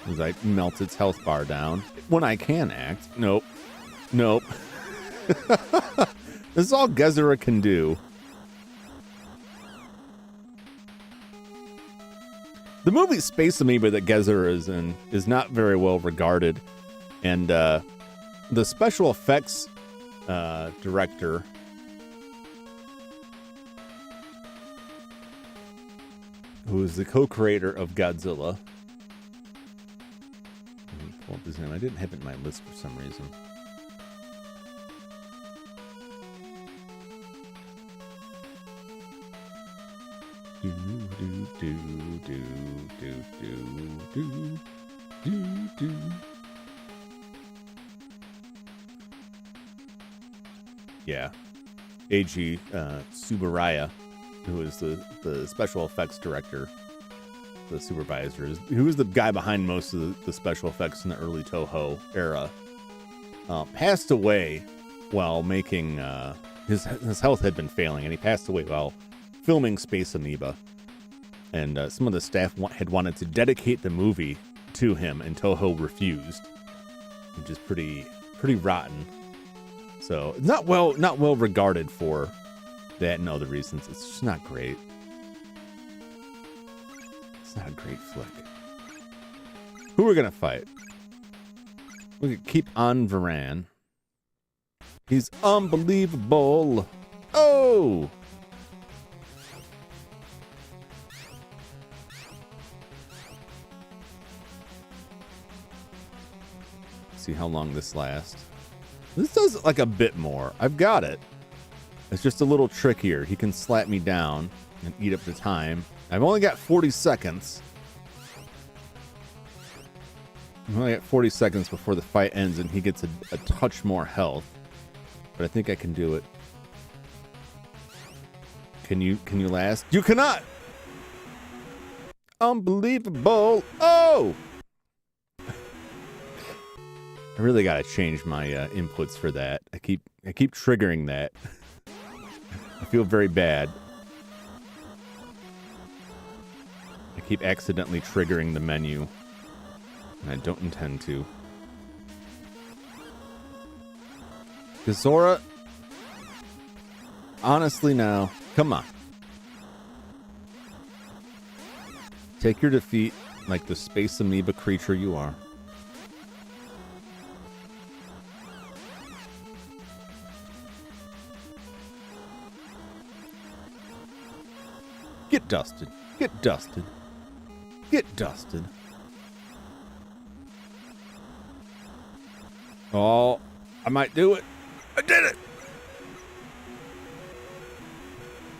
As I melt its health bar down when I can act. Nope. Nope. This is all Godzilla can do. The movie Space Amoeba that Godzilla is in is not very well regarded, and the special effects director, who is the co-creator of Godzilla. Let me pull up his name. I didn't have it in my list for some reason. Yeah. Eiji Tsuburaya. who is the special effects director, the supervisor, who is the guy behind most of the special effects in the early Toho era, passed away while making his health had been failing, and he passed away while filming Space Amoeba. And some of the staff had wanted to dedicate the movie to him, and Toho refused, which is pretty rotten. So it's not well regarded for that and other reasons. It's just not great. It's not a great flick. Who we're gonna fight? We could keep on Varan. He's unbelievable. Oh! See how long this lasts. This does like a bit more. I've got it. It's just a little trickier. He can slap me down and eat up the time. I've only got 40 seconds. I've only got 40 seconds before the fight ends and he gets a touch more health. But I think I can do it. Can you last? You cannot! Unbelievable! Oh! I really gotta change my inputs for that. I keep triggering that. I feel very bad. I keep accidentally triggering the menu. And I don't intend to. Godzilla, honestly now, come on. Take your defeat like the space amoeba creature you are. Get dusted. Get dusted. Get dusted. Oh, I might do it. I did it!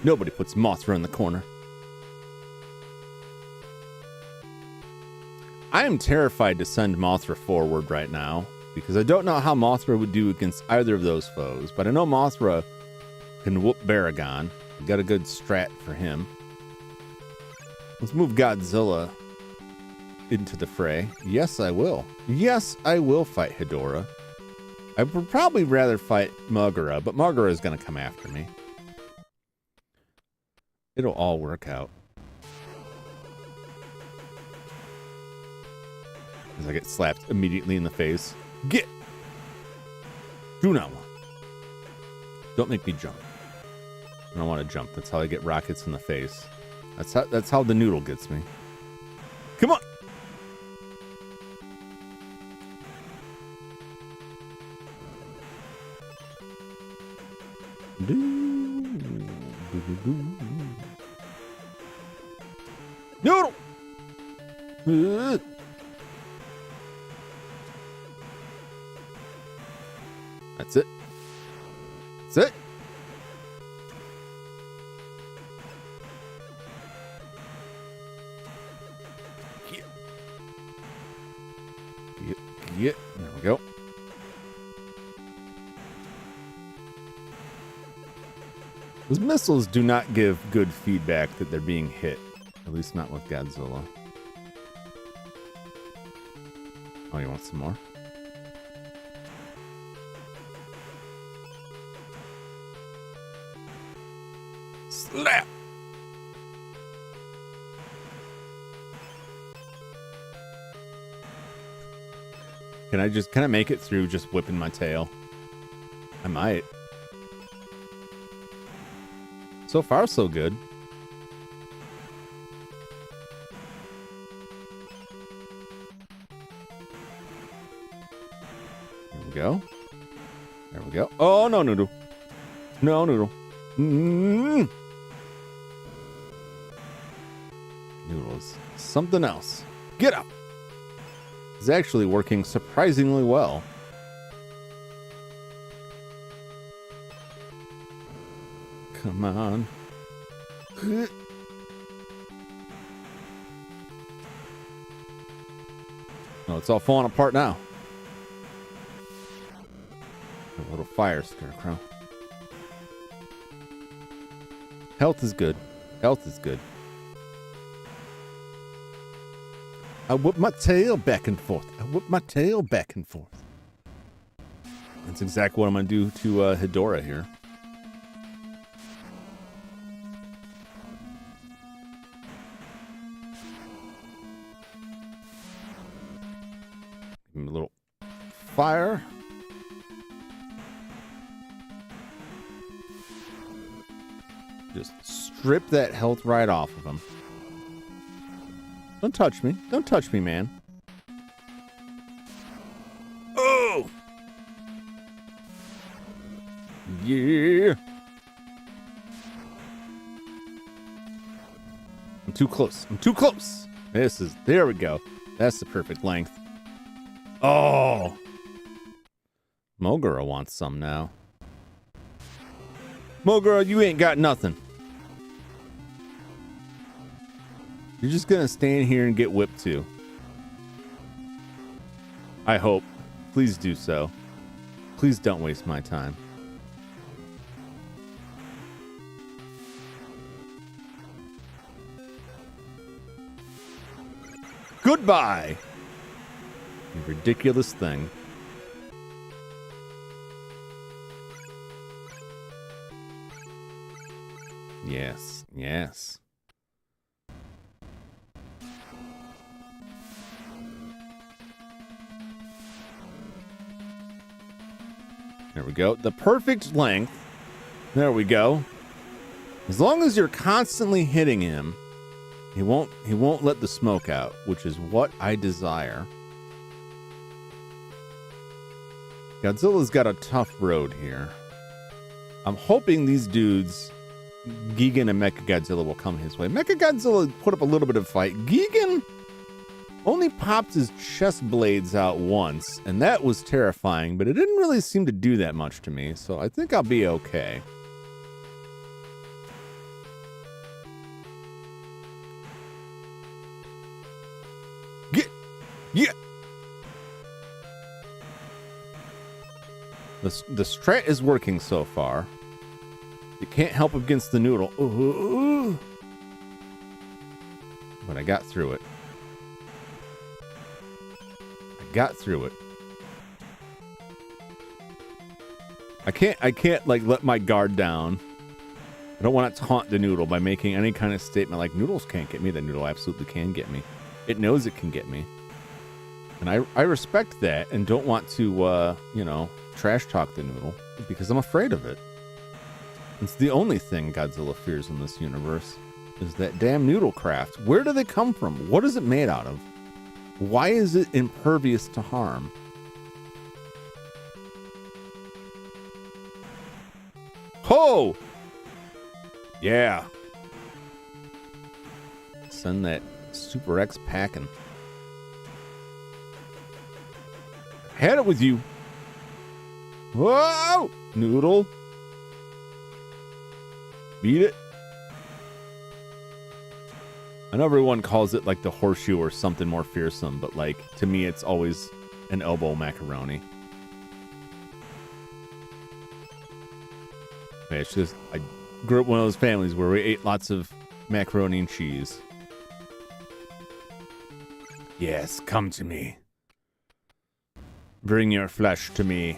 Nobody puts Mothra in the corner. I am terrified to send Mothra forward right now because I don't know how Mothra would do against either of those foes, but I know Mothra can whoop Baragon. Got a good strat for him. Let's move Godzilla into the fray. Yes, I will. Yes, I will fight Hedorah. I would probably rather fight Mogura, but Mogura is going to come after me. It'll all work out. As I get slapped immediately in the face. Get! Do not want. Don't make me jump. I don't want to jump. That's how I get rockets in the face. That's how the noodle gets me. Come on! Noodle! That's it. That's it. Yeah, there we go. Those missiles do not give good feedback that they're being hit. At least not with Godzilla. Oh, you want some more? Slap! Can I make it through just whipping my tail? I might. So far, so good. There we go. There we go. Oh, no, Noodle. No, Noodle. Mm-hmm. Noodles. Something else. Get up. It's actually working surprisingly well. Come on. Oh, it's all falling apart now. A little fire scarecrow. Health is good. Health is good. I whip my tail back and forth. I whip my tail back and forth. That's exactly what I'm going to do to Hedora here. Give him a little fire. Just strip that health right off of him. Don't touch me. Don't touch me, man. Oh! Yeah! I'm too close. I'm too close. There we go. That's the perfect length. Oh! Mogura wants some now. Mogura, you ain't got nothing. You're just gonna stand here and get whipped too. I hope. Please do so. Please don't waste my time. Goodbye! You ridiculous thing. Yes, yes. There we go. The perfect length. There we go. As long as you're constantly hitting him, he won't let the smoke out, which is what I desire. Godzilla's got a tough road here. I'm hoping these dudes, Gigan and Mechagodzilla, will come his way. Mechagodzilla put up a little bit of fight. Gigan only popped his chest blades out once, and that was terrifying, but it didn't really seem to do that much to me, so I think I'll be okay. Yeah. The strat is working so far. You can't help against the noodle. Ooh. But I got through it. Got through it. I can't like let my guard down. I don't want to taunt the noodle by making any kind of statement like noodles can't get me. The noodle absolutely can get me. It knows it can get me. And I respect that and don't want to trash talk the noodle because I'm afraid of it. It's the only thing Godzilla fears in this universe is that damn noodle craft. Where do they come from? What is it made out of? Why is it impervious to harm? Ho! Yeah. Send that Super X packing. Had it with you. Whoa! Noodle. Beat it. I know everyone calls it like the horseshoe or something more fearsome, but like to me it's always an elbow macaroni. It's just I grew up in one of those families where we ate lots of macaroni and cheese. Yes, come to me. Bring your flesh to me.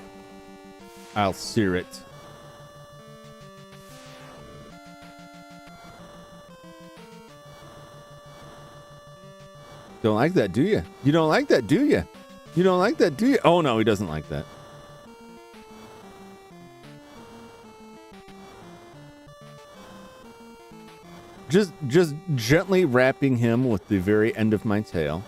I'll sear it. Don't like that, do you? You don't like that, do you? You don't like that, do you? Oh, no, he doesn't like that. Just gently wrapping him with the very end of my tail.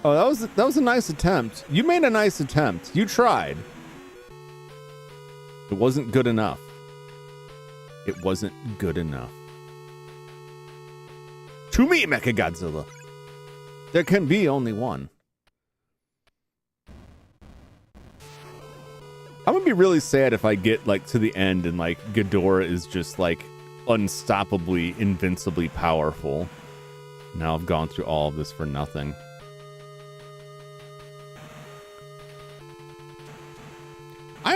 Oh, that was a nice attempt. You made a nice attempt. You tried. It wasn't good enough. It wasn't good enough. To me, Mechagodzilla. There can be only one. I'm gonna be really sad if I get like to the end and like Ghidorah is just like unstoppably, invincibly powerful. Now I've gone through all of this for nothing.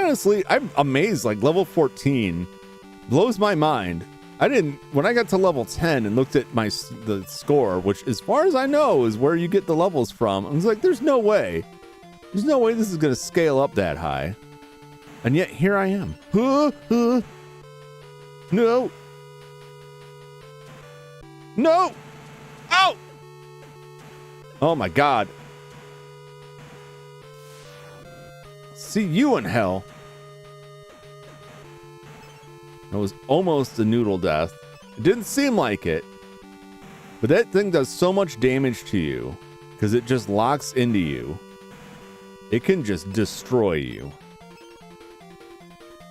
honestly, I'm amazed. Like level 14 blows my mind. When I got to level 10 and looked at the score, which as far as I know is where you get the levels from, I was like, there's no way. There's no way this is going to scale up that high. And yet here I am. No. No. Ow. Oh my God. See you in hell. That was almost a noodle death. It didn't seem like it. But that thing does so much damage to you because it just locks into you. It can just destroy you.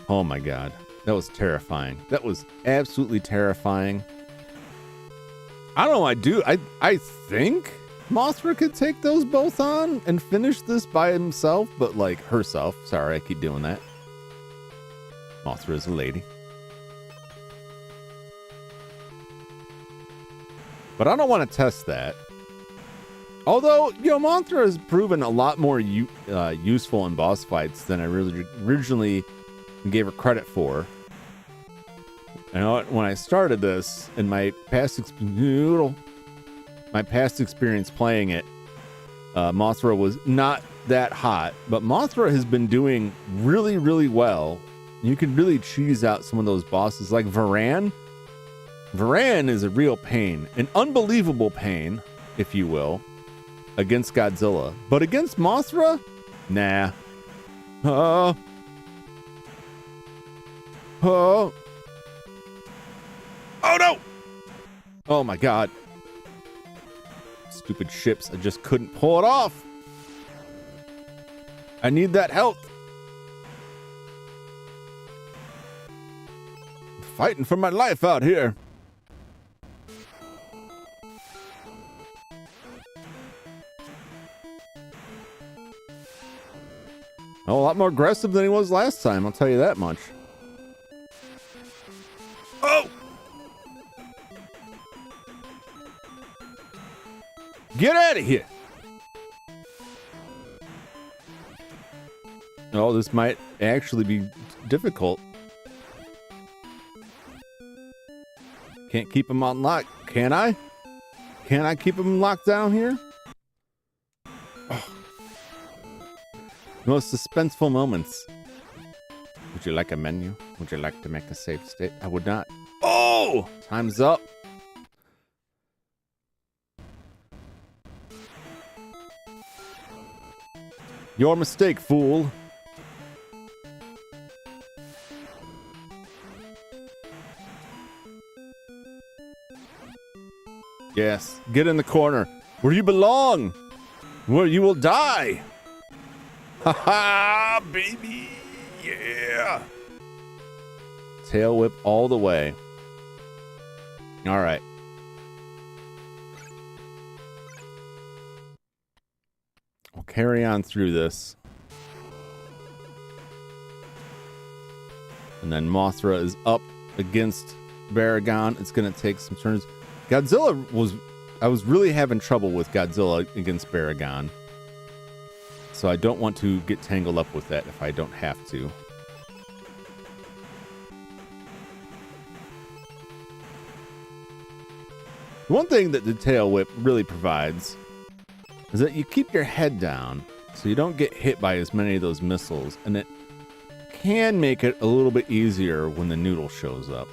Oh my God. That was terrifying. That was absolutely terrifying. I don't know. I think Mothra could take those both on and finish this by himself, but like herself. Sorry, I keep doing that. Mothra is a lady. But I don't want to test that. Although, Mothra has proven a lot more useful in boss fights than I really originally gave her credit for. When I started this, in my past experience playing it, Mothra was not that hot, but Mothra has been doing really, really well. You can really cheese out some of those bosses, like Varan. Varan is a real pain, an unbelievable pain, if you will, against Godzilla. But against Mothra, nah. Oh no! Oh my God. Stupid ships, I just couldn't pull it off. I need that health. I'm fighting for my life out here. A lot more aggressive than he was last time, I'll tell you that much. Oh! Get out of here! Oh, this might actually be difficult. Can't keep him on lock, can I? Can I keep him locked down here? Oh. Most suspenseful moments. Would you like a menu? Would you like to make a save state? I would not. Oh! Time's up. Your mistake, fool. Yes, get in the corner where you belong, where you will die. Ha ha, baby. Yeah. Tail whip all the way. All right. We'll carry on through this. And then Mothra is up against Baragon. It's going to take some turns. I was really having trouble with Godzilla against Baragon. So I don't want to get tangled up with that if I don't have to. One thing that the tail whip really provides is that you keep your head down so you don't get hit by as many of those missiles, and it can make it a little bit easier when the noodle shows up.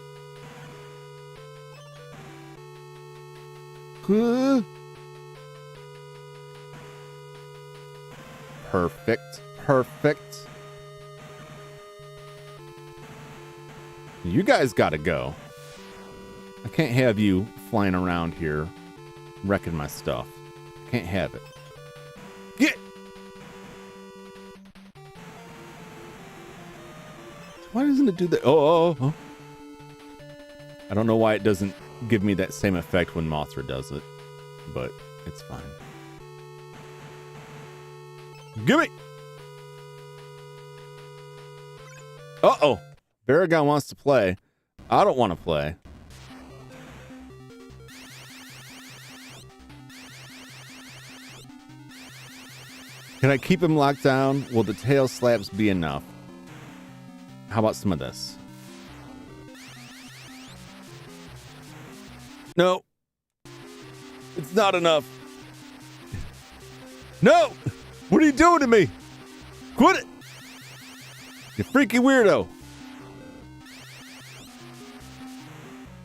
Perfect. Perfect. You guys gotta go. I can't have you flying around here wrecking my stuff. Can't have it. Get! Why doesn't it do that? Oh. I don't know why it doesn't give me that same effect when Mothra does it, but it's fine. Gimme! Uh-oh. Baragon wants to play. I don't want to play. Can I keep him locked down? Will the tail slaps be enough? How about some of this? No. It's not enough. No! What are you doing to me? Quit it! You freaky weirdo.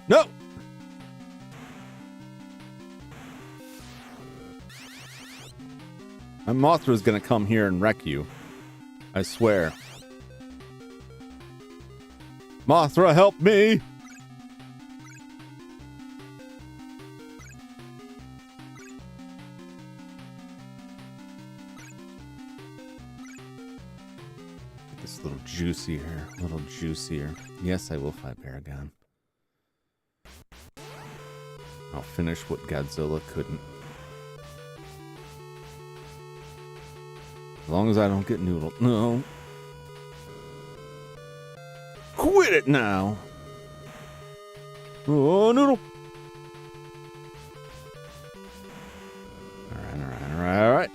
No! My Mothra's gonna come here and wreck you. I swear. Mothra, help me! This little juicier, a little juicier. Yes, I will fight Paragon. I'll finish what Godzilla couldn't. As long as I don't get noodled. No. Quit it now. Oh, noodle. All right.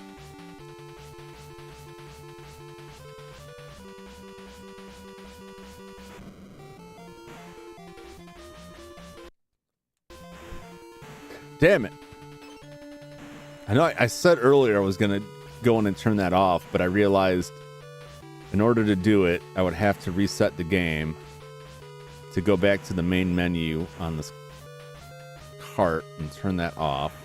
Damn it. I know I said earlier I was going to go in and turn that off, but I realized in order to do it, I would have to reset the game to go back to the main menu on this cart and turn that off.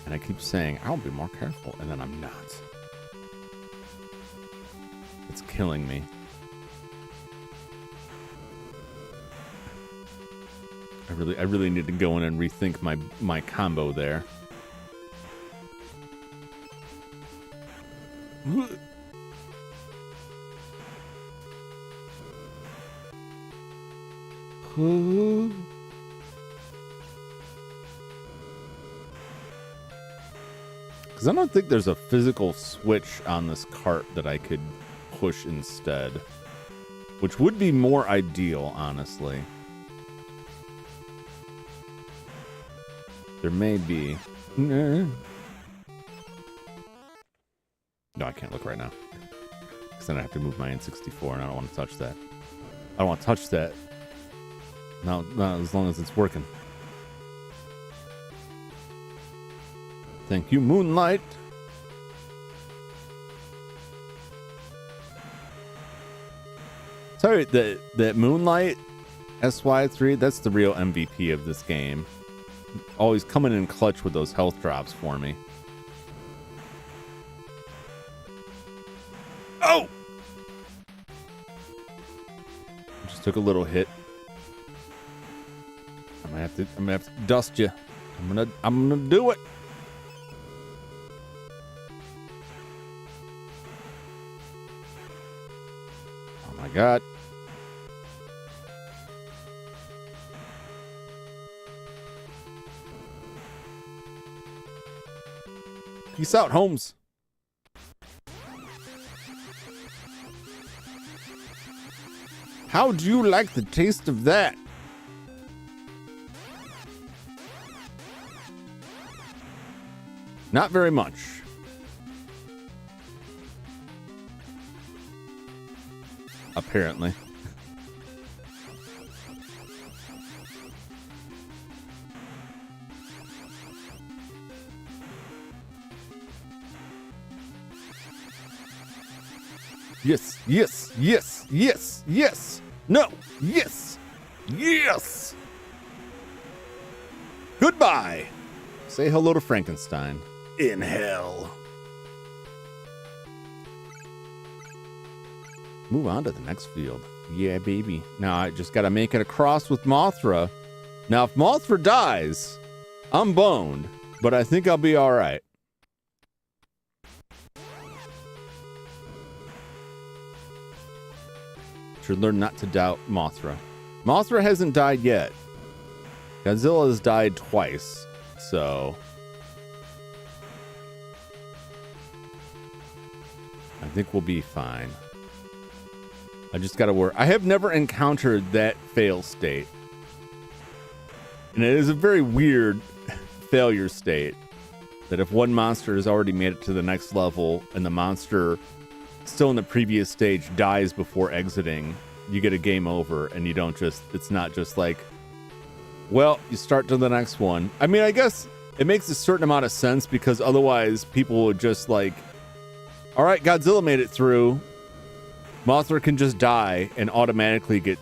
And I keep saying, I'll be more careful, and then I'm not. It's killing me. I really need to go in and rethink my combo there. Because I don't think there's a physical switch on this cart that I could push instead, which would be more ideal, honestly. There may be. No, I can't look right now. Because then I have to move my N64 and I don't want to touch that. I don't want to touch that. Not as long as it's working. Thank you, Moonlight. Sorry, that Moonlight SY3, that's the real MVP of this game. Always coming in clutch with those health drops for me. Oh! Just took a little hit. I'm gonna have to dust you. I'm gonna do it. Oh my god. Peace out, Holmes. How do you like the taste of that? Not very much. Apparently. Yes, yes, yes, yes, yes. No, yes, yes. Goodbye. Say hello to Frankenstein. In hell. Move on to the next field. Yeah, baby. Now I just got to make it across with Mothra. Now, if Mothra dies, I'm boned, but I think I'll be all right. Should learn not to doubt Mothra. Mothra hasn't died yet. Godzilla has died twice, so I think we'll be fine. I just gotta work. I have never encountered that fail state. And it is a very weird failure state. That if one monster has already made it to the next level and the monster still in the previous stage dies before exiting, you get a game over, and you don't just, it's not just like, well, you start to the next one. I mean, I guess it makes a certain amount of sense because otherwise people would just like, all right, Godzilla made it through. Mothra can just die and automatically get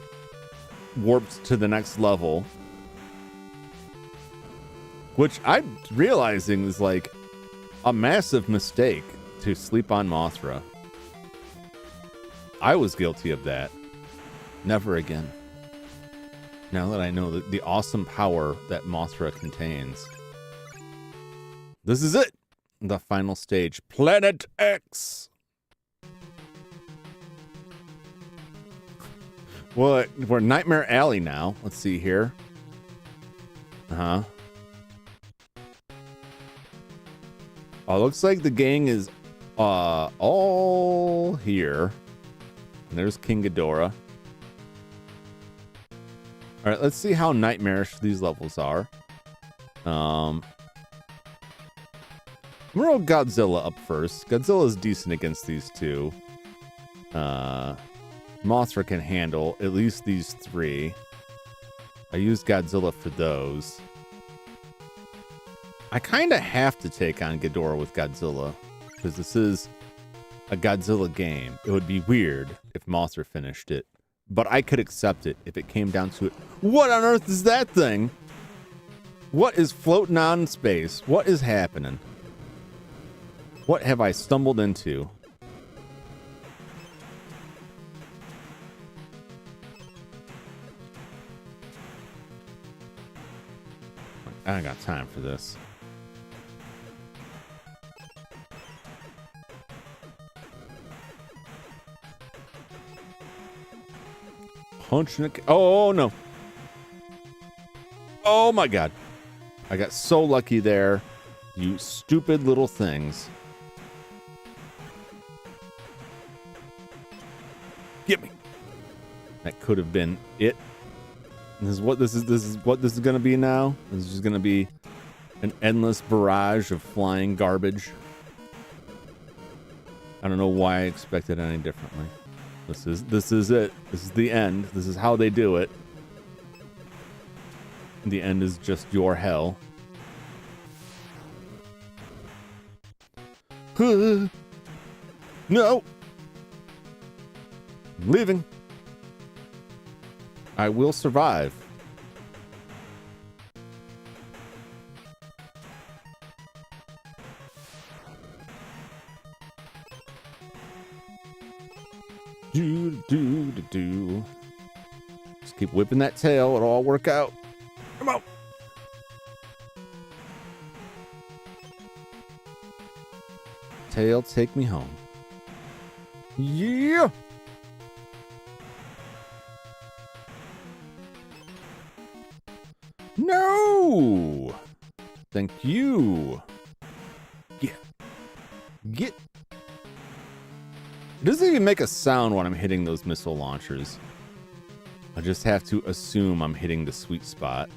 warped to the next level. Which I'm realizing is like a massive mistake to sleep on Mothra. I was guilty of that. Never again. Now that I know the awesome power that Mothra contains. This is it. The final stage. Planet X. Well, we're Nightmare Alley now. Let's see here. Uh-huh. Oh, looks like the gang is all here. And there's King Ghidorah. All right, let's see how nightmarish these levels are. I'm gonna roll Godzilla up first. Godzilla is decent against these two. Mothra can handle at least these three. I used Godzilla for those. I kind of have to take on Ghidorah with Godzilla because this is a Godzilla game. It would be weird if Mothra finished it, but I could accept it if it came down to it. What on earth is that thing? What is floating out in space? What is happening? What have I stumbled into? I don't got time for this. Punching it. Oh, no. Oh, my God. I got so lucky there. You stupid little things. Get me. That could have been it. This is what this is going to be now. This is just going to be an endless barrage of flying garbage. I don't know why I expected any differently. This is it. This is the end. This is how they do it. The end is just your hell. No. I'm leaving. I will survive. Do. Just keep whipping that tail. It'll all work out. Come on. Tail, take me home. Yeah. No. Thank you. Get. It doesn't even make a sound when I'm hitting those missile launchers. I just have to assume I'm hitting the sweet spot.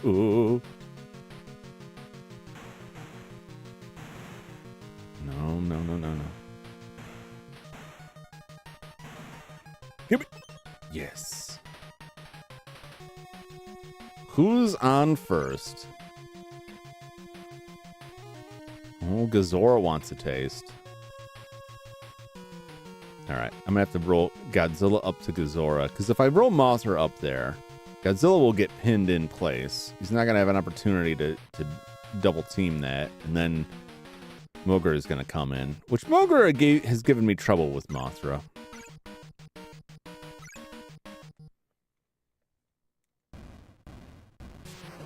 Oh. No. Give me. Yes. Who's on first? Oh, Ghidorah wants a taste. Alright, I'm gonna have to roll Godzilla up to Ghidorah, because if I roll Mothra up there, Godzilla will get pinned in place. He's not gonna have an opportunity to double team that, and then Mogra is gonna come in, which Mogra has given me trouble with Mothra.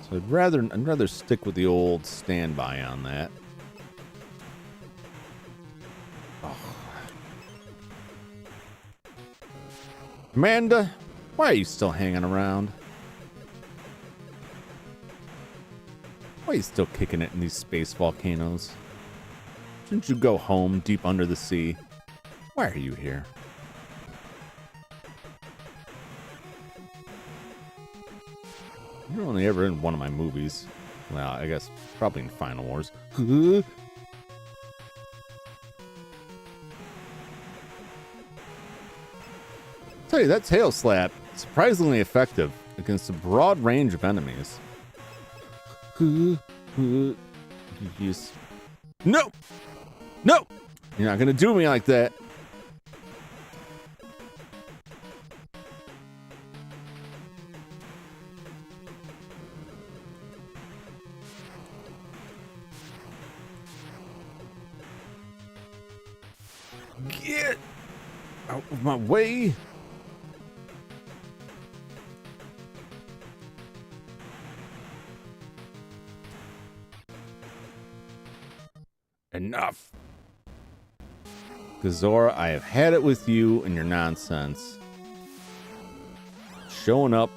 So I'd rather stick with the old standby on that. Oh. Amanda, why are you still hanging around? Why are you still kicking it in these space volcanoes? Shouldn't you go home deep under the sea? Why are you here? You're only ever in one of my movies. Well, I guess probably in Final Wars. Tell you, that tail slap, surprisingly effective against a broad range of enemies. Yes. No! No! You're not gonna do me like that. Get out of my way. Enough. Gazora, I have had it with you and your nonsense. Showing up.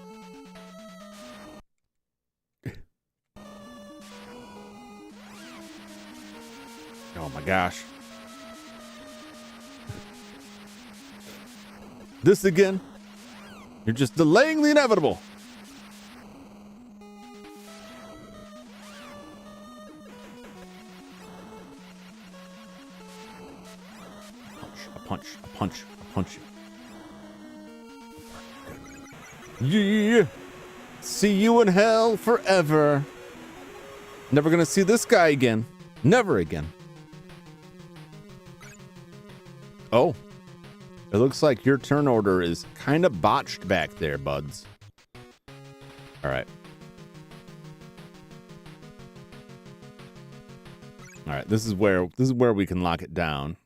Oh my gosh. This again? You're just delaying the inevitable. A punch. Yeah. See you in hell forever. Never gonna see this guy again. Never again. Oh. It looks like your turn order is kind of botched back there, buds. All right. All right, this is where we can lock it down.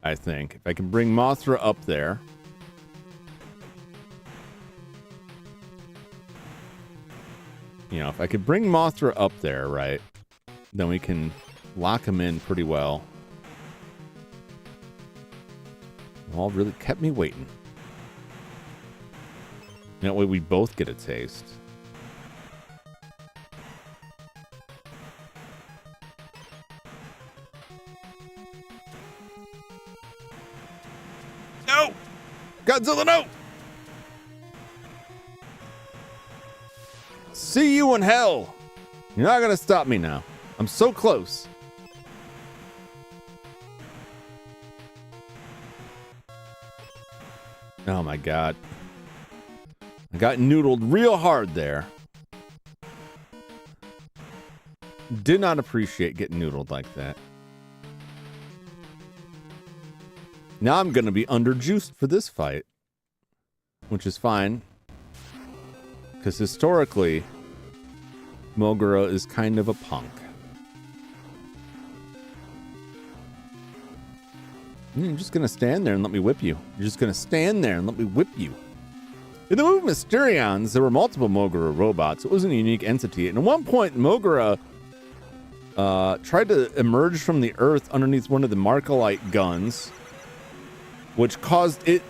I think if I can bring Mothra up there. You know, if I could bring Mothra up there, right, then we can lock him in pretty well. All really kept me waiting. That way we both get a taste. No! Godzilla, no! See you in hell! You're not gonna stop me now. I'm so close. Oh my god. I got noodled real hard there. Did not appreciate getting noodled like that. Now I'm gonna be underjuiced for this fight. Which is fine. Because historically, Mogura is kind of a punk. You're just gonna stand there and let me whip you. You're just gonna stand there and let me whip you. In the movie Mysterions, there were multiple Mogura robots. It wasn't a unique entity. And at one point, Mogura tried to emerge from the earth underneath one of the Markalite guns, which caused the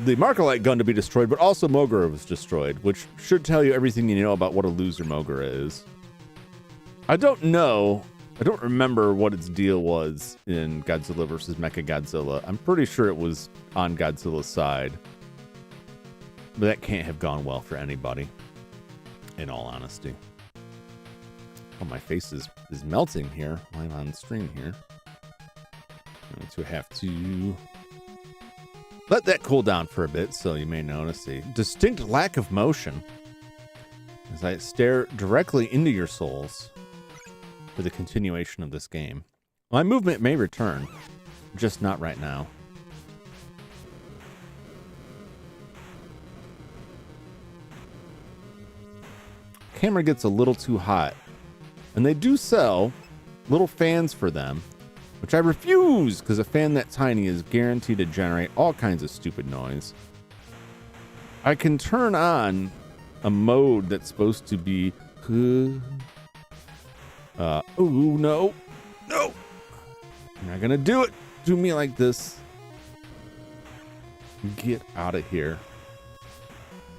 Markalite gun to be destroyed, but also Mogura was destroyed, which should tell you everything you know about what a loser Mogura is. I don't remember what its deal was in Godzilla vs. Mechagodzilla. I'm pretty sure it was on Godzilla's side. But that can't have gone well for anybody, in all honesty. Oh, my face is melting here while I'm on stream here. So I have to let that cool down for a bit, so you may notice a distinct lack of motion as I stare directly into your souls for the continuation of this game. My movement may return, just not right now. Camera gets a little too hot, and they do sell little fans for them, which I refuse, because a fan that tiny is guaranteed to generate all kinds of stupid noise. I can turn on a mode that's supposed to be oh no, you're not gonna do it. Do me like this. Get out of here.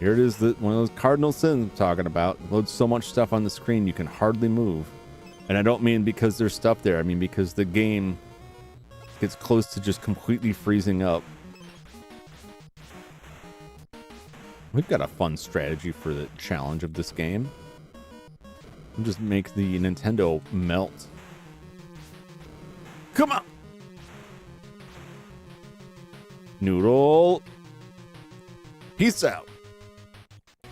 Here it is, one of those cardinal sins I'm talking about. Loads so much stuff on the screen you can hardly move. And I don't mean because there's stuff there. I mean because the game gets close to just completely freezing up. We've got a fun strategy for the challenge of this game. Just make the Nintendo melt. Come on! Noodle. Peace out.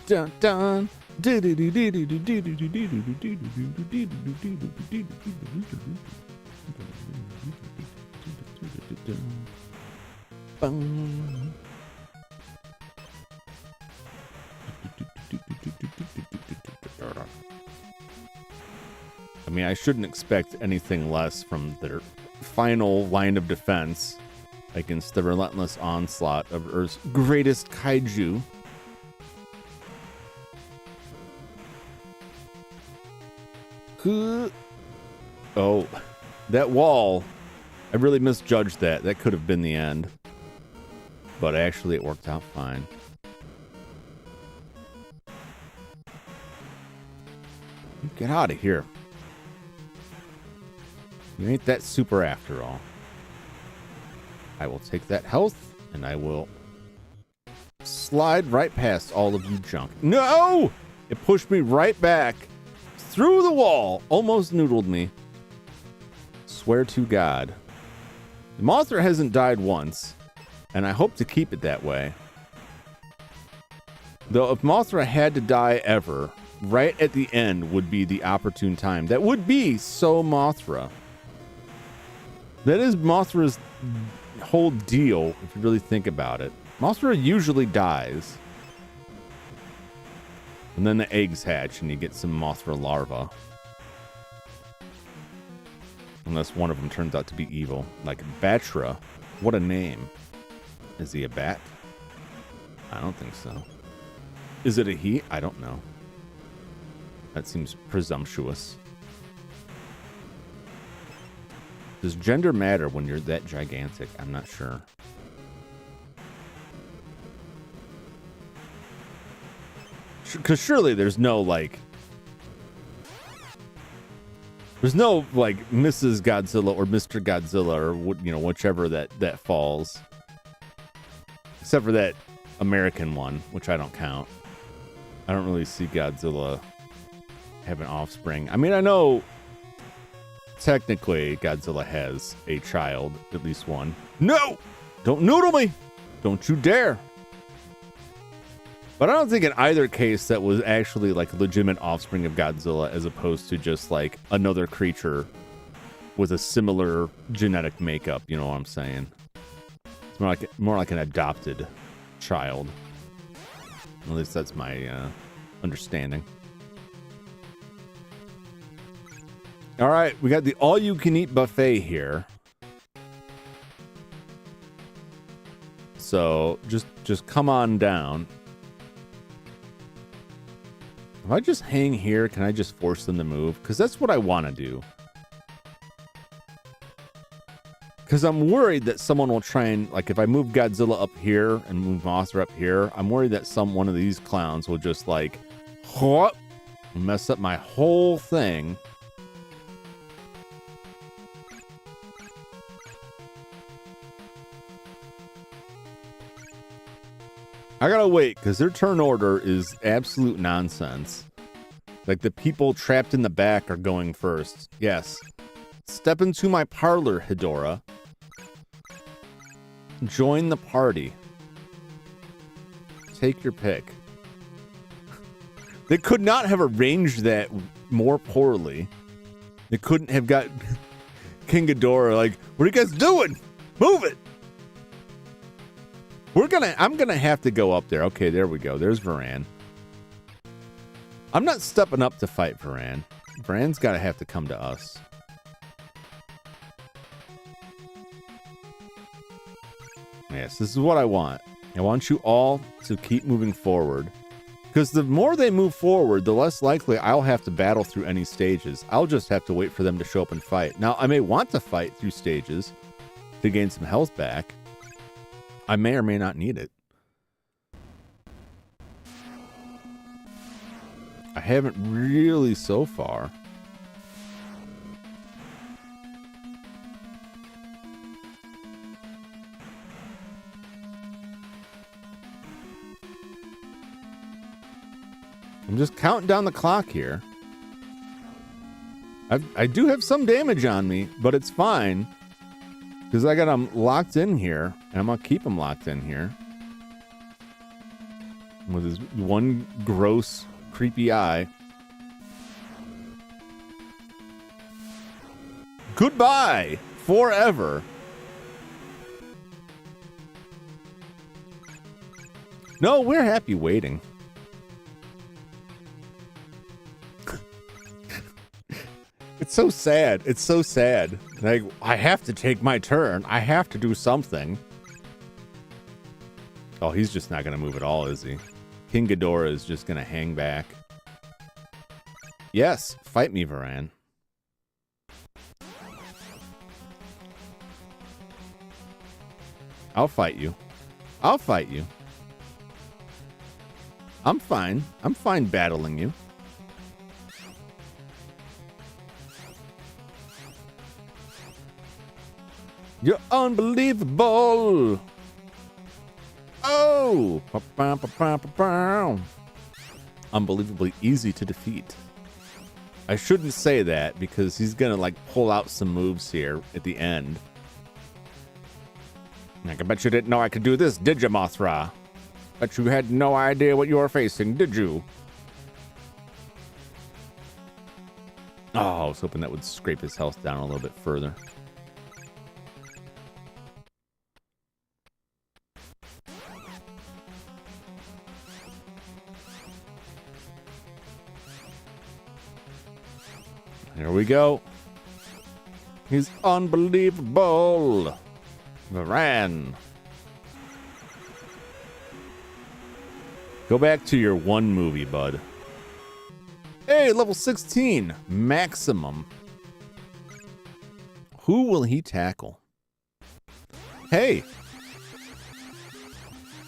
Dun dun. I mean, I shouldn't expect anything less from their final line of defense against the relentless onslaught of Earth's greatest kaiju. Oh, that wall. I really misjudged that. That could have been the end. But actually, it worked out fine. Get out of here. You ain't that super after all. I will take that health, and I will slide right past all of you junk. No! It pushed me right back through the wall. Almost noodled me. Swear to God. The Mothra hasn't died once, and I hope to keep it that way. Though if Mothra had to die ever, right at the end would be the opportune time. That would be so Mothra. That is Mothra's whole deal, if you really think about it. Mothra usually dies. And then the eggs hatch and you get some Mothra larvae. Unless one of them turns out to be evil. Like Batra. What a name. Is he a bat? I don't think so. Is it a he? I don't know. That seems presumptuous. Does gender matter when you're that gigantic? I'm not sure. Because surely there's no, like... There's no, like, Mrs. Godzilla or Mr. Godzilla or, you know, whichever that falls. Except for that American one, which I don't count. I don't really see Godzilla having offspring. I mean, I know... Technically, Godzilla has a child, at least one. No! Don't noodle me! Don't you dare! But I don't think in either case that was actually like a legitimate offspring of Godzilla as opposed to just like another creature with a similar genetic makeup, you know what I'm saying? It's more like an adopted child. At least that's my understanding. All right, we got the all-you-can-eat buffet here. So just come on down. If I just hang here, can I just force them to move? Because that's what I want to do. Because I'm worried that someone will try and, like, if I move Godzilla up here and move Mothra up here, I'm worried that one of these clowns will just, like, mess up my whole thing. I gotta wait, because their turn order is absolute nonsense. Like, the people trapped in the back are going first. Yes. Step into my parlor, Hedora. Join the party. Take your pick. They could not have arranged that more poorly. They couldn't have got King Ghidorah like, what are you guys doing? Move it! I'm gonna have to go up there. Okay, there we go. There's Varan. I'm not stepping up to fight Varan. Varan's gotta have to come to us. Yes, this is what I want. I want you all to keep moving forward. Because the more they move forward, the less likely I'll have to battle through any stages. I'll just have to wait for them to show up and fight. Now, I may want to fight through stages to gain some health back. I may or may not need it. I haven't really so far. I'm just counting down the clock here. I do have some damage on me, but it's fine. Because I got him locked in here. And I'm going to keep him locked in here. With his one gross, creepy eye. Goodbye! Forever. No, we're happy waiting. It's so sad. It's so sad. Like, I have to take my turn. I have to do something. Oh, he's just not going to move at all, is he? King Ghidorah is just going to hang back. Yes, fight me, Varan. I'll fight you. I'll fight you. I'm fine. I'm fine battling you. You're unbelievable. Oh! Unbelievably easy to defeat. I shouldn't say that because he's gonna like pull out some moves here at the end. I bet you didn't know I could do this, did you, Mothra? Bet you had no idea what you were facing, did you? Oh, I was hoping that would scrape his health down a little bit further. Here we go. He's unbelievable. Varan. Go back to your one movie, bud. Hey, level 16. Maximum. Who will he tackle? Hey.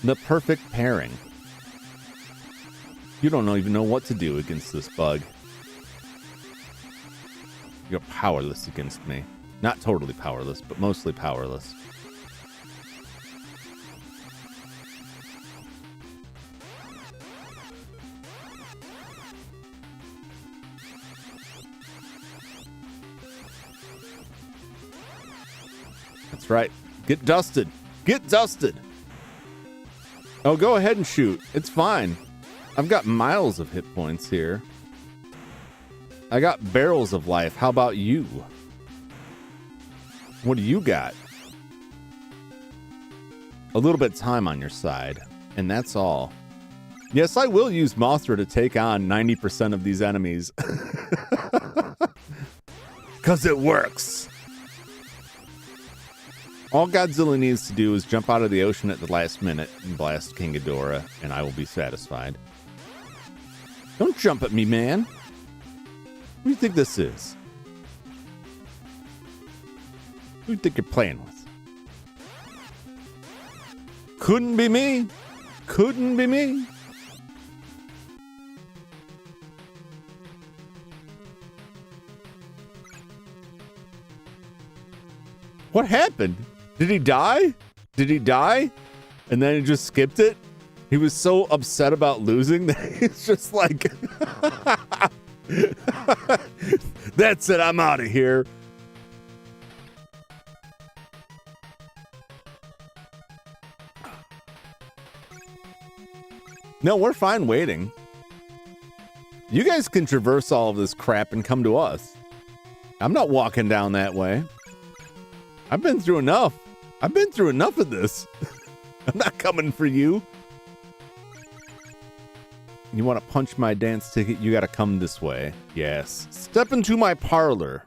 The perfect pairing. You don't even know what to do against this bug. You're powerless against me. Not totally powerless, but mostly powerless. That's right. Get dusted. Get dusted. Oh, go ahead and shoot. It's fine. I've got miles of hit points here. I got barrels of life. How about you? What do you got? A little bit of time on your side, and that's all. Yes, I will use Mothra to take on 90% of these enemies. Because it works. All Godzilla needs to do is jump out of the ocean at the last minute and blast King Ghidorah, and I will be satisfied. Don't jump at me, man. Who do you think this is? Who do you think you're playing with? Couldn't be me. Couldn't be me. What happened? Did he die? Did he die? And then he just skipped it? He was so upset about losing that he's just like... That's it, I'm out of here. No, we're fine waiting. You guys can traverse all of this crap and come to us. I'm not walking down that way. I've been through enough. I've been through enough of this. I'm not coming for you. You want to punch my dance ticket? You got to come this way. Yes. Step into my parlor.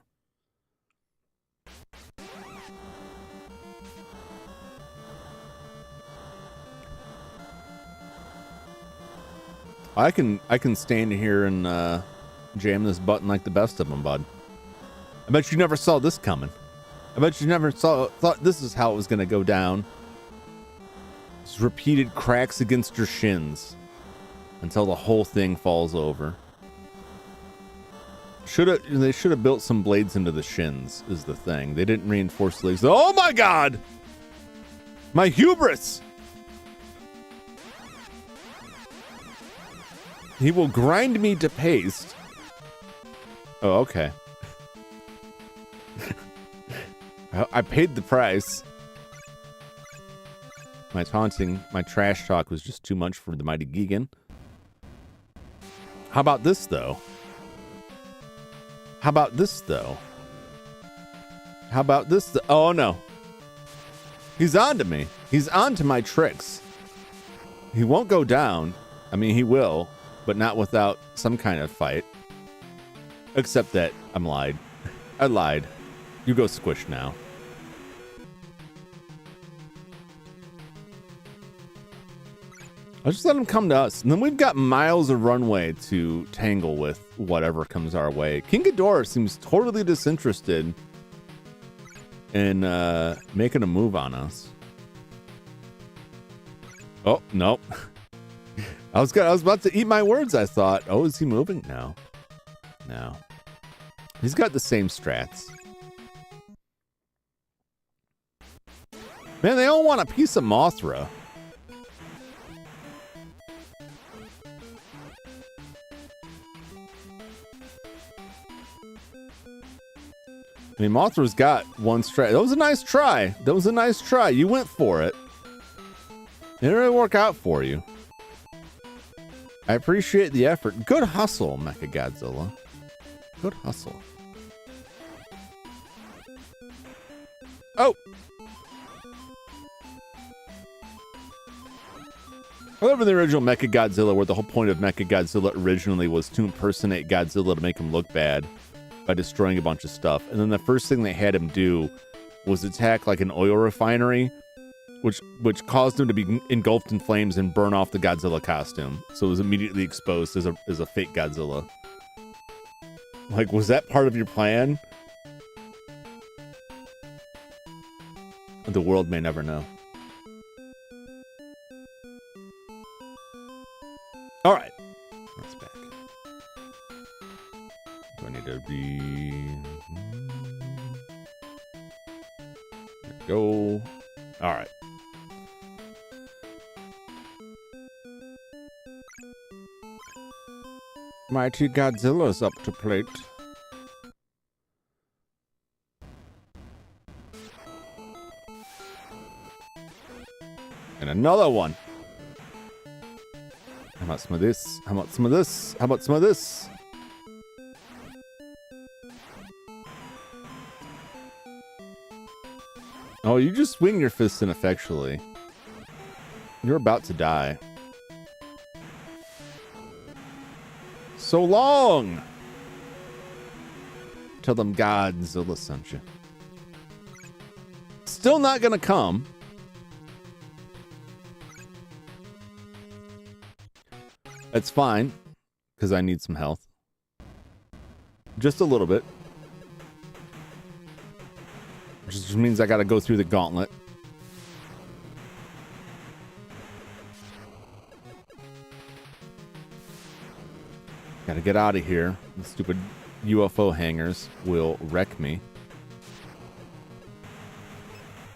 I can stand here and jam this button like the best of them, bud. I bet you never saw this coming. I bet you never thought this is how it was going to go down. Just repeated cracks against your shins until the whole thing falls over. They should have built some blades into the shins is the thing. They didn't reinforce the legs. Oh my god! My hubris! He will grind me to paste. Oh, okay. I paid the price. My taunting, my trash talk was just too much for the mighty Gigan. How about this, though? How about this, though? How about this? Oh, no. He's on to me. He's on to my tricks. He won't go down. I mean, he will, but not without some kind of fight. Except that I'm lied. I lied. You go squish now. I'll just let him come to us. And then we've got miles of runway to tangle with whatever comes our way. King Ghidorah seems totally disinterested in making a move on us. Oh, nope. I was about to eat my words, I thought. Oh, is he moving? No. No. He's got the same strats. Man, they all want a piece of Mothra. I mean, Mothra's got one strat. That was a nice try. That was a nice try. You went for it. It didn't really work out for you. I appreciate the effort. Good hustle, Mechagodzilla. Good hustle. Oh! I love in the original Mechagodzilla, where the whole point of Mechagodzilla originally was to impersonate Godzilla to make him look bad by destroying a bunch of stuff. And then the first thing they had him do was attack like an oil refinery, which caused him to be engulfed in flames and burn off the Godzilla costume. So it was immediately exposed as a fake Godzilla. Like, was that part of your plan? The world may never know. All right. That's back. Do I need to There we go. All right. Mighty Godzilla's up to plate. And another one. How about some of this? How about some of this? How about some of this? Oh, you just swing your fists ineffectually. You're about to die. So long! Tell them Godzilla sent you. Still not gonna come. That's fine, because I need some health. Just a little bit. Which just means I gotta go through the gauntlet. Gotta get out of here. The stupid UFO hangars will wreck me.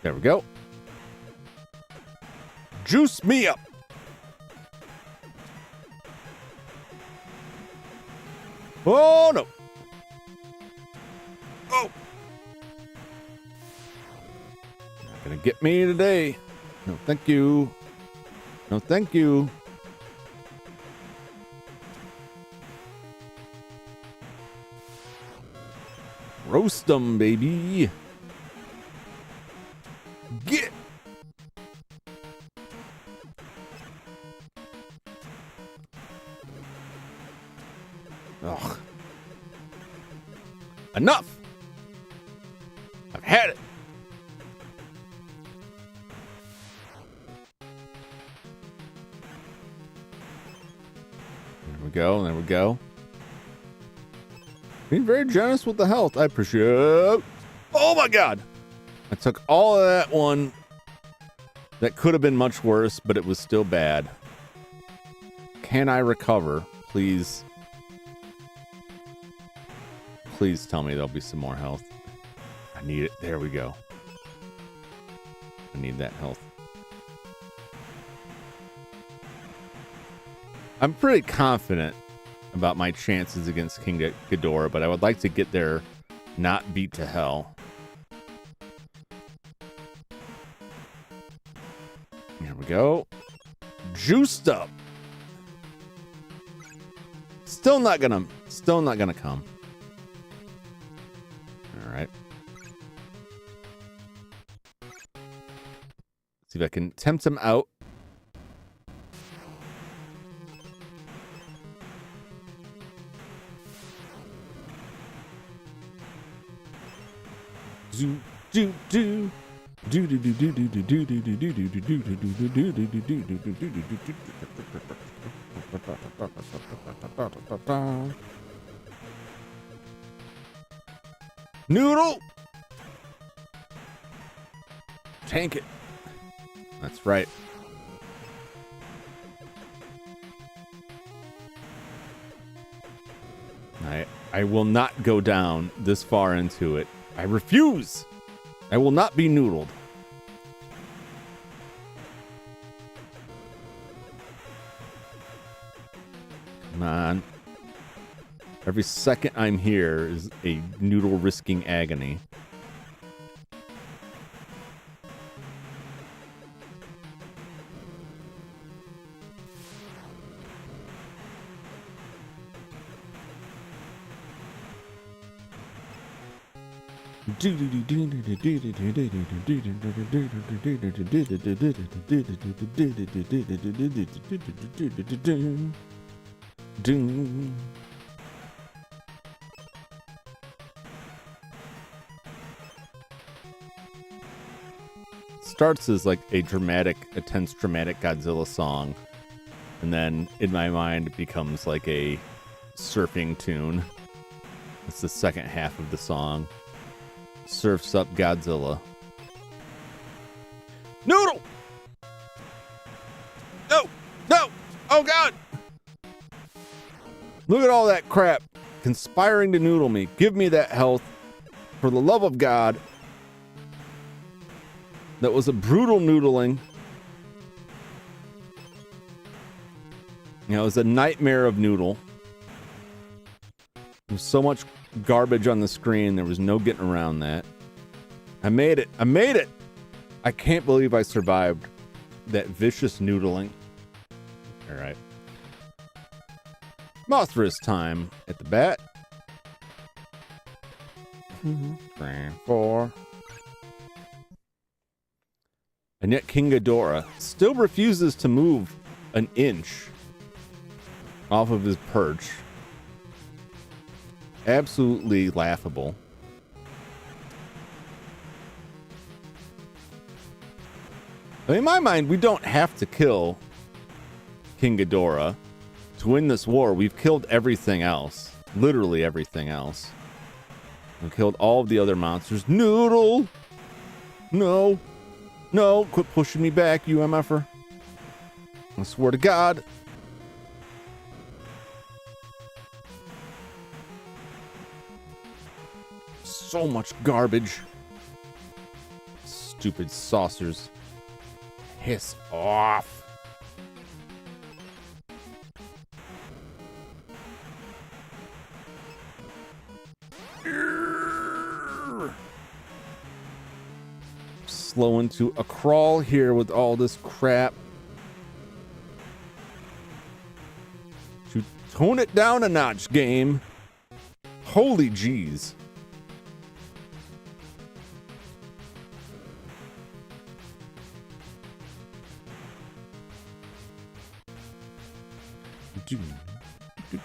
There we go. Juice me up! Oh, no. Oh. Not gonna get me today. No, thank you. No, thank you. Roast them, baby. Get. Ugh. Enough! I've had it. There we go, there we go. Being very generous with the health. I appreciate it. Oh my god! I took all of that one. That could have been much worse, but it was still bad. Can I recover? Please. Please tell me there'll be some more health. I need it. There we go. I need that health. I'm pretty confident about my chances against King Ghidorah, but I would like to get there not beat to hell. go. Juiced up. Still not gonna come. All right. See if I can tempt him out. Do do do. Noodle! Tank it. That's right. I will not go down this far into it. I refuse. I will not be noodled. Come on. Every second I'm here is a noodle risking agony. Starts as like a tense dramatic Godzilla song, and then in my mind it becomes like a surfing tune. It's the second half of the song. Surfs up Godzilla. Noodle! No! No! Oh God! Look at all that crap conspiring to noodle me. Give me that health. For the love of God. That was a brutal noodling. You know, it was a nightmare of noodle. There's so much garbage on the screen. There was no getting around that. I made it. I made it. I can't believe I survived that vicious noodling. All right. Mothra's time at the bat. 3, 4. And yet King Ghidorah still refuses to move an inch off of his perch. Absolutely laughable. I mean, in my mind, we don't have to kill King Ghidorah to win this war. We've killed everything else. Literally everything else. We've killed all of the other monsters. Noodle! No. No, quit pushing me back, you MFer. I swear to God. So much garbage. Stupid saucers. Piss off. Slow into a crawl here with all this crap. To tone it down a notch, game. Holy jeez.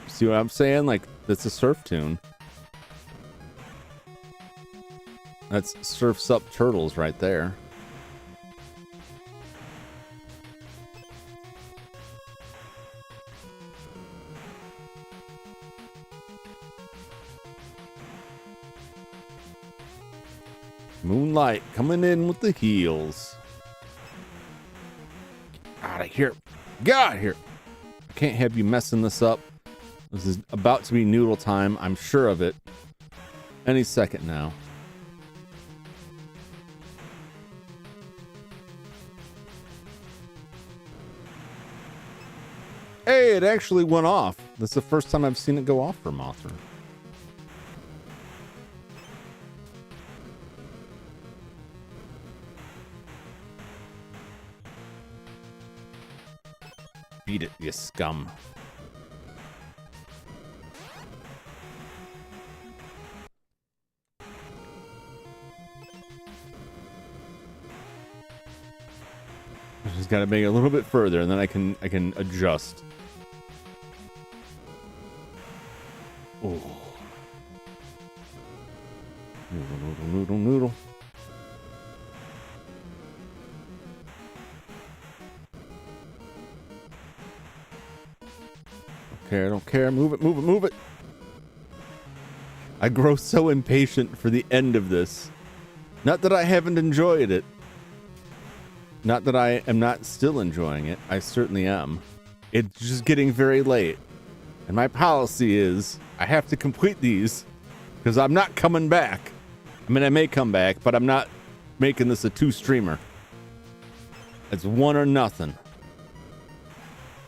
See what I'm saying? Like, that's a surf tune. That's Surf's Up Turtles right there. Moonlight coming in with the heels. Get out of here. Get out of here. I can't have you messing this up. This is about to be noodle time. I'm sure of it. Any second now. Hey, it actually went off. This is the first time I've seen it go off for Mothra. Eat it, you scum. I just gotta make it a little bit further, and then I can adjust. Oh. Noodle, noodle. I don't care. Move it, move it, move it. I grow so impatient for the end of this. Not that I haven't enjoyed it. Not that I am not still enjoying it. I certainly am. It's just getting very late. And my policy is I have to complete these because I'm not coming back. I mean, I may come back, but I'm not making this a 2-streamer. It's one or nothing.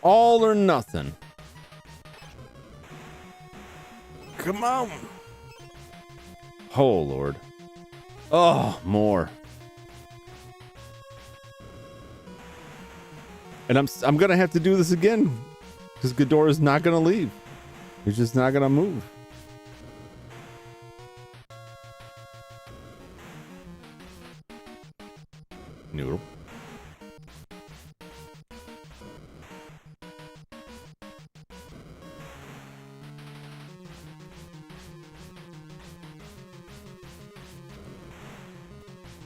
All or nothing. Come on. Oh, Lord. Oh, more. And I'm going to have to do this again because Ghidorah's not going to leave. He's just not going to move. Noodle.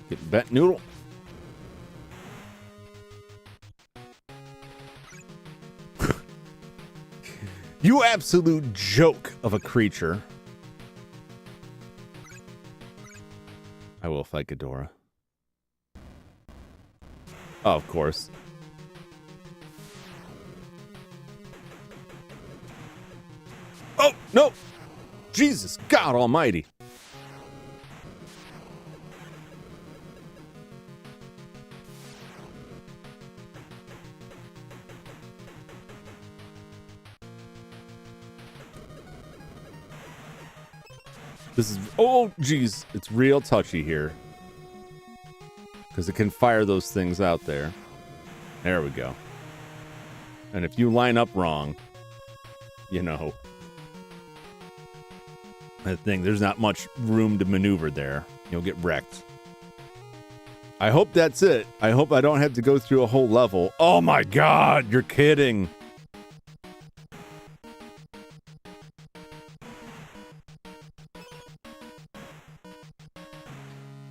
Get bent, Noodle. You absolute joke of a creature. I will fight Ghidorah. Oh, of course. Oh, no! Jesus God almighty. This is, oh geez, it's real touchy here. Because it can fire those things out there. There we go. And if you line up wrong, you know, that thing, there's not much room to maneuver there. You'll get wrecked. I hope that's it. I hope I don't have to go through a whole level. Oh my God, you're kidding.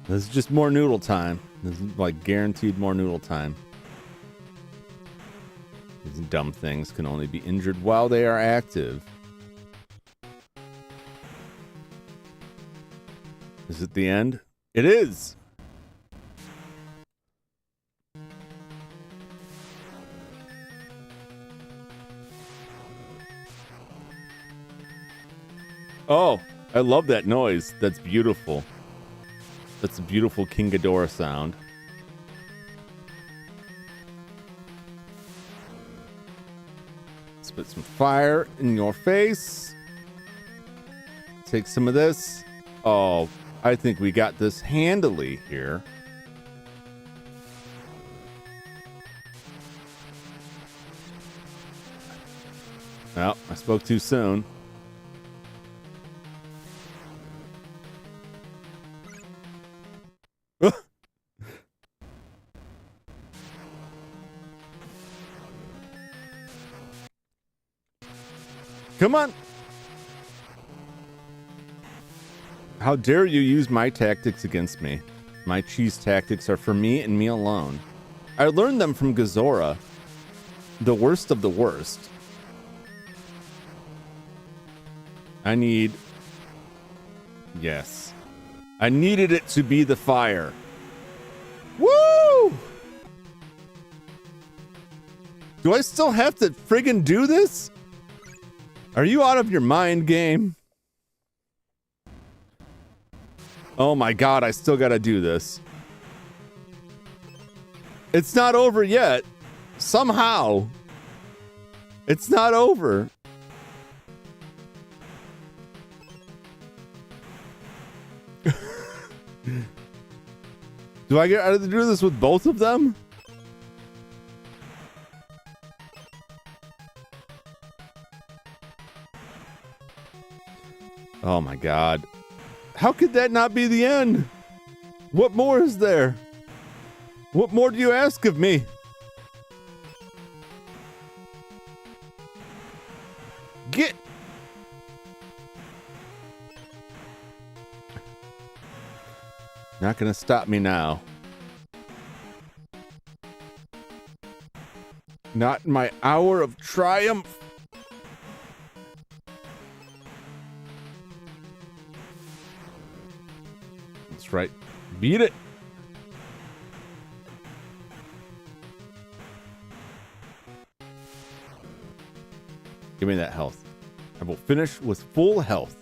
This is just more noodle time. This is like guaranteed more noodle time. These dumb things can only be injured while they are active. Is it the end? It is! Oh, I love that noise. That's beautiful. That's a beautiful King Ghidorah sound. Spit some fire in your face. Take some of this. Oh, I think we got this handily here. Well, I spoke too soon. Come on. How dare you use my tactics against me? My cheese tactics are for me and me alone. I learned them from Ghidorah, the worst of the worst. I need... Yes. I needed it to be the fire. Woo! Do I still have to friggin' do this? Are you out of your mind, game? Oh my God, I still gotta do this. It's not over yet. Somehow. It's not over. Do I get out to do this with both of them? Oh my god. How could that not be the end? What more is there? What more do you ask of me? Get... Not gonna stop me now. Not in my hour of triumph. That's right. Beat it. Give me that health. I will finish with full health.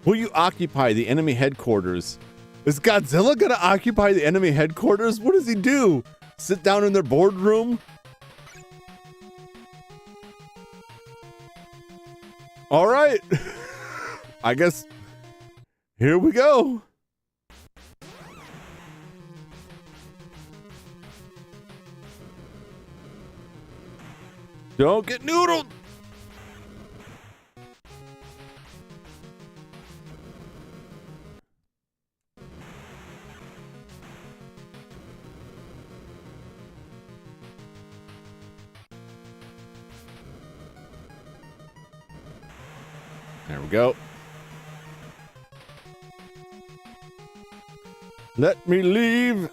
Will you occupy the enemy headquarters? Is Godzilla gonna occupy the enemy headquarters? What does he do? Sit down in their boardroom? All right. I guess here we go. Don't get noodled. There we go. Let me leave.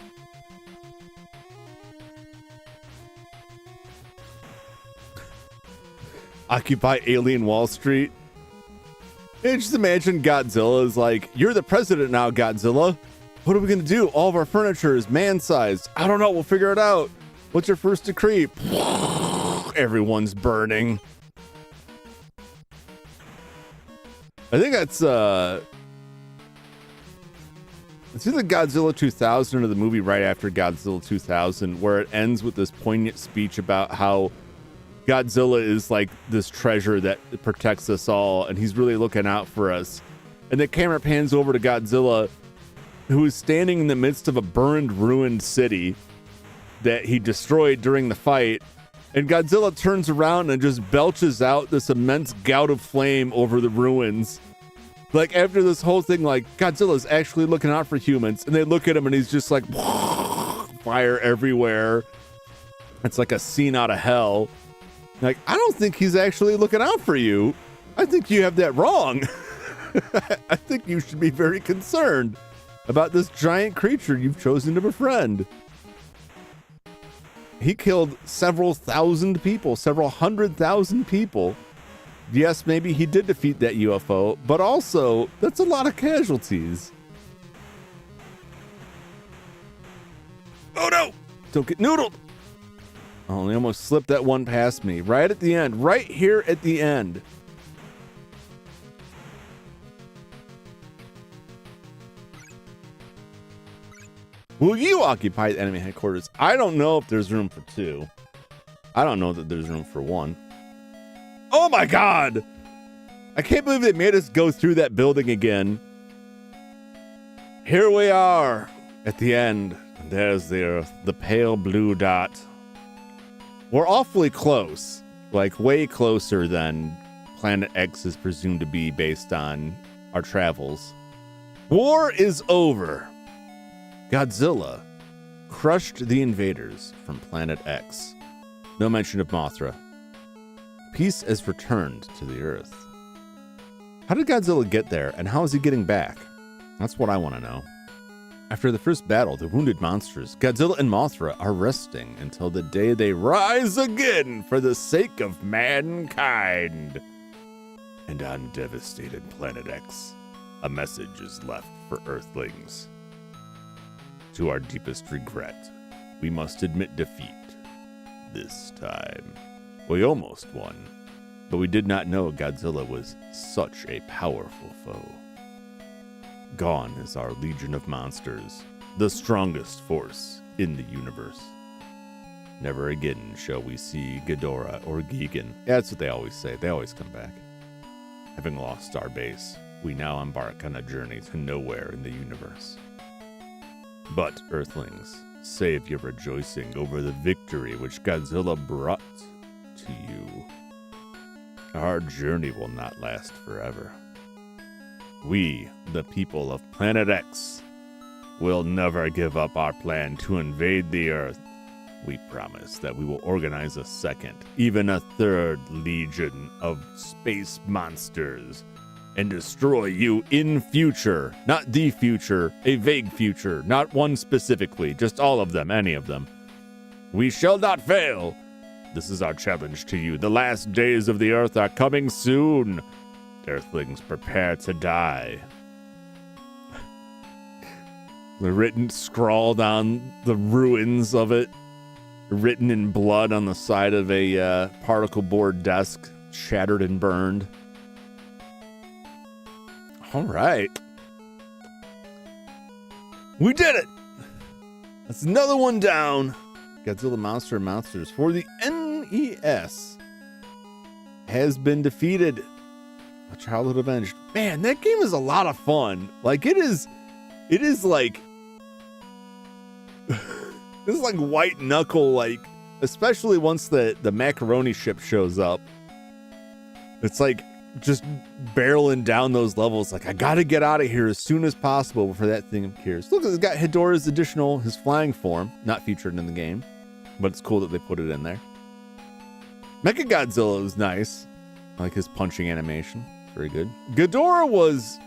Occupy Alien Wall Street. And just imagine Godzilla is like, you're the president now, Godzilla. What are we going to do? All of our furniture is man-sized. I don't know. We'll figure it out. What's your first decree? Everyone's burning. I think that's it's either Godzilla 2000 or the movie right after Godzilla 2000, where it ends with this poignant speech about how Godzilla is like this treasure that protects us all, and he's really looking out for us. And the camera pans over to Godzilla, who is standing in the midst of a burned, ruined city that he destroyed during the fight. And Godzilla turns around and just belches out this immense gout of flame over the ruins. Like, after this whole thing, like, Godzilla's actually looking out for humans. And they look at him and he's just like, fire everywhere. It's like a scene out of hell. Like, I don't think he's actually looking out for you. I think you have that wrong. I think you should be very concerned about this giant creature you've chosen to befriend. He killed several thousand people, several 100,000 people. Yes, maybe he did defeat that UFO, but also, that's a lot of casualties. Oh no! Don't get noodled! Oh, they almost slipped that one past me. Right at the end. Right here at the end. Will you occupy the enemy headquarters? I don't know if there's room for two. I don't know that there's room for one. Oh my god! I can't believe they made us go through that building again. Here we are at the end. There's the Earth, the pale blue dot. We're awfully close, like way closer than Planet X is presumed to be based on our travels. War is over. Godzilla crushed the invaders from Planet X. No mention of Mothra. Peace has returned to the Earth. How did Godzilla get there, and how is he getting back? That's what I want to know. After the first battle, the wounded monsters, Godzilla and Mothra, are resting until the day they rise again for the sake of mankind. And on devastated Planet X, a message is left for Earthlings. To our deepest regret, we must admit defeat. This time. We almost won, but we did not know Godzilla was such a powerful foe. Gone is our legion of monsters, the strongest force in the universe. Never again shall we see Ghidorah or Gigan. Yeah, that's what they always say. They always come back. Having lost our base, we now embark on a journey to nowhere in the universe. But, Earthlings, save your rejoicing over the victory which Godzilla brought to you. Our journey will not last forever. We, the people of Planet X, will never give up our plan to invade the Earth. We promise that we will organize a second, even a third legion of space monsters and destroy you in future. Not the future, a vague future, not one specifically, just all of them, any of them. We shall not fail. This is our challenge to you. The last days of the Earth are coming soon. Earthlings, prepare to die. The written, scrawled on the ruins of it, written in blood on the side of a particle board desk, shattered and burned. All right. We did it. That's another one down. Godzilla Monster Monsters for the NES has been defeated. A Childhood Avenged. Man, that game is a lot of fun. Like, it is like this is like white knuckle, like, especially once the macaroni ship shows up. It's like just barreling down those levels. Like, I gotta get out of here as soon as possible before that thing appears. Look, it's got Hedorah's additional, his flying form, not featured in the game, but it's cool that they put it in there. Mechagodzilla was nice. I like his punching animation. Very good. Ghidorah was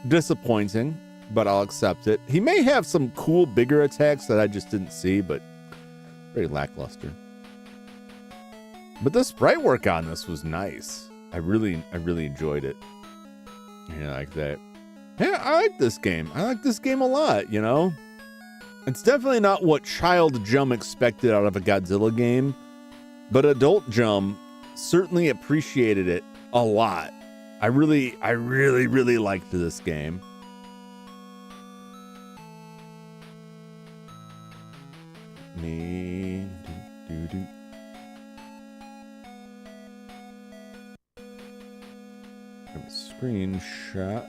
disappointing, but I'll accept it. He may have some cool, bigger attacks that I just didn't see, but very lackluster. But the sprite work on this was nice. I really enjoyed it. Yeah, I like that. Yeah, I like this game. I like this game a lot, you know? It's definitely not what Child Jum expected out of a Godzilla game, but Adult Jum certainly appreciated it a lot. I really liked this game. Me do. Screenshot.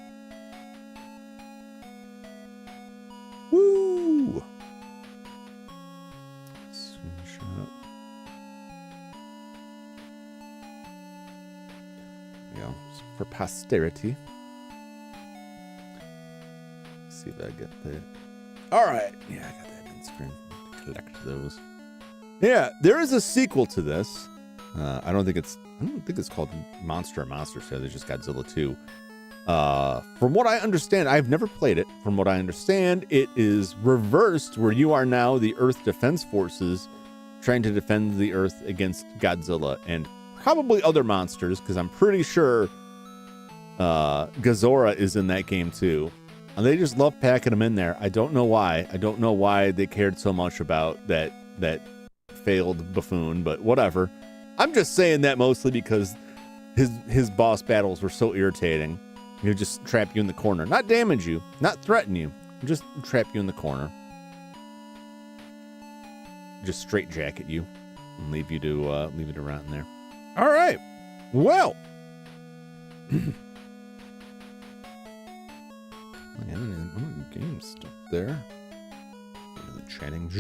Woo! Screenshot. Yeah, for posterity. Let's see if I get that. All right. Yeah, I got that in screen. Collect those. Yeah, there is a sequel to this. I don't think it's called Monster or Monster, so there's just Godzilla 2. From what I understand, I've never played it. From what I understand, it is reversed, where you are now the Earth Defense Forces trying to defend the Earth against Godzilla and probably other monsters, because I'm pretty sure Ghidorah is in that game too. And they just love packing them in there. I don't know why. I don't know why they cared so much about that failed buffoon, but whatever. I'm just saying that mostly because his boss battles were so irritating. He'll just trap you in the corner. Not damage you, not threaten you, just trap you in the corner. Just straight jacket you and leave you to rot in there. All right. Well. Game stuff there. The chatting.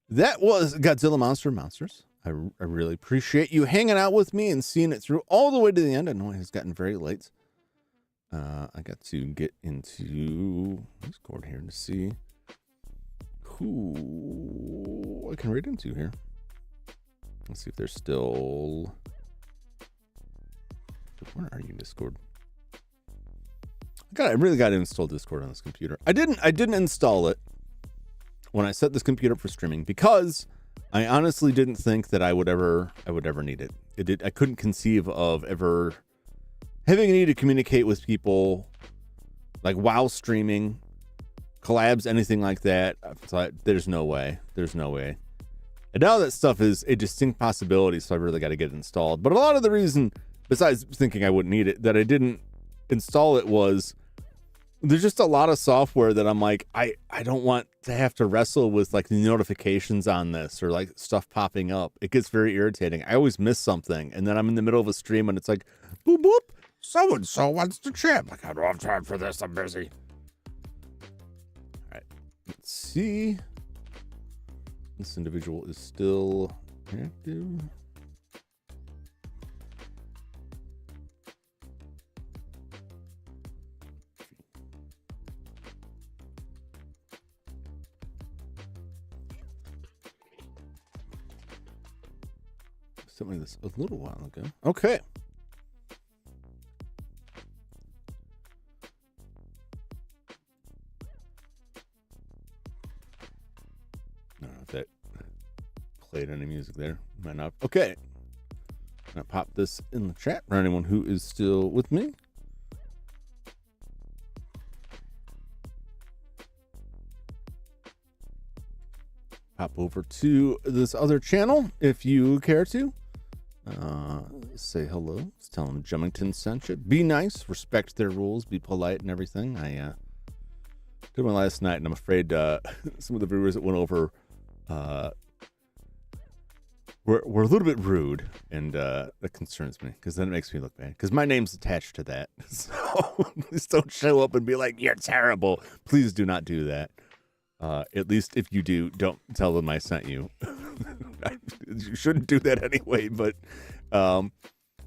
That was Godzilla Monster Monsters. I really appreciate you hanging out with me and seeing it through all the way to the end. I know it has gotten very late. I got to get into Discord here to see who I can raid into here. Let's see if they're still. Where are you, Discord? I really got to install Discord on this computer. I didn't install it when I set this computer up for streaming because I honestly didn't think that I would ever need it. I couldn't conceive of ever having a need to communicate with people like while streaming, collabs, anything like that. I thought there's no way. And now that stuff is a distinct possibility, so I really got to get it installed. But a lot of the reason, besides thinking I wouldn't need it, that I didn't install it was there's just a lot of software that I'm like, I don't want to have to wrestle with like the notifications on this or like stuff popping up. It gets very irritating. I always miss something. And then I'm in the middle of a stream and it's like, boop, boop, so-and-so wants to chat. Like, I don't have time for this. I'm busy. All right. Let's see. This individual is still active. sent me this a little while ago. Okay. I don't know if that played any music there. Might not. Okay. I'm going to pop this in the chat for anyone who is still with me. Hop over to this other channel if you care to. Say hello. Tell them Jumington sent you. Be nice. Respect their rules. Be polite and everything. I did one last night, and I'm afraid some of the viewers that went over were a little bit rude, and that concerns me because then it makes me look bad because my name's attached to that. So please don't show up and be like, "You're terrible." Please do not do that. At least if you do, don't tell them I sent you. You shouldn't do that anyway, but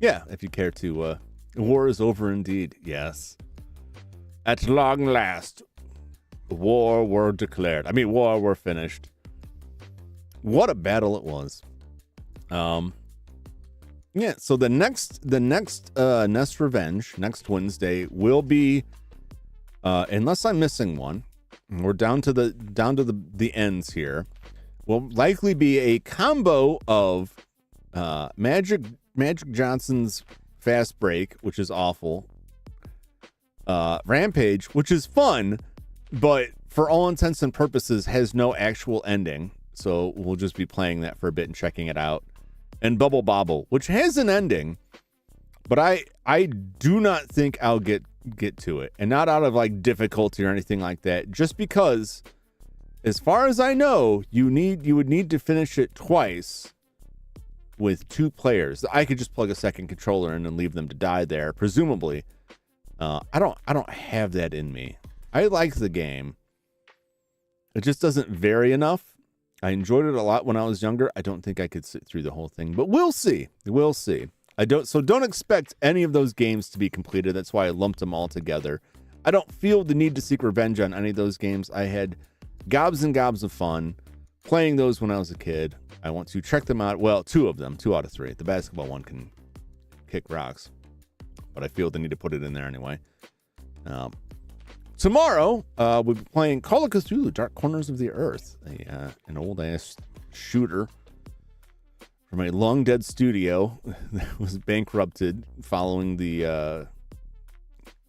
yeah, if you care to. War is over indeed, yes. At long last, war were declared. I mean, war were finished. What a battle it was. Yeah, so the next Nest Revenge, next Wednesday, will be, unless I'm missing one, we're down to the ends here. Will likely be a combo of Magic Johnson's Fast Break, which is awful. Rampage, which is fun, but for all intents and purposes has no actual ending. So we'll just be playing that for a bit and checking it out. And Bubble Bobble, which has an ending, but I do not think I'll get to it, and not out of like difficulty or anything like that, just because as far as I know you would need to finish it twice with 2 players. I could just plug a second controller in and leave them to die there, presumably. I don't have that in me. I like the game, it just doesn't vary enough. I enjoyed it a lot when I was younger. I don't think I could sit through the whole thing, but we'll see. Don't expect any of those games to be completed. That's why I lumped them all together. I don't feel the need to seek revenge on any of those games. I had gobs and gobs of fun playing those when I was a kid. I want to check them out. Well, 2 of them, 2 out of 3. The basketball one can kick rocks, but I feel the need to put it in there anyway. Tomorrow, we'll be playing Call of Cthulhu, Dark Corners of the Earth, an old-ass shooter from a long-dead studio that was bankrupted following the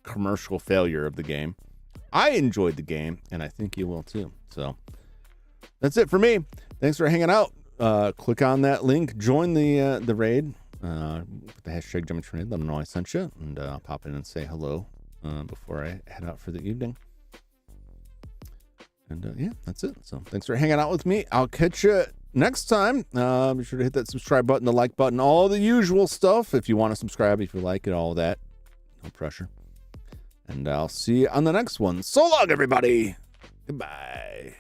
commercial failure of the game. I enjoyed the game, and I think you will too. So that's it for me. Thanks for hanging out. Click on that link. Join the raid. With the hashtag Jumington Raid. Let them know I sent you, and I'll pop in and say hello before I head out for the evening. And yeah, that's it. So thanks for hanging out with me. I'll catch you next time. Be sure to hit that subscribe button, the like button, all the usual stuff. If you want to subscribe, if you like it, all that. No pressure. And I'll see you on the next one. So long, everybody. Goodbye.